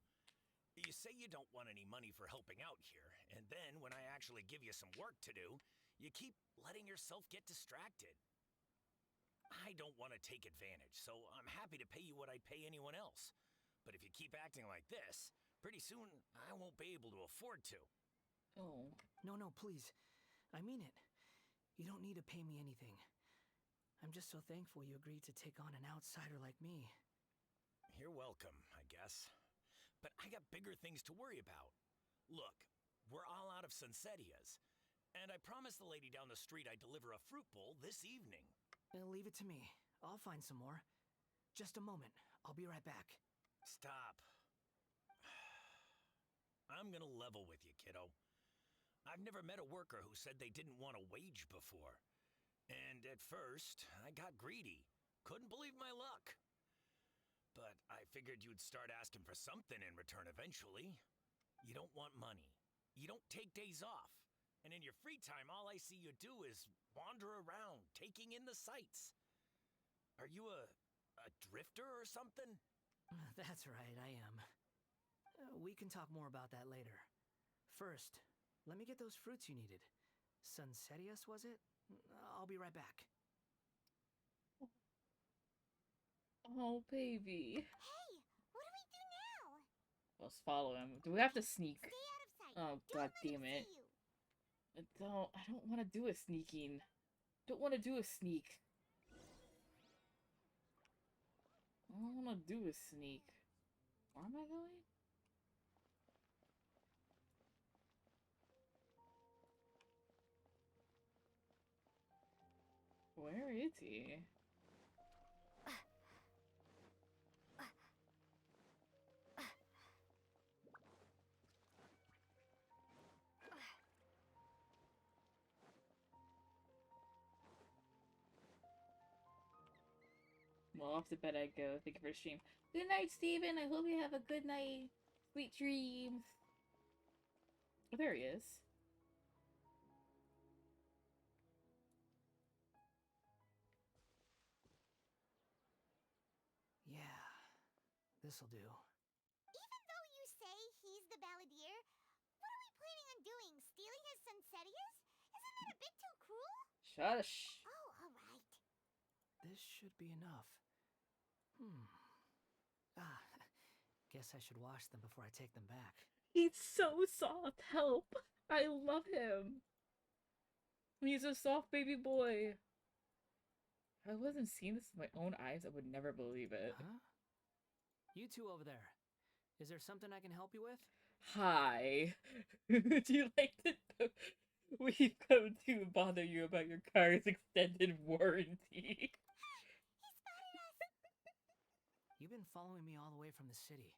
You say you don't want any money for helping out here, and then when I actually give you some work to do, you keep letting yourself get distracted. I don't want to take advantage, so I'm happy to pay you what I'd pay anyone else. But if you keep acting like this, pretty soon I won't be able to afford to. Oh. No, please. I mean it. You don't need to pay me anything. I'm just so thankful you agreed to take on an outsider like me. You're welcome, I guess. But I got bigger things to worry about. Look, we're all out of Sunsettias, and I promised the lady down the street I'd deliver a fruit bowl this evening. Leave it to me. I'll find some more. Just a moment. I'll be right back. Stop. I'm gonna level with you, kiddo. I've never met a worker who said they didn't want a wage before. And at first, I got greedy. Couldn't believe my luck. But I figured you'd start asking for something in return eventually. You don't want money. You don't take days off. And in your free time, all I see you do is wander around, taking in the sights. Are you a drifter or something? That's right, I am. We can talk more about that later. First, let me get those fruits you needed. Sunsettias, was it? I'll be right back. Oh, baby. Hey, what do we do now? Let's follow him. Do we have to sneak? Stay out of sight. Oh, Don't god let damn him it. see you. I don't want to do a sneaking. Don't want to do a sneak. I don't want to do a sneak. Where am I going? Where is he? Well, off to bed I go. Thank you for the stream. Good night, Steven. I hope you have a good night. Sweet dreams. Oh, there he is. Yeah, this'll do. Even though you say he's the Balladeer, what are we planning on doing? Stealing his Sunsettias? Isn't that a bit too cruel? Shush. Oh, alright. This should be enough. Guess I should wash them before I take them back. He's so soft. Help. I love him. He's a soft baby boy. If I wasn't seeing this with my own eyes, I would never believe it. Huh? You two over there. Is there something I can help you with? Hi. Would you like to know? We've come to bother you about your car's extended warranty. You've been following me all the way from the city.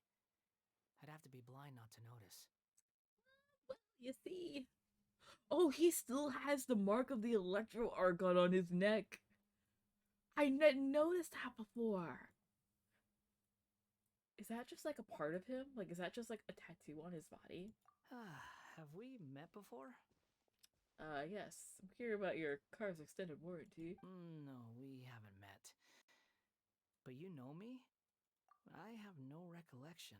I'd have to be blind not to notice. Well, you see. Oh, he still has the mark of the electro argon on his neck. I didn't notice that before. Is that just like a part of him? Like, is that just like a tattoo on his body? Have we met before? Yes. I'm curious about your car's extended warranty. No, we haven't met. But you know me? I have no recollection.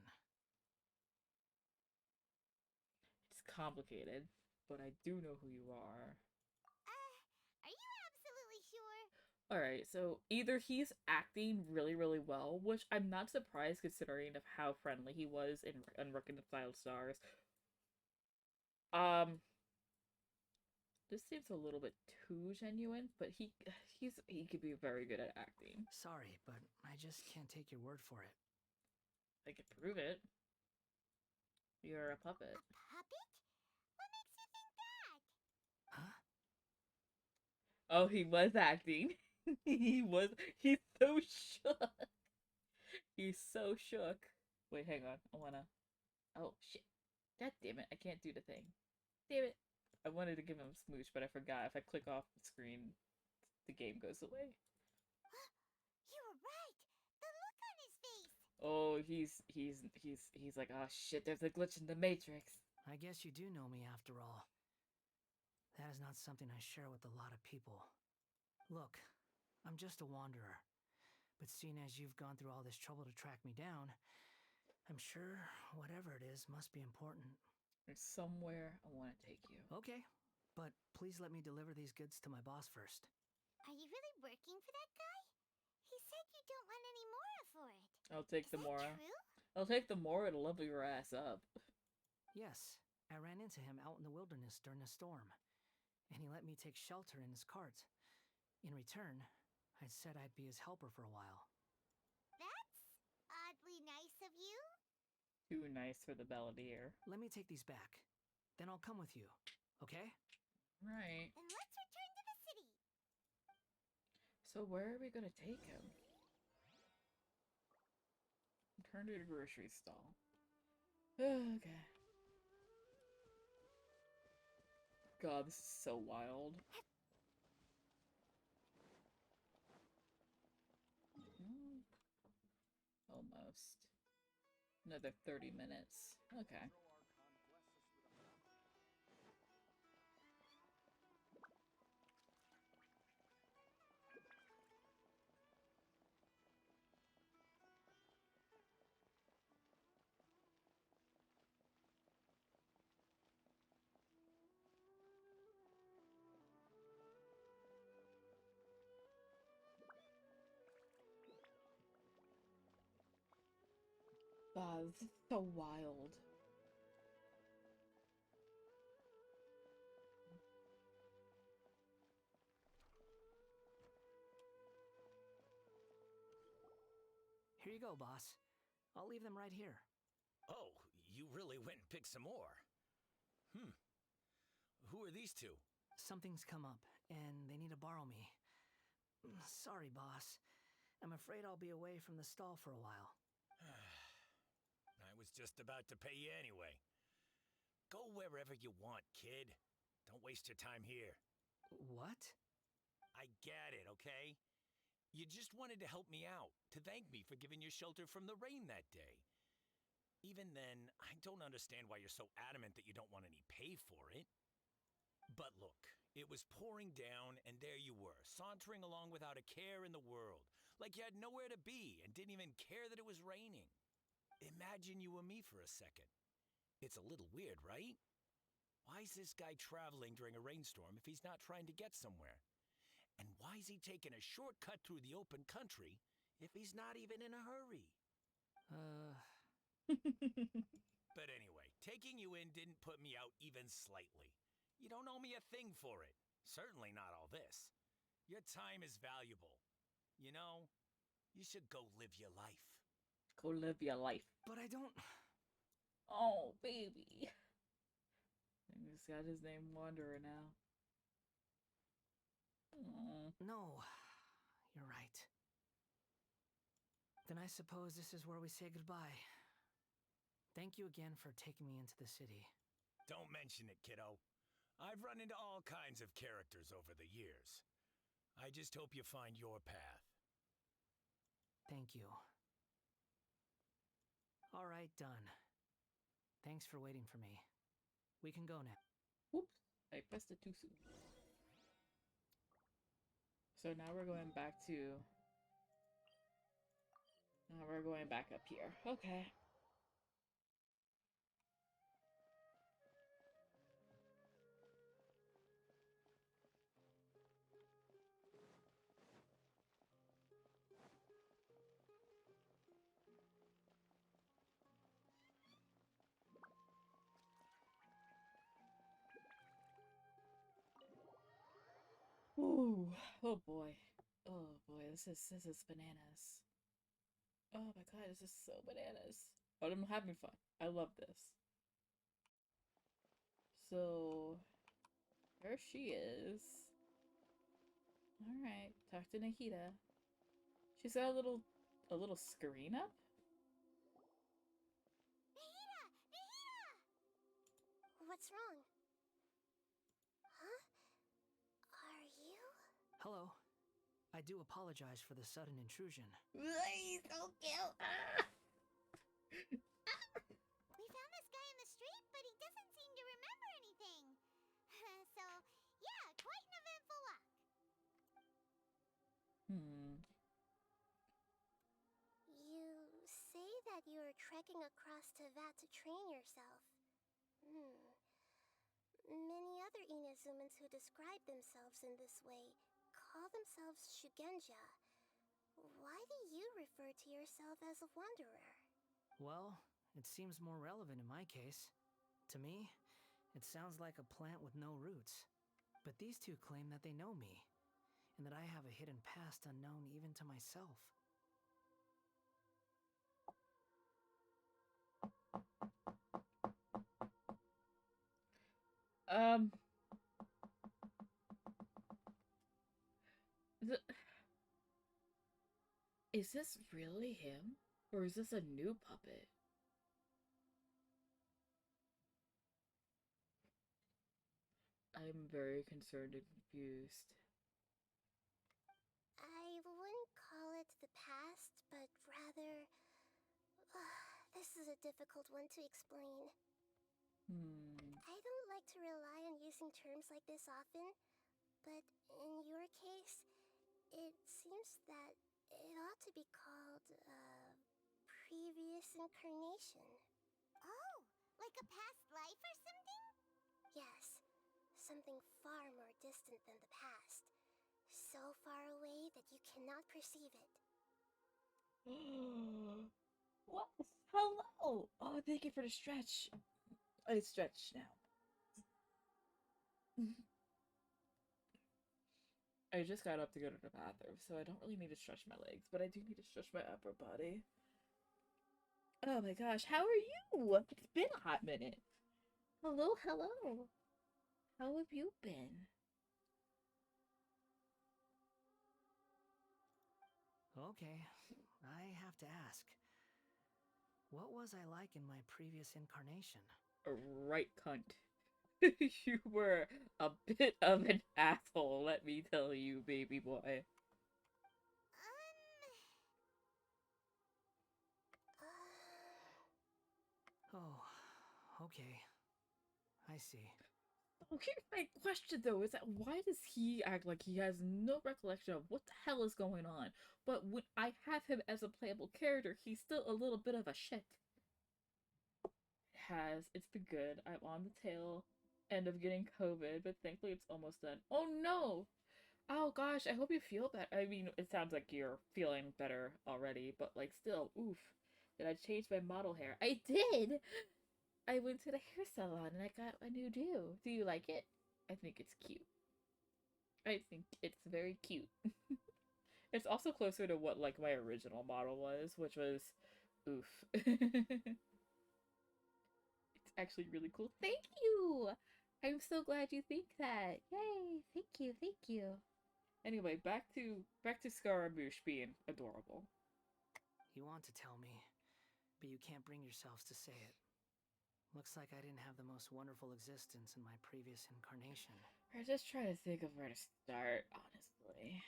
It's complicated, but I do know who you are. Are you absolutely sure? Alright, so either he's acting really, really well, which I'm not surprised considering of how friendly he was in Unreconciled Stars. This seems a little bit too genuine, but he could be very good at acting. Sorry, but I just can't take your word for it. I could prove it. You're a puppet. A puppet? What makes you think that? Huh? Oh, he was acting. He's so shook. He's so shook. Wait, hang on. I wanna. Oh, shit. God damn it. I can't do the thing. Damn it. I wanted to give him a smooch, but I forgot. If I click off the screen, the game goes away. You were right. The look on his face. Oh, he's like, oh shit, there's a glitch in the Matrix. I guess you do know me after all. That is not something I share with a lot of people. Look, I'm just a wanderer. But seeing as you've gone through all this trouble to track me down, I'm sure whatever it is must be important. There's somewhere I want to take you. Okay, but please let me deliver these goods to my boss first. Are you really working for that guy? He said you don't want any Mora for it. I'll take Is the that Mora. true? I'll take the Mora to level your ass up. Yes, I ran into him out in the wilderness during a storm, and he let me take shelter in his cart. In return, I said I'd be his helper for a while. That's oddly nice of you. Too nice for the Belvedere. Let me take these back. Then I'll come with you, okay? Right. Then let's return to the city. So where are we gonna take him? Turn to the grocery stall. Okay. God, this is so wild. Almost. Another 30 minutes. Okay. Wow, this is so wild. Here you go, boss. I'll leave them right here. Oh, you really went and picked some more. Who are these two? Something's come up, and they need to borrow me. Sorry, boss. I'm afraid I'll be away from the stall for a while. I was just about to pay you anyway. Go wherever you want, kid. Don't waste your time here. What? I get it, okay? You just wanted to help me out, to thank me for giving you shelter from the rain that day. Even then, I don't understand why you're so adamant that you don't want any pay for it. But look, it was pouring down, and there you were, sauntering along without a care in the world, like you had nowhere to be and didn't even care that it was raining. Imagine you were me for a second. It's a little weird, right? Why is this guy traveling during a rainstorm if he's not trying to get somewhere? And why is he taking a shortcut through the open country if he's not even in a hurry? But anyway, taking you in didn't put me out even slightly. You don't owe me a thing for it. Certainly not all this. Your time is valuable. You know, you should go live your life. Go live your life. But I don't... Oh, baby. He's got his name Wanderer now. No, you're right. Then I suppose this is where we say goodbye. Thank you again for taking me into the city. Don't mention it, kiddo. I've run into all kinds of characters over the years. I just hope you find your path. Thank you. All right, done. Thanks for waiting for me. We can go now. Whoops, I pressed it too soon. So now we're going back to... Now we're going back up here. Okay. Ooh, oh boy. Oh boy, this is bananas. Oh my god, this is so bananas. But I'm having fun. I love this. So there she is. Alright, talk to Nahida. She's got a little screen up? Nahida! Nahida! What's wrong? Huh? Are you? Hello. I do apologize for the sudden intrusion. He's so cute! We found this guy in the street, but he doesn't seem to remember anything. So, yeah, quite an eventful walk. You say that you are trekking across to Vat to train yourself. Many other Inazumans who describe themselves in this way call themselves Shugenja. Why do you refer to yourself as a wanderer? Well, it seems more relevant in my case. To me, it sounds like a plant with no roots. But these two claim that they know me, and that I have a hidden past unknown even to myself. Is this really him? Or is this a new puppet? I'm very concerned and confused. I wouldn't call it the past, but rather... this is a difficult one to explain. I don't like to rely on using terms like this often, but in your case, it seems that it ought to be called, previous incarnation. Oh, like a past life or something? Yes, something far more distant than the past. So far away that you cannot perceive it. What? Hello! Oh, thank you for the stretch. I stretch now. I just got up to go to the bathroom, so I don't really need to stretch my legs, but I do need to stretch my upper body. Oh my gosh, how are you? It's been a hot minute. Hello, hello. How have you been? Okay, I have to ask. What was I like in my previous incarnation? A right cunt. You were a bit of an asshole, let me tell you, baby boy. Oh, okay. I see. Oh, here's my question though, is that why does he act like he has no recollection of what the hell is going on? But when I have him as a playable character, he's still a little bit of a shit. It's been good. I'm on the tail end of getting COVID, but thankfully it's almost done. Oh no! Oh gosh, I hope you feel better. I mean, it sounds like you're feeling better already, but like still, oof. Did I change my model hair? I did! I went to the hair salon and I got a new do. Do you like it? I think it's cute. I think it's very cute. It's also closer to what like my original model was, which was oof. It's actually really cool. Thank you. I'm so glad you think that. Yay! Thank you. Thank you. Anyway, back to Scaramouche being adorable. You want to tell me, but you can't bring yourselves to say it. Looks like I didn't have the most wonderful existence in my previous incarnation. I'm just trying to think of where to start, honestly.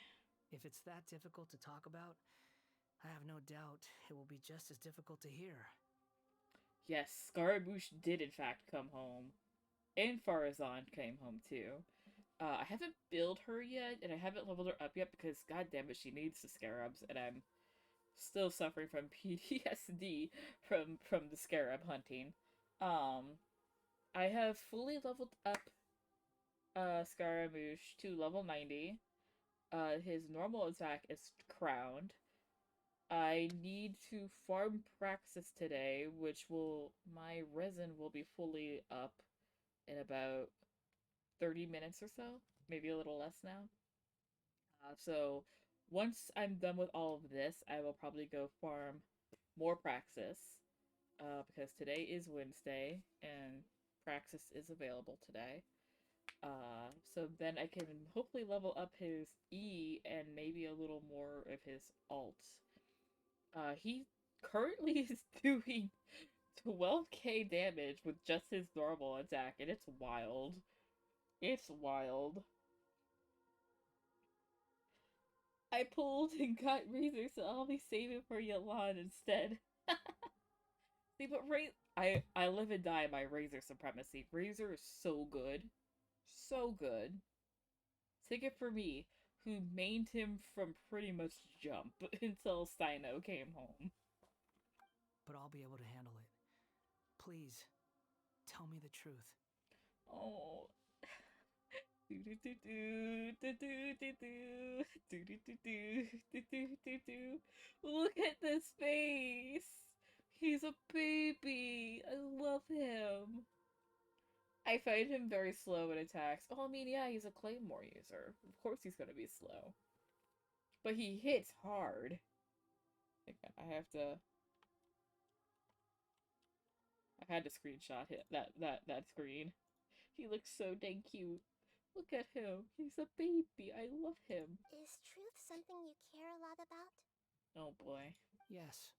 If it's that difficult to talk about, I have no doubt it will be just as difficult to hear. Yes, Scaramouche did in fact come home. And Farazan came home too. I haven't built her yet, and I haven't leveled her up yet because, god damn it, she needs the scarabs, and I'm still suffering from PTSD from the scarab hunting. I have fully leveled up Scaramouche to level 90. His normal attack is crowned. I need to farm Praxis today, which will my resin will be fully up in about 30 minutes or so, maybe a little less now. So once I'm done with all of this, I will probably go farm more Praxis. Because today is Wednesday and Praxis is available today. So then I can hopefully level up his E and maybe a little more of his alt. He currently is doing 12k damage with just his normal attack, and it's wild. It's wild. I pulled and got Razor, so I'll be saving for Yalan instead. See, but I live and die by Razor supremacy. Razor is so good. So good. Take it for me, who mained him from pretty much jump until Sino came home. But I'll be able to handle it. Please, tell me the truth. Oh. Do do do do do do do do do do do do do do do. Look at this face. He's a baby. I love him. I find him very slow in attacks. Oh, I mean, yeah, he's a Claymore user. Of course he's gonna be slow. But he hits hard. I have to... I had to screenshot that screen. He looks so dang cute. Look at him. He's a baby. I love him. Is truth something you care a lot about? Oh boy. Yes.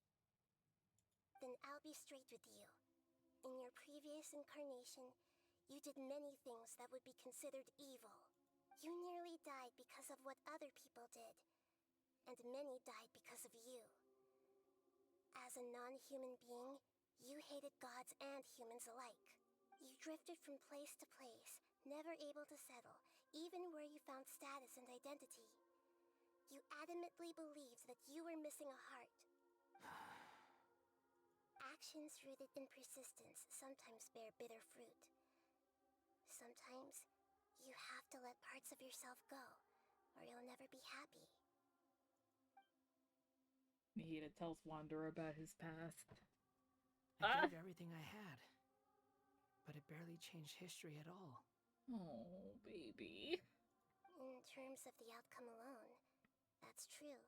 Then I'll be straight with you. In your previous incarnation, you did many things that would be considered evil. You nearly died because of what other people did, and many died because of you. As a non-human being, you hated gods and humans alike. You drifted from place to place, never able to settle, even where you found status and identity. You adamantly believed that you were missing a heart. Actions rooted in persistence sometimes bear bitter fruit. Sometimes, you have to let parts of yourself go, or you'll never be happy. Nihida tells Wanderer about his past. I gave everything I had, but it barely changed history at all. Oh, baby. In terms of the outcome alone, that's true.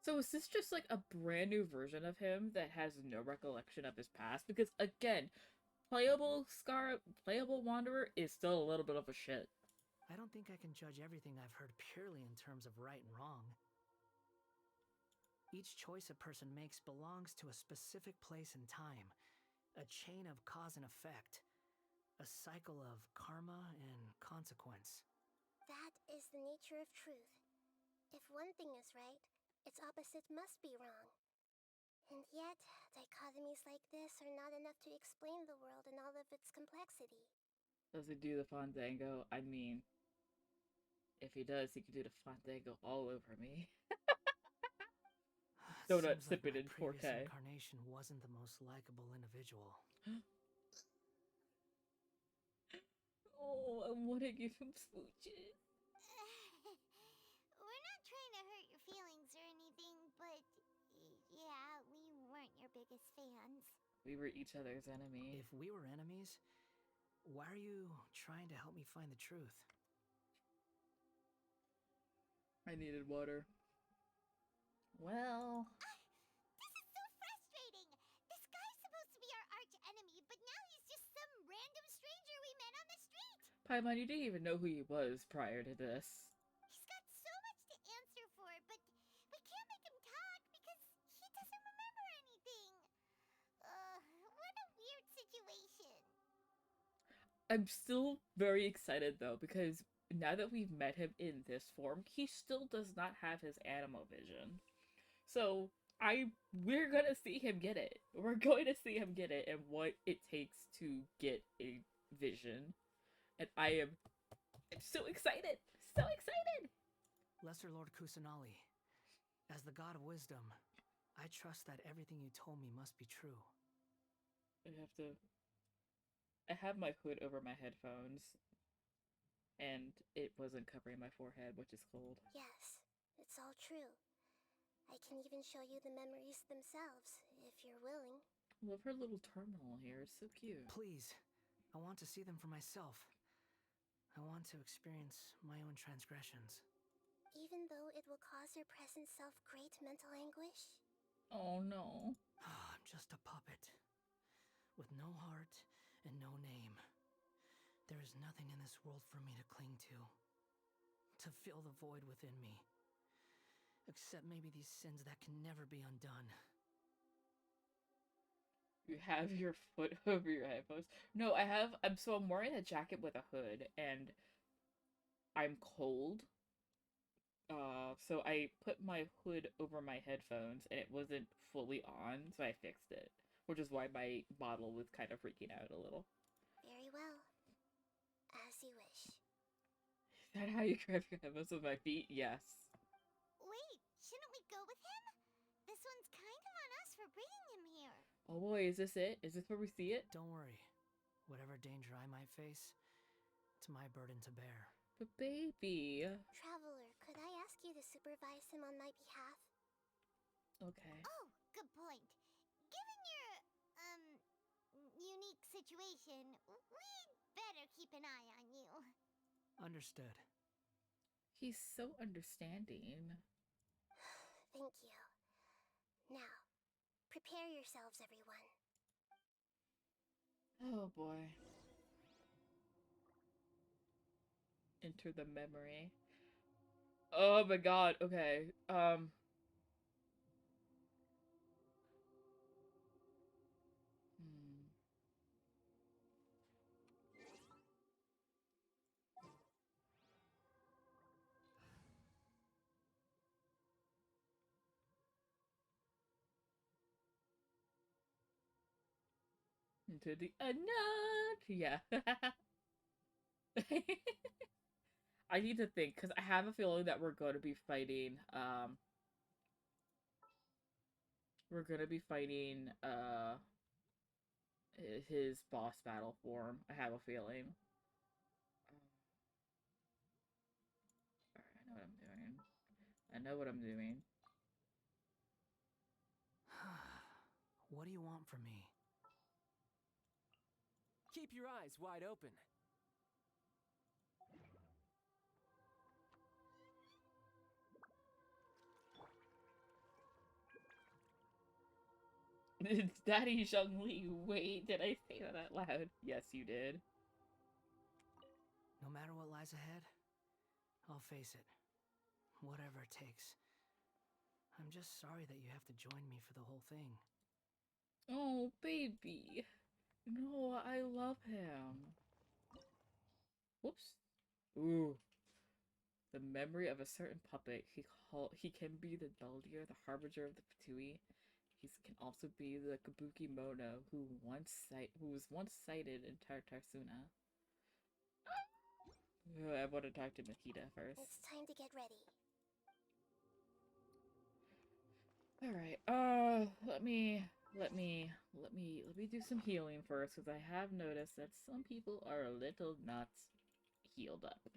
So is this just like a brand new version of him that has no recollection of his past? Because again, playable Wanderer is still a little bit of a shit. I don't think I can judge everything I've heard purely in terms of right and wrong. Each choice a person makes belongs to a specific place and time, a chain of cause and effect, a cycle of karma and consequence. That is the nature of truth. If one thing is right, its opposite must be wrong. And yet, dichotomies like this are not enough to explain the world in all of its complexity. Does he do the Fandango? I mean, if he does, he can do the Fandango all over me. Donut sipping in 4K. Previous incarnation wasn't the most likable individual. Oh, I want to give him smooches. We're not trying to hurt your feelings or anything, but yeah, we weren't your biggest fans. We were each other's enemy. If we were enemies, why are you trying to help me find the truth? I needed water. Well... This is so frustrating! This guy's supposed to be our arch enemy, but now he's just some random stranger we met on the street! Paimon, you didn't even know who he was prior to this. He's got so much to answer for, but we can't make him talk because he doesn't remember anything. What a weird situation. I'm still very excited though, because now that we've met him in this form, he still does not have his animal vision. So we're gonna see him get it. We're going to see him get it and what it takes to get a vision. And I'm so excited! So excited! Lesser Lord Kusanali, as the god of wisdom, I trust that everything you told me must be true. I have my hood over my headphones, and it wasn't covering my forehead, which is cold. Yes, it's all true. I can even show you the memories themselves, if you're willing. I love her little terminal here, it's so cute. Please, I want to see them for myself. I want to experience my own transgressions. Even though it will cause your present self great mental anguish? Oh no. I'm just a puppet. With no heart and no name. There is nothing in this world for me to cling to fill the void within me. Except maybe these sins that can never be undone. You have your foot over your headphones. No, I'm wearing a jacket with a hood, and I'm cold. So I put my hood over my headphones, and it wasn't fully on, so I fixed it. Which is why my bottle was kind of freaking out a little. Very well. As you wish. Is that how you grab your headphones with my feet? Yes. Wait, shouldn't we go with him? This one's kind of on us for bringing him here. Oh boy, is this it? Is this where we see it? Don't worry. Whatever danger I might face, it's my burden to bear. But baby... Traveler, could I ask you to supervise him on my behalf? Okay. Oh, good point. Given your, unique situation, we'd better keep an eye on you. Understood. He's so understanding. Thank you. Now, prepare yourselves, everyone. Oh boy. Enter the memory. Oh my god, okay. Into the unknown. Yeah. I need to think, because I have a feeling that we're going to be fighting, his boss battle form. I have a feeling. Alright, I know what I'm doing. What do you want from me? Keep your eyes wide open. Daddy Zhongli, wait, did I say that out loud? Yes, you did. No matter what lies ahead, I'll face it. Whatever it takes. I'm just sorry that you have to join me for the whole thing. Oh, baby. No, I love him. Whoops. Ooh. The memory of a certain puppet. He can be the Daldir, the harbinger of the Fatui. He can also be the Kabuki Mono who was once sighted in Tartarsuna. I want to talk to Makita first. It's time to get ready. Alright, let me do some healing first, because I have noticed that some people are a little not healed up.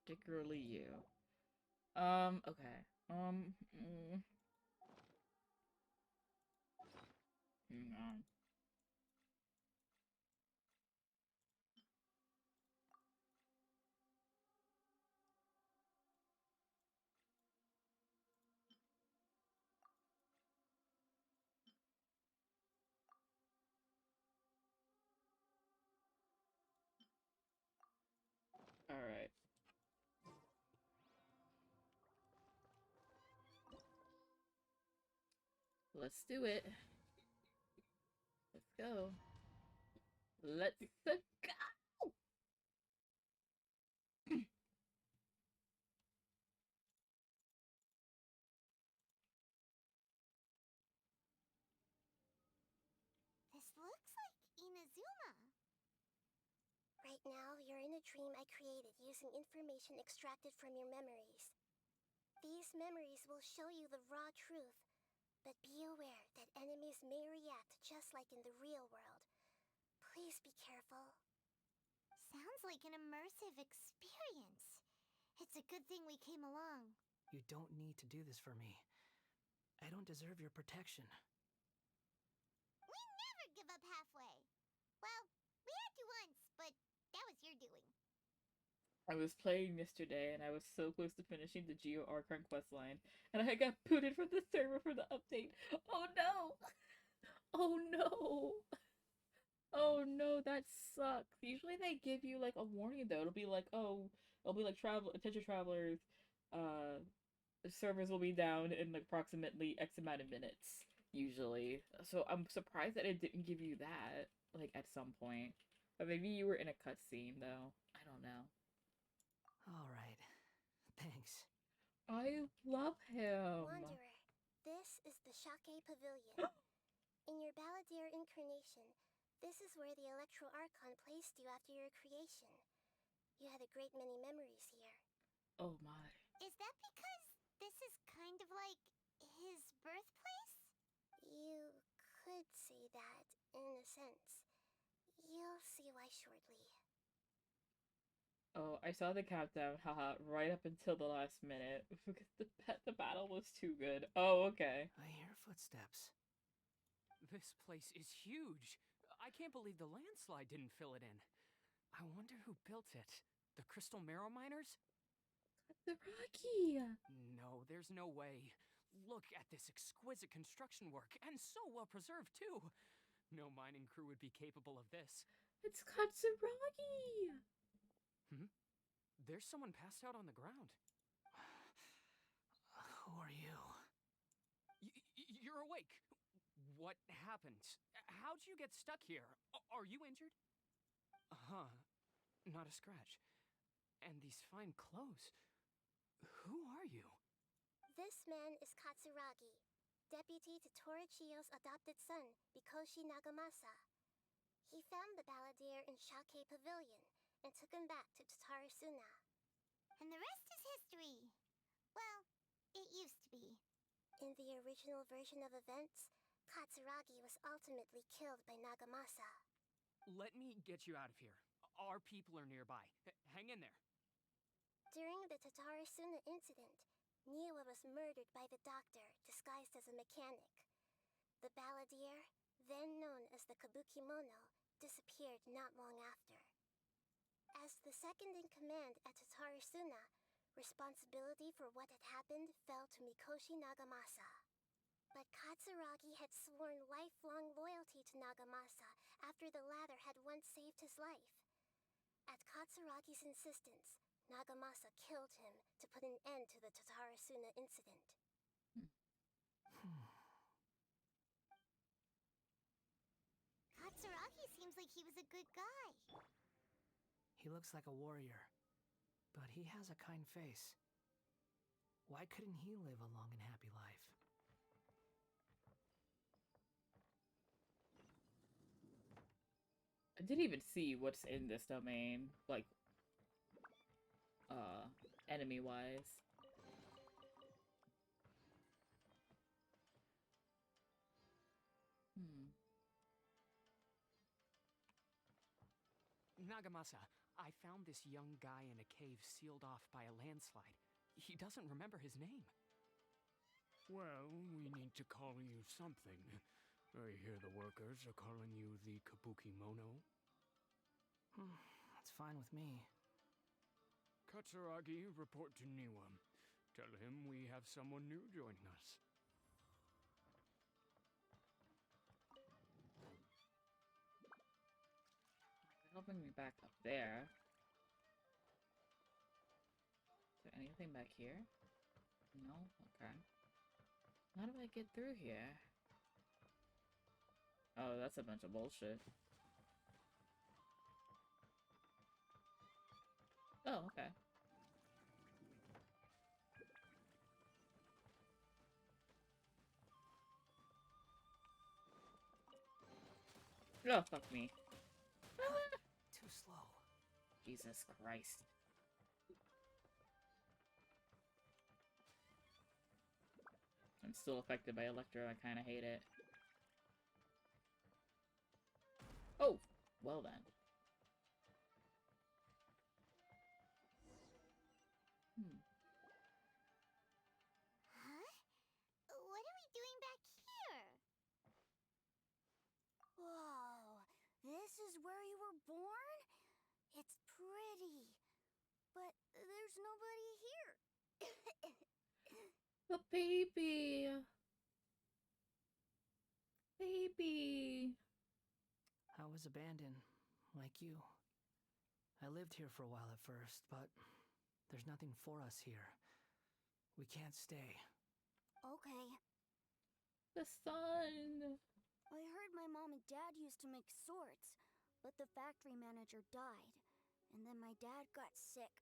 Particularly you. Okay. Hang on. Alright. Let's do it. Let's go. Let's go! This looks like Inazuma. Right now, you're in a dream I created using information extracted from your memories. These memories will show you the raw truth, but be aware that enemies may react just like in the real world. Please be careful. Sounds like an immersive experience. It's a good thing we came along. You don't need to do this for me. I don't deserve your protection. We never give up halfway. Well, We had to once, but that was your doing. I was playing yesterday and I was so close to finishing the Geo Archon questline, and I got booted from the server for the update. Oh no! Oh no! Oh no, that sucks. Usually they give you like a warning though. It'll be like, oh, it'll be like travel attention travelers, the servers will be down in approximately X amount of minutes, usually. So I'm surprised that it didn't give you that, like at some point. But maybe you were in a cutscene though. I don't know. Alright. Thanks. I love him. Wanderer, this is the Shake Pavilion. In your Balladeer incarnation, this is where the Electro Archon placed you after your creation. You had a great many memories here. Oh my. Is that because this is kind of like his birthplace? You could say that, in a sense. You'll see why shortly. Oh, I saw the countdown, haha, right up until the last minute because the battle was too good. Oh, okay. I hear footsteps. This place is huge. I can't believe the landslide didn't fill it in. I wonder who built it. The Crystal Marrow miners? The Rocky! No, there's no way. Look at this exquisite construction work, and so well preserved, too. No mining crew would be capable of this. It's Katsuragi! There's someone passed out on the ground. Who are you? You're awake. What happened? How'd you get stuck here? Are you injured? Huh. Not a scratch. And these fine clothes. Who are you? This man is Katsuragi, deputy to Torichiyo's adopted son, Mikoshi Nagamasa. He found the Balladeer in Shake Pavilion and took him back to Tatarasuna. And the rest is history. Well, it used to be. In the original version of events, Katsuragi was ultimately killed by Nagamasa. Let me get you out of here. Our people are nearby. Hang in there. During the Tatarasuna incident, Niwa was murdered by the doctor disguised as a mechanic. The Balladeer, then known as the Kabuki Mono, disappeared not long after. As the second in command at Tatarasuna, responsibility for what had happened fell to Mikoshi Nagamasa. But Katsuragi had sworn lifelong loyalty to Nagamasa after the latter had once saved his life. At Katsuragi's insistence, Nagamasa killed him to put an end to the Tatarasuna incident. Katsuragi seems like he was a good guy. He looks like a warrior, but he has a kind face. Why couldn't he live a long and happy life? I didn't even see what's in this domain, like, enemy-wise. Nagamasa, I found this young guy in a cave sealed off by a landslide. He doesn't remember his name. Well, we need to call you something. I hear the workers are calling you the Kabuki Mono. That's fine with me. Katsuragi, report to Niwa. Tell him we have someone new joining us. That'll bring me back up there. Is there anything back here? No? Okay. How do I get through here? Oh, that's a bunch of bullshit. Oh, okay. Oh, fuck me. Too slow. Jesus Christ. I'm still affected by Electro. I kind of hate it. Oh, well then. Huh? What are we doing back here? Whoa, this is where you were pretty. But there's nobody here. The baby. Baby. I was abandoned, like you. I lived here for a while at first, but there's nothing for us here. We can't stay. Okay. The sun. I heard my mom and dad used to make swords, but the factory manager died. And then my dad got sick.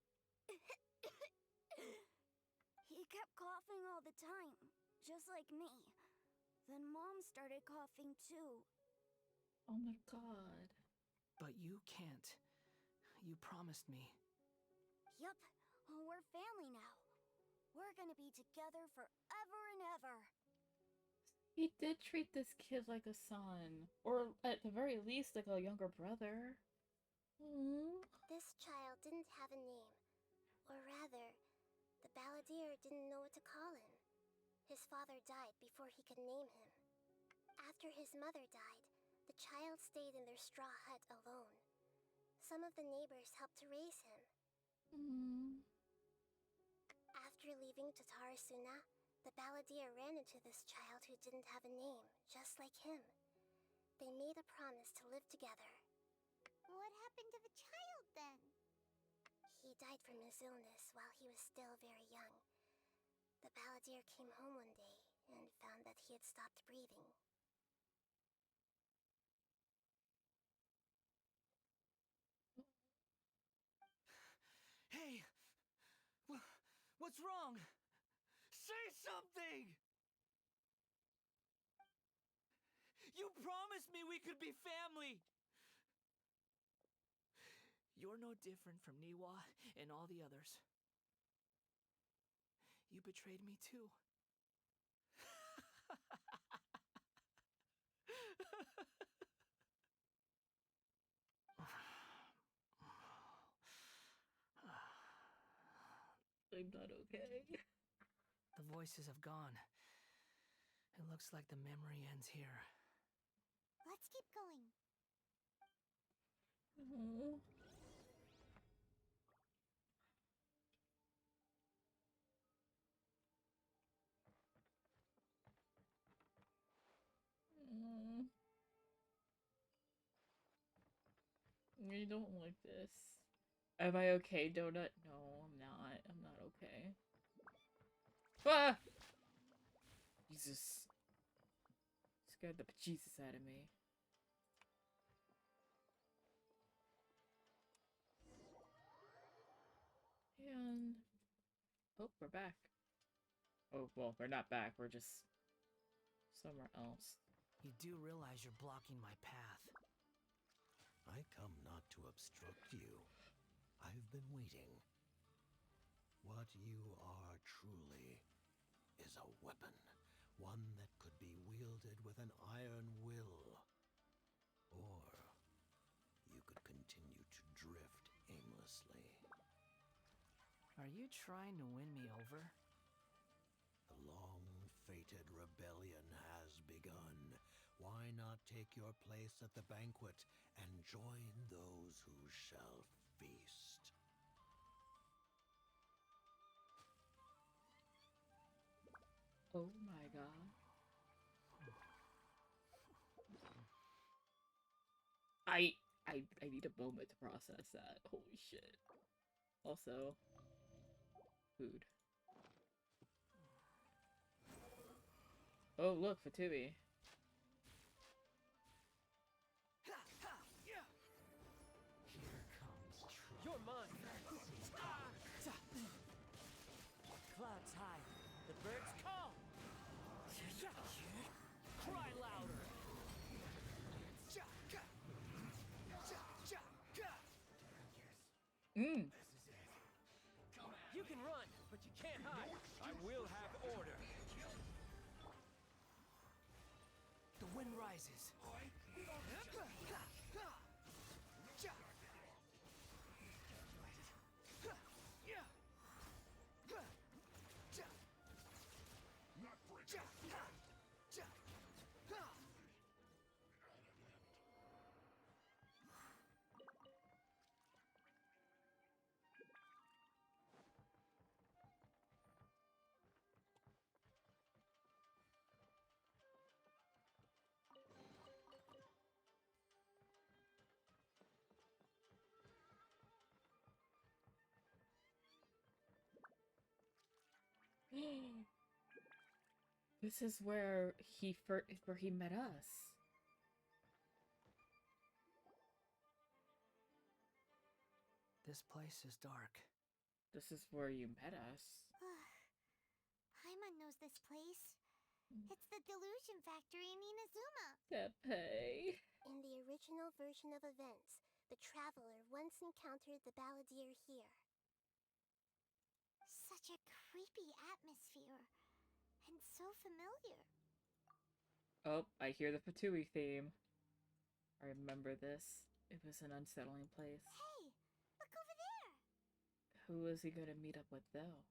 He kept coughing all the time, just like me. Then Mom started coughing too. Oh my god. But you can't. You promised me. Yup, we're family now. We're gonna be together forever and ever. He did treat this kid like a son. Or at the very least, like a younger brother. Aww. This child didn't have a name. Or rather, the balladeer didn't know what to call him. His father died before he could name him. After his mother died, the child stayed in their straw hut alone. Some of the neighbors helped to raise him. After leaving Tatarasuna, the balladeer ran into this child who didn't have a name, just like him. They made a promise to live together. What happened to the child then? He died from his illness while he was still very young. The balladeer came home one day and found that he had stopped breathing. Hey! What's wrong? Say something! You promised me we could be family! You're no different from Niwa and all the others. You betrayed me too. I'm not okay. The voices have gone. It looks like the memory ends here. Let's keep going. Aww. I don't like this. Am I okay, Donut? No, I'm not. I'm not okay. Ah! Jesus. Scared the bejesus out of me. And... oh, we're back. Oh, well, we're not back. We're just... somewhere else. You do realize you're blocking my path. I come not to obstruct you. I've been waiting. What you are truly is a weapon. One that could be wielded with an iron will. Or you could continue to drift aimlessly. Are you trying to win me over? The long-fated rebellion has begun. Why not take your place at the banquet and join those who shall feast? Oh my god. I need a moment to process that. Holy shit. Also, food. Oh, look, Vtuber. Here comes truth. You're mine. Clouds high. The birds call. Cry louder. You can run, but you can't hide. I will have order. The wind rises. This is where he met us. This place is dark. This is where you met us. Paimon knows this place. It's the Delusion Factory in Inazuma. Teppei. In the original version of events, the traveler once encountered the balladeer here. Such a creepy atmosphere. And so familiar. Oh, I hear the Fatui theme. I remember this. It was an unsettling place. Hey, look over there. Who is he gonna meet up with, though?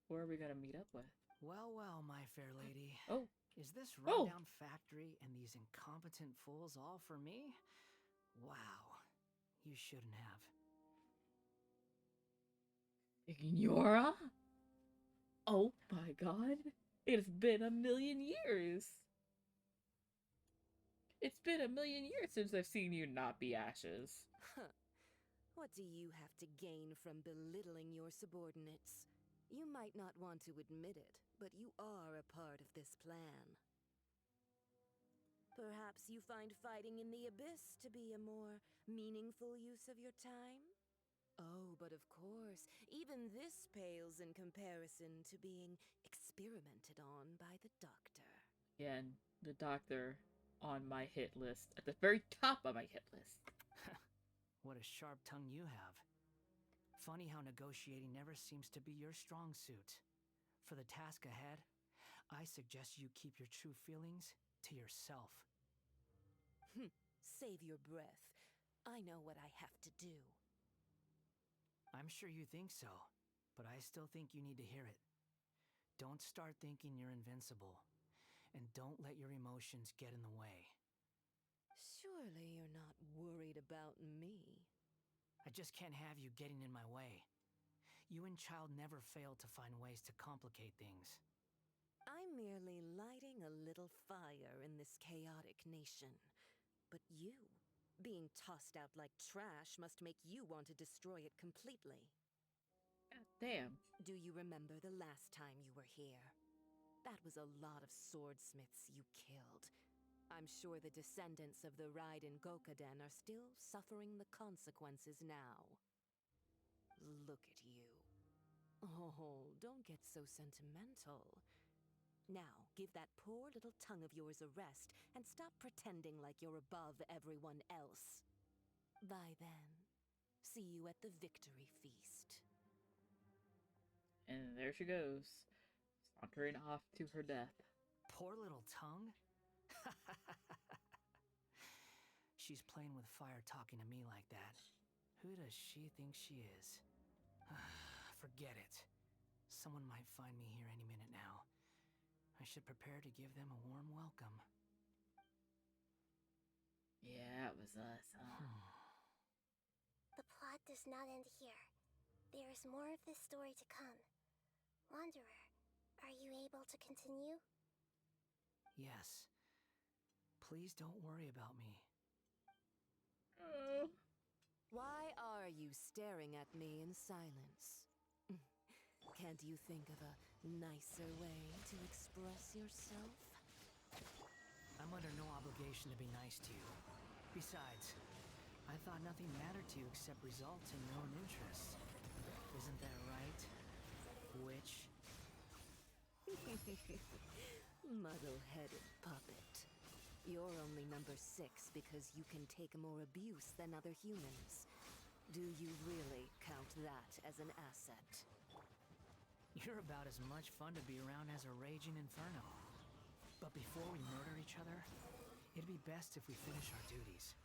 Who are we gonna meet up with? Well, well, my fair lady. Oh. Is this rundown factory and these incompetent fools all for me? Wow. You shouldn't have. Ignora? Oh my god. It's been 1,000,000 years. It's been 1,000,000 years since I've seen you not be Ashes. Huh. What do you have to gain from belittling your subordinates? You might not want to admit it, but you are a part of this plan. Perhaps you find fighting in the Abyss to be a more meaningful use of your time? Oh, but of course, even this pales in comparison to being experimented on by the doctor. Yeah, and the doctor on my hit list, at the very top of my hit list. What a sharp tongue you have. Funny how negotiating never seems to be your strong suit. For the task ahead, I suggest you keep your true feelings to yourself. Save your breath. I know what I have to do. I'm sure you think so, but I still think you need to hear it. Don't start thinking you're invincible, and don't let your emotions get in the way. Surely you're not worried about me. I just can't have you getting in my way. You and Child never fail to find ways to complicate things. I'm merely lighting a little fire in this chaotic nation. But you, being tossed out like trash, must make you want to destroy it completely. God damn. Do you remember the last time you were here? That was a lot of swordsmiths you killed. I'm sure the descendants of the Raiden Gokaden are still suffering the consequences now. Look at you. Oh, don't get so sentimental. Now, give that poor little tongue of yours a rest and stop pretending like you're above everyone else. Bye then. See you at the victory feast. And there she goes, sauntering off to her death. Poor little tongue? She's playing with fire talking to me like that. Who does she think she is? Forget it. Someone might find me here any minute now. I should prepare to give them a warm welcome. Yeah, it was us, huh? The plot does not end here. There is more of this story to come. Wanderer, are you able to continue? Yes. Please don't worry about me. Why are you staring at me in silence? Can't you think of a nicer way to express yourself? I'm under no obligation to be nice to you. Besides, I thought nothing mattered to you except results and your own interests. Isn't that right, witch? Muddle-headed puppet. You're only number 6 because you can take more abuse than other humans. Do you really count that as an asset? You're about as much fun to be around as a raging inferno. But before we murder each other, it'd be best if we finish our duties.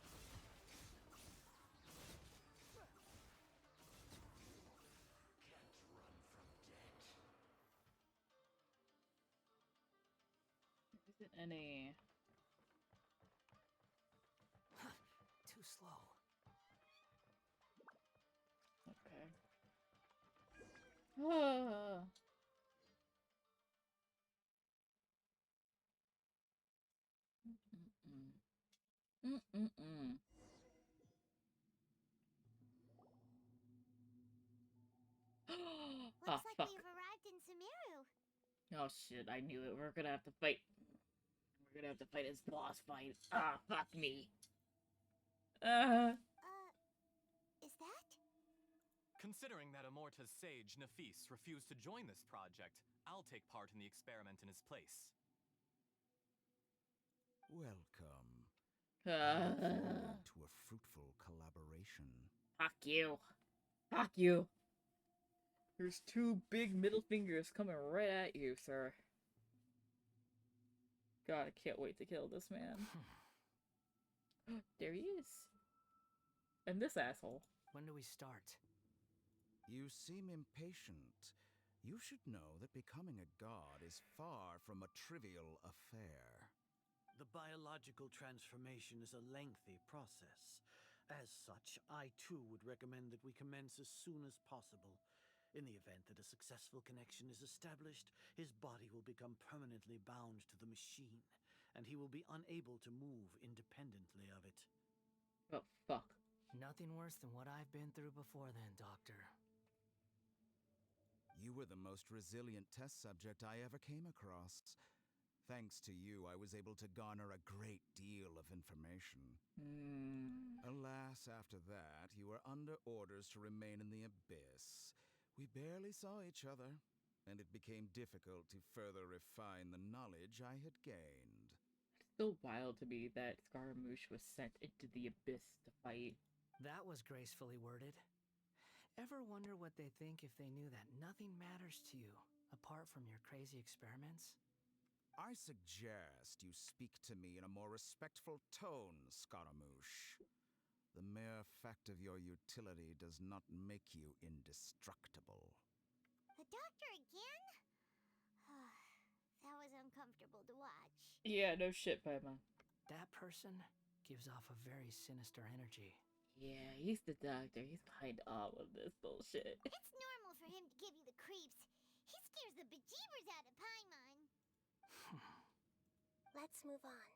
There isn't any... Too slow. Okay. Ah. Looks like we've arrived in Sumeru. Oh shit, I knew it. We're gonna have to fight. We're gonna have to fight his boss fight. Ah, fuck me. Is that? Considering that Amorta's sage, Nafis, refused to join this project, I'll take part in the experiment in his place. Welcome. I look forward to a fruitful collaboration. Fuck you. Fuck you. There's two big middle fingers coming right at you, sir. God, I can't wait to kill this man. There he is. And this asshole. When do we start? You seem impatient. You should know that becoming a god is far from a trivial affair. The biological transformation is a lengthy process. As such, I too would recommend that we commence as soon as possible. In the event that a successful connection is established, his body will become permanently bound to the machine, and he will be unable to move independently of it. Oh, fuck. Nothing worse than what I've been through before then, Doctor. You were the most resilient test subject I ever came across. Thanks to you, I was able to garner a great deal of information. Alas, after that, you were under orders to remain in the abyss. We barely saw each other, and it became difficult to further refine the knowledge I had gained. It's still wild to me that Scaramouche was sent into the abyss to fight. That was gracefully worded. Ever wonder what they'd think if they knew that nothing matters to you, apart from your crazy experiments? I suggest you speak to me in a more respectful tone, Scaramouche. The mere fact of your utility does not make you indestructible. The doctor again? That was uncomfortable to watch. Yeah, no shit, Paimon. That person gives off a very sinister energy. Yeah, he's the doctor. He's behind all of this bullshit. It's normal for him to give you the creeps. He scares the bejeebers out of Paimon. Let's move on.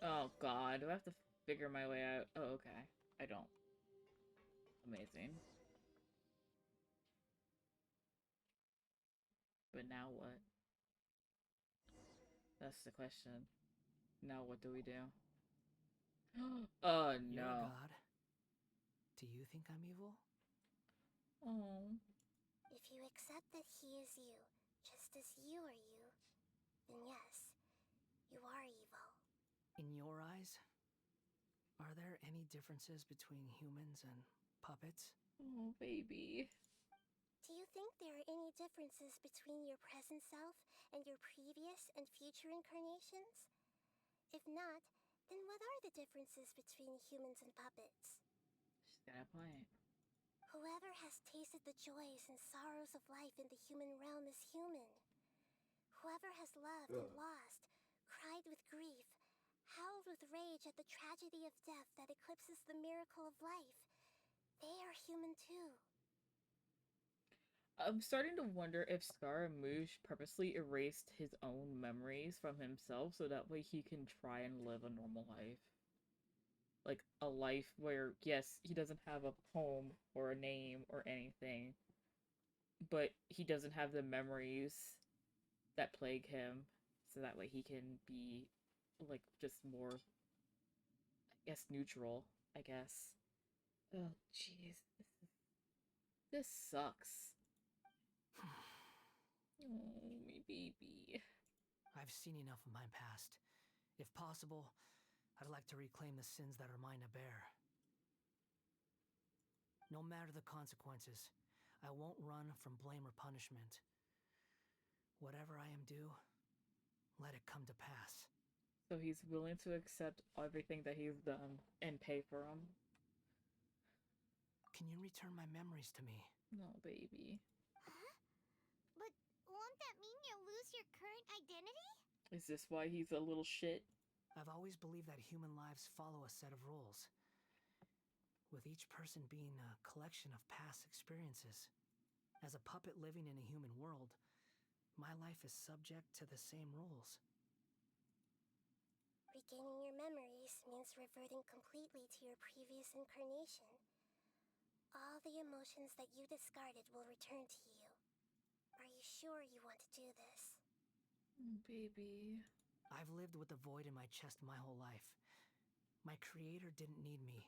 Oh god, do I have to figure my way out? Oh, okay. I don't. Amazing. But now what? That's the question. Now what do we do? Oh no. You're a god. Do you think I'm evil? Oh. If you accept that he is you, just as you are you, then yes, you are evil. In your eyes, are there any differences between humans and puppets? Oh, baby. Do you think there are any differences between your present self and your previous and future incarnations? If not, then what are the differences between humans and puppets? She's got a point. Whoever has tasted the joys and sorrows of life in the human realm is human. Whoever has loved and lost, cried with grief, howled with rage at the tragedy of death that eclipses the miracle of life, they are human too. I'm starting to wonder if Scaramouche purposely erased his own memories from himself so that way he can try and live a normal life. Like, a life where, yes, he doesn't have a home or a name or anything, but he doesn't have the memories that plague him, so that way he can be, like, just more, I guess, neutral, I guess. Oh, jeez. This sucks. Oh, my baby. I've seen enough of my past. If possible, I'd like to reclaim the sins that are mine to bear. No matter the consequences, I won't run from blame or punishment. Whatever I am due, let it come to pass. So he's willing to accept everything that he's done and pay for them. Can you return my memories to me? No, baby. Huh? But won't that mean you'll lose your current identity? Is this why he's a little shit? I've always believed that human lives follow a set of rules, with each person being a collection of past experiences. As a puppet living in a human world, my life is subject to the same rules. Regaining your memories means reverting completely to your previous incarnation. All the emotions that you discarded will return to you. sure you want to do this? Baby. I've lived with the void in my chest my whole life. My creator didn't need me.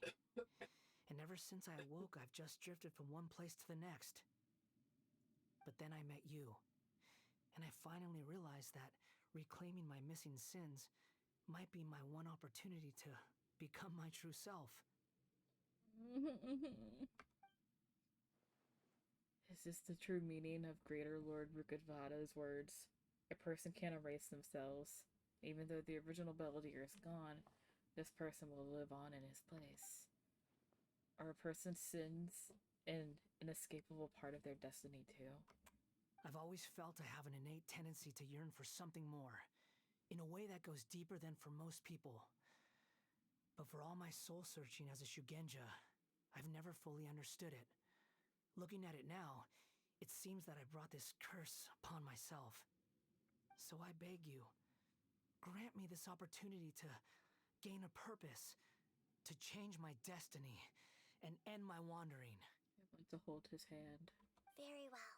And ever since I awoke, I've just drifted from one place to the next. But then I met you. And I finally realized that reclaiming my missing sins might be my one opportunity to become my true self. Is this the true meaning of Greater Lord Rukkhadevata's words? A person can't erase themselves. Even though the original Belvedere is gone, this person will live on in his place. Are a person's sins an inescapable part of their destiny too? I've always felt I have an innate tendency to yearn for something more, in a way that goes deeper than for most people. But for all my soul searching as a Shugenja, I've never fully understood it. Looking at it now, it seems that I brought this curse upon myself. So I beg you, grant me this opportunity to gain a purpose, to change my destiny, and end my wandering. I want to hold his hand. Very well.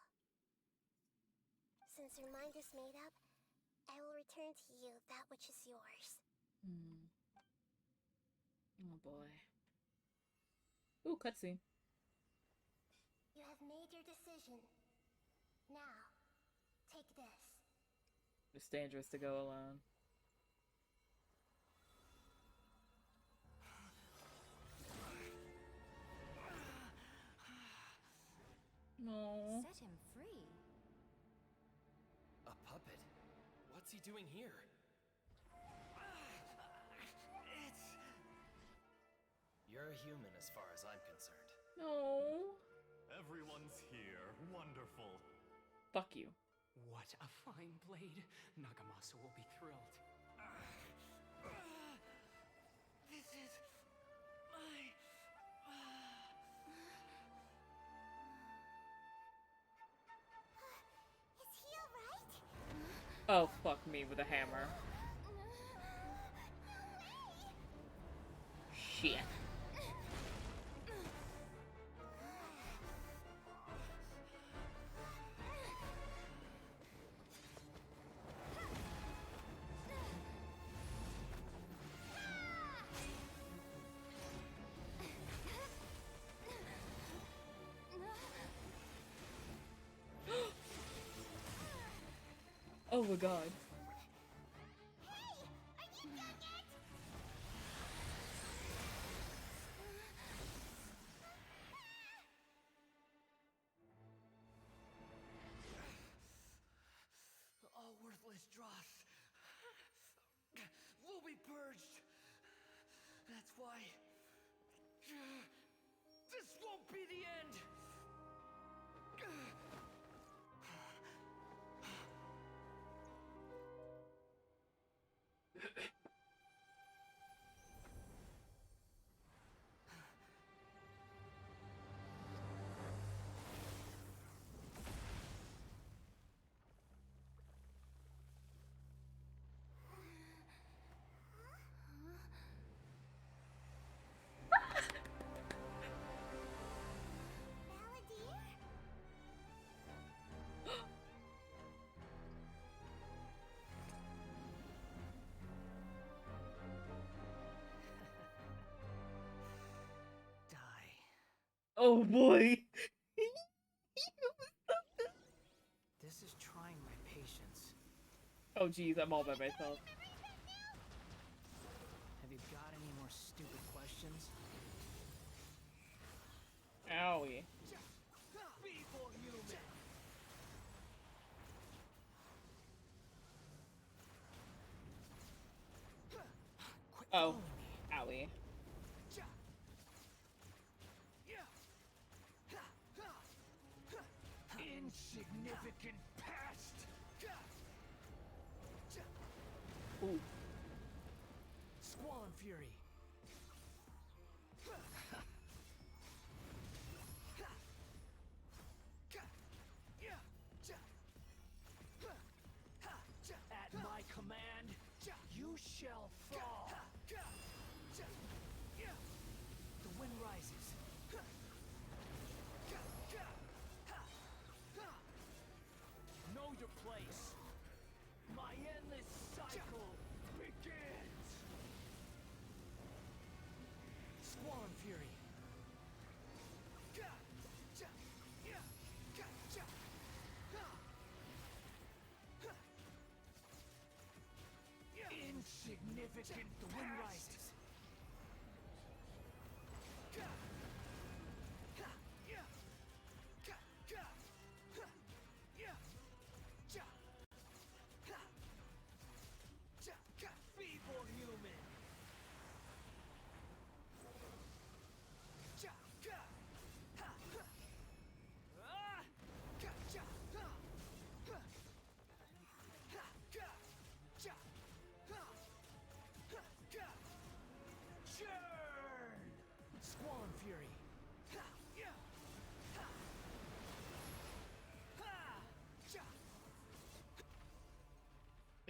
Since your mind is made up, I will return to you that which is yours. Oh boy. Ooh, cutscene. You have made your decision. Now, take this. It's dangerous to go alone. No. Set him free. A puppet? What's he doing here? You're a human as far as I'm concerned. No. Everyone's here. Wonderful. Fuck you. What a fine blade. Nagamasu will be thrilled. This is my... Is he alright? Oh, fuck me with a hammer. Shit. Oh my god. All worthless dross will be purged. That's why this won't be the end. Oh boy. This is trying my patience. Oh geez, I'm all by myself. Have you got any more stupid questions? Owie. People human. Oh, owie. Insignificant pest. Ooh. Squall and Fury. At my command, you shall fall. The wind rises. place. My endless cycle begins! Squall and Fury. Insignificant, the wind rises. Feeble human. Churn! Squall and Fury.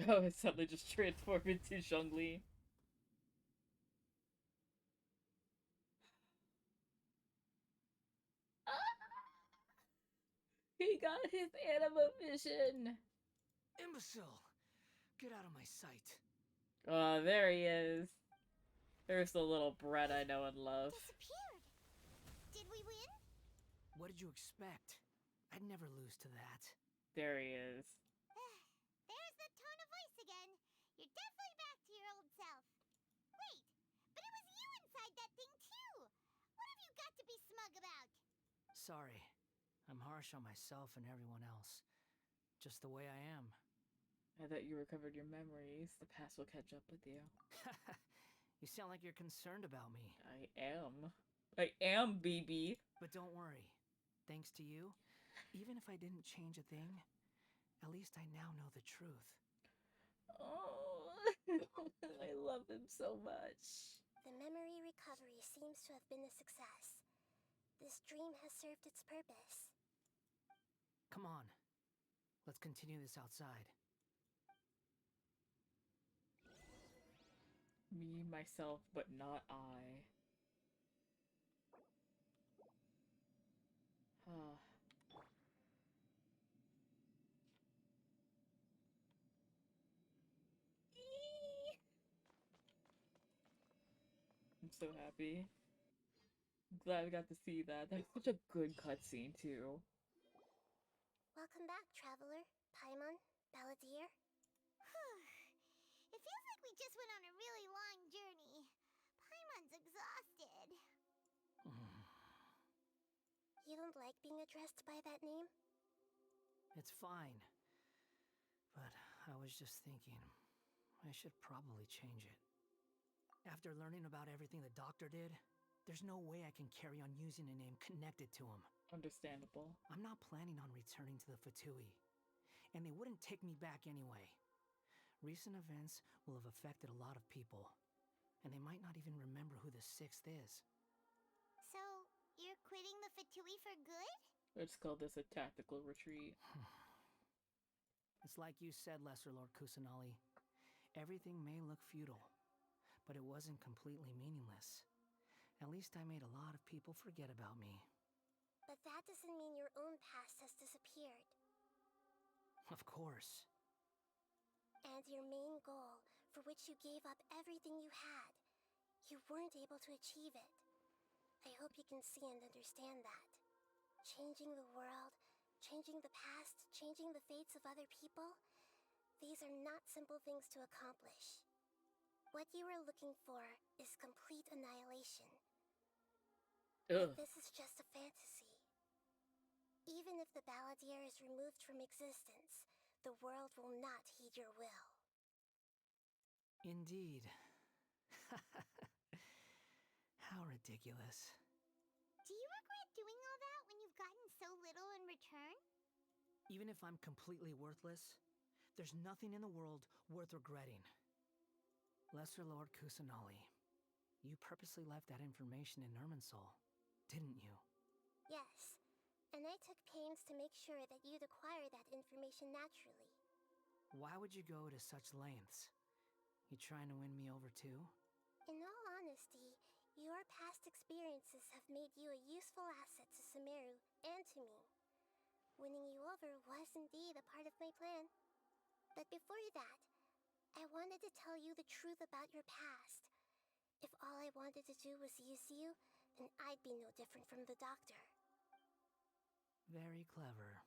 Oh, it suddenly just transformed into Zhongli. He got his anima vision! Imbecile! Get out of my sight. Oh, there he is. There's the little brat I know and love. Disappeared. Did we win? What did you expect? I'd never lose to that. There he is. There's the tone of voice again. You're definitely back to your old self. Wait, but it was you inside that thing too. What have you got to be smug about? Sorry. I'm harsh on myself and everyone else. Just the way I am. I thought you recovered your memories. The past will catch up with you. You sound like you're concerned about me. I am. I am, baby. But don't worry. Thanks to you, even if I didn't change a thing, at least I now know the truth. Oh, I love him so much. The memory recovery seems to have been a success. This dream has served its purpose. Come on. Let's continue this outside. Me, myself, but not I. I'm so happy. I'm glad we got to see that. That's such a good cutscene, too. Welcome back, traveler. Paimon, Balladeer. It feels like we just went on a really long journey. Paimon's exhausted. You don't like being addressed by that name? It's fine. But I was just thinking, I should probably change it. After learning about everything the doctor did, there's no way I can carry on using a name connected to him. Understandable. I'm not planning on returning to the Vtuber, and they wouldn't take me back anyway. Recent events will have affected a lot of people, and they might not even remember who the Sixth is. So, you're quitting the Vtuber for good? Let's call this a tactical retreat. It's like you said, Lesser Lord Kusanali. Everything may look futile, but it wasn't completely meaningless. At least I made a lot of people forget about me. But that doesn't mean your own past has disappeared. Of course. And your main goal, for which you gave up everything you had, you weren't able to achieve it. I hope you can see and understand that. Changing the world, changing the past, changing the fates of other people, these are not simple things to accomplish. What you are looking for is complete annihilation. But this is just a fantasy. Even if the Balladeer is removed from existence, the world will not heed your will. Indeed. How ridiculous. Do you regret doing all that when you've gotten so little in return? Even if I'm completely worthless, there's nothing in the world worth regretting. Lesser Lord Kusanali, you purposely left that information in Irminsul, didn't you? Yes, and I took pains to make sure that you'd acquire that information naturally. Why would you go to such lengths? You trying to win me over too? In all honesty, your past experiences have made you a useful asset to Sumeru and to me. winning you over was indeed a part of my plan. But before that, I wanted to tell you the truth about your past. If all I wanted to do was use you, then I'd be no different from the doctor. Very clever.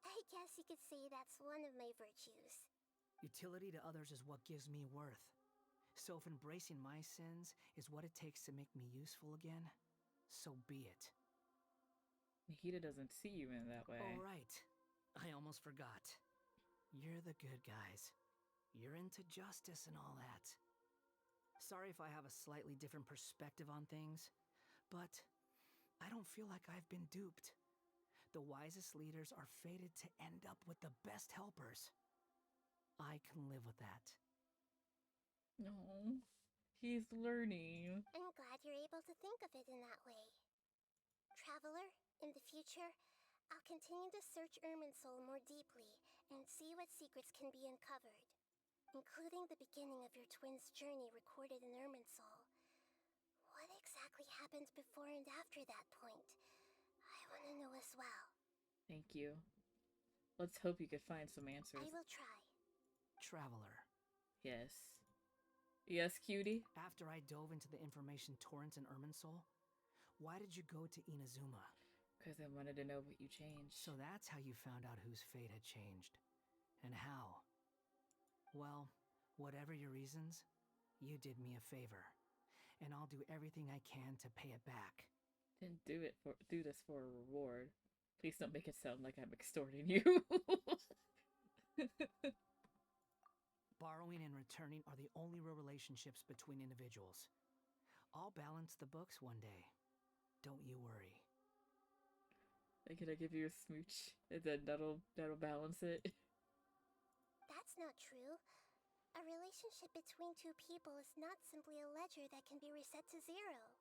I guess you could say that's one of my virtues. Utility to others is what gives me worth. So if embracing my sins is what it takes to make me useful again, so be it. Nahida doesn't see you in that way. Oh, right. I almost forgot. You're the good guys. You're into justice and all that. Sorry if I have a slightly different perspective on things, but I don't feel like I've been duped. The wisest leaders are fated to end up with the best helpers. I can live with that. No, he's learning. I'm glad you're able to think of it in that way. Traveler, in the future, I'll continue to search Irminsul more deeply and see what secrets can be uncovered, including the beginning of your twins' journey recorded in Irminsul. What exactly happened before and after that point? I want to know as well. Thank you. Let's hope you can find some answers. I will try. Traveler. Yes. Yes, cutie? After I dove into the information torrent in Irminsul, why did you go to Inazuma? Because I wanted to know what you changed. So that's how you found out whose fate had changed. And how. Well, whatever your reasons, you did me a favor. And I'll do everything I can to pay it back. Didn't do this for a reward. Please don't make it sound like I'm extorting you. Borrowing and returning are the only real relationships between individuals. I'll balance the books one day. Don't you worry. Can I give you a smooch? And then that'll balance it. That's not true. A relationship between two people is not simply a ledger that can be reset to zero.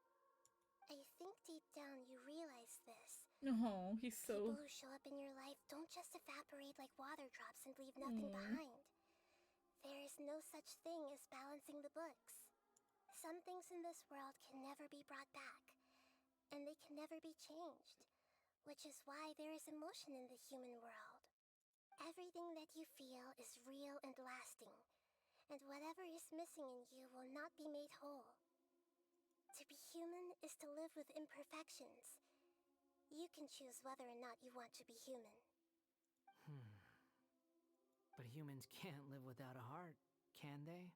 I think deep down you realize this. No, he's so... People who show up in your life don't just evaporate like water drops and leave nothing behind. There is no such thing as balancing the books. Some things in this world can never be brought back, and they can never be changed, which is why there is emotion in the human world. Everything that you feel is real and lasting, and whatever is missing in you will not be made whole. To be human is to live with imperfections. You can choose whether or not you want to be human. But humans can't live without a heart, can they?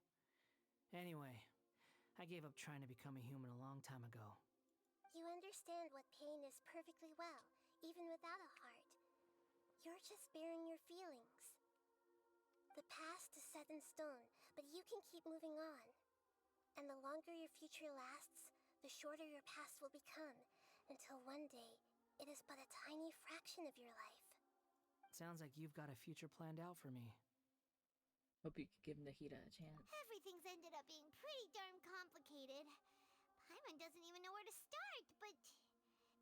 Anyway, I gave up trying to become a human a long time ago. You understand what pain is perfectly well, even without a heart. You're just bearing your feelings. The past is set in stone, but you can keep moving on. And the longer your future lasts, the shorter your past will become, until one day, it is but a tiny fraction of your life. Sounds like you've got a future planned out for me. Hope you could give Nahida a chance. Everything's ended up being pretty darn complicated. Paimon doesn't even know where to start, but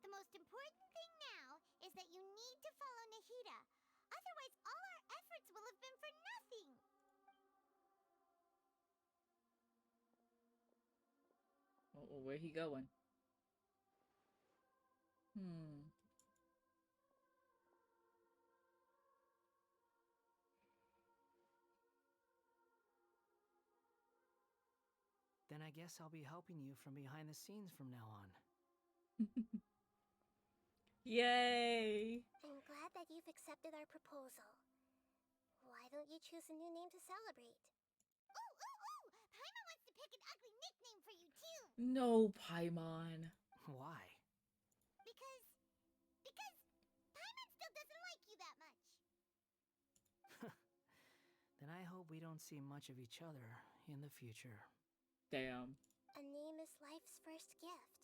the most important thing now is that you need to follow Nahida. Otherwise, all our efforts will have been for nothing. Oh, where he going? Then I guess I'll be helping you from behind the scenes from now on. Yay! I'm glad that you've accepted our proposal. Why don't you choose a new name to celebrate? Ooh! Paimon wants to pick an ugly nickname for you, too! No, Paimon. Why? Because Paimon still doesn't like you that much. Then I hope we don't see much of each other in the future. Damn. A name is life's first gift.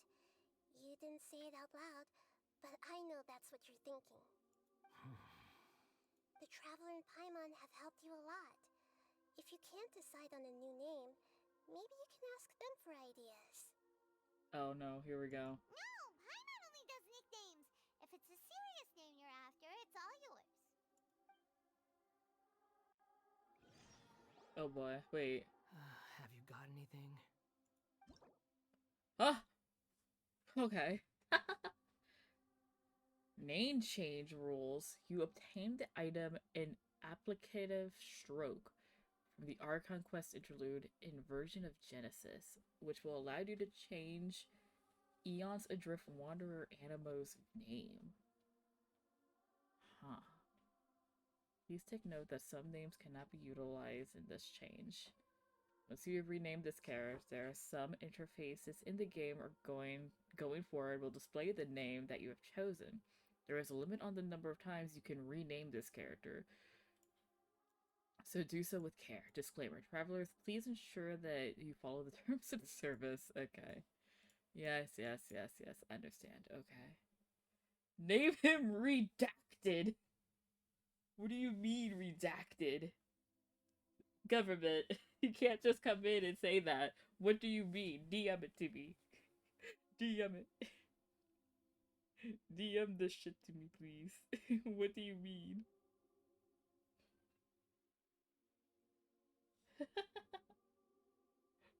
You didn't say it out loud, but I know that's what you're thinking. The Traveler and Paimon have helped you a lot. If you can't decide on a new name, maybe you can ask them for ideas. Oh no, here we go. No, Paimon only does nicknames. If it's a serious name you're after, it's all yours. Oh boy, wait. Have you got anything? Ah! Okay. name change rules, you obtain the item in Applicative Stroke from the Archon Quest interlude in version of Genesis, which will allow you to change Eons Adrift Wanderer Animo's name. Huh. Please take note that some names cannot be utilized in this change. Once you have renamed this character, some interfaces in the game are going forward will display the name that you have chosen. There is a limit on the number of times you can rename this character, so do so with care. Disclaimer, travelers, please ensure that you follow the terms of service. Okay. Yes, understand. Okay. Name him Redacted. What do you mean redacted? Government, you can't just come in and say that. What do you mean? DM it to me. DM it. DM this shit to me, please. What do you mean?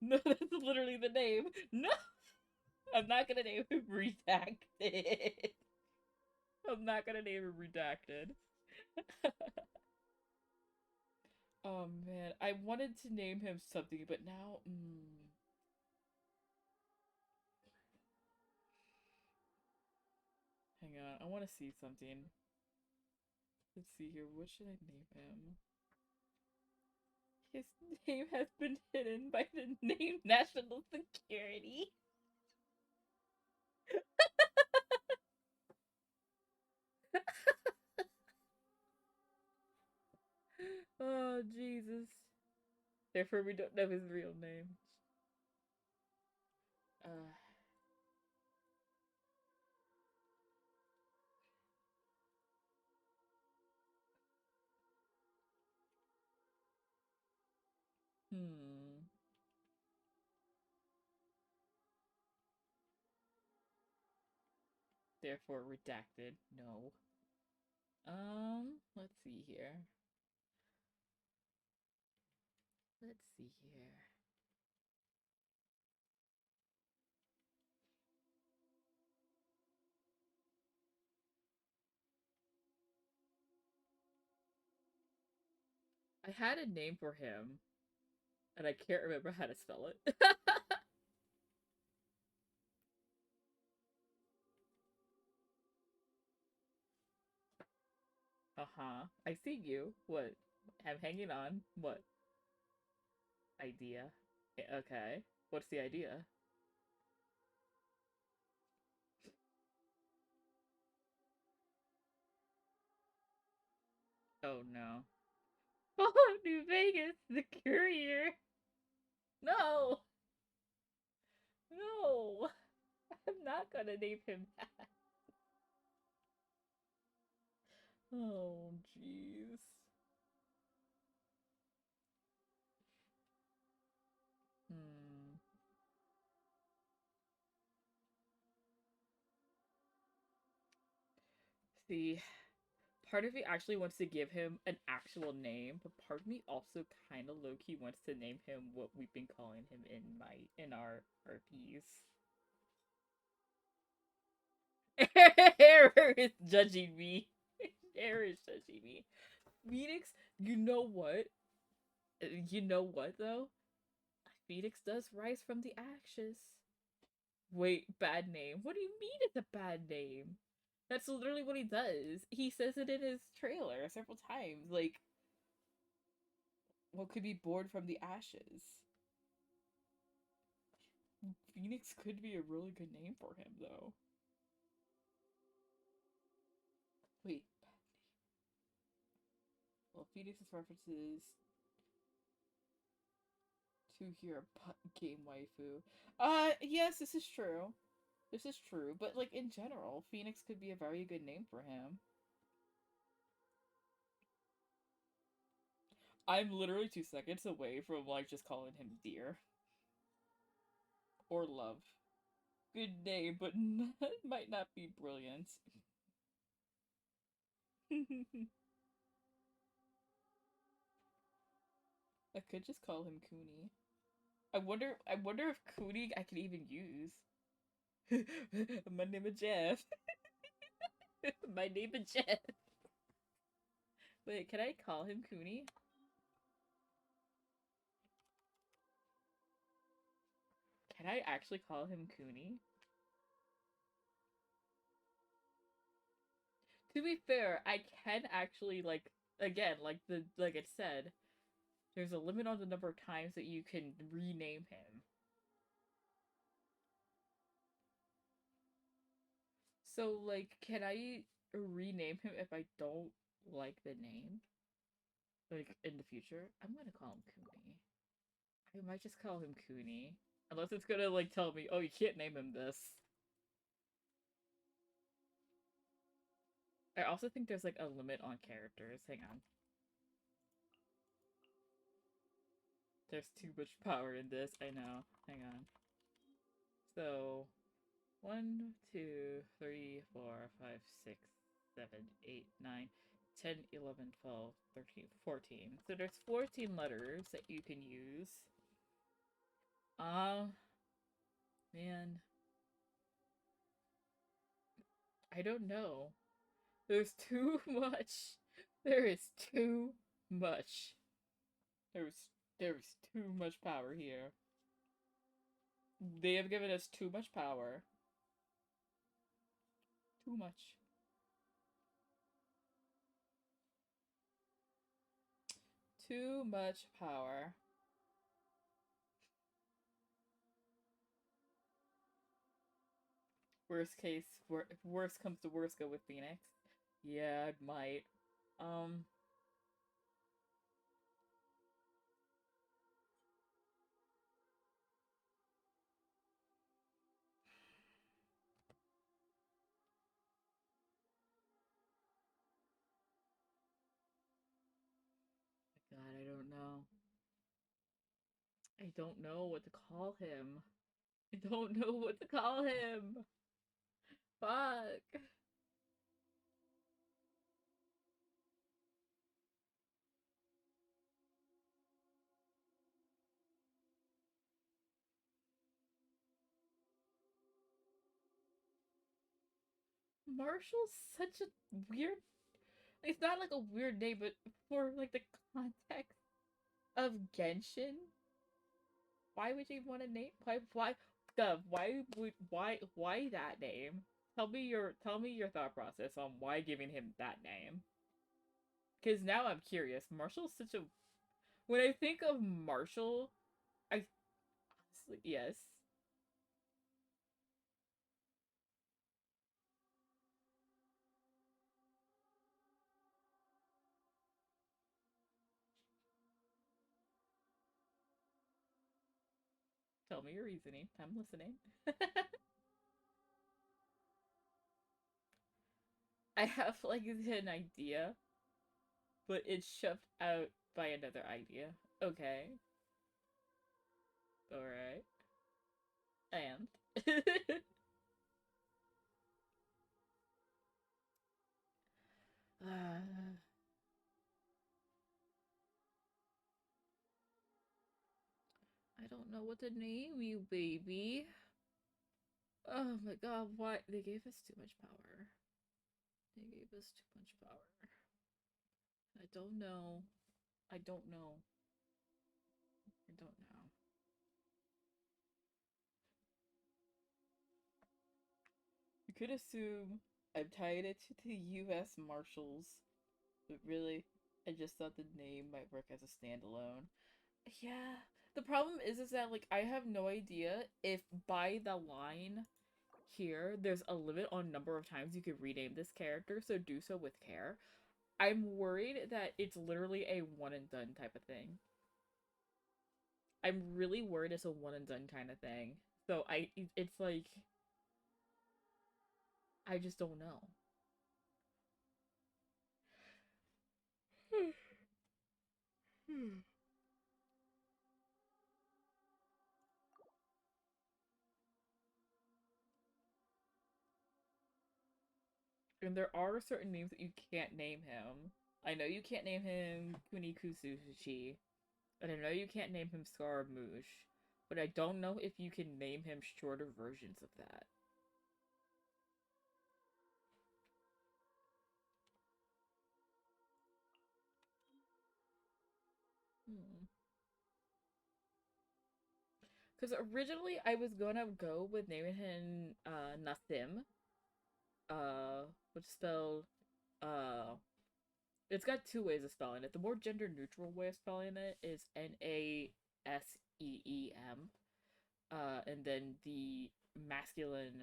No, that's literally the name. No! I'm not gonna name him Redacted. I'm not gonna name him Redacted. Oh man, I wanted to name him something, but now, hang on, I want to see something. Let's see here, what should I name him? His name has been hidden by the name National Security. Oh, Jesus. Therefore, we don't know his real name. Uh. Therefore, redacted. No. Let's see here. Let's see here. I had a name for him, and I can't remember how to spell it. Uh-huh. I see you. What? I'm hanging on. What? Idea. Okay. What's the idea? Oh no. Oh, New Vegas, the courier. No. No. I'm not gonna name him that. Oh, jeez. See, part of me actually wants to give him an actual name, but part of me also kind of low-key wants to name him what we've been calling him in our RPs. Error is judging me. Error is judging me. Phoenix, you know what? You know what though? Phoenix does rise from the ashes. Wait, bad name. What do you mean it's a bad name? That's literally what he does. He says it in his trailer several times. Like, what could be born from the ashes? Phoenix could be a really good name for him, though. Wait. Well, Phoenix's references to hear a game waifu. Yes, this is true. This is true, but like in general, Phoenix could be a very good name for him. I'm literally 2 seconds away from like just calling him Dear. Or Love. Good name, but might not be brilliant. I could just call him Cooney. I wonder if Cooney I can even use. My name is Jeff. My name is Jeff. Wait, can I call him Cooney? Can I actually call him Cooney? To be fair, I can actually, like, again, like it said, there's a limit on the number of times that you can rename him. So, like, can I rename him if I don't like the name? Like, in the future? I'm gonna call him Cooney. I might just call him Cooney. Unless it's gonna, like, tell me, oh, you can't name him this. I also think there's, like, a limit on characters. Hang on. There's too much power in this, I know. Hang on. So, 1, 2, 3, 4, 5, 6, 7, 8, 9, 10, 11, 12, 13, 14. So there's 14 letters that you can use. Man. I don't know. There's too much. There is too much. There's too much power here. They have given us too much power. Too much. Too much power. Worst case, if worst comes to worst, go with Phoenix. Yeah, I might. God, I don't know. I don't know what to call him. I don't know what to call him. Fuck. Marshall's such a weird. It's not like a weird name, but for like the context of Genshin, why would you want to name? Why that name? Tell me your thought process on why giving him that name. Because now I'm curious. Marshall's such a. When I think of Marshall, I honestly yes. Tell me your reasoning. I'm listening. I have like an idea, but it's shoved out by another idea. Okay. Alright. And I don't know what to name you, baby. Oh my god, why? They gave us too much power. They gave us too much power. I don't know. I don't know. I don't know. You could assume I'm tied it to the US Marshals, but really, I just thought the name might work as a standalone. Yeah. The problem is that, like, I have no idea if by the line here, there's a limit on number of times you can rename this character, so do so with care. I'm worried that it's literally a one and done type of thing. I'm really worried it's a one and done kind of thing. So it's like, I just don't know. And there are certain names that you can't name him. I know you can't name him Kunikusushi, and I know you can't name him Scaramouche, but I don't know if you can name him shorter versions of that. Because originally I was gonna go with naming him Nasim, which is spelled it's got two ways of spelling it. The more gender neutral way of spelling it is Naseem. And then the masculine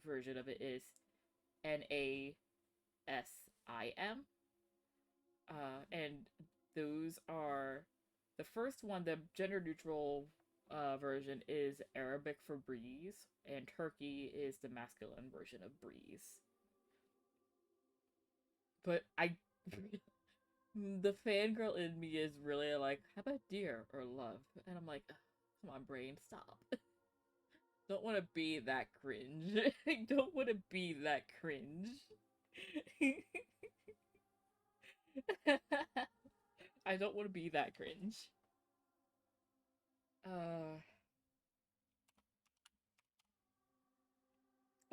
version of it is Nasim. And those are the first one, the gender neutral version is Arabic for breeze, and Turkey is the masculine version of breeze. But the fangirl in me is really like, how about dear or love? And I'm like, come on, brain, stop. Don't want to be that cringe. I don't want to be that cringe. I don't want to be that cringe.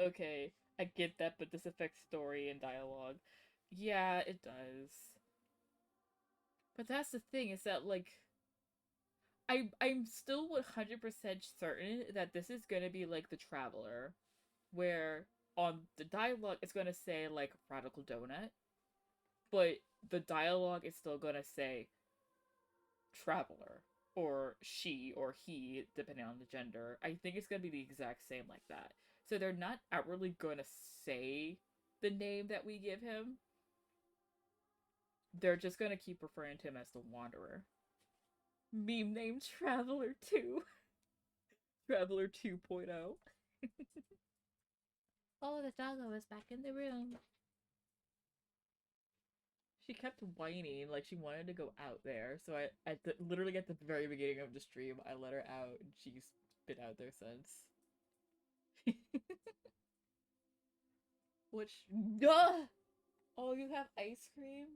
Okay, I get that, but this affects story and dialogue. Yeah, it does. But that's the thing, is that, like, I'm still 100% certain that this is gonna be like The Traveler, where on the dialogue it's gonna say, like, Radical Donut, but the dialogue is still gonna say Traveler, or she, or he, depending on the gender. I think it's gonna be the exact same like that. So they're not outwardly gonna say the name that we give him. They're just gonna keep referring to him as the Wanderer. Meme name Traveler 2. Traveler 2.0. Oh, the doggo is back in the room. She kept whining like she wanted to go out there. So literally at the very beginning of the stream, I let her out and she's been out there since. Which, duh! Oh, you have ice cream?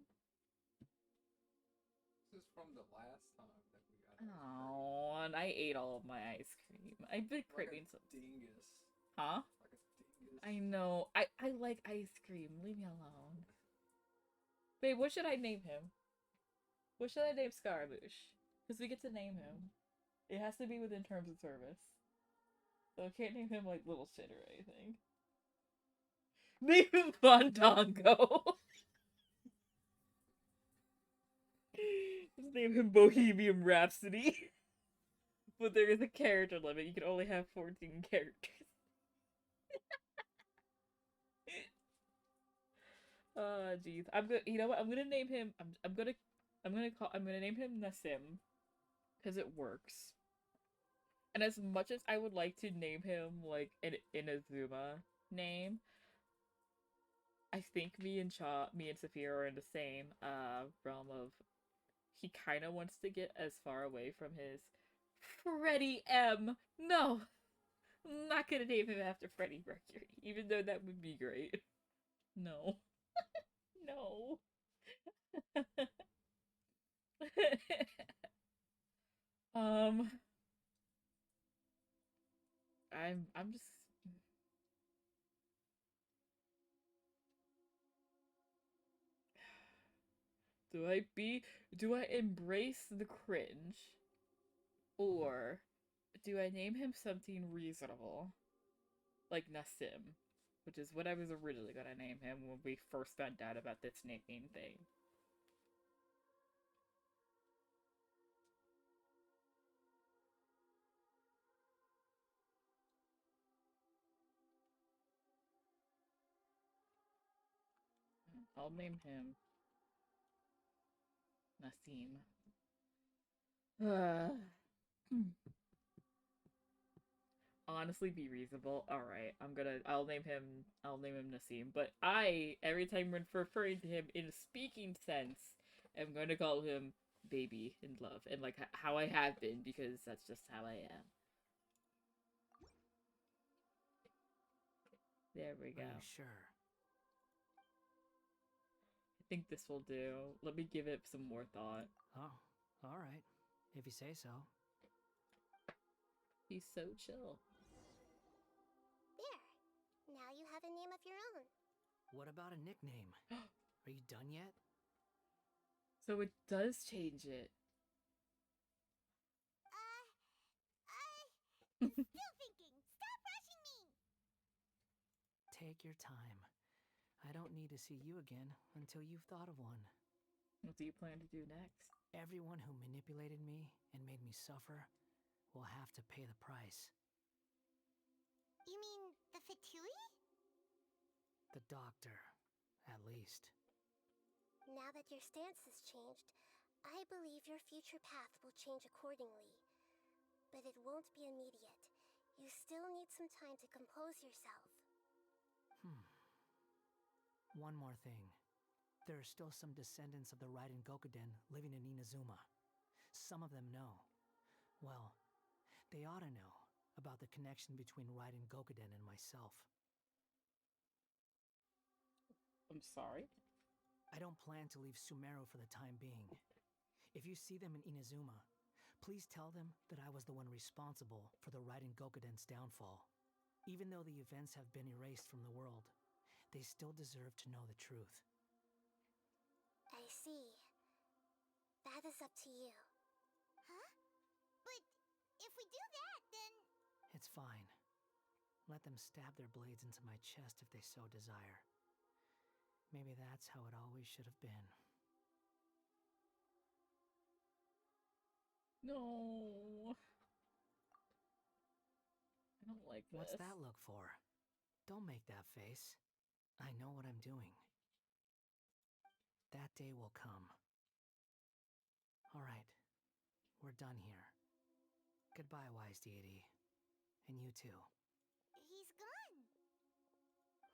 This is from the last time that we got. Oh, and I ate all of my ice cream. I've been craving some. Dingus. Huh? Like a dingus. I know. I like ice cream. Leave me alone. Babe, what should I name him? What should I name Scaramouche? Because we get to name him. It has to be within terms of service. So I can't name him like Little Shit or anything. Name him Fandango! Let's name him Bohemian Rhapsody. But there is a character limit. You can only have 14 characters. Jeez. I'm gonna. You know what? I'm gonna name him. I'm gonna name him Nasim, because it works. And as much as I would like to name him like an Inazuma name, I think me and Sophia are in the same realm of, he kind of wants to get as far away from his Freddie M. No, I'm not gonna name him after Freddie Mercury, even though that would be great. No. No. um I'm just do I embrace the cringe, or do I name him something reasonable like Nassim, which is what I was originally gonna name him when we first found out about this naming thing. I'll name him Nassim. Honestly, be reasonable. Alright, I'll name him Nassim. But every time when referring to him in a speaking sense, am going to call him baby in love. And like how I have been, because that's just how I am. There we go. Are you sure? I think this will do. Let me give it some more thought. Oh, alright. If you say so. He's so chill. There. Now you have a name of your own. What about a nickname? Are you done yet? So it does change it. Still thinking! Stop rushing me! Take your time. I don't need to see you again until you've thought of one. What do you plan to do next? Everyone who manipulated me and made me suffer will have to pay the price. You mean the Vtuber? The doctor, at least. Now that your stance has changed, I believe your future path will change accordingly. But it won't be immediate. You still need some time to compose yourself. One more thing. There are still some descendants of the Raiden Gokuden living in Inazuma. Some of them know. Well, they ought to know about the connection between Raiden Gokuden and myself. I'm sorry? I don't plan to leave Sumeru for the time being. If you see them in Inazuma, please tell them that I was the one responsible for the Raiden Gokuden's downfall. Even though the events have been erased from the world, they still deserve to know the truth. I see. That is up to you. Huh? But if we do that, then... It's fine. Let them stab their blades into my chest if they so desire. Maybe that's how it always should have been. No. I don't like this. What's that look for? Don't make that face. I know what I'm doing. That day will come. All right. We're done here. Goodbye, wise deity. And you too. He's gone.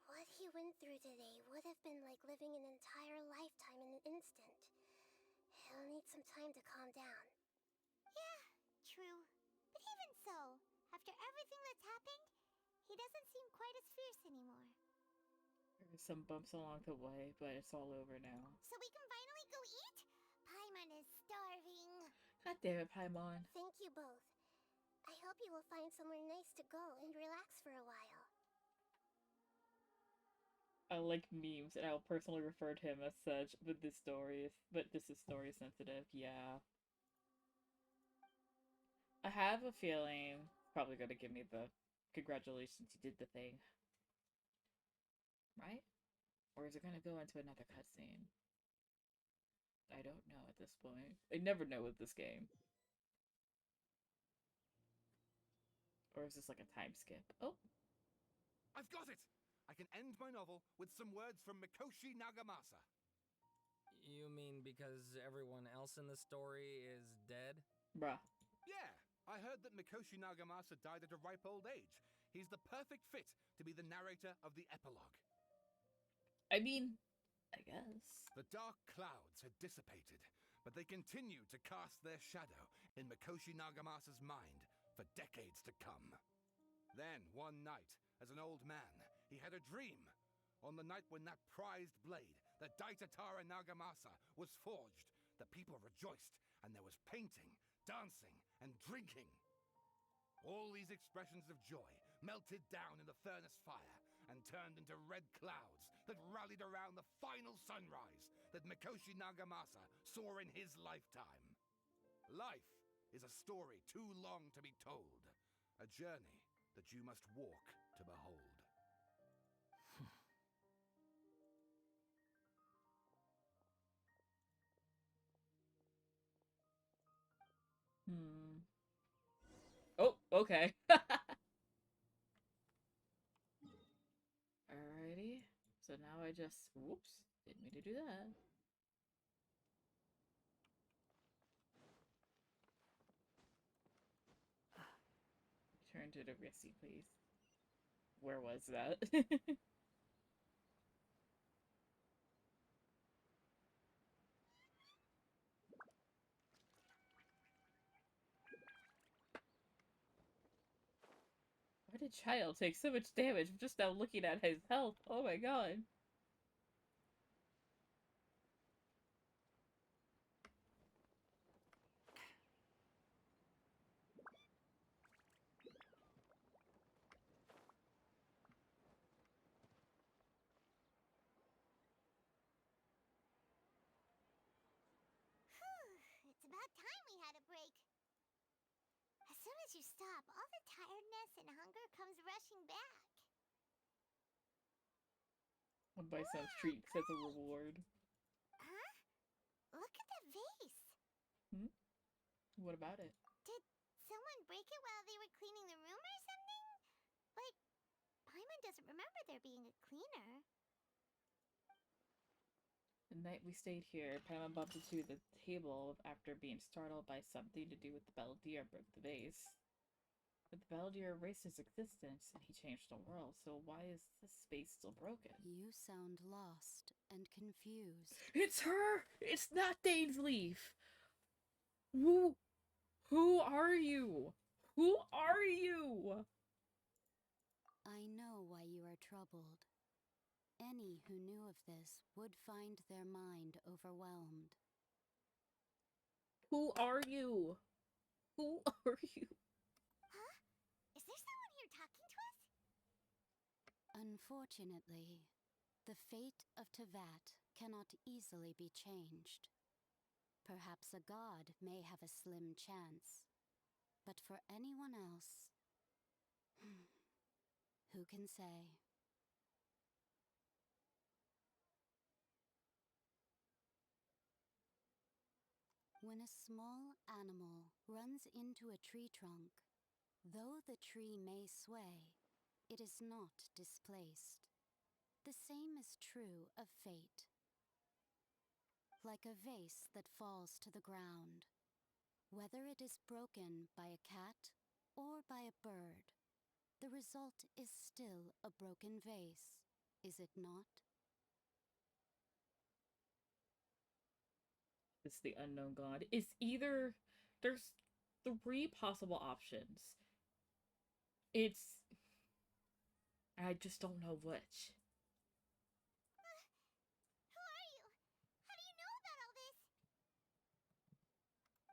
What he went through today would have been like living an entire lifetime in an instant. He'll need some time to calm down. Yeah, true. But even so, after everything that's happened, he doesn't seem quite as fierce anymore. There's some bumps along the way, but it's all over now. So we can finally go eat? Paimon is starving. God damn it, Paimon. Thank you both. I hope you will find somewhere nice to go and relax for a while. I like memes, and I'll personally refer to him as such, but this is story sensitive, yeah. I have a feeling it's probably gonna give me the congratulations, you did the thing. Right? Or is it gonna go into another cutscene? I don't know at this point. I never know with this game. Or is this like a time skip? Oh! I've got it! I can end my novel with some words from Mikoshi Nagamasa. You mean because everyone else in the story is dead? Bruh. Yeah, I heard that Mikoshi Nagamasa died at a ripe old age. He's the perfect fit to be the narrator of the epilogue. I mean, I guess. The dark clouds had dissipated, but they continued to cast their shadow in Mikoshi Nagamasa's mind for decades to come. Then, one night, as an old man, he had a dream. On the night when that prized blade, the Daitatara Nagamasa, was forged, the people rejoiced, and there was painting, dancing, and drinking. All these expressions of joy melted down in the furnace fire and turned into red clouds that rallied around the final sunrise that Mikoshi Nagamasa saw in his lifetime. Life is a story too long to be told, a journey that you must walk to behold. Oh, okay. Alrighty. So now I just... Whoops. Didn't mean to do that. Turn to the Rissy, please. Where was that? Why did Child take so much damage just now looking at his health? Oh my god. It's about time we had a break. As soon as as you stop, all the tiredness and hunger comes rushing back. I'll buy some treats as a reward. Huh? Look at the vase. Hmm? What about it? Did someone break it while they were cleaning the room or something? Like, Paimon doesn't remember there being a cleaner. The night we stayed here, Paimon bumped into the table after being startled by something to do with the Beldier broke the vase. But the Beldier erased his existence, and he changed the world, so why is this space still broken? You sound lost and confused. It's her! It's not Dainsleif! Who are you? Who are you? I know why you are troubled. Any who knew of this would find their mind overwhelmed. Who are you? Who are you? Huh? Is there someone here talking to us? Unfortunately, the fate of Tevat cannot easily be changed. Perhaps a god may have a slim chance, but for anyone else, who can say? When a small animal runs into a tree trunk, though the tree may sway, it is not displaced. The same is true of fate. Like a vase that falls to the ground, whether it is broken by a cat or by a bird, the result is still a broken vase, is it not? It's the unknown god. It's either... There's 3 possible options. It's... I just don't know which. Who are you? How do you know about all this?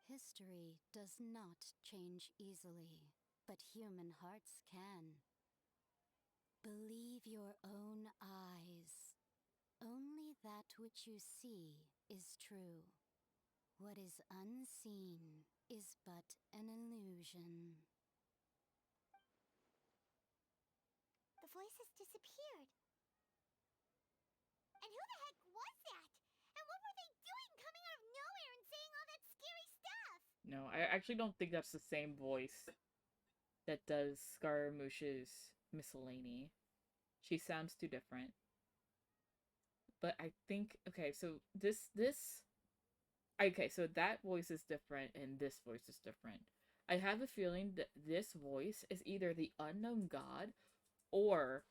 History does not change easily, but human hearts can. Believe your own eyes. Only that which you see is true. What is unseen is but an illusion. The voice has disappeared. And who the heck was that? And what were they doing coming out of nowhere and saying all that scary stuff? No, I actually don't think that's the same voice that does Scaramouche's miscellany. She sounds too different. But I think... Okay, so Okay, so that voice is different and this voice is different. I have a feeling that this voice is either the unknown god or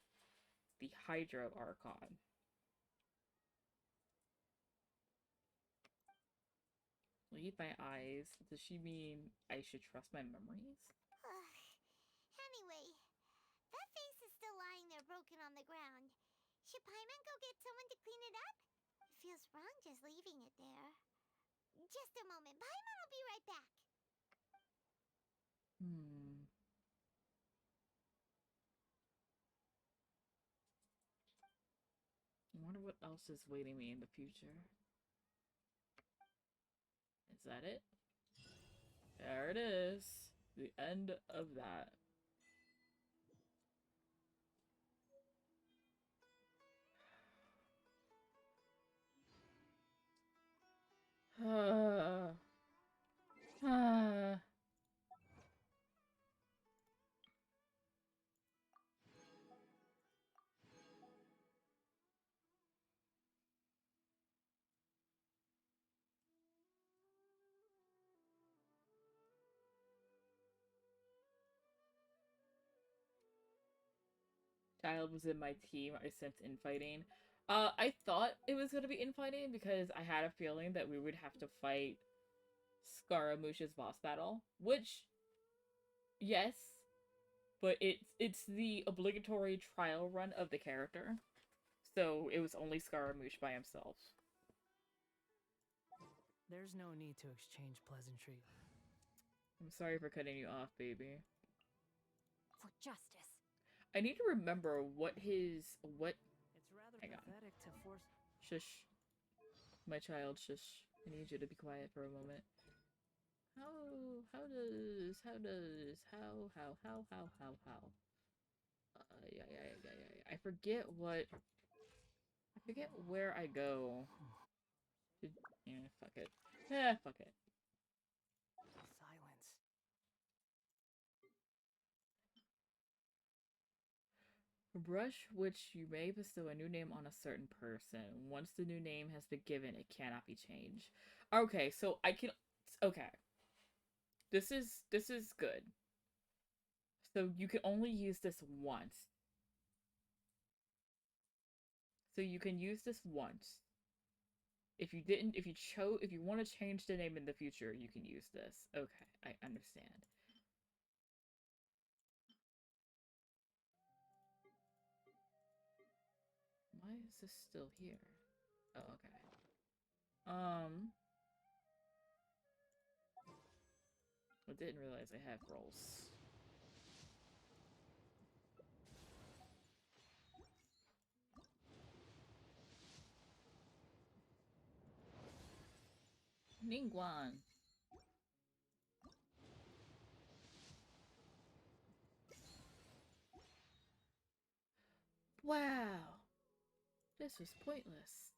the Hydro Archon. Lead my eyes. Does she mean I should trust my memories? Anyway, that vase is still lying there broken on the ground. Should Paimon go get someone to clean it up? It feels wrong just leaving it there. Just a moment. Paimon will be right back. I wonder what else is waiting me in the future. Is that it? There it is. The end of that. Child was in my team. I sensed infighting. I thought it was gonna be infighting because I had a feeling that we would have to fight Scaramouche's boss battle. Which, yes, but it's the obligatory trial run of the character. So it was only Scaramouche by himself. There's no need to exchange pleasantries. I'm sorry for cutting you off, baby. For justice. I need to remember what his... It's rather pathetic to force... Shush. My child, shush. I need you to be quiet for a moment. How does How? Yeah. I forget where I go. Yeah, fuck it. Yeah, fuck it. Silence. A brush which you may bestow a new name on a certain person. Once the new name has been given, it cannot be changed. Okay, so I can. Okay, this is good. So you can only use this once. So you can use this once. If you want to change the name in the future, you can use this. Okay, I understand. Why is this still here? Oh, okay. I didn't realize I have rolls. Ningguan. Wow. This was pointless.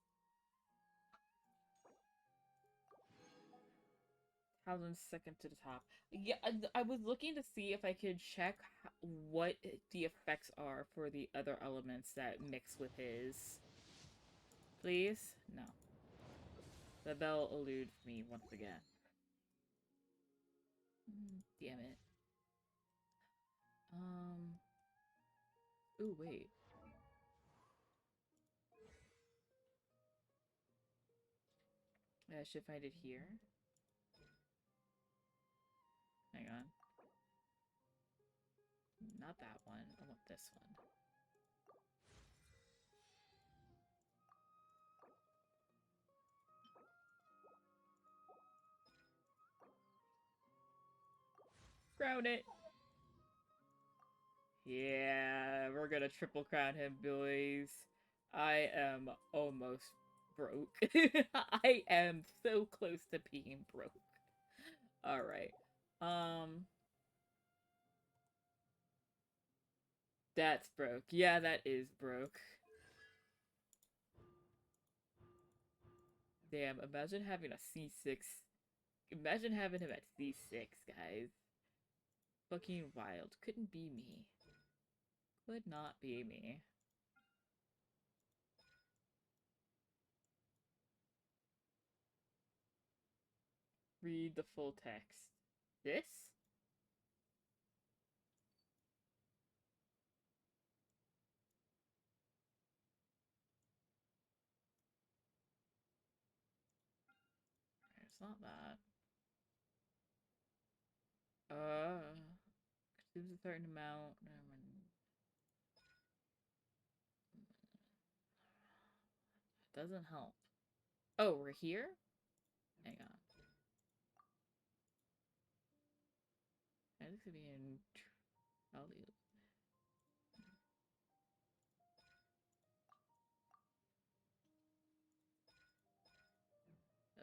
1,000 to the top. Yeah, I was looking to see if I could check what the effects are for the other elements that mix with his. Please? No. The bell eludes me once again. Damn it. Ooh, wait. I should find it here. Hang on. Not that one. I want this one. Crown it! Yeah, we're gonna triple crown him, boys. I am almost broke. I am so close to being broke. Alright. That's broke. Yeah, that is broke. Damn, imagine having a C6. Imagine having him at C6, guys. Fucking wild. Couldn't be me. Could not be me. Read the full text. This? It's not that. Consumes a certain amount. Doesn't help. Oh, we're here? Hang on. This could be in Hollywood.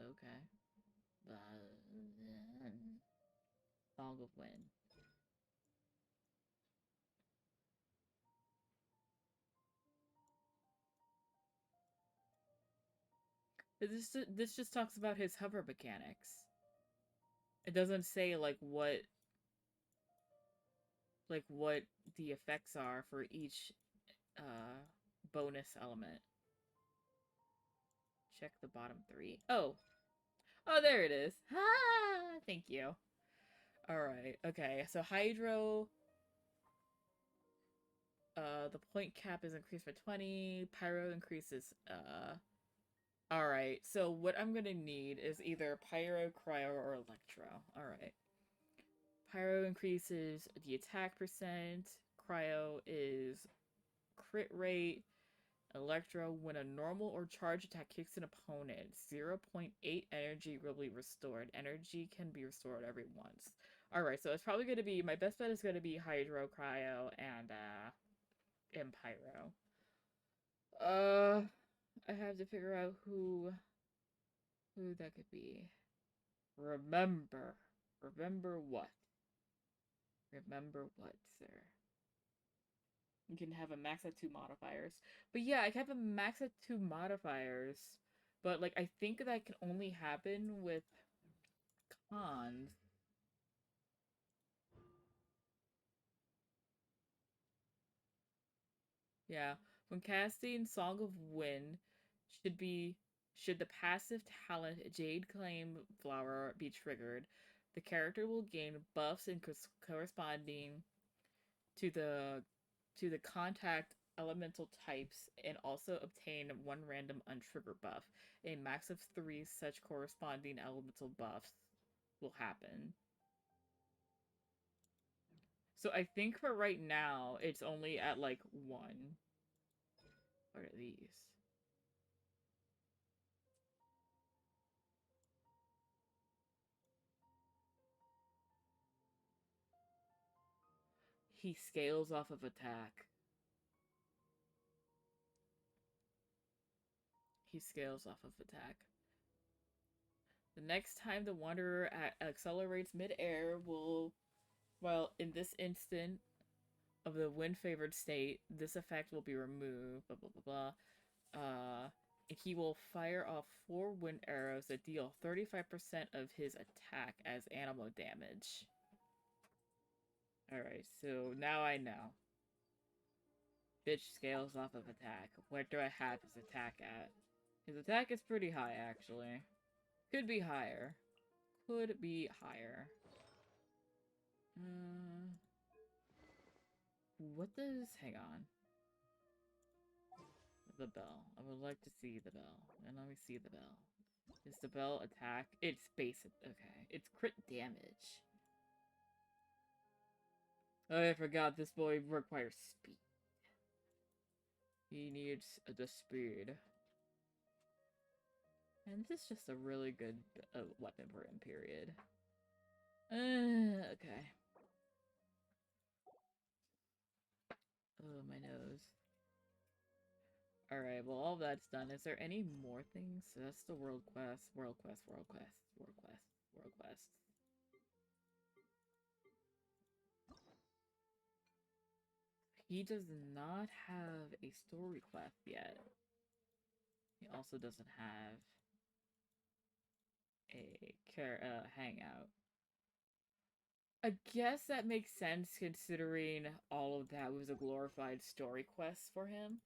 Okay. Song of Wind. This just talks about his hover mechanics. It doesn't say like what the effects are for each bonus element. Check the bottom 3. Oh, there it is. Ah, thank you. All right. Okay. So hydro. The point cap is increased by 20. Pyro increases. All right. So what I'm gonna need is either pyro, cryo, or electro. All right. Pyro increases the attack percent. Cryo is crit rate. Electro, when a normal or charge attack kicks an opponent, 0.8 energy will be restored. Energy can be restored every once. Alright, so it's probably going to be, my best bet is going to be Hydro, Cryo, and Pyro. I have to figure out who that could be. Remember what? Remember what, sir? You can have a max of 2 modifiers. But yeah, I can have a max of 2 modifiers. But, like, I think that can only happen with cons. Yeah. When casting Song of Wind, should the passive talent Jade Claim Flower be triggered, the character will gain buffs and corresponding to the contact elemental types and also obtain 1 random untrigger buff. A max of 3 such corresponding elemental buffs will happen. So I think for right now, it's only at like 1. What are these? He scales off of attack. He scales off of attack. The next time the Wanderer accelerates mid-air will, well, in this instant of the wind-favored state, this effect will be removed, blah, blah, blah, blah. He will fire off 4 wind arrows that deal 35% of his attack as animal damage. Alright, so now I know. Bitch scales off of attack. Where do I have his attack at? His attack is pretty high, actually. Could be higher. Could be higher. What does... Hang on. The bell. I would like to see the bell. And let me see the bell. Is the bell attack? It's basic. Okay. It's crit damage. Oh, I forgot this boy requires speed. He needs the speed. And this is just a really good weapon for him, period. Okay. Oh, my nose. Alright, well, all that's done. Is there any more things? So that's the world quest, world quest, world quest, world quest, world quest. He does not have a story quest yet. He also doesn't have a hangout. I guess that makes sense considering all of that was a glorified story quest for him.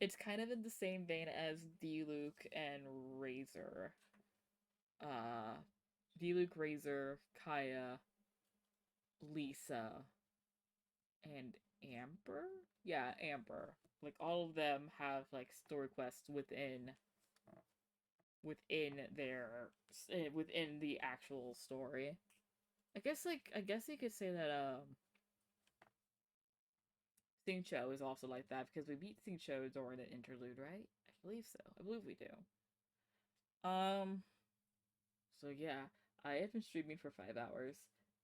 It's kind of in the same vein as D-Luke and Razor. D-Luke, Razor, Kaya, Lisa, and Amber? Yeah, Amber. Like, all of them have, like, story quests within the actual story. I guess you could say that, Xingqiu is also like that, because we beat Xingqiu during the interlude, right? I believe so. I believe we do. So yeah, I have been streaming for 5 hours.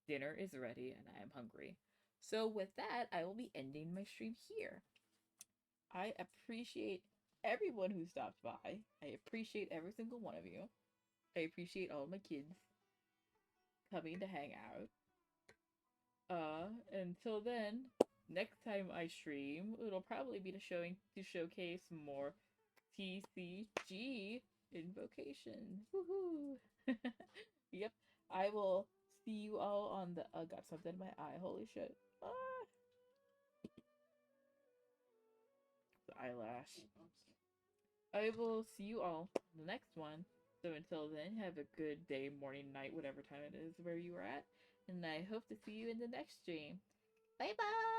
Dinner is ready, and I am hungry. So with that, I will be ending my stream here. I appreciate everyone who stopped by. I appreciate every single one of you. I appreciate all my kids coming to hang out. Until then, next time I stream, it'll probably be to showcase more TCG invocations. Woohoo! Yep, I will see you all on the. Got something in my eye. Holy shit! Ah! The eyelash. I will see you all in the next one. So until then, have a good day, morning, night, whatever time it is where you are at. And I hope to see you in the next stream. Bye bye!